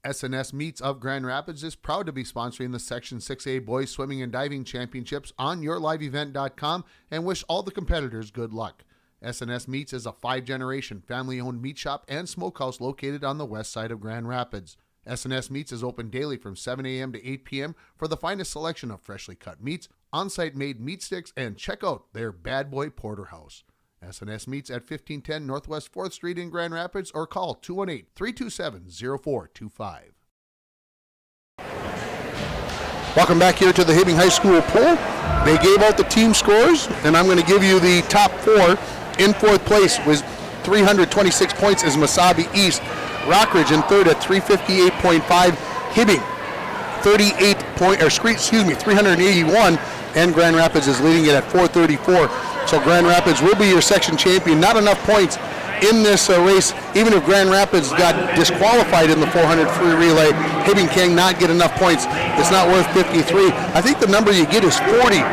SNS Meets of Grand Rapids is proud to be sponsoring the Section 6A Boys Swimming and Diving Championships on yourliveevent.com and wish all the competitors good luck. SNS Meats is a 5-generation family-owned meat shop and smokehouse located on the west side of Grand Rapids. SNS Meats is open daily from 7 a.m. to 8 p.m. for the finest selection of freshly cut meats, on-site made meat sticks, and check out their Bad Boy Porterhouse. SNS Meats at 1510 Northwest 4th Street in Grand Rapids or call 218-327-0425. Welcome back here to the Hibbing High School pool. They gave out the team scores, and I'm going to give you the top 4. In 4th place was 326 points is Mesabi East. Rockridge in 3rd at 358.5. Hibbing 381, and Grand Rapids is leading it at 434. So Grand Rapids will be your section champion. Not enough points in this race. Even if Grand Rapids got disqualified in the 400 free relay, Hibbing cannot get enough points. It's not worth 53. I think the number you get is 40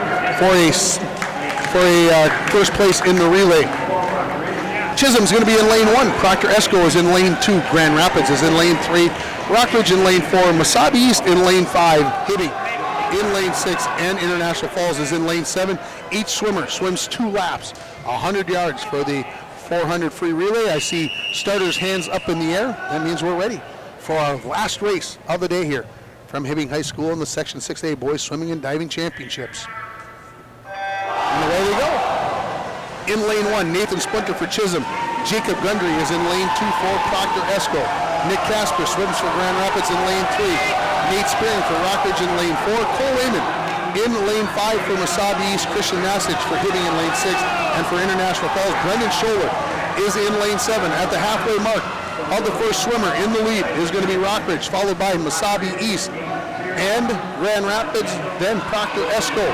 for a first place in the relay. Chisholm's going to be in lane 1. Proctor Esco is in lane 2. Grand Rapids is in lane 3. Rockridge in lane 4. Mesabi East in lane 5. Hibbing in lane 6. And International Falls is in lane 7. Each swimmer swims 2 laps, 100 yards for the 400 free relay. I see starters' hands up in the air. That means we're ready for our last race of the day here from Hibbing High School in the Section 6A Boys Swimming and Diving Championships. And away we go. In lane 1, Nathan Splinter for Chisholm. Jacob Gundry is in lane 2 for Proctor Esco. Nick Casper swims for Grand Rapids in lane 3. Nate Spearing for Rockridge in lane 4. Cole Lehman in lane 5 for Mesabi East. Christian Nassage for Hibbing in lane 6. And for International Falls, Brendan Scholler is in lane 7. At the halfway mark of the first swimmer in the lead is going to be Rockridge, followed by Mesabi East and Grand Rapids, then Proctor Esco.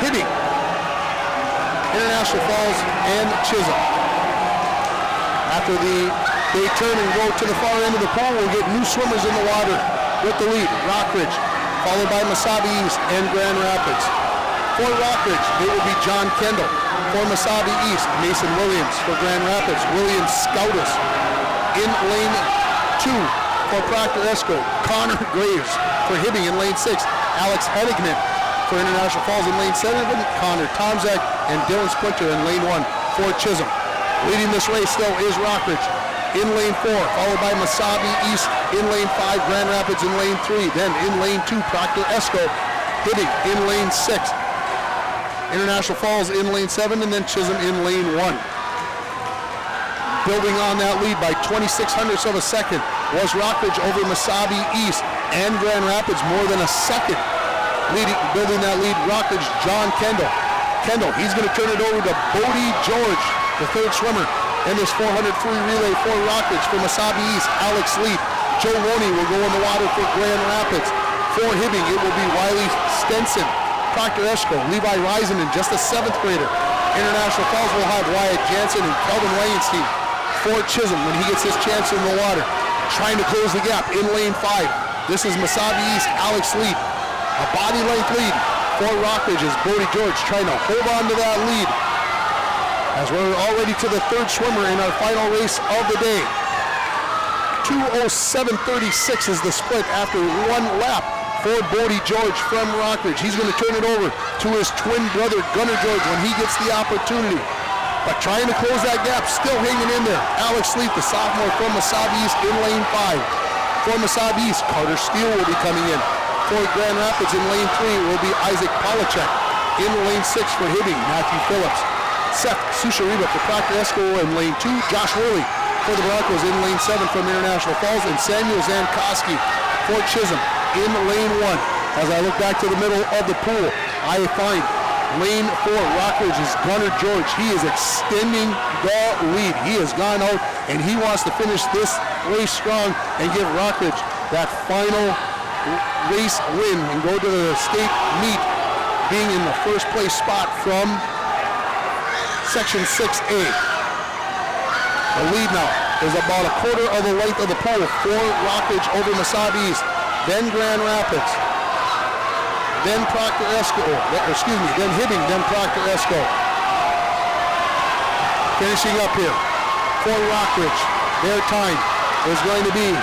Hibbing, International Falls, and Chisholm. After the They turn and go to the far end of the pool. We'll get new swimmers in the water with the lead. Rockridge, followed by Mesabi East and Grand Rapids. For Rockridge, it will be John Kendall. For Mesabi East, Mason Williams. For Grand Rapids, Williams Scoutus. In lane 2, for Proctor Esco, Connor Graves. For Hibbing in lane 6, Alex Henigman. For International Falls in lane 7, Connor Tomzak and Dylan Splinter in lane 1 for Chisholm. Leading this race still is Rockridge in lane 4, followed by Mesabi East in lane 5, Grand Rapids in lane 3, then in lane 2, Proctor Esco, Hibbing in lane 6, International Falls in lane 7, and then Chisholm in lane 1. Building on that lead by 0.26 of a second was Rockridge over Mesabi East and Grand Rapids, more than a second. Building that lead, Rockridge, John Kendall. Kendall, he's going to turn it over to Bodie George, the third swimmer in this 400 free relay for Rockridge. For Mesabi East, Alex Leaf. Joe Loney will go in the water for Grand Rapids. For Hibbing, it will be Wiley Stenson. Proctor Esco, Levi Reisen, and just a 7th grader. International Falls will have Wyatt Jansen and Kelvin Langenstein. For Chisholm, when he gets his chance in the water, trying to close the gap in lane 5. This is Mesabi East, Alex Leaf. A body length lead for Rockridge as Bodie George trying to hold on to that lead. As we're already to the third swimmer in our final race of the day. 2:07:36 is the split after one lap for Bodie George from Rockridge. He's going to turn it over to his twin brother Gunnar George when he gets the opportunity. But trying to close that gap, still hanging in there. Alex Leaf, the sophomore from Mesabi East in lane 5. For Mesabi East, Carter Steele will be coming in. For Grand Rapids in lane 3 will be Isaac Polachek. In lane 6 for Hibbing, Matthew Phillips. Seth Sushariba for Proctor Esco in lane 2. Josh Worley for the Broncos in lane 7 from International Falls. And Samuel Zankoski for Chisholm in lane 1. As I look back to the middle of the pool, I find lane 4, Rockridge is Gunnar George. He is extending the lead. He has gone out and he wants to finish this race strong and give Rockridge that final race win and go to the state meet being in the first place spot from Section 6A. The lead now is about a quarter of the length of the pool for Rockridge over Mesabi East, then Grand Rapids, then Proctor Esco, then Hibbing, then Proctor Esco. Finishing up here for Rockridge, their time is going to be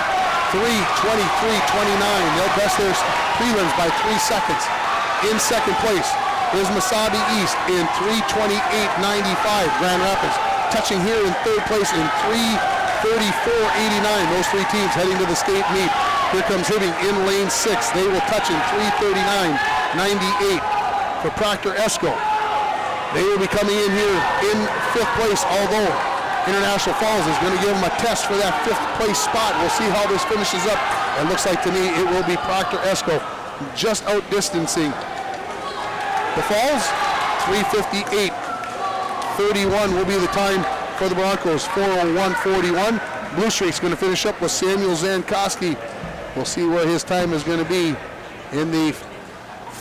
3:23:29. They'll best their prelims by 3 seconds. In second place is Mesabi East in 3:28:95. Grand Rapids touching here in third place in 3:34:89. Those three teams heading to the state meet. Here comes Hibbing in lane 6. They will touch in 3:39:98 for Proctor Esco. They will be coming in here in 5th place, although International Falls is going to give them a test for that 5th place spot. We'll see how this finishes up. It looks like to me it will be Proctor Esco just outdistancing the Falls. 3:58:31 will be the time for the Broncos. 4:01:41. Blue Streak's going to finish up with Samuel Zankoski. We'll see where his time is going to be in the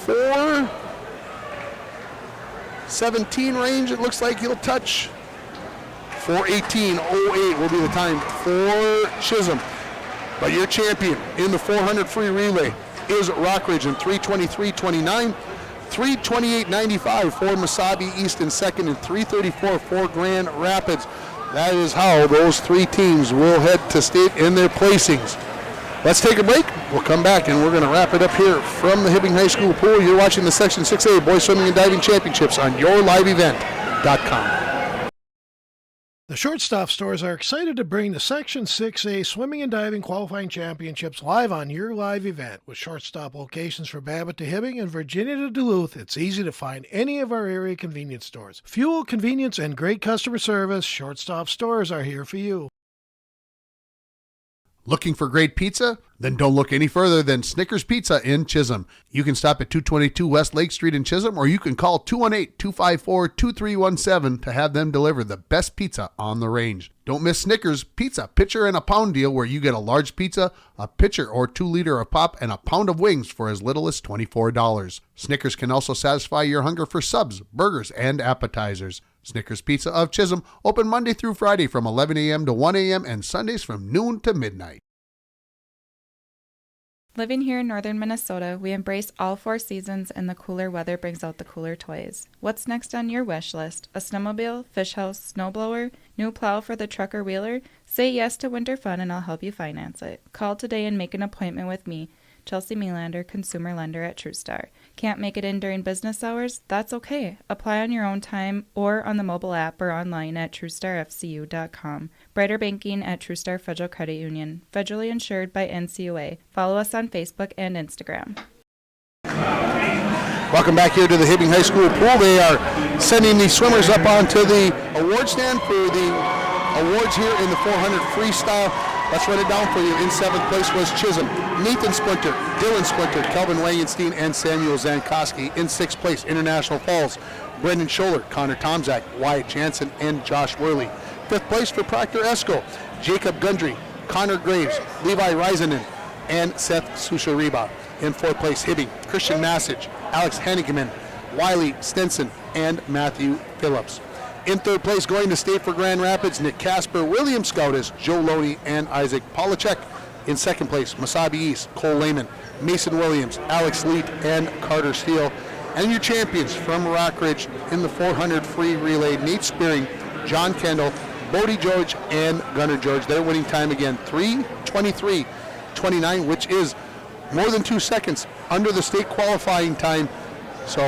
4:17 range. It looks like he'll touch. 4:18:08 will be the time for Chisholm. But your champion in the 400 free relay is Rockridge in 3:23:29, 3:28:95 for Mesabi East in second, and 3:34 for Grand Rapids. That is how those three teams will head to state in their placings. Let's take a break. We'll come back and we're going to wrap it up here from the Hibbing High School pool. You're watching the Section 6A Boys Swimming and Diving Championships on yourliveevent.com. The Shortstop Stores are excited to bring the Section 6A Swimming and Diving Qualifying Championships live on your live event. With shortstop locations for Babbitt to Hibbing and Virginia to Duluth, it's easy to find any of our area convenience stores. Fuel, convenience, and great customer service, Shortstop Stores are here for you. Looking for great pizza? Then don't look any further than Snickers Pizza in Chisholm. You can stop at 222 West Lake Street in Chisholm, or you can call 218-254-2317 to have them deliver the best pizza on the range. Don't miss Snickers Pizza Pitcher and a Pound deal, where you get a large pizza, a pitcher or 2 liter of pop, and a pound of wings for as little as $24. Snickers can also satisfy your hunger for subs, burgers, and appetizers. Snickers Pizza of Chisholm, open Monday through Friday from 11 a.m. to 1 a.m. and Sundays from noon to midnight. Living here in northern Minnesota, we embrace all 4 seasons and the cooler weather brings out the cooler toys. What's next on your wish list? A snowmobile, fish house, snowblower, new plow for the truck or wheeler? Say yes to winter fun and I'll help you finance it. Call today and make an appointment with me, Chelsea Melander, consumer lender at TrueStar. Can't make it in during business hours? That's okay. Apply on your own time or on the mobile app or online at TrueStarFCU.com. Brighter banking at TrueStar Federal Credit Union. Federally insured by NCUA. Follow us on Facebook and Instagram. Welcome back here to the Hibbing High School pool. They are sending the swimmers up onto the award stand for the awards here in the 400 freestyle. Let's run it down for you. In 7th place was Chisholm, Nathan Splinter, Dylan Splinter, Kelvin Wangenstein, and Samuel Zankowski. In 6th place, International Falls, Brendan Scholler, Connor Tomzak, Wyatt Jansen, and Josh Worley. 5th place for Proctor Esco, Jacob Gundry, Connor Graves, Levi Reisanen, and Seth Sushariba. In 4th place, Hibbing, Christian Massage, Alex Hennigeman, Wiley Stenson, and Matthew Phillips. In 3rd place, going to state for Grand Rapids, Nick Casper, William Scoutis, Joe Loney, and Isaac Polachek. In 2nd place, Masabi East, Cole Lehman, Mason Williams, Alex Leet, and Carter Steele. And your champions from Rockridge in the 400 free relay, Nate Spearing, John Kendall, Bodie George, and Gunnar George. Their winning time again, 3:23.29, which is more than 2 seconds under the state qualifying time. So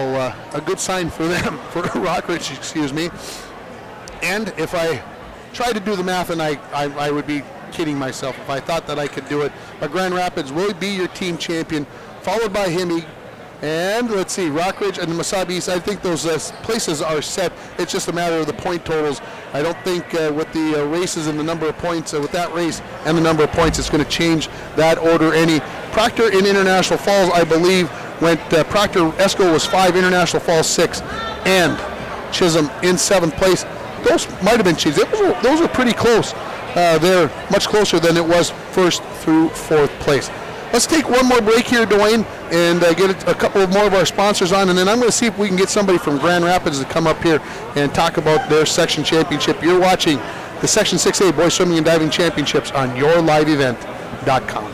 a good sign for them, for Rockridge, excuse me. And if I tried to do the math, and I would be kidding myself if I thought that I could do it, but Grand Rapids will be your team champion, followed by Himmie. And let's see, Rockridge and Masabi East, I think those places are set. It's just a matter of the point totals. I don't think with the races and the number of points, with that race and the number of points, it's going to change that order any. Proctor in International Falls, I believe, went Proctor Esco was 5, International Falls 6, and Chisholm in 7th place. Those might have been cheats. Those were pretty close. They're much closer than it was 1st through 4th place. Let's take one more break here, Dwayne, and get a couple more of our sponsors on, and then I'm going to see if we can get somebody from Grand Rapids to come up here and talk about their section championship. You're watching the Section 6A Boys Swimming and Diving Championships on yourliveevent.com.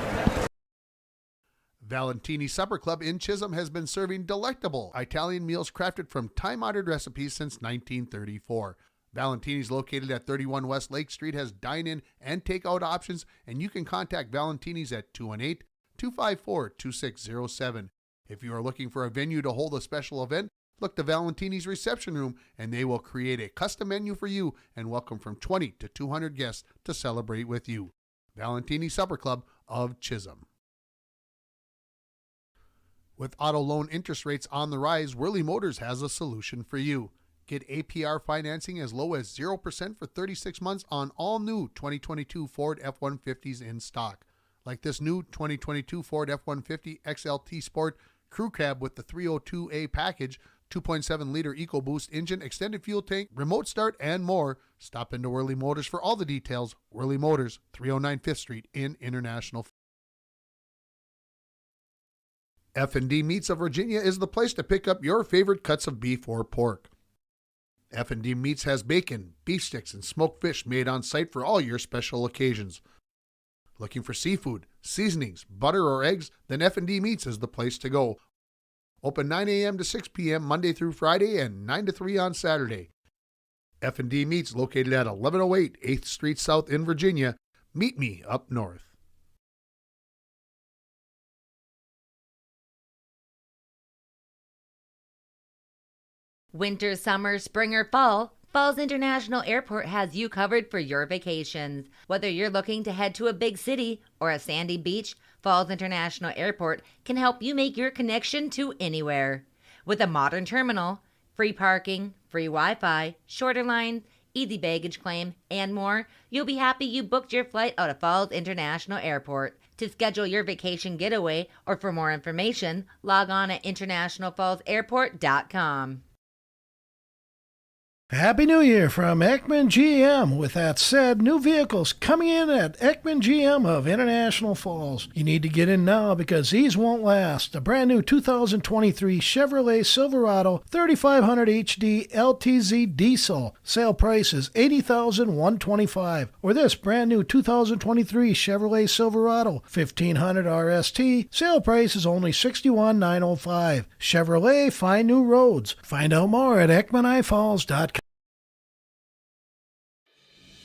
Valentini Supper Club in Chisholm has been serving delectable Italian meals crafted from time-honored recipes since 1934. Valentini's, located at 31 West Lake Street, has dine-in and take-out options, and you can contact Valentini's at 218-254-2607. If you are looking for a venue to hold a special event, look to Valentini's reception room, and they will create a custom menu for you and welcome from 20 to 200 guests to celebrate with you. Valentini Supper Club of Chisholm. With auto loan interest rates on the rise, Worley Motors has a solution for you. Get APR financing as low as 0% for 36 months on all new 2022 Ford F-150s in stock. Like this new 2022 Ford F-150 XLT Sport Crew Cab with the 302A package, 2.7-liter EcoBoost engine, extended fuel tank, remote start, and more. Stop into Worley Motors for all the details. Worley Motors, 309 5th Street in International. F&D Meats of Virginia is the place to pick up your favorite cuts of beef or pork. F&D Meats has bacon, beef sticks, and smoked fish made on site for all your special occasions. Looking for seafood, seasonings, butter, or eggs? Then F&D Meats is the place to go. Open 9 a.m. to 6 p.m. Monday through Friday and 9 to 3 on Saturday. F&D Meats, located at 1108 8th Street South in Virginia. Meet me up north. Winter, summer, spring, or fall, Falls International Airport has you covered for your vacations. Whether you're looking to head to a big city or a sandy beach, Falls International Airport can help you make your connection to anywhere. With a modern terminal, free parking, free Wi-Fi, shorter lines, easy baggage claim, and more, you'll be happy you booked your flight out of Falls International Airport. To schedule your vacation getaway or for more information, log on at internationalfallsairport.com. Happy New Year from Ekman GM. With that said, new vehicles coming in at Ekman GM of International Falls. You need to get in now because these won't last. The brand new 2023 Chevrolet Silverado 3500 HD LTZ diesel. Sale price is $80,125. Or this brand new 2023 Chevrolet Silverado 1500 RST. Sale price is only $61,905. Chevrolet, find new roads. Find out more at EkmanIFalls.com.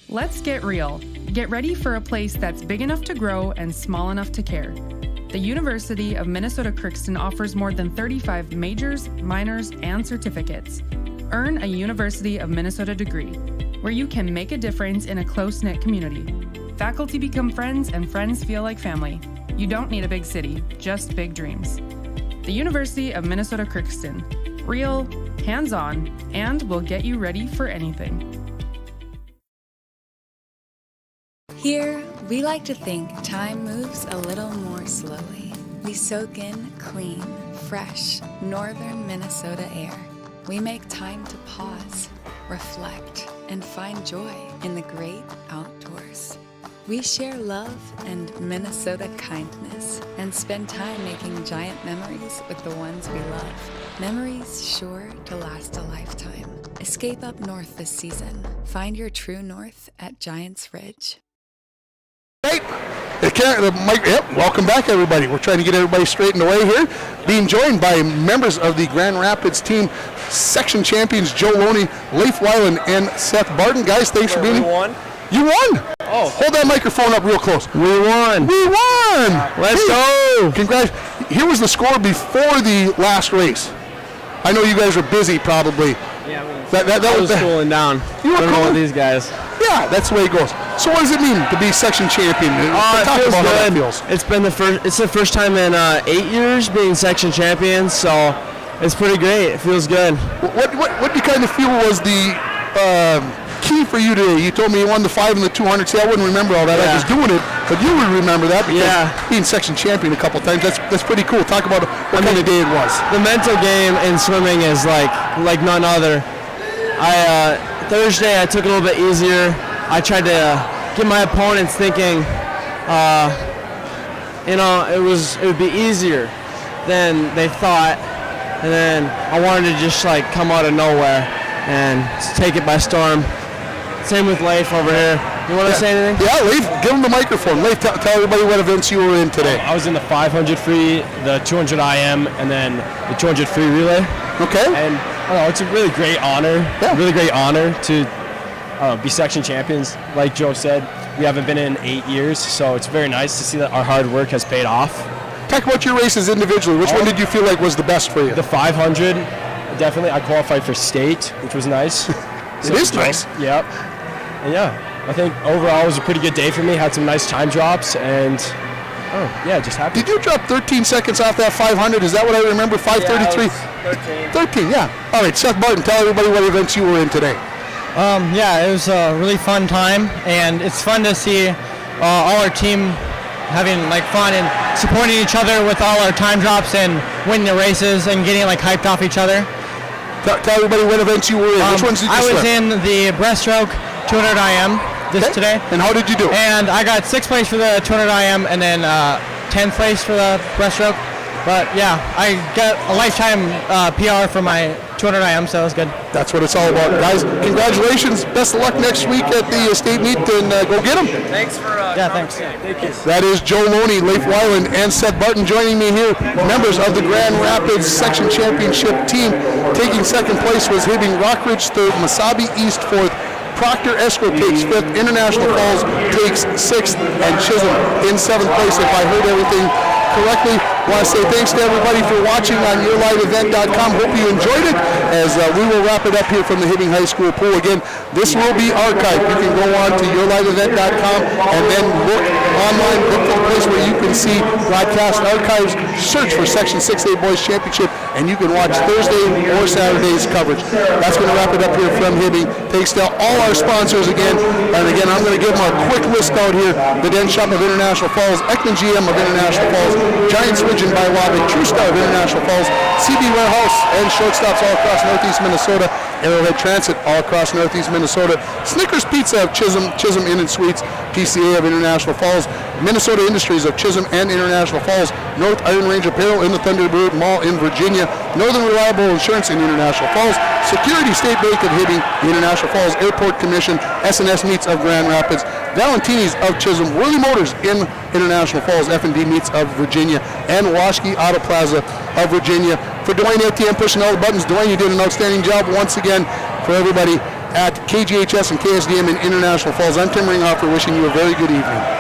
Let's get real. Get ready for a place that's big enough to grow and small enough to care. The University of Minnesota Crookston offers more than 35 majors, minors, and certificates. Earn a University of Minnesota degree, where you can make a difference in a close-knit community. Faculty become friends and friends feel like family. You don't need a big city, just big dreams. The University of Minnesota Crookston. Real, hands-on, and will get you ready for anything. Here, we like to think time moves a little more slowly. We soak in clean, fresh, northern Minnesota air. We make time to pause, reflect, and find joy in the great outdoors. We share love and Minnesota kindness and spend time making giant memories with the ones we love. Memories sure to last a lifetime. Escape up north this season. Find your true north at Giants Ridge. Welcome back, everybody. We're trying to get everybody straightened away here. Being joined by members of the Grand Rapids team, section champions Joe Loney, Leif Weiland, and Seth Barton. Guys, thanks for being here. We won? You won? Oh. Hold that microphone up real close. We won. We won! Let's go! Congrats. Here was the score before the last race. I know you guys were busy probably. Yeah, that was cooling down. You were cooling with these guys. Yeah, that's the way it goes. So what does it mean to be section champion? It Talk feels about how that good. feels. It's the first time in 8 years being section champion, so it's pretty great. It feels good. What do you kind of feel was the key for you today? You told me you won the 5 and the 200. See, I wouldn't remember all that. Yeah. I was doing it, but you would remember that because Yeah. being section champion a couple times, that's pretty cool. Talk about what kind of day it was. The mental game in swimming is like none other. Thursday I took it a little bit easier. I tried to get my opponents thinking, it would be easier than they thought, and then I wanted to just come out of nowhere and take it by storm. Same with Leif over here. You want to say anything? Yeah, Leif, give him the microphone. Leif, tell everybody what events you were in today. I was in the 500 free, the 200 IM, and then the 200 free relay. Okay. And it's a really great honor. Yeah. Really great honor to be section champions. Like Joe said, we haven't been in 8 years, so it's very nice to see that our hard work has paid off. Talk about your races individually. Which one did you feel like was the best for you? The 500, definitely. I qualified for state, which was nice. It is nice. Yep. And I think overall it was a pretty good day for me. Had some nice time drops, and just happy. Did you drop 13 seconds off that 500? Is that what I remember? 5:33. Yeah, 13, yeah. All right, Seth Barton, tell everybody what events you were in today. It was a really fun time, and it's fun to see all our team having fun and supporting each other with all our time drops and winning the races and getting hyped off each other. Tell everybody what events you were in. Which ones did you I was swim? in the breaststroke 200 IM today. And how did you do? And I got 6th place for the 200 IM and then 10th place for the breaststroke. But I got a lifetime PR for my 200 IM, so it was good. That's what it's all about, guys. Congratulations. Best of luck next week at the state meet, and go get them. Thanks for thanks. Thank you. That is Joe Loney, Leif Weiland, and Seth Barton joining me here. Members of the Grand Rapids Section Championship team. Taking second place was Hibbing Rockridge third, Mesabi East fourth, Proctor Escrow takes fifth, International Falls takes sixth, and Chisholm in seventh place, if I heard everything correctly. I want to say thanks to everybody for watching on yourliveevent.com. Hope you enjoyed it, as we will wrap it up here from the Hibbing High School pool. Again, this will be archived. You can go on to yourliveevent.com and then look online, look for the place where you can see broadcast archives. Search for Section 6A Boys Championship, and you can watch Thursday or Saturday's coverage. That's going to wrap it up here from Hibbing. Thanks to all our sponsors again. And again, I'm going to give them a quick list out here. The Den Shop of International Falls, Ekman GM of International Falls, Giants Ridge and Biwabic, True Star of International Falls, CB Warehouse, and shortstops all across Northeast Minnesota. Arrowhead Transit all across Northeast Minnesota, Snickers Pizza of Chisholm, Chisholm Inn and Suites, PCA of International Falls, Minnesota Industries of Chisholm and International Falls, North Iron Range Apparel in the Thunderbird Mall in Virginia, Northern Reliable Insurance in International Falls, Security State Bank of Hibbing, the International Falls Airport Commission, S&S Meats of Grand Rapids, Valentini's of Chisholm, Worley Motors in International Falls, F&D Meats of Virginia, and Washke Auto Plaza of Virginia. For Dwayne ATM pushing all the buttons, Dwayne, you did an outstanding job once again. For everybody at KGHS and KSDM in International Falls, I'm Tim Ringhofer wishing you a very good evening.